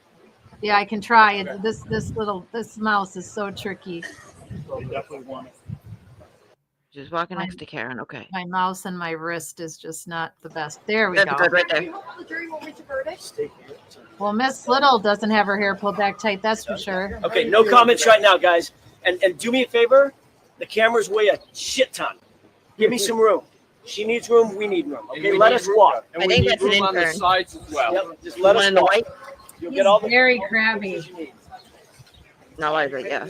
Yeah, I can try. This mouse is so tricky. You definitely want it. Just walking next to Karen. Okay. My mouse and my wrist is just not the best. There we That's go. good right there. Well, Miss Little doesn't have her hair pulled back tight, that's for sure. Okay, no comments right now, guys. And do me a favor. The cameras weigh a shit ton. Give me some room. She needs room. We need room. Okay, let us walk. I think that's an intern. Sides as well. Yep, just let us in the walk. white? You'll get all the very crabby. Not Liza, yeah.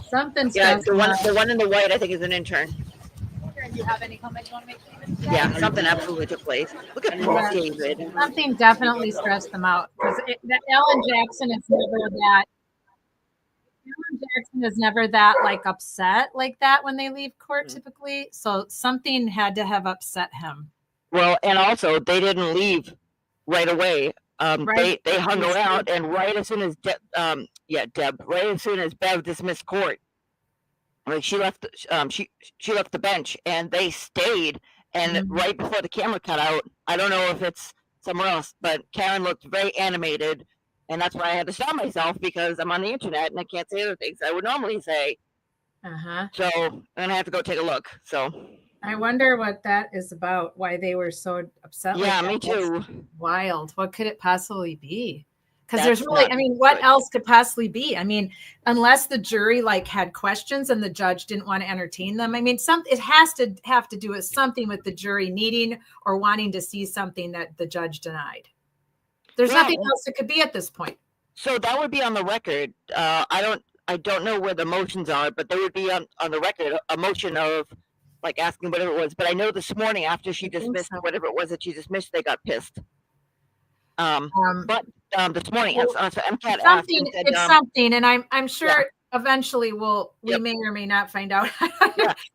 Something's Yeah, going on. the one in the white I think is an intern. Do you have any comments you want to make? Yeah, something absolutely took place. Look at poor David. Something definitely stressed them out because Alan Jackson is never that. Alan Jackson is never that like upset like that when they leave court typically. So something had to have upset him. Well, and also they didn't leave right away. Right. They hung around, and right as soon as right as soon as Bev dismissed court, like she left, she left the bench, and they stayed. And right before the camera cut out, I don't know if it's somewhere else, but Karen looked very animated, and that's why I had to stop myself because I'm on the internet and I can't say other things I would normally say. So I'm gonna have to go take a look. So I wonder what that is about. Why they were so upset. Yeah, like me that. too. That's wild. What could it possibly be? Because That's there's really, not I mean, what good. else could possibly be? I mean, unless the jury like had questions and the judge didn't want to entertain them. I mean, it has to have to do with something with the jury needing or wanting to see something that the judge denied. There's nothing else it could be at this point. So that would be on the record. I don't know where the motions are, but there would be on the record a motion of like asking whatever it was. But I know this morning after she dismissed whatever it was that she dismissed, they got pissed. But this morning, so MCAT asked and said, It's something, and I'm sure eventually we may or may not find out.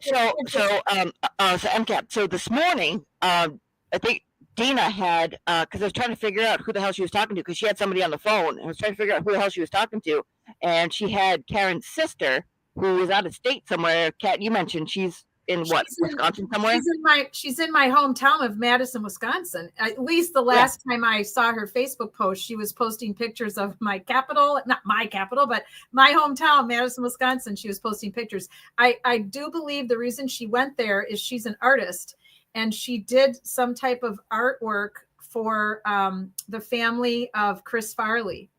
So MCAT. So this morning, I think Dina had because I was trying to figure out who the hell she was talking to because she had somebody on the phone, and I was trying to figure out who the hell she was talking to, and she had Karen's sister who was out of state somewhere. Kat, you mentioned she's in Wisconsin somewhere? She's in my hometown of Madison, Wisconsin. At least the last time I saw her Facebook post, she was posting pictures of my capital, not my capital, but my hometown, Madison, Wisconsin. She was posting pictures. I do believe the reason she went there is she's an artist and she did some type of artwork for the family of Chris Farley.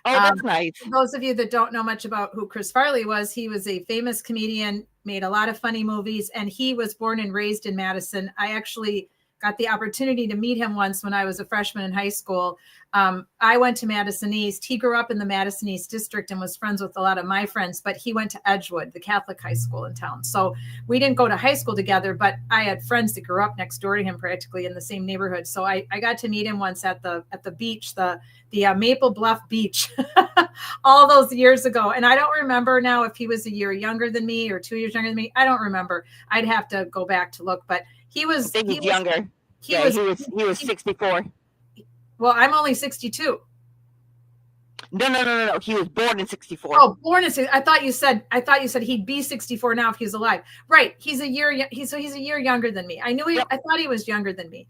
Oh, that's nice. For those of you that don't know much about who Chris Farley was, he was a famous comedian, made a lot of funny movies, and he was born and raised in Madison. I actually got the opportunity to meet him once when I was a freshman in high school. I went to Madison East. He grew up in the Madison East district and was friends with a lot of my friends, but he went to Edgewood, the Catholic high school in town. So we didn't go to high school together, but I had friends that grew up next door to him practically in the same neighborhood. So I got to meet him once at the beach, the Maple Bluff Beach all those years ago. And I don't remember now if he was a year younger than me or 2 years younger than me. I don't remember. I'd have to go back to look, but he was younger. He was 64. Well, I'm only 62. No. He was born in 64. Oh, born in 64. I thought you said he'd be 64 now if he's alive. Right. He's a year younger than me. I thought he was younger than me.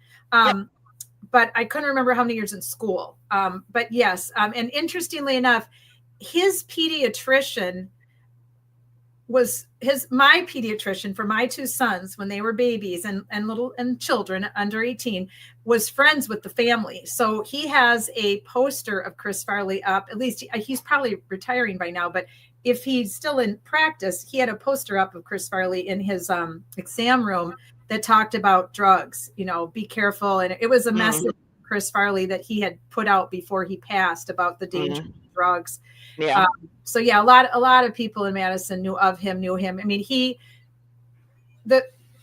but I couldn't remember how many years in school. But yes, and interestingly enough, his pediatrician was my pediatrician for my two sons when they were babies and children under 18, was friends with the family. So he has a poster of Chris Farley up. At least he's probably retiring by now, but if he's still in practice, he had a poster up of Chris Farley in his exam room that talked about drugs, be careful. And it was a message, Chris Farley, that he had put out before he passed about the danger of drugs. Yeah. So yeah, a lot of people in Madison knew him. I mean,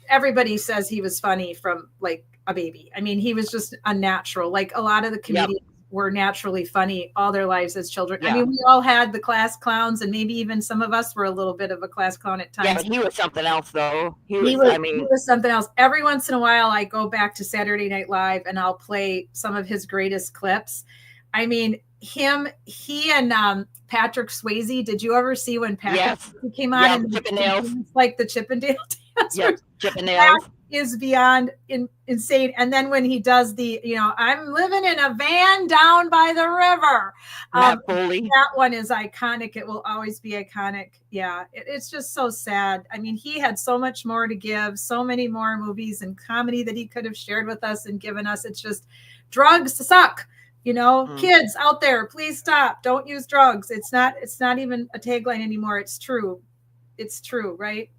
everybody says he was funny from like a baby. I mean, he was just unnatural. Like a lot of the comedians were naturally funny all their lives as children. Yeah. I mean, we all had the class clowns, and maybe even some of us were a little bit of a class clown at times. Yeah, he was something else though. He was something else. Every once in a while I go back to Saturday Night Live and I'll play some of his greatest clips. I mean, he and Patrick Swayze. Did you ever see when Patrick came on and Chippendales, like the Chippendale dance? Yeah, Chippendales. That is beyond insane. And then when he does the, I'm living in a van down by the river. That one is iconic. It will always be iconic. Yeah, it's just so sad. I mean, he had so much more to give, so many more movies and comedy that he could have shared with us and given us. It's just drugs suck. Kids out there, please stop. Don't use drugs. It's not even a tagline anymore. It's true. It's true, right?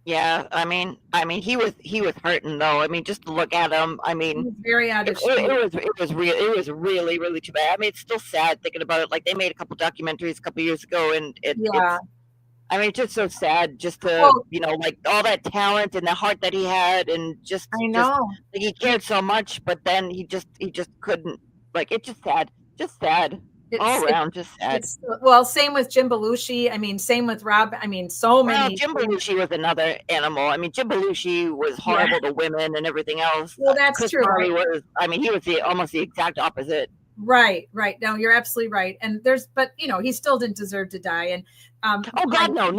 Yeah, I mean, he was hurting though. I mean, just to look at him, I mean, he was very out of shape. It was really, really too bad. I mean, it's still sad thinking about it. Like they made a couple documentaries a couple years ago, and it's it's just so sad just to like all that talent and the heart that he had, and just like he cared so much, but then he just couldn't. Like it's just sad, all around, just sad. Well, same with Jim Belushi. I mean, same with Rob. I mean, so many. Jim Belushi was another animal. I mean, Jim Belushi was horrible to women and everything else. Well, that's Chris true. Farley was. I mean, he was almost the exact opposite. Right. No, you're absolutely right. And but he still didn't deserve to die. And oh God, no.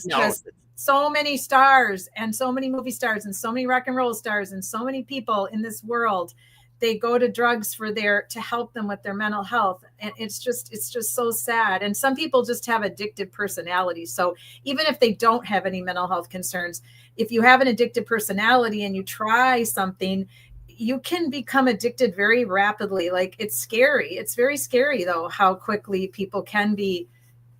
Just so many stars and so many movie stars and so many rock and roll stars and so many people in this world. They go to drugs to help them with their mental health. And it's just so sad. And some people just have addictive personalities. So even if they don't have any mental health concerns, if you have an addictive personality and you try something, you can become addicted very rapidly. Like it's scary. It's very scary though, how quickly people can be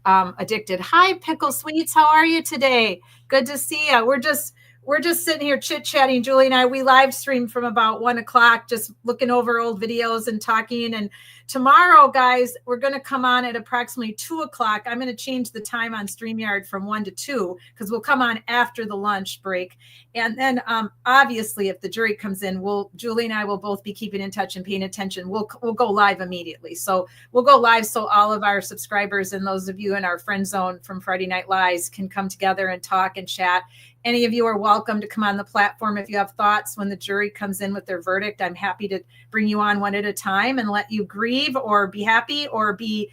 addicted. Hi, Pickle Sweets. How are you today? Good to see you. We're just sitting here chit-chatting, Julie and I. We live stream from about 1:00, just looking over old videos and talking. And tomorrow, guys, we're going to come on at approximately 2:00. I'm going to change the time on StreamYard from 1 to 2 because we'll come on after the lunch break. And then obviously, if the jury comes in, Julie and I will both be keeping in touch and paying attention. We'll go live immediately. So we'll go live so all of our subscribers and those of you in our friend zone from Friday Night Lies can come together and talk and chat. Any of you are welcome to come on the platform if you have thoughts when the jury comes in with their verdict. I'm happy to bring you on one at a time and let you grieve or be happy or be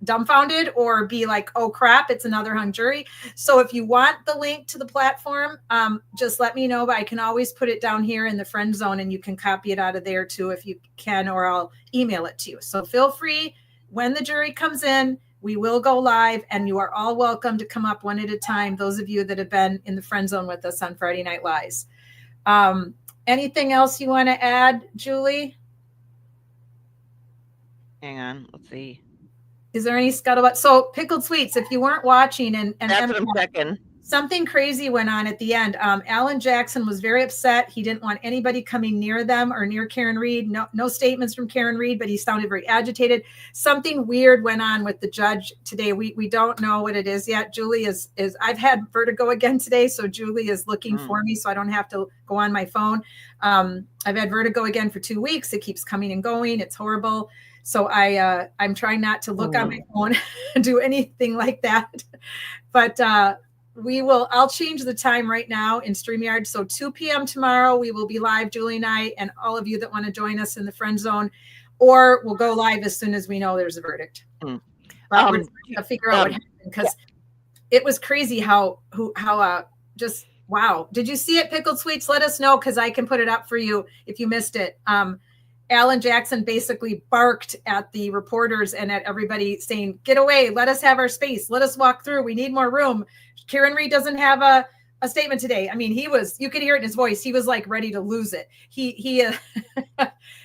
dumbfounded or be like, oh crap, it's another hung jury. So if you want the link to the platform, just let me know, but I can always put it down here in the friend zone and you can copy it out of there too if you can, or I'll email it to you. So feel free when the jury comes in. We will go live and you are all welcome to come up one at a time. Those of you that have been in the friend zone with us on Friday Night Lies. Anything else you want to add, Julie? Hang on. Let's see. Is there any scuttlebutt? So Pickled Sweets, if you weren't watching and that's what I'm checking. Something crazy went on at the end. Alan Jackson was very upset. He didn't want anybody coming near them or near Karen Reed. No statements from Karen Reed, but he sounded very agitated. Something weird went on with the judge today. We don't know what it is yet. Julie is I've had vertigo again today, so Julie is looking for me so I don't have to go on my phone. I've had vertigo again for 2 weeks. It keeps coming and going. It's horrible. So I'm trying not to look on my phone and do anything like that. But I'll change the time right now in StreamYard. So 2 p.m. tomorrow, we will be live, Julie and I, and all of you that want to join us in the friend zone, or we'll go live as soon as we know there's a verdict. But we're trying to figure out what happened because it was crazy how just Wow. Did you see it, Pickled Sweets? Let us know because I can put it up for you if you missed it. Alan Jackson basically barked at the reporters and at everybody saying, get away, let us have our space, let us walk through, we need more room. Kieran Reed doesn't have a statement today. I mean, you could hear it in his voice. He was like ready to lose it.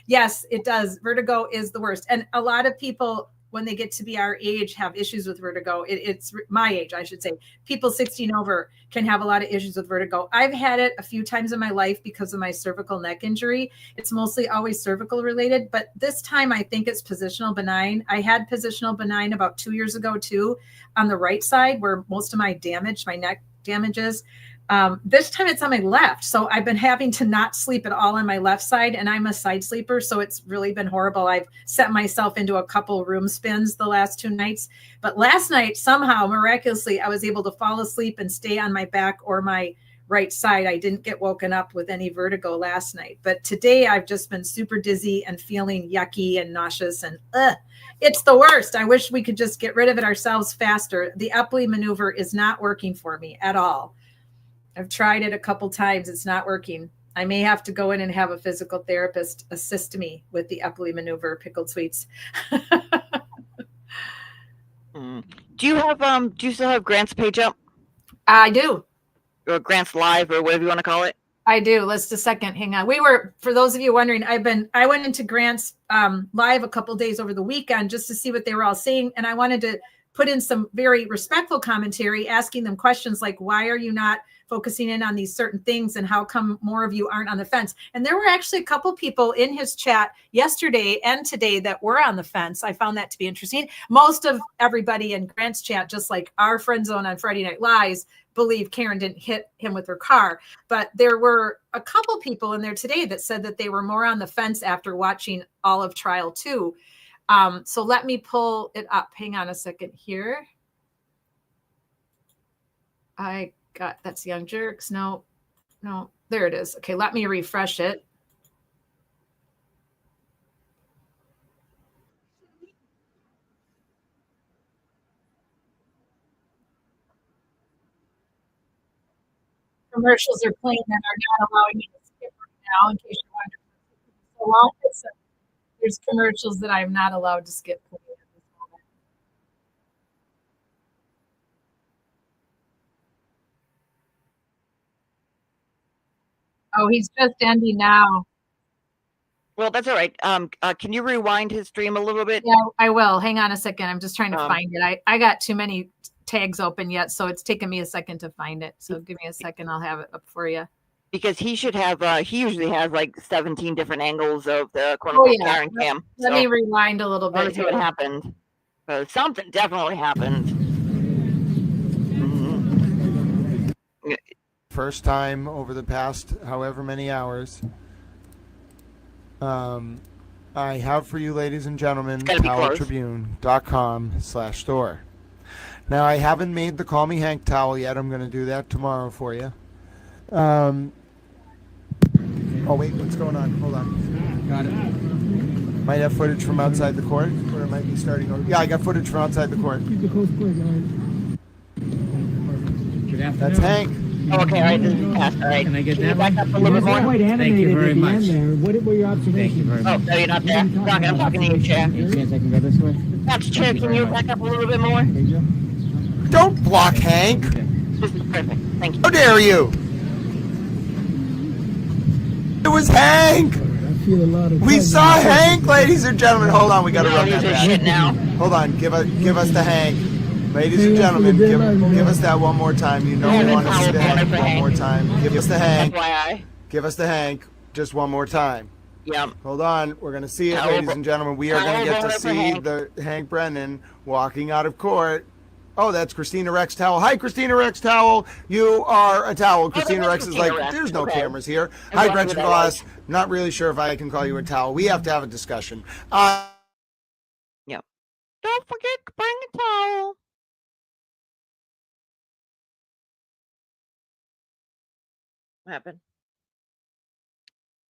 Yes, it does. Vertigo is the worst. And a lot of people, when they get to be our age, have issues with vertigo. It's my age, I should say. People 16 over can have a lot of issues with vertigo. I've had it a few times in my life because of my cervical neck injury. It's mostly always cervical related, but this time I think it's positional benign. I had positional benign about 2 years ago too, on the right side where most of my neck damages. This time it's on my left. So I've been having to not sleep at all on my left side, and I'm a side sleeper. So it's really been horrible. I've set myself into a couple room spins the last 2 nights, but last night somehow miraculously I was able to fall asleep and stay on my back or my right side. I didn't get woken up with any vertigo last night, but today I've just been super dizzy and feeling yucky and nauseous and it's the worst. I wish we could just get rid of it ourselves faster. The Epley maneuver is not working for me at all. I've tried it a couple times. It's not working. I may have to go in and have a physical therapist assist me with the Epley maneuver, Pickled Sweets. Do you still have Grant's page up? I do. Or Grant's Live or whatever you want to call it? I do. Let's a second. Hang on. For those of you wondering, I went into Grant's live a couple days over the weekend just to see what they were all saying. And I wanted to put in some very respectful commentary, asking them questions like, why are you not focusing in on these certain things, and how come more of you aren't on the fence? And there were actually a couple people in his chat yesterday and today that were on the fence. I found that to be interesting. Most of everybody in Grant's chat, just like our friend zone on Friday Night Lies, believe Karen didn't hit him with her car. But there were a couple people in there today that said that they were more on the fence after watching all of Trial 2. So let me pull it up. Hang on a second here. That's Young Jerks. No, there it is. Okay, let me refresh it. Commercials are playing that are not allowing me to skip right now, in case you're wondering. So long as there's commercials that I'm not allowed to skip. Oh, he's just ending now. Well, that's all right. Can you rewind his stream a little bit? Yeah, I will. Hang on a second. I'm just trying to find it. I got too many tags open yet, so it's taken me a second to find it. So give me a second. I'll have it up for you. Because he should have, he usually has like 17 different angles of the quote-unquote Karen cam. Let me rewind a little bit. Let's see what happened. Something definitely happened. First time over the past however many hours. I have for you, ladies and gentlemen, toweltribune.com/store. Now, I haven't made the Call Me Hank towel yet. I'm going to do that tomorrow for you. Oh, wait, what's going on? Hold on. Got it. Might have footage from outside the court, or it might be starting over. Yeah, I got footage from outside the court. That's Hank. Okay, all right, this is past. All right. Can I get that back up a little bit more? Thank you very much. What were your observations? Thank you very much. Oh, no, you're not there. I'm talking to you, Chair. Any chance I can go this way? That's Chair. Can you back up a little bit more? Don't block Hank. This is perfect. Thank you. How dare you? It was Hank. We saw Hank, ladies and gentlemen. Hold on, we got to run that back. Now. Hold on, give us the Hank. Ladies and gentlemen, give us that one more time. You know we want to see the Hank one more time. Give us the Hank. Give us the Hank just one more time. Yep. Hold on, we're going to see it, ladies and gentlemen. We are going to get to see the Hank Brennan walking out of court. Oh, that's Christina Rex Towel. Hi, Christina Rex Towel. You are a towel. Christina Rex is like, there's no cameras here. Hi, Gretchen Voss. Not really sure if I can call you a towel. We have to have a discussion. Yep. Don't forget to bring a towel. What happened?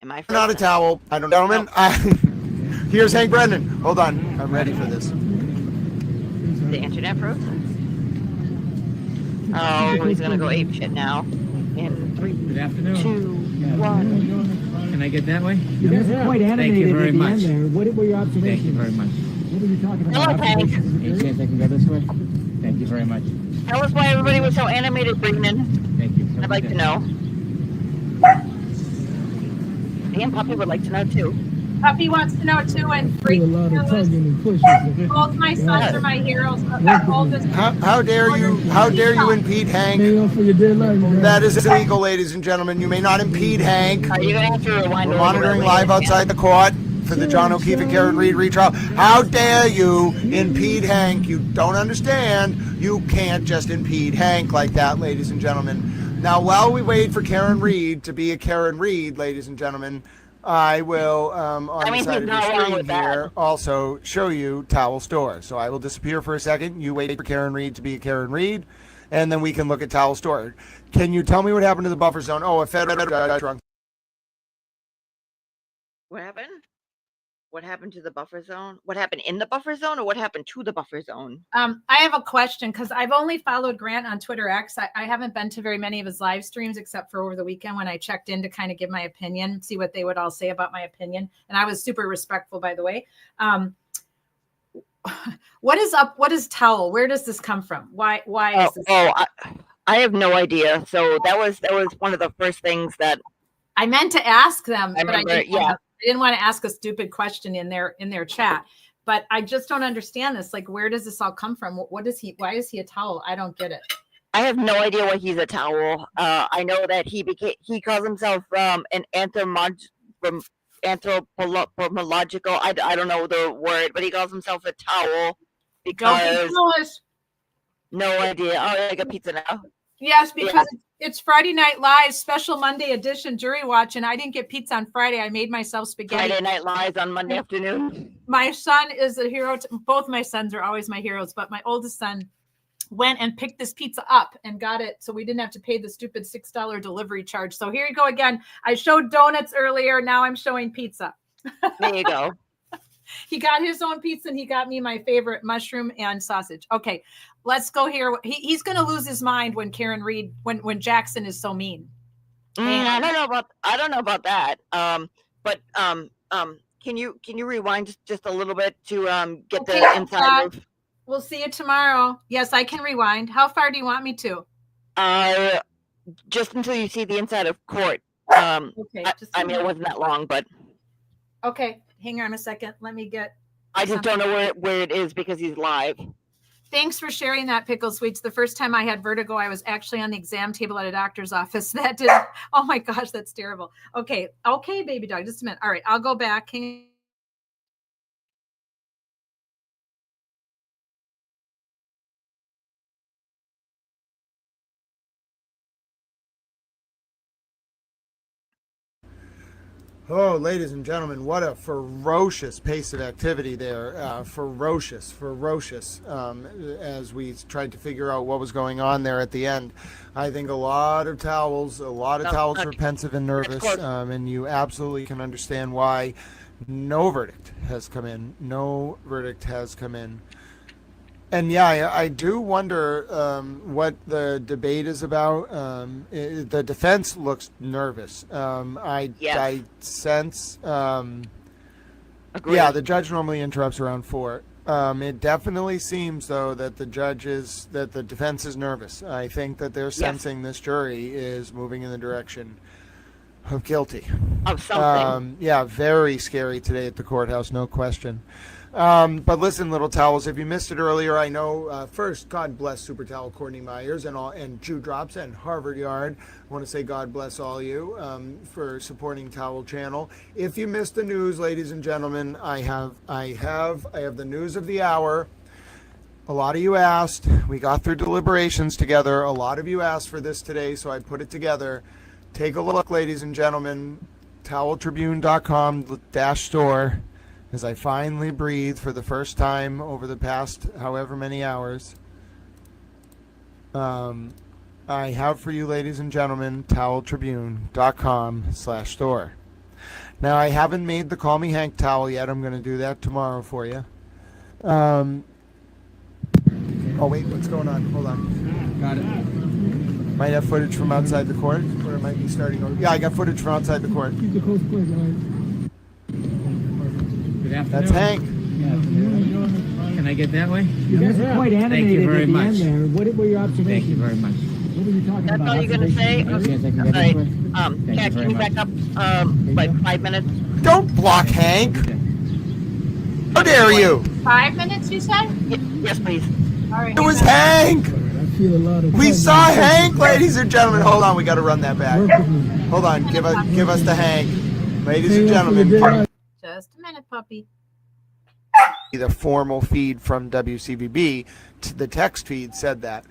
Am I not a towel? I don't know. Gentlemen, here's Hank Brennan. Hold on. I'm ready for this. The internet froze? Oh, he's going to go ape shit now. In 3, Good afternoon. 2, 1. Can I get that way? You guys are quite animated Thank you very at the much. end there. What were your observations? Thank you very much. What were you talking Hello, about? Hank. Any chance I can go this way? Thank you very much. Tell us why everybody was so animated, Brigman. Thank you. I'd like to know. And Poppy would like to know too. Puppy wants to know too, and Freak A lot of knows. tugging and pushing. Both my sons are my heroes. Oldest. How dare you impede Hank? For your dear life, man. That is illegal, ladies and gentlemen. You may not impede Hank. You're gonna have to rewind. We're monitoring live outside the court for the John O'Keefe and Karen Reed retrial. How dare you impede Hank? You don't understand. You can't just impede Hank like that, ladies and gentlemen. Now, while we wait for Karen Reed to be a Karen Reed, ladies and gentlemen, I will, on the side of the screen here, also show you Towel Store. So I will disappear for a second. You wait for Karen Reed to be a Karen Reed, and then we can look at Towel Store. Can you tell me what happened to the buffer zone? Oh, a federal judge drunk. What happened? What happened to the buffer zone? What happened in the buffer zone, or what happened to the buffer zone? I have a question because I've only followed Grant on Twitter X. I haven't been to very many of his live streams except for over the weekend when I checked in to kind of give my opinion, see what they would all say about my opinion. And I was super respectful, by the way. What is up? What is Towel? Where does this come from? Why is this? I have no idea. So that was one of the first things that I meant to ask them, but remember, I didn't want to ask a stupid question in their chat. But I just don't understand this. Like, where does this all come from? What is he? Why is he a towel? I don't get it. I have no idea why he's a towel. I know that he calls himself an anthropological. I don't know the word, but he calls himself a towel because no idea. Oh, I got pizza now. Yes, because it's Friday Night Live special Monday edition jury watch, and I didn't get pizza on Friday. I made myself spaghetti. Friday Night Live on Monday afternoon. My son is a hero. Both my sons are always my heroes, but my oldest son went and picked this pizza up and got it, so we didn't have to pay the stupid $6 delivery charge. So here you go again. I showed donuts earlier. Now I'm showing pizza. There you go. He got his own pizza and he got me my favorite mushroom and sausage. Okay, let's go here. He's going to lose his mind when Karen Reed, when Jackson is so mean. I don't know about that. But can you rewind just a little bit to get the inside of? We'll see you tomorrow. Yes, I can rewind. How far do you want me to? Just until you see the inside of court. Okay. I mean, it wasn't that long, but. Okay, hang on a second. Let me get. I just don't know where it is because he's live. Thanks for sharing that, Pickle Sweets. The first time I had vertigo, I was actually on the exam table at a doctor's office. That did. Oh my gosh, that's terrible. Okay, baby dog. Just a minute. All right, I'll go back. Oh, ladies and gentlemen, what a ferocious pace of activity there. Ferocious, as we tried to figure out what was going on there at the end. I think a lot of towels were pensive and nervous, and you absolutely can understand why no verdict has come in. And yeah, I do wonder what the debate is about. The defense looks nervous. I sense. The judge normally interrupts around 4. It definitely seems, though, that the defense is nervous. I think that they're sensing this jury is moving in the direction of guilty. Of something. Very scary today at the courthouse, no question. But listen, little towels, if you missed it earlier, I know, first, God bless Super Towel Courtney Myers and Jew Drops and Harvard Yard. I want to say God bless all you for supporting Towel Channel. If you missed the news, ladies and gentlemen, I have the news of the hour. A lot of you asked. We got through deliberations together. A lot of you asked for this today, so I put it together. Take a look, ladies and gentlemen. TowelTribune.com/store. As I finally breathe for the first time over the past however many hours. I have for you, ladies and gentlemen, TowelTribune.com/store. Now, I haven't made the Call Me Hank towel yet. I'm going to do that tomorrow for you. Oh, wait, what's going on? Hold on. Got it. Might have footage from outside the court, or it might be starting over. Yeah, I got footage from outside the court. Keep the coast clear, guys. Good afternoon. That's Hank. Can I get that way? You guys are quite animated Thank you very at the much. end there. What were your observations? Thank you very much. What were you talking That's about? all you're gonna say? Yes, I can get All right. this way. Thank Kat, you can you very back up like 5 minutes? Don't block Hank. How dare you? 5 minutes, you said? Yes, please. All right. It was Hank. I feel a lot of We tension. saw Hank, ladies and gentlemen. Hold on, we got to run that back. Hold on, give us the Hank, ladies and gentlemen. Just a minute, puppy. The formal feed from WCVB to the text feed said that.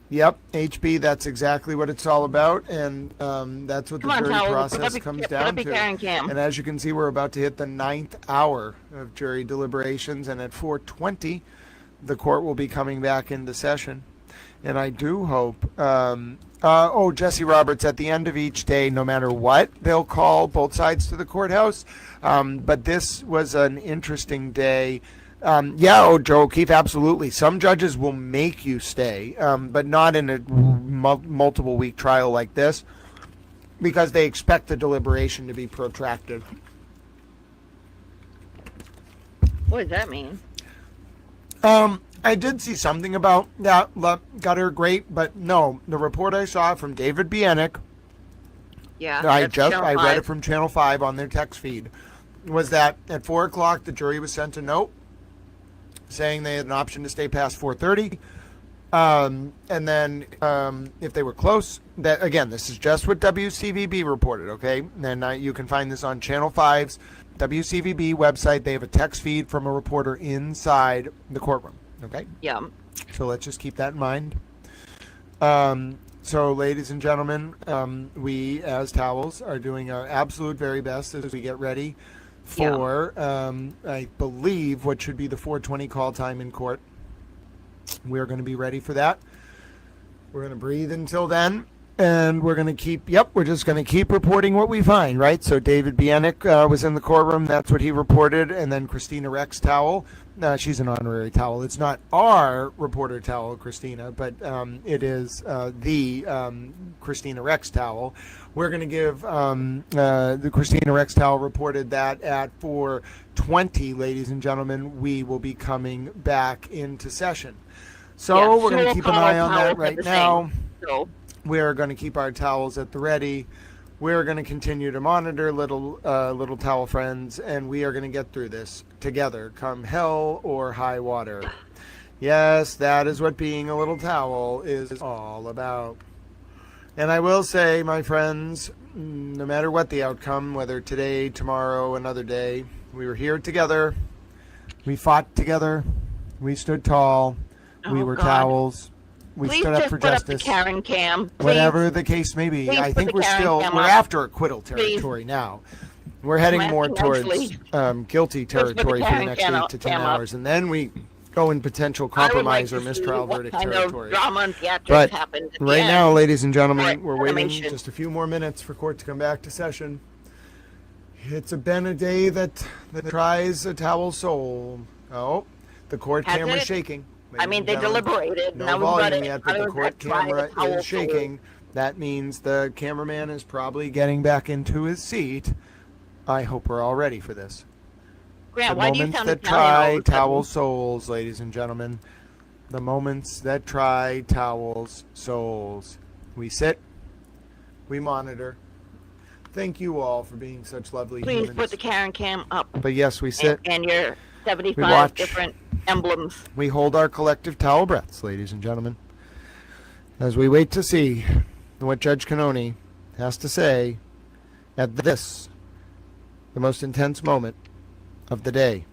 Yep, HB, that's exactly what it's all about, and that's what the Come on, jury Howell, process comes down to. Karen Cam. And as you can see, we're about to hit the 9th hour of jury deliberations, and at 4:20, the court will be coming back into session. And I do hope, Jesse Roberts, at the end of each day, no matter what, they'll call both sides to the courthouse. But this was an interesting day. Joe O'Keefe, absolutely. Some judges will make you stay, but not in a multiple week trial like this, because they expect the deliberation to be protracted. What does that mean? I did see something about that. Got her great, but no, the report I saw from David Bienick, Yeah. I that's read Channel it from Channel 5 on their text feed, was that at 4 o'clock the jury was sent a note saying they had an option to stay past 4:30, and then if they were close, that again, this is just what WCVB reported, okay? And you can find this on Channel 5's WCVB website. They have a text feed from a reporter inside the courtroom, okay? Yeah. So let's just keep that in mind. So, ladies and gentlemen, we as Towels are doing our absolute very best as we get ready for, I believe, what should be the 4:20 call time in court. We're going to be ready for that. We're going to breathe until then, and we're going to keep, we're just going to keep reporting what we find, right? So David Bienick was in the courtroom. That's what he reported. And then Christina Rex Towel. She's an honorary towel. It's not our reporter towel, Christina, but it is the Christina Rex towel. We're going to give the Christina Rex towel reported that at 4:20, ladies and gentlemen, we will be coming back into session. So we're going to keep an eye on that right now. We're going to keep our towels at the ready. We're going to continue to monitor little towel friends, and we are going to get through this together, come hell or high water. Yes, that is what being a little towel is all about. And I will say, my friends, no matter what the outcome, whether today, tomorrow, another day, we were here together. We fought together. We stood tall. We were towels. We Please stood up just for put justice. up the Karen Cam. Please. Whatever the case may be. Please I put think the we're Karen Cam we're up. after acquittal Please. territory now. We're heading I'm more asking towards nicely. guilty Just put the territory for the Karen next Cam 8 up- to 10 Cam up. hours, and then we go in potential I would compromise like or to see mistrial what verdict kind territory. of drama and theatrics But happened at the right end. now, ladies and gentlemen, Right, we're waiting animation. just a few more minutes for court to come back to session. It's been a day that tries a towel's soul. Oh, the court Has camera's it? shaking. I mean, they deliberated. No Now we've got volume it. yet, but the Others court have tried camera a towel is shaking. That means the cameraman is probably getting back into his seat. I hope we're all ready for this. Grant, The why do you moments sound that Italian all try of a sudden? towel souls, ladies and gentlemen. The moments that try towels souls. We sit, we monitor. Thank you all for being such lovely Please humans. put the Karen Cam up. But yes, we sit. And your We 75 watch. different emblems. We hold our collective towel breaths, ladies and gentlemen, as we wait to see what Judge Cannoni has to say at this, the most intense moment of the day.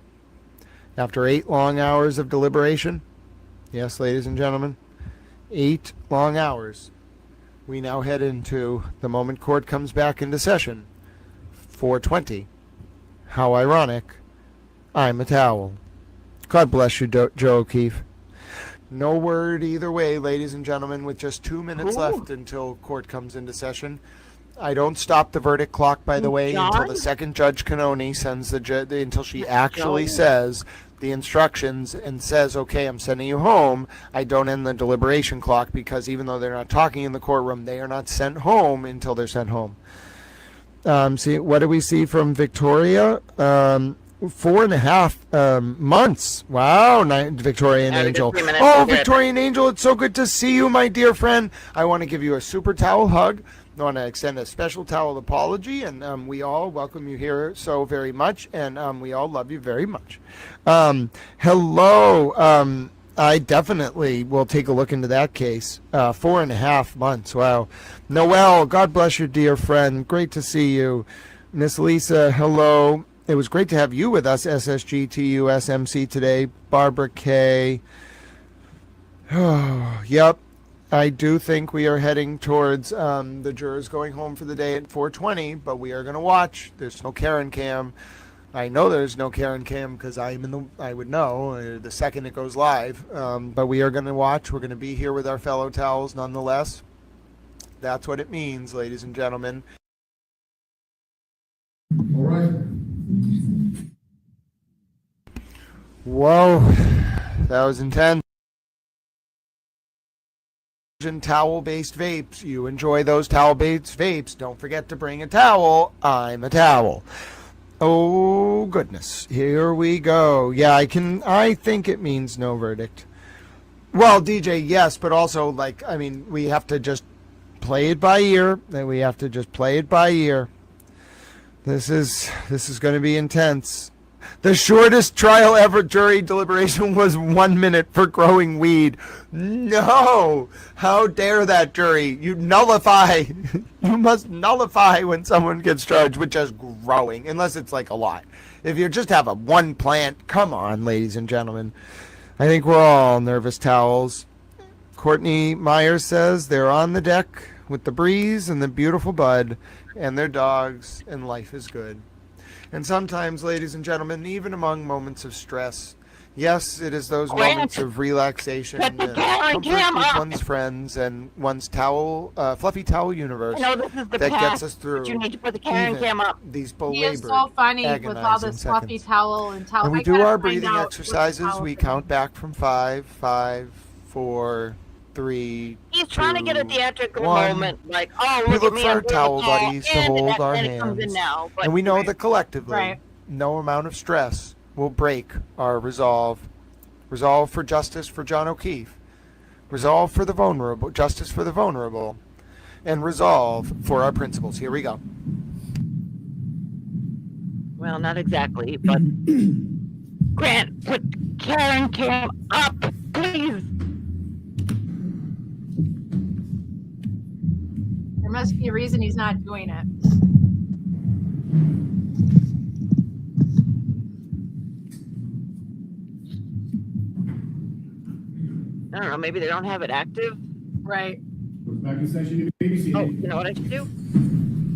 After 8 long hours of deliberation, yes, ladies and gentlemen, 8 long hours, we now head into the moment court comes back into session, 4:20. How ironic. I'm a towel. God bless you, Joe O'Keefe. No word either way, ladies and gentlemen, with just 2 minutes left until court comes into session. I don't stop the verdict clock, by the way, until the second Judge Cannoni sends until she actually says the instructions and says, okay, I'm sending you home, I don't end the deliberation clock, because even though they're not talking in the courtroom, they are not sent home until they're sent home. See, what do we see from Victoria? 4.5 months. Wow, Victoria and Angel. Oh, Victoria and Angel, it's so good to see you, my dear friend. I want to give you a super towel hug. I want to extend a special towel apology, and we all welcome you here so very much, and we all love you very much. Hello. I definitely will take a look into that case. 4.5 months. Wow. Noelle, God bless you, dear friend. Great to see you. Miss Lisa, hello. It was great to have you with us, SSGTUSMC today. Barbara K. Oh, yep. I do think we are heading towards the jurors going home for the day at 4:20, but we are going to watch. There's no Karen Cam. I know there's no Karen Cam because I would know the second it goes live. But we are going to watch. We're going to be here with our fellow towels nonetheless. That's what it means, ladies and gentlemen. All right. Whoa, that was intense. Towel-based vapes. You enjoy those towel-based vapes. Don't forget to bring a towel. I'm a towel. Oh, goodness. Here we go. Yeah, I think it means no verdict. Well, DJ, yes, but also, we have to just play it by ear. We have to just play it by ear. This is going to be intense. The shortest trial ever jury deliberation was 1 minute for growing weed. No! How dare that jury? You nullify. You must nullify when someone gets charged with just growing, unless it's like a lot. If you just have one plant, come on, ladies and gentlemen. I think we're all nervous towels. Courtney Myers says they're on the deck with the breeze and the beautiful bud and their dogs, and life is good. And sometimes, ladies and gentlemen, even among moments of stress, yes, it is those moments of relaxation and comfort with one's friends and one's fluffy towel universe that gets us through. You need to put the Karen Cam up. These belabored, he is so funny with all this fluffy towel and towel. And we do our breathing exercises. We count back from 5, 5, 4, 3. He's trying to get a theatrical 1. moment, like, oh, We look look at me, for our I'm towel really buddies to hold our and it comes in hands. now, but And we know that collectively, Right. no amount of stress will break our resolve. Resolve for justice for John O'Keefe. Resolve for the vulnerable, justice for the vulnerable. And resolve for our principles. Here we go. well, not exactly, but Grant, put Karen Cam up, please. There must be a reason he's not doing it. I don't know, maybe they don't have it active. Right. Back in session, BBC. Oh, you know what I should do?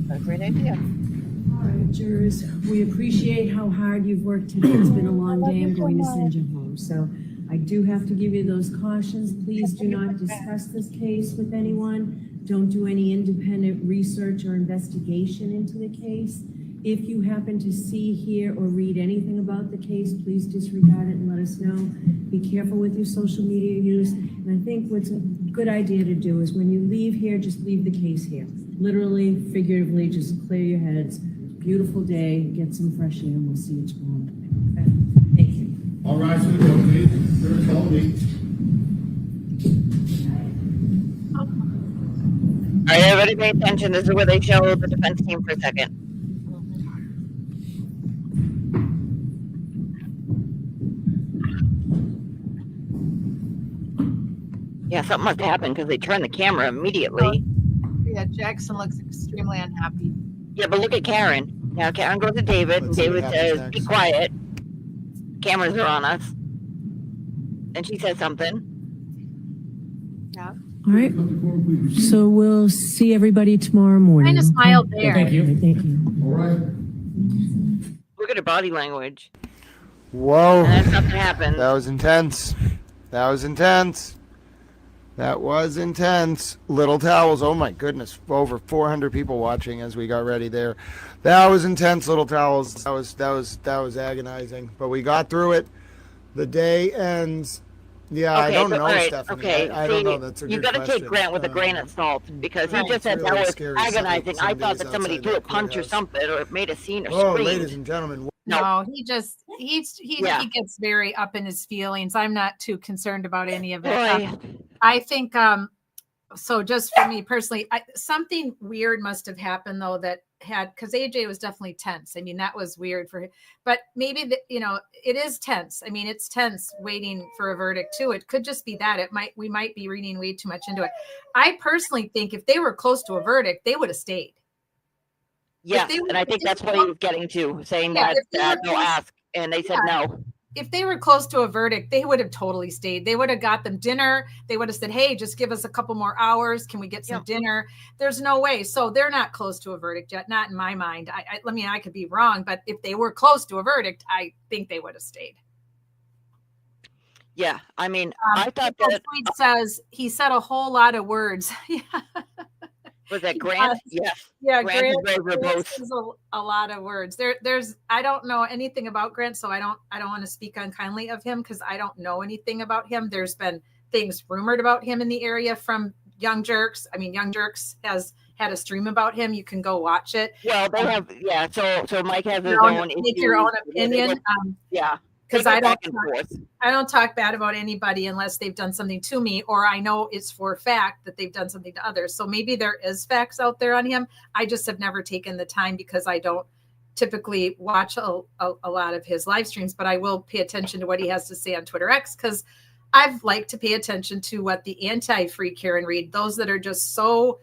That's a great idea. All right, jurors, we appreciate how hard you've worked today. It's been a long day. I'm going to send you home. So I do have to give you those cautions. Please do not discuss this case with anyone. Don't do any independent research or investigation into the case. If you happen to see, hear, or read anything about the case, please disregard it and let us know. Be careful with your social media use. And I think what's a good idea to do is when you leave here, just leave the case here. Literally, figuratively, just clear your heads. Beautiful day, get some fresh air, and we'll see you tomorrow. Okay? Thank you. All rise for the vote, please. Jurors, follow me. All right, everybody pay attention. This is where they show the defense team for a second. Yeah, something must have happened because they turned the camera immediately. Yeah, Jackson looks extremely unhappy. Yeah, but look at Karen. Now Karen goes to David, and David says, "Be quiet. Cameras are on us." And she says something. Yeah. All right. So we'll see everybody tomorrow morning. Kind of smiled there. Thank you. Thank you. All right. Look at her body language. Whoa. And then something happened. That was intense. That was intense. That was intense. Little towels. Oh my goodness. Over 400 people watching as we got ready there. That was intense, little towels. That was agonizing. But we got through it. The day ends. Yeah, I don't know, Stephanie. Okay, I don't know. That's a you good got to take question. Grant with a grain of salt because he Right. just said It's that really was scary agonizing. some I thought days that somebody outside threw a that punch or courthouse. something or made a scene or Oh, screamed. ladies and gentlemen. No, he gets very up in his feelings. I'm not too concerned about any of it. I think so just for me personally, something weird must have happened though because AJ was definitely tense. I mean, that was weird for him, but maybe it is tense. I mean, it's tense waiting for a verdict too. It could just be that we might be reading way too much into it. I personally think if they were close to a verdict, they would have stayed. Yes, and I think that's what he was getting to, saying that they'll ask, and they said no. If they were close to a verdict, they would have totally stayed. They would have got them dinner. They would have said, hey, just give us a couple more hours. Can we get some dinner? There's no way. So they're not close to a verdict yet. Not in my mind. I could be wrong, but if they were close to a verdict, I think they would have stayed. Yeah. I mean, I thought that says he said a whole lot of words. Was that Grant? Yes. Yeah, Grant both. says a lot of words. There's I don't know anything about Grant, so I don't want to speak unkindly of him because I don't know anything about him. There's been things rumored about him in the area from Young Jerks. I mean, Young Jerks has had a stream about him. You can go watch it. Well, they have, yeah. So Mike has his own. Make your own opinion. Yeah. Because I don't talk bad about anybody unless they've done something to me, or I know it's for a fact that they've done something to others. So maybe there is facts out there on him. I just have never taken the time because I don't typically watch a lot of his live streams, but I will pay attention to what he has to say on Twitter X because I've liked to pay attention to what the anti-free Karen Reed, those that are just so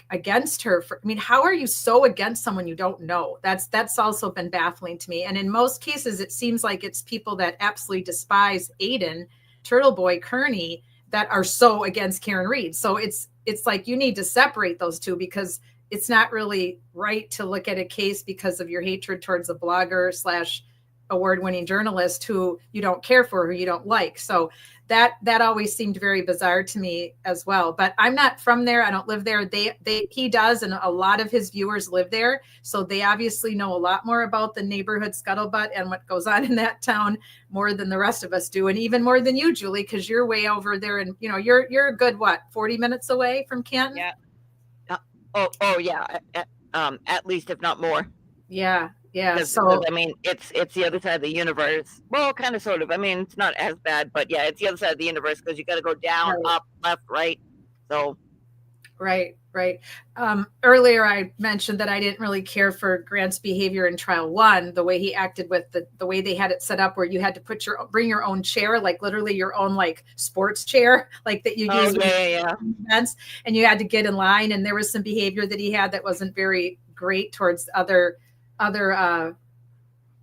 against her. How are you so against someone you don't know? That's also been baffling to me. And in most cases, it seems like it's people that absolutely despise Aiden, Turtle Boy, Kearney, that are so against Karen Reed. So it's like you need to separate those two because it's not really right to look at a case because of your hatred towards a blogger / award-winning journalist who you don't care for, who you don't like. So that always seemed very bizarre to me as well. But I'm not from there. I don't live there. He does, and a lot of his viewers live there. So they obviously know a lot more about the neighborhood scuttlebutt and what goes on in that town more than the rest of us do, and even more than you, Julie, because you're way over there, and you're a good 40 minutes away from Canton. Yeah. Oh yeah. At least if not more. Yeah. Yeah. So I mean, it's the other side of the universe. Well, kind of, sort of. I mean, it's not as bad, but yeah, it's the other side of the universe because you got to go down, up, left, right. So. Right. Earlier, I mentioned that I didn't really care for Grant's behavior in trial 1, the way he acted with the way they had it set up, where you had to bring your own chair, like literally your own sports chair, like that you use events, and you had to get in line. And there was some behavior that he had that wasn't very great towards other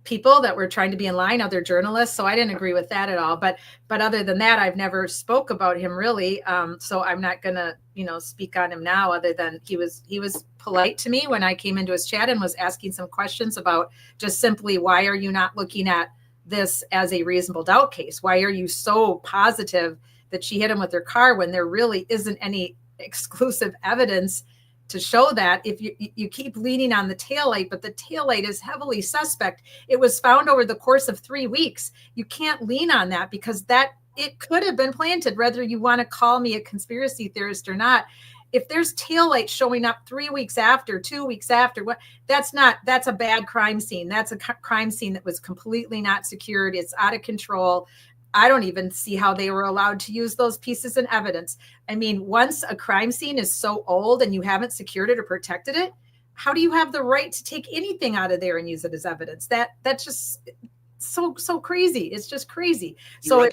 people that were trying to be in line, other journalists. So I didn't agree with that at all. But other than that, I've never spoke about him really. So I'm not gonna, speak on him now, other than he was polite to me when I came into his chat and was asking some questions about just simply, why are you not looking at this as a reasonable doubt case? Why are you so positive that she hit him with her car when there really isn't any exclusive evidence to show that? If you keep leaning on the taillight, but the taillight is heavily suspect. It was found over the course of 3 weeks. You can't lean on that because it could have been planted, whether you want to call me a conspiracy theorist or not. If there's taillight showing up 3 weeks after, 2 weeks after, that's a bad crime scene. That's a crime scene that was completely not secured. It's out of control. I don't even see how they were allowed to use those pieces in evidence. I mean, once a crime scene is so old and you haven't secured it or protected it, how do you have the right to take anything out of there and use it as evidence? That's just so crazy. It's just crazy. So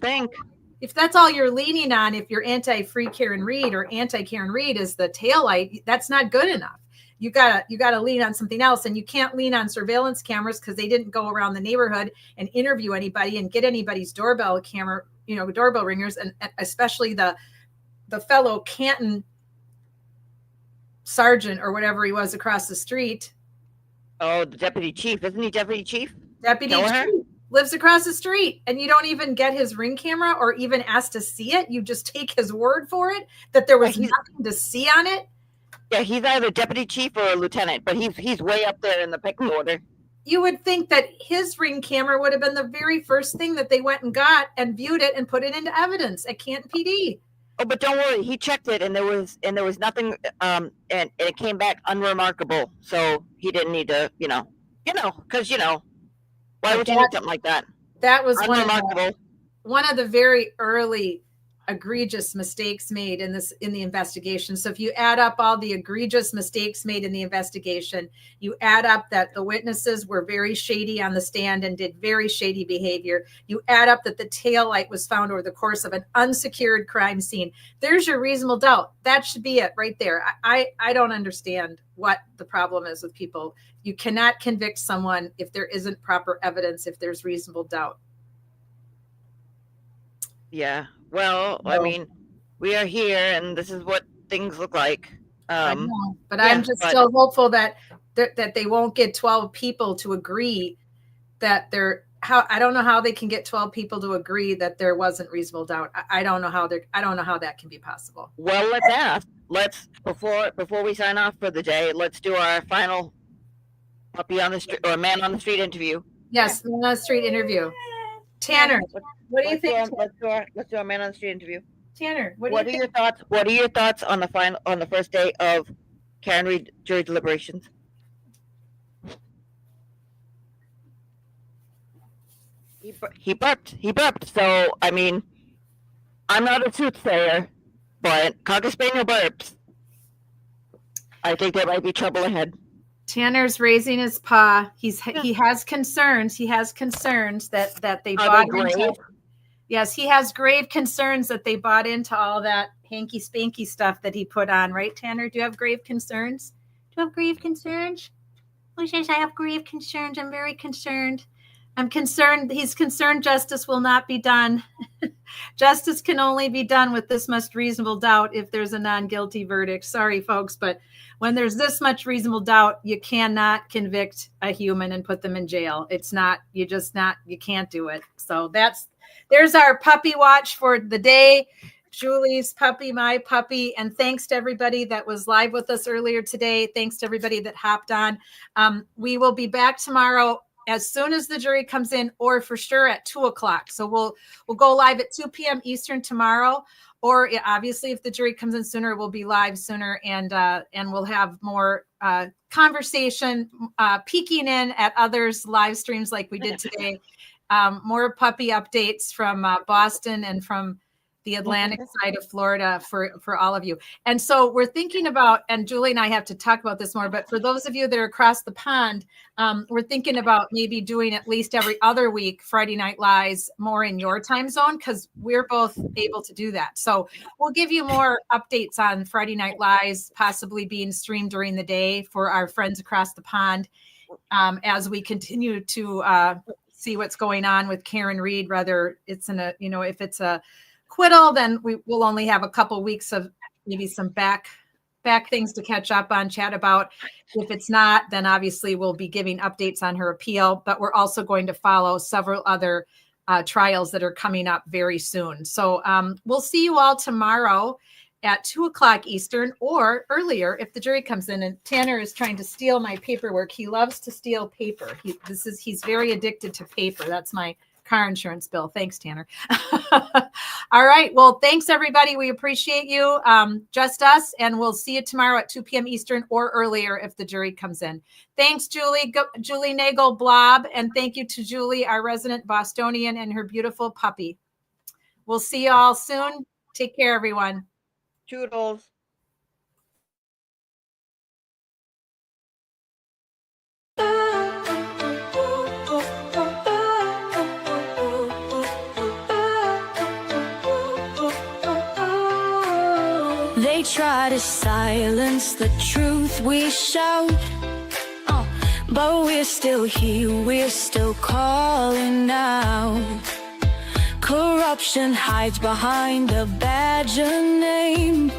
if that's all you're leaning on, if you're anti-free Karen Reed or anti-Karen Reed is the taillight, that's not good enough. You gotta lean on something else, and you can't lean on surveillance cameras because they didn't go around the neighborhood and interview anybody and get anybody's doorbell camera, doorbell ringers, and especially the fellow Canton sergeant or whatever he was across the street. Oh, the deputy chief, isn't he deputy chief? Deputy chief lives across the street, and you don't even get his ring camera or even ask to see it. You just take his word for it that there was nothing to see on it. Yeah, he's either deputy chief or a lieutenant, but he's way up there in the pecking order. you would think that his Ring camera would have been the very first thing that they went and got and viewed it and put it into evidence at Canton PD. Oh, but don't worry, he checked it and there was nothing, and it came back unremarkable. So he didn't need to, because why would you need something like that? That was unremarkable. One of the very early egregious mistakes made in the investigation. So if you add up all the egregious mistakes made in the investigation, you add up that the witnesses were very shady on the stand and did very shady behavior. You add up that the taillight was found over the course of an unsecured crime scene. There's your reasonable doubt. That should be it right there. I don't understand what the problem is with people. You cannot convict someone if there isn't proper evidence, if there's reasonable doubt. Yeah. Well, I mean, we are here, and this is what things look like. I know, but I'm still hopeful that they won't get 12 people to agree that I don't know how they can get 12 people to agree that there wasn't reasonable doubt. I don't know how that can be possible. Well, let's ask. Before we sign off for the day, let's do our final puppy on the street or man on the street interview. Yes, man on the street interview. Tanner, what do you think? Let's do a man on the street interview. Tanner, what are your thoughts? What are your thoughts on the first day of Karen Reed jury deliberations? He burped. So I mean, I'm not a soothsayer, but Cocker Spaniel burps. I think there might be trouble ahead. Tanner's raising his paw. He has concerns. He has concerns that they bought into. Yes, he has grave concerns that they bought into all that hanky spanky stuff that he put on. Right, Tanner? Do you have grave concerns? Do you have grave concerns? Who says I have grave concerns? I'm very concerned. I'm concerned. He's concerned justice will not be done. Justice can only be done with this much reasonable doubt if there's a non-guilty verdict. Sorry, folks, but when there's this much reasonable doubt, you cannot convict a human and put them in jail. You can't do it. So there's our puppy watch for the day. Julie's puppy, my puppy. And thanks to everybody that was live with us earlier today. Thanks to everybody that hopped on. We will be back tomorrow as soon as the jury comes in, or for sure at 2:00. So we'll go live at 2 p.m. Eastern tomorrow, or obviously if the jury comes in sooner, we'll be live sooner, and we'll have more conversation, peeking in at others' live streams like we did today. More puppy updates from Boston and from the Atlantic side of Florida for all of you. And so we're thinking about, and Julie and I have to talk about this more, but for those of you that are across the pond, we're thinking about maybe doing at least every other week Friday Night Lives more in your time zone, because we're both able to do that. So we'll give you more updates on Friday Night Lives possibly being streamed during the day for our friends across the pond, as we continue to see what's going on with Karen Reed, whether it's if it's a acquittal, then we will only have a couple weeks of maybe some back things to catch up on, chat about. If it's not, then obviously we'll be giving updates on her appeal, but we're also going to follow several other trials that are coming up very soon. So we'll see you all tomorrow at 2:00 Eastern, or earlier if the jury comes in. And Tanner is trying to steal my paperwork. He loves to steal paper. He's very addicted to paper. That's my car insurance bill. Thanks, Tanner. All right. Well, thanks, everybody. We appreciate you. Just us. And we'll see you tomorrow at 2 p.m. Eastern, or earlier if the jury comes in. Thanks, Julie Nagel Blob. And thank you to Julie, our resident Bostonian, and her beautiful puppy. We'll see you all soon. Take care, everyone. Toodles. They try to silence the truth we shout, but we're still here, we're still calling out. Corruption hides behind a badge and name.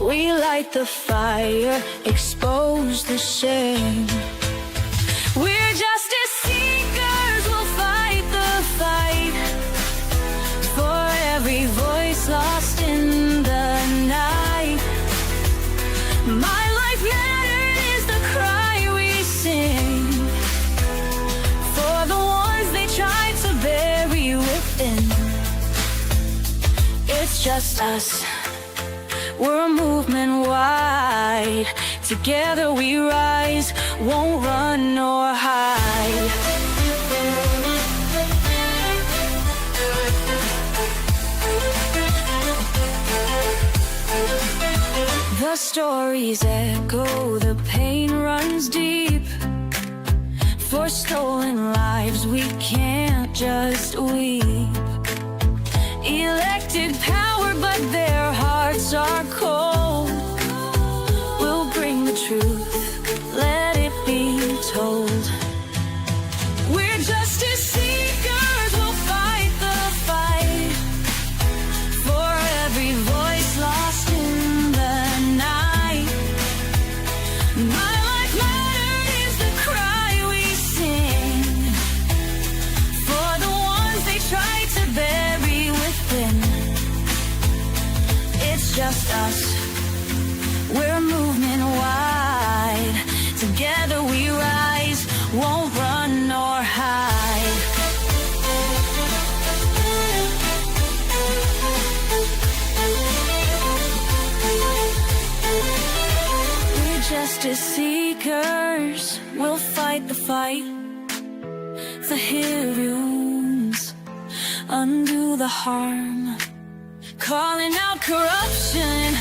We light the fire, expose the shame. We're justice seekers, we'll fight the fight for every voice lost in the night. My life mattered is the cry we sing. It's just us. We're a movement wide. Together we rise, won't run nor hide. The stories echo, the pain runs deep. For stolen lives we can't just weep. Elected power, but their hearts are cold. We'll bring the truth, let it be told. We're justice seekers, we'll fight the fight. For every voice lost in the night. My life mattered is the cry we sing. For the ones they try to bury within. It's just us. We're a movement wide. Together we rise, won't run nor hide. We're justice seekers, we'll fight the fight. The heroes undo the harm. Calling out corruption,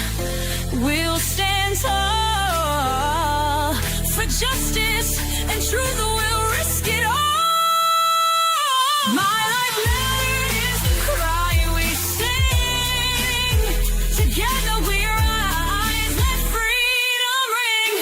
we'll stand tall. For justice and truth, we'll risk it all. My life mattered is the cry we sing. Together we rise, let freedom ring.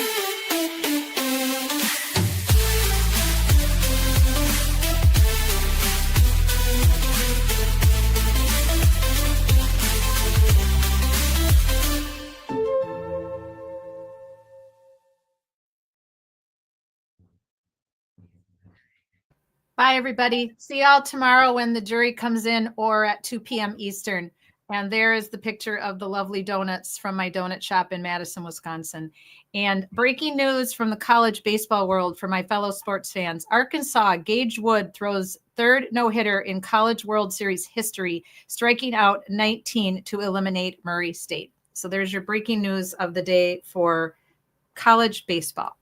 Bye, everybody. See y'all tomorrow when the jury comes in or at 2 p.m. Eastern. And there is the picture of the lovely donuts from my donut shop in Madison, Wisconsin. And breaking news from the college baseball world for my fellow sports fans. Arkansas, Gage Wood throws third no-hitter in College World Series history, striking out 19 to eliminate Murray State. So there's your breaking news of the day for college baseball.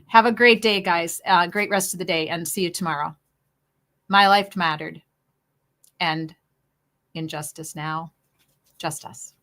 Have a great day, guys. Great rest of the day, and see you tomorrow. My life mattered. And injustice now, just us.